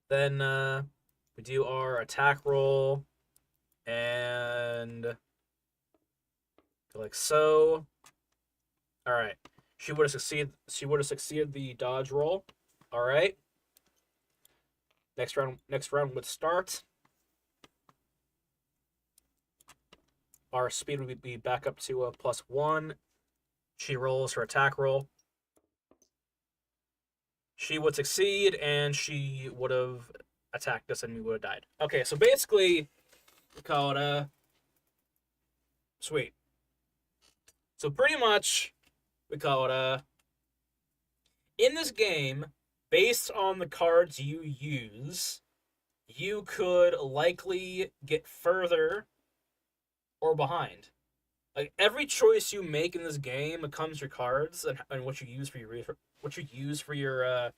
Then we do our attack roll, and like so. All right. She would have succeeded. She would have succeeded the dodge roll. All right. Next round would start. Our speed would be back up to a +1. She rolls her attack roll. She would succeed, and she would have attacked us, and we would have died. Okay, so basically, we call it sweet. So pretty much, we call it in this game, based on the cards you use, you could likely get further or behind. Like every choice you make in this game, it comes your cards and what you use for your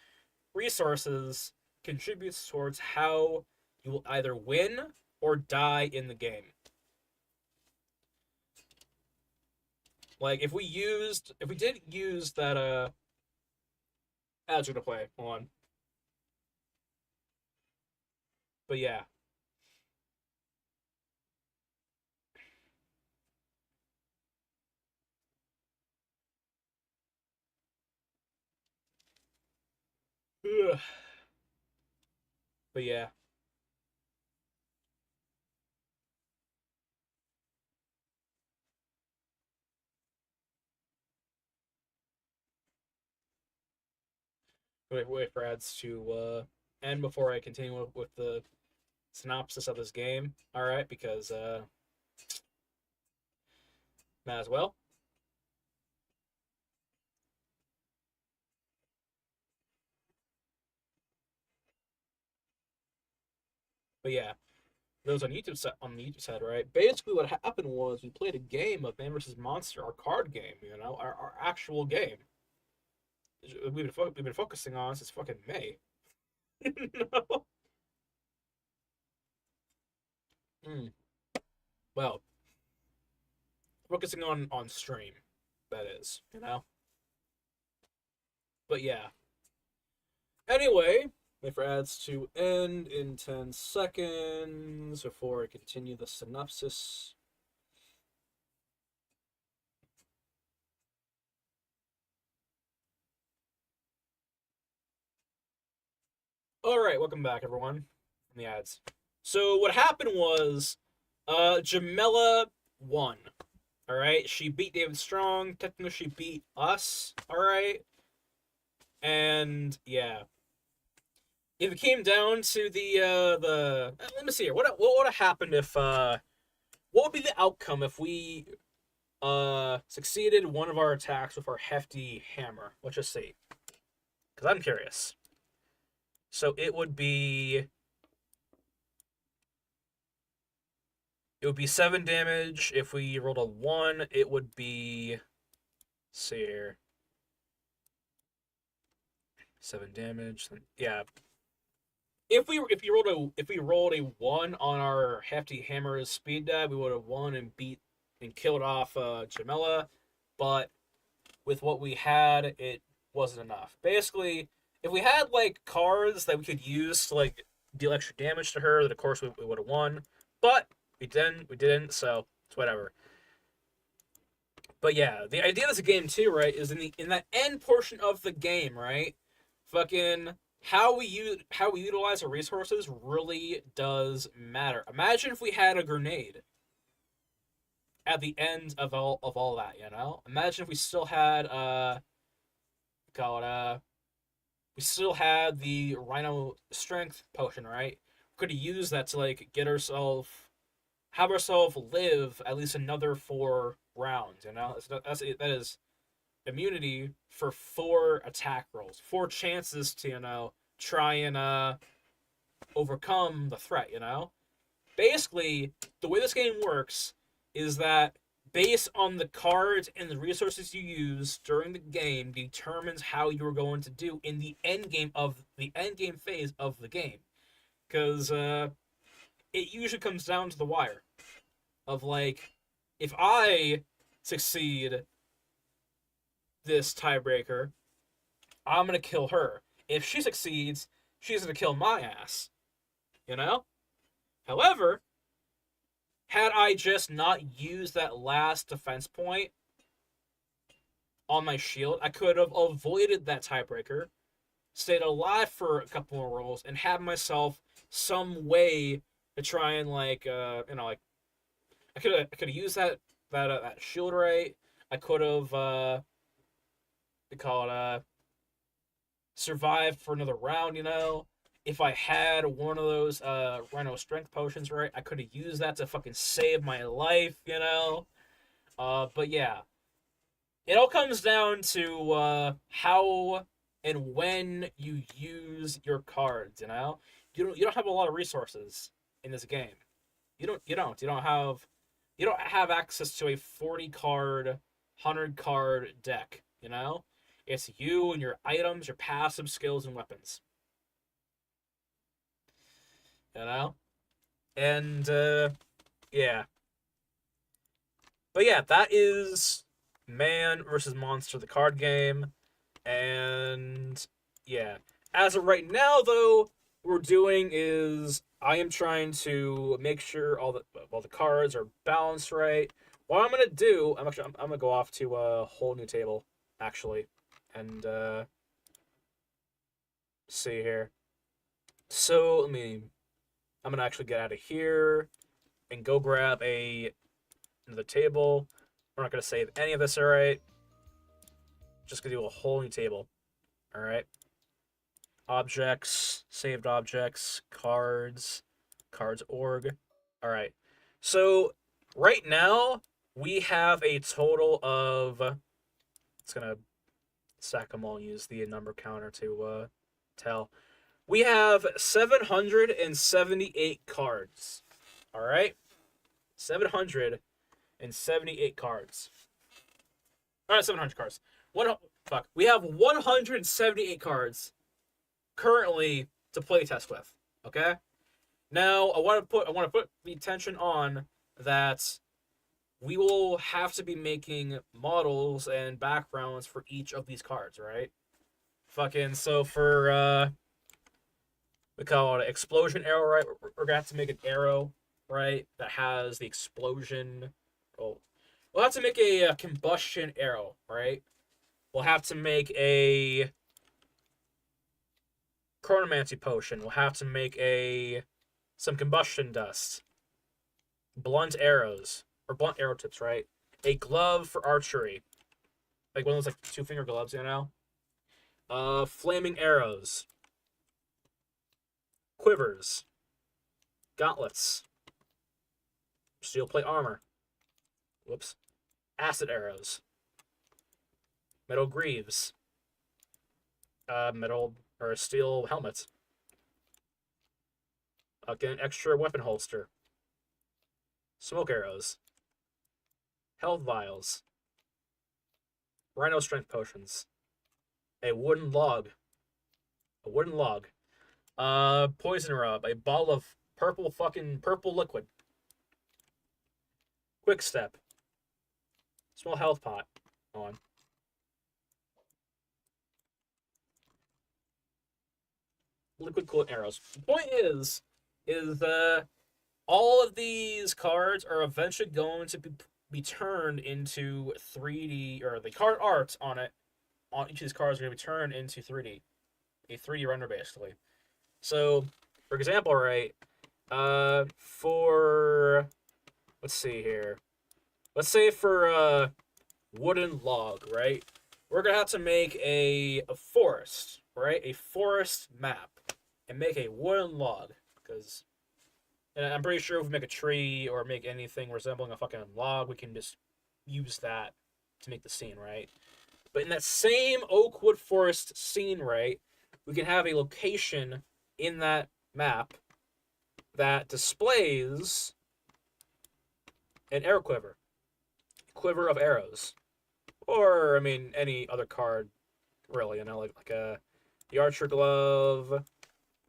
resources contributes towards how you will either win or die in the game. Like if we did use that ads are to play on. But yeah. Ugh. But yeah. Wait for ads to end before I continue with the synopsis of this game. All right, because might as well. But yeah, those on the YouTube side, right? Basically, what happened was we played a game of Man vs. Monster, our card game. You know, our actual game. We've been focusing on since fucking May. No. Mm. Well, focusing on stream, that is, you know. But yeah. Anyway, wait for ads to end in 10 seconds before I continue the synopsis. Alright, welcome back, everyone, from the ads. So, what happened was, Jamela won. Alright, she beat David Strong. Technically, she beat us. Alright. And, yeah. If it came down to let me see here. What would have happened if, what would be the outcome if we, succeeded one of our attacks with our hefty hammer? Let's just see. Because I'm curious. So it would be 7 damage. If we rolled a 1, it would be, let's see here, 7 damage. Yeah. If we rolled a 1 on our hefty hammer's speed dive, we would have won and killed off Jamela. But with what we had, it wasn't enough. Basically, if we had like cards that we could use to like deal extra damage to her, then of course we would have won. But we didn't, so it's whatever. But yeah, the idea of this game too, right, is in that end portion of the game, right? Fucking how we utilize our resources really does matter. Imagine if we had a grenade at the end of all that, you know? Imagine if we still had we still had the Rhino Strength potion, right? We could have used that to like have ourselves live at least another 4 rounds, you know? That is immunity for 4 attack rolls, 4 chances to, you know, try and overcome the threat, you know? Basically, the way this game works is that based on the cards and the resources you use during the game determines how you're going to do in the end game phase of the game. Because it usually comes down to the wire. Of, like, if I succeed this tiebreaker, I'm gonna kill her. If she succeeds, she's gonna kill my ass. You know? However, had I just not used that last defense point on my shield, I could have avoided that tiebreaker, stayed alive for a couple more rolls, and had myself some way to try and, like, like, I could have used that shield right. I could have survived for another round. If I had one of those Rhino strength potions right, I could have used that to fucking save my life. But yeah, it all comes down to how and when you use your cards. You don't have a lot of resources in this game. You don't have access to a 40 card, 100 card deck, It's you and your items, your passive skills and weapons. And yeah. But yeah, that is Man versus Monster, the card game. And yeah. As of right now though, what we're doing is I am trying to make sure all the cards are balanced right. What I'm gonna do, I'm gonna go off to a whole new table, actually, and see here. So I'm gonna actually get out of here and go grab another table. We're not gonna save any of this, all right? Just gonna do a whole new table, all right? Objects, saved objects, cards org. All right. So right now we have a total of. It's gonna stack them all. Use the number counter to tell. We have 778 cards. All right. 778 cards. All right, 700 cards. We have 178 cards currently to play test with. Okay. Now I want to put the attention on that we will have to be making models and backgrounds for each of these cards, right? So for we call it an explosion arrow, right? We're gonna have to make an arrow, right, that has the explosion. Oh, we'll have to make a combustion arrow, right? We'll have to make a chronomancy potion. We'll have to make some combustion dust. Blunt arrows. Or blunt arrow tips, right? A glove for archery. Like one of those like 2-finger gloves, Flaming arrows. Quivers. Gauntlets. Steel plate armor. Whoops. Acid arrows. Metal greaves. Metal or steel helmet. Get an extra weapon holster. Smoke arrows. Health vials. Rhino strength potions. A wooden log. Poison rub. A ball of purple liquid. Quick step. Small health pot. On. Liquid coolant arrows. The point is all of these cards are eventually going to be turned into 3D, or the card art on each of these cards are going to be turned into 3D. A 3D render, basically. So, for example, right, let's see here. Let's say for wooden log, right, we're going to have to make a forest, right, a forest map, and make a wooden log, because... And I'm pretty sure if we make a tree or make anything resembling a fucking log, we can just use that to make the scene, right? But in that same oakwood forest scene, right, we can have a location in that map that displays an arrow quiver. Quiver of arrows. Or, any other card, really, like the archer glove,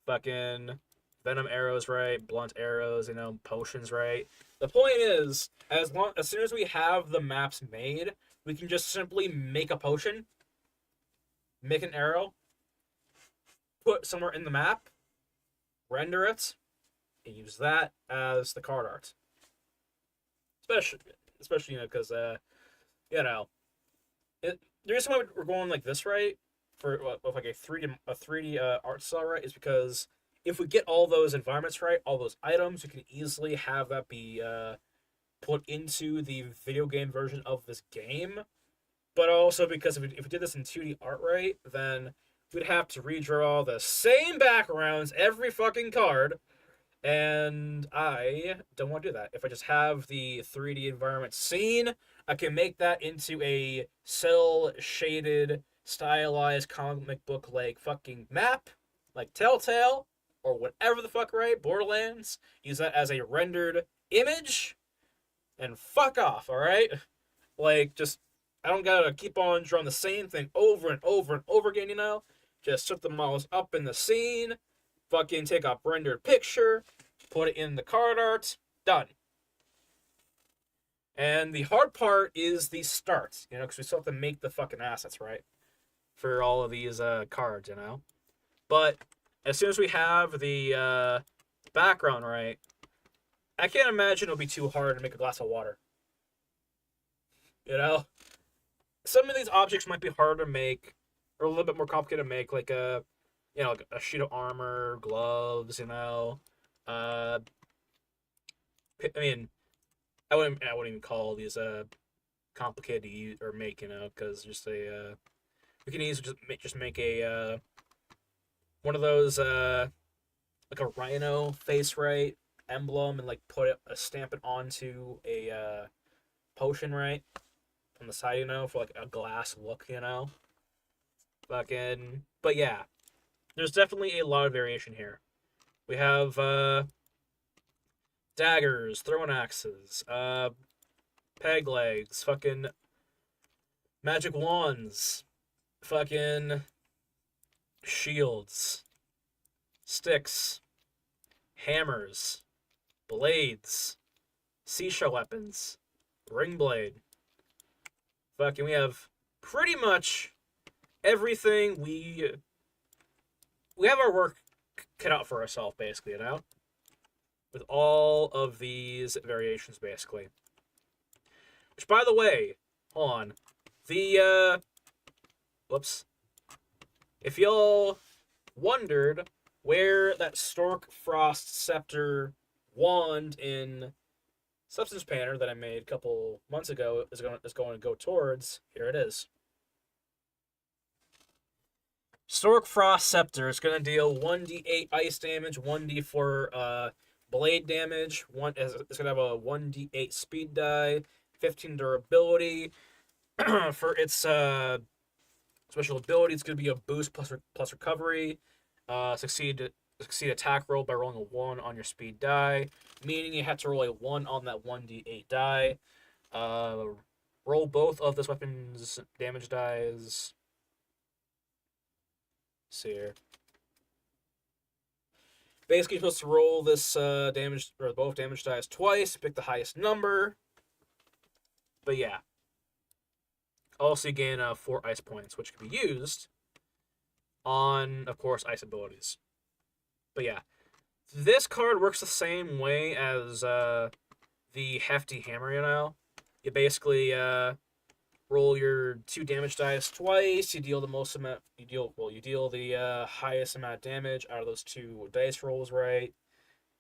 fucking venom arrows, right? Blunt arrows, potions, right? The point is, as soon as we have the maps made, we can just simply make a potion, make an arrow, put somewhere in the map, render it, and use that as the card art. Especially because the reason why we're going like this, right? For with like a 3D art style, right? Is because if we get all those environments right, all those items, we can easily have that be put into the video game version of this game. But also because if we did this in 2D art, right, then we'd have to redraw the same backgrounds every fucking card. And I don't want to do that. If I just have the 3D environment scene, I can make that into a cel-shaded, stylized comic book like fucking map, like Telltale, or whatever the fuck, right? Borderlands. Use that as a rendered image, and fuck off, alright? Like, just, I don't gotta keep on drawing the same thing over and over and over again, Just set the models up in the scene, fucking take a rendered picture, put it in the card art, done. And the hard part is the start, because we still have to make the fucking assets, right? For all of these cards, But as soon as we have the background right, I can't imagine it'll be too hard to make a glass of water. Some of these objects might be harder to make, or a little bit more complicated to make, like like a sheet of armor, gloves, I mean, I wouldn't even call these complicated to use or make, because just we can easily just make a one of those like a rhino face, right, emblem, and like stamp it onto a potion, right, on the side, for like a glass look, but yeah, there's definitely a lot of variation here. We have daggers, throwing axes, peg legs, fucking magic wands, fucking shields, sticks, hammers, blades, seashell weapons, ring blade. Fucking, we have pretty much everything. We have our work cut out for ourselves, basically, with all of these variations, basically. Which, by the way, hold on. Whoops. If y'all wondered where that Stork Frost Scepter wand in Substance Painter that I made a couple months ago is going to go towards, here it is. Stork Frost Scepter is going to deal 1d8 ice damage, 1d4 blade damage. It's going to have a 1d8 speed die, 15 durability. For its special ability, it's going to be a boost plus recovery. Succeed attack roll by rolling a 1 on your speed die, meaning you have to roll a 1 on that 1d8 die. Roll both of this weapon's damage dies. See here. Basically, you're supposed to roll this damage, or both damage dice twice, pick the highest number. But yeah. Also, you gain 4 ice points, which can be used on, of course, ice abilities. But yeah. This card works the same way as the Hefty Hammer, You basically roll your 2 damage dice twice. You deal the most amount. You deal the highest amount of damage out of those 2 dice rolls, right?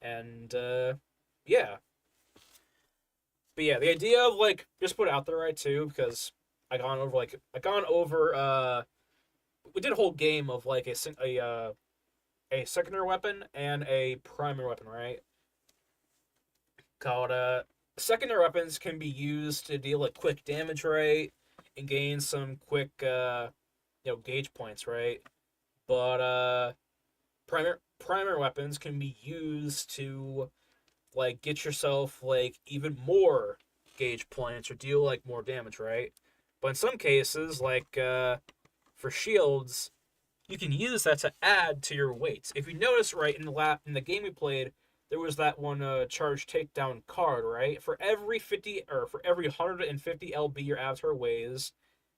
And yeah. But yeah, the idea of just put it out there, right, too, because I gone over. We did a whole game of a secondary weapon and a primary weapon, right? Called secondary weapons can be used to deal quick damage, right, and gain some quick gauge points, right? But primary weapons can be used to get yourself even more gauge points or deal more damage, right? But in some cases, for shields, you can use that to add to your weights. If you notice, right, in the game we played, there was that one charge takedown card, right? For every 150 lb your avatar weighs,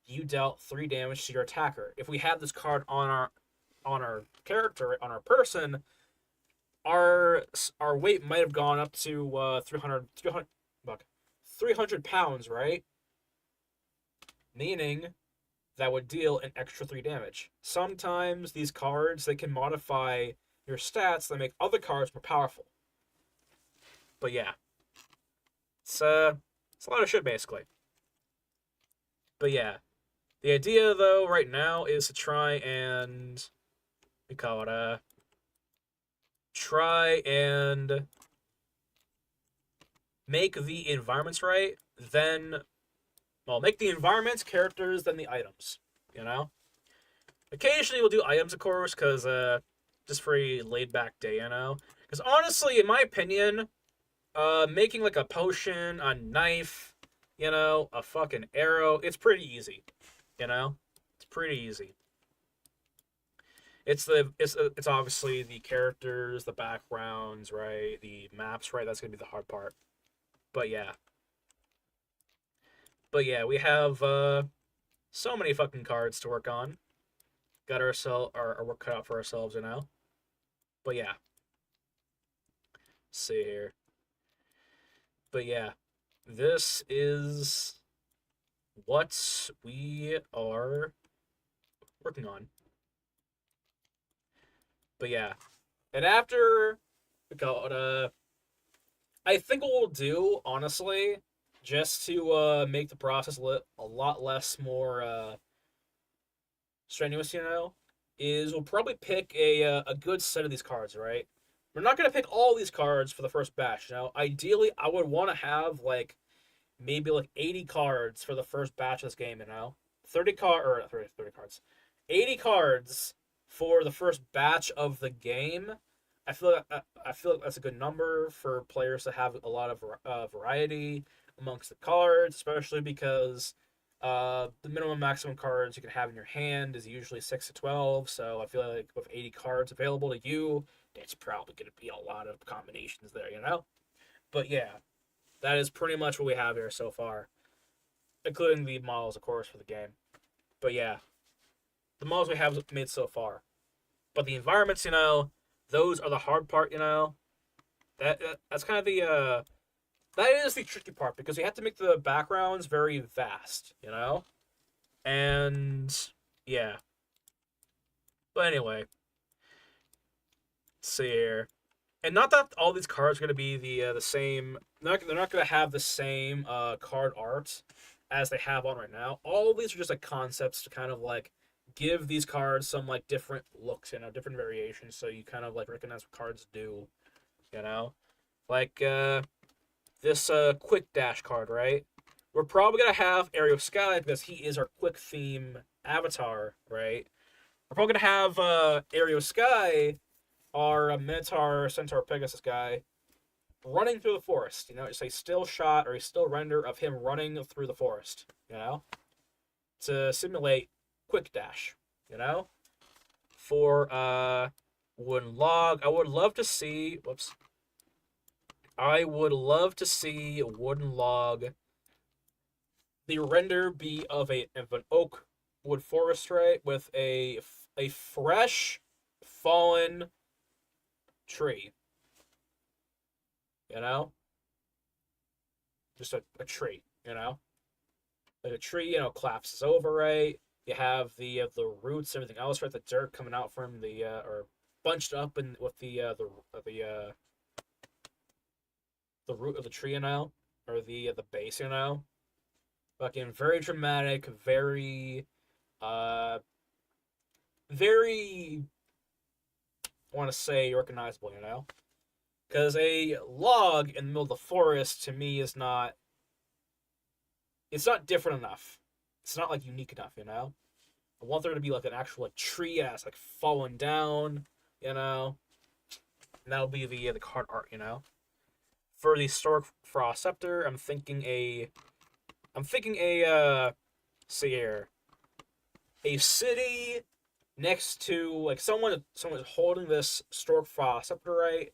you dealt 3 damage to your attacker. If we had this card on our character, on our person, our weight might have gone up to 300 pounds, right? Meaning that would deal an extra 3 damage. Sometimes these cards, they can modify your stats that make other cards more powerful. But yeah, it's a lot of shit basically. But yeah, the idea though right now is to try and make the environments right, then make the environments, characters, then the items. You know? Occasionally we'll do items, of course, because just for a laid back day, you know? Because honestly, in my opinion, making like a potion, a knife, you know, a fucking arrow, it's pretty easy. You know? It's pretty easy. It's obviously the characters, the backgrounds, right? The maps, right? That's gonna be the hard part. But yeah. We have so many fucking cards to work on. Got our work cut out for ourselves, you know? But yeah. Let's see here. But yeah. This is what we are working on. But yeah. And after I think what we'll do, honestly, just to make the process a lot less more strenuous, you know, is we'll probably pick a good set of these cards, right? We're not going to pick all these cards for the first batch, you know? Ideally, I would want to have, like, maybe, like, 80 cards for the first batch of this game, you know? 30 cards. 80 cards for the first batch of the game. I feel like that's a good number for players to have a lot of variety amongst the cards, especially because the minimum maximum cards you can have in your hand is usually 6 to 12. So I feel like with 80 cards available to you, it's probably going to be a lot of combinations there, you know? But yeah, that is pretty much what we have here so far, including the models, of course, for the game. But yeah, the models we have made so far. But the environments, you know, those are the hard part, you know? That's kind of that is the tricky part, because you have to make the backgrounds very vast, you know? And yeah. But anyway, let's see here. And not that all these cards are going to be the same. They're not going to have the same card art as they have on right now. All of these are just like concepts to kind of like give these cards some like different looks, you know, different variations, so you kind of like recognize what cards do, you know? Like this quick dash card, right? We're probably gonna have Aerial Sky because he is our quick theme avatar, right? We're probably gonna have Aerial Sky, our Minotaur, Centaur, Pegasus guy, running through the forest. You know, it's a still shot or a still render of him running through the forest. You know, to simulate quick dash. You know, for wooden log, I would love to see. Whoops. I would love to see wooden log. The render be of an oak wood forest, right, with a fresh fallen tree. You know? Just a tree, you know? Like a tree, you know, collapses over, right? You have the roots, everything else, right? The dirt coming out from the or bunched up and with the root of the tree, you know, or the base, you know. Fucking very dramatic, very very, I want to say, recognizable, you know? Because a log in the middle of the forest, to me, is not... It's not different enough. It's not, like, unique enough, you know? I want there to be, like, an actual, like, tree that's, like, fallen down, you know? And that'll be the card art, you know? For the Historic Frost Scepter, I'm thinking a... see here. A city next to like someone's holding this Stork scepter, right?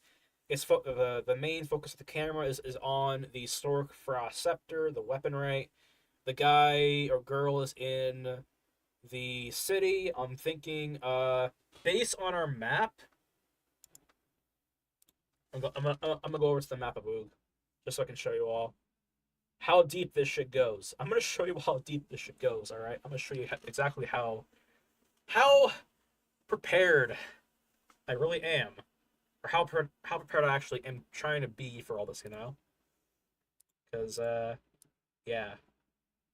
The main focus of the camera is on the Stork scepter, the weapon, right? The guy or girl is in the city. I'm thinking, based on our map, I'm gonna go over to the map of Oog, just so I can show you all how deep this shit goes. I'm gonna show you how deep this shit goes. All right, I'm gonna show you exactly how prepared I really am, or how prepared I actually am trying to be for all this, you know? Because yeah.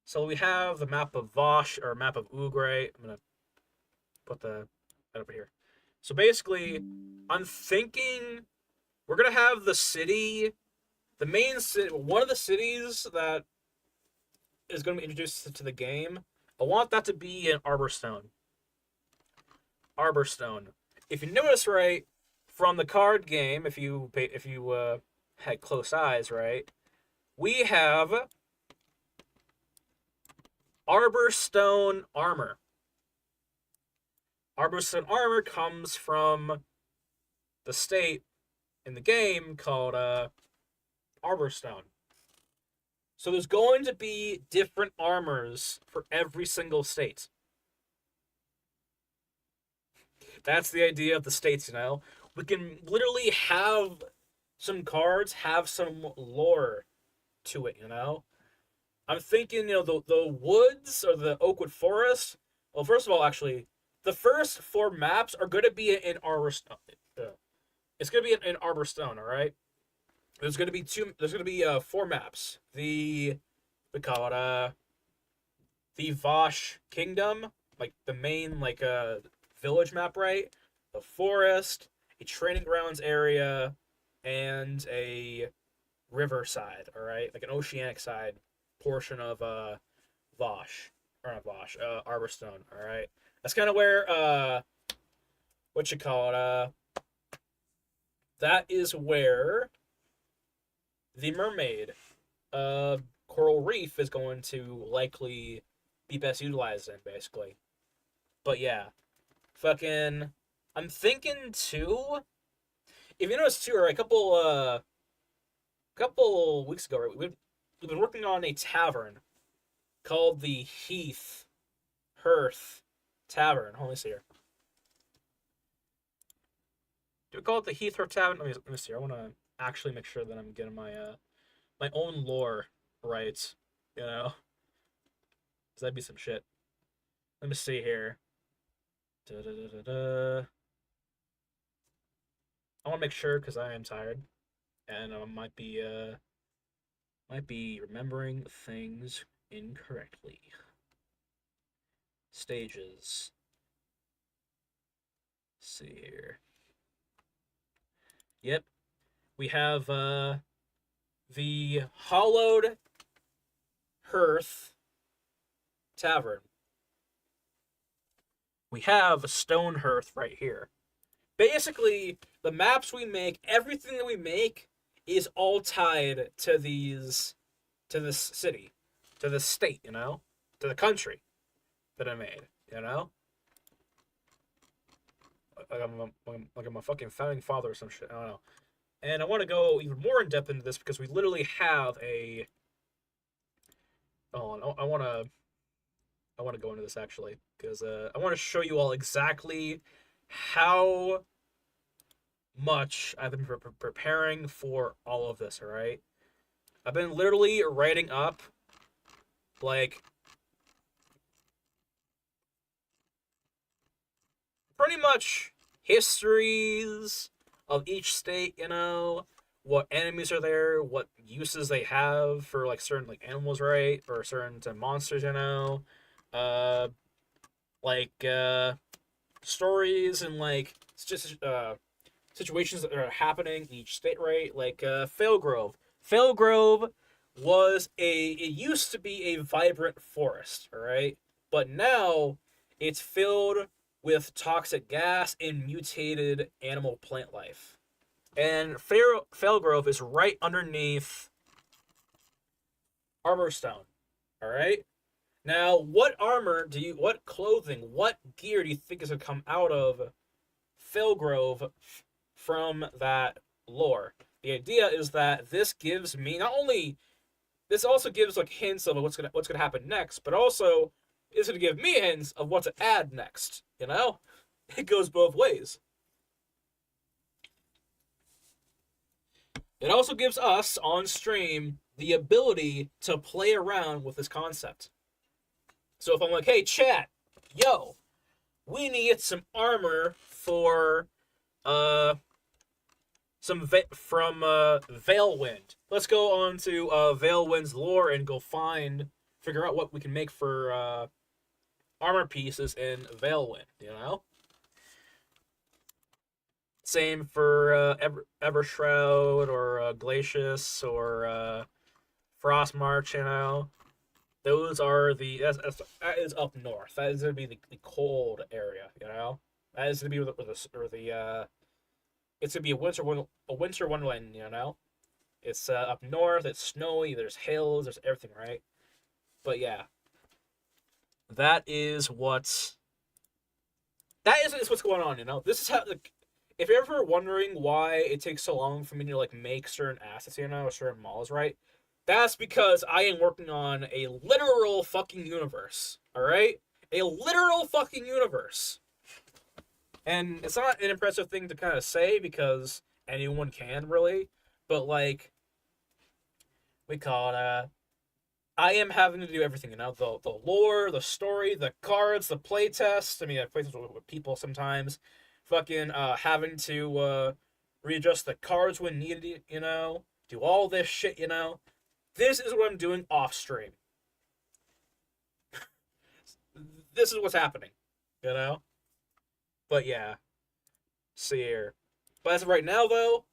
So we have the map of Vosh or map of Oog, right? I'm gonna put that over here. So basically, I'm thinking we're gonna have the city, the main city, one of the cities that is gonna be introduced to the game. I want that to be in Arborstone. Arborstone. If you notice, right, from the card game, if you had close eyes, right, we have Arborstone armor. Arborstone armor comes from the state in the game called Arborstone. So there's going to be different armors for every single state. That's the idea of the states, you know? We can literally have some cards have some lore to it, you know? I'm thinking, the woods or the Oakwood Forest. Well, first of all, actually, the first 4 maps are going to be in Arborstone. It's going to be in Arborstone, all right? There's going to be 4 maps. We call it the Vosh Kingdom, like the main village map, right? The forest, a training grounds area, and a riverside, all right? Like an oceanic side portion of Vosh, or not Vosh, Arborstone, all right? That's kind of where that is where the mermaid coral reef is going to likely be best utilized in, basically. But yeah, I'm thinking too. If you notice too, right, a couple weeks ago, right, we've been working on a tavern called the Hearth Tavern. Let me see here. Do we call it the Hearth Tavern? Let me see. I want to actually make sure that I'm getting my my own lore right. You know, 'cause that'd be some shit. Let me see here. Da-da-da-da-da. I want to make sure because I am tired, and I might be remembering things incorrectly. Stages. Let's see here. Yep, we have the Hollowed Hearth Tavern. We have a Stone Hearth right here. Basically, the maps we make, everything that we make, is all tied to this city, to the state, you know, to the country that I made, you know. Like I'm a fucking founding father or some shit. I don't know. And I want to go even more in depth into this because we literally have a. Oh, I want to go into this actually because I want to show you all exactly how much I've been preparing for all of this. All right, I've been literally writing up like pretty much histories of each state, you know, what enemies are there, what uses they have for like certain like animals, right, or certain monsters, you know, uh, stories and like just situations that are happening in each state, right? Like Failgrove. Failgrove it used to be a vibrant forest, all right, but now it's filled with toxic gas and mutated animal plant life. And Failgrove is right underneath Arborstone. All right? Now, what armor what clothing, what gear do you think is going to come out of Philgrove from that lore? The idea is that this gives me not only this also gives like hints of what's gonna happen next, but also is gonna give me hints of what to add next. You know, it goes both ways. It also gives us on stream the ability to play around with this concept. So if I'm like, hey chat, yo, we need some armor for from Veilwind. Let's go on to Veilwind's lore and figure out what we can make for armor pieces in Veilwind, you know? Same for Evershroud or Glacius or Frostmarch, you know? Those are that is up north. That is going to be the cold area, you know? That is going to be it's gonna be a winter wonderland, you know. It's up north. It's snowy. There's hills. There's everything, right? But yeah, that is what's going on. You know, this is how if you're ever wondering why it takes so long for me to like make certain assets, you know, or certain models, right? That's because I am working on a literal fucking universe. All right, a literal fucking universe. And it's not an impressive thing to kind of say because anyone can really, but like we call it, I am having to do everything, you know, the lore, the story, the cards, the playtest. I mean, I play with people sometimes, fucking having to readjust the cards when needed, you know, do all this shit, you know. This is what I'm doing off stream. This is what's happening, you know. But yeah, see here. But as of right now, though,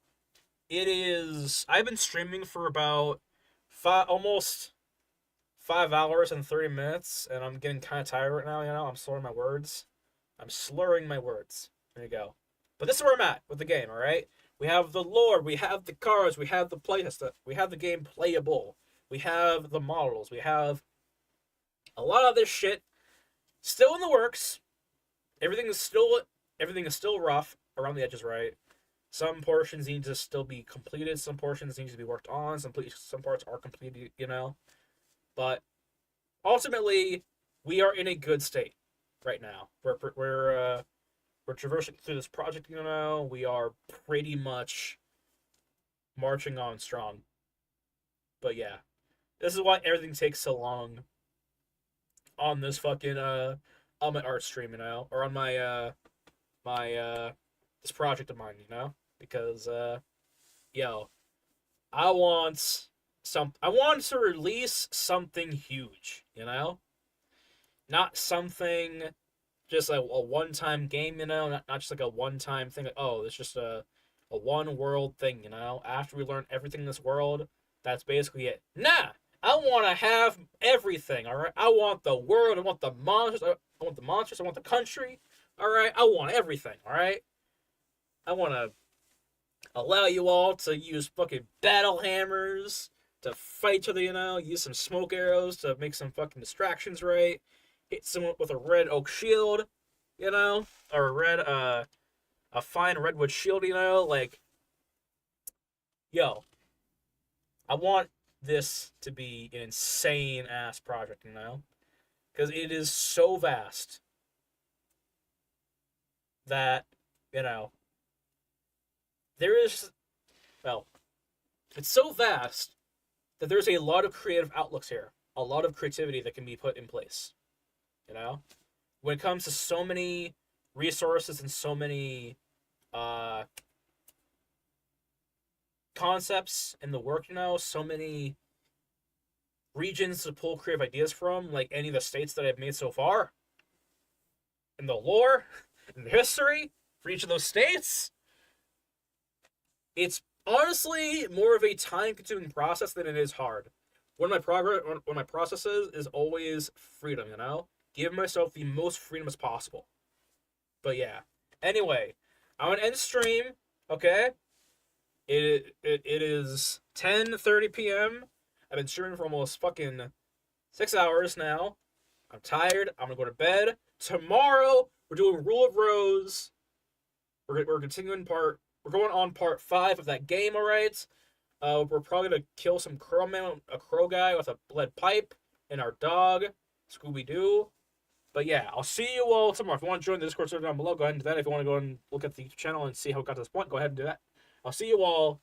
I've been streaming for about almost 5 hours and 30 minutes, and I'm getting kind of tired right now. You know, I'm slurring my words. There you go. But this is where I'm at with the game. All right, we have the lore, we have the cards, we have the playtest, we have the game playable, we have the models, we have a lot of this shit still in the works. Everything is still rough around the edges, right? Some portions need to still be completed. Some portions need to be worked on. Some parts are completed, you know. But ultimately, we are in a good state right now. We're traversing through this project, you know. We are pretty much marching on strong. But yeah, this is why everything takes so long on this fucking on my art stream, you know, or on my this project of mine, you know, because yo, I want to release something huge, you know, not something just like a one-time game, you know, not just like a one-time thing, like, oh, it's just a one world thing, you know. After we learn everything in this world, that's basically it. Nah, I want to have everything, all right? I want the world, I want the monsters, I want the country, all right? I want everything, all right? I want to allow you all to use fucking battle hammers to fight each other, you know? Use some smoke arrows to make some fucking distractions, right? Hit someone with a red oak shield, you know? Or a fine redwood shield, you know? Like, yo, I want this to be an insane ass project, you know? Because it is so vast that, you know, it's so vast that there's a lot of creative outlooks here, a lot of creativity that can be put in place, you know? When it comes to so many resources and so many concepts in the work, you know, so many regions to pull creative ideas from, like any of the states that I've made so far, in the lore, in the history for each of those states. It's honestly more of a time-consuming process than it is hard. One of my processes is always freedom, you know? Giving myself the most freedom as possible. But yeah. Anyway, I'm gonna end the stream, okay? It is 10:30 p.m. I've been streaming for almost fucking 6 hours now. I'm tired. I'm gonna go to bed. Tomorrow we're doing Rule of Rose. We're continuing part. We're going on part 5 of that game. All right. We're probably gonna kill some a crow guy with a lead pipe, and our dog, Scooby Doo. But yeah, I'll see you all tomorrow. If you want to join the Discord server down below, go ahead and do that. If you want to go and look at the channel and see how it got to this point, go ahead and do that. I'll see you all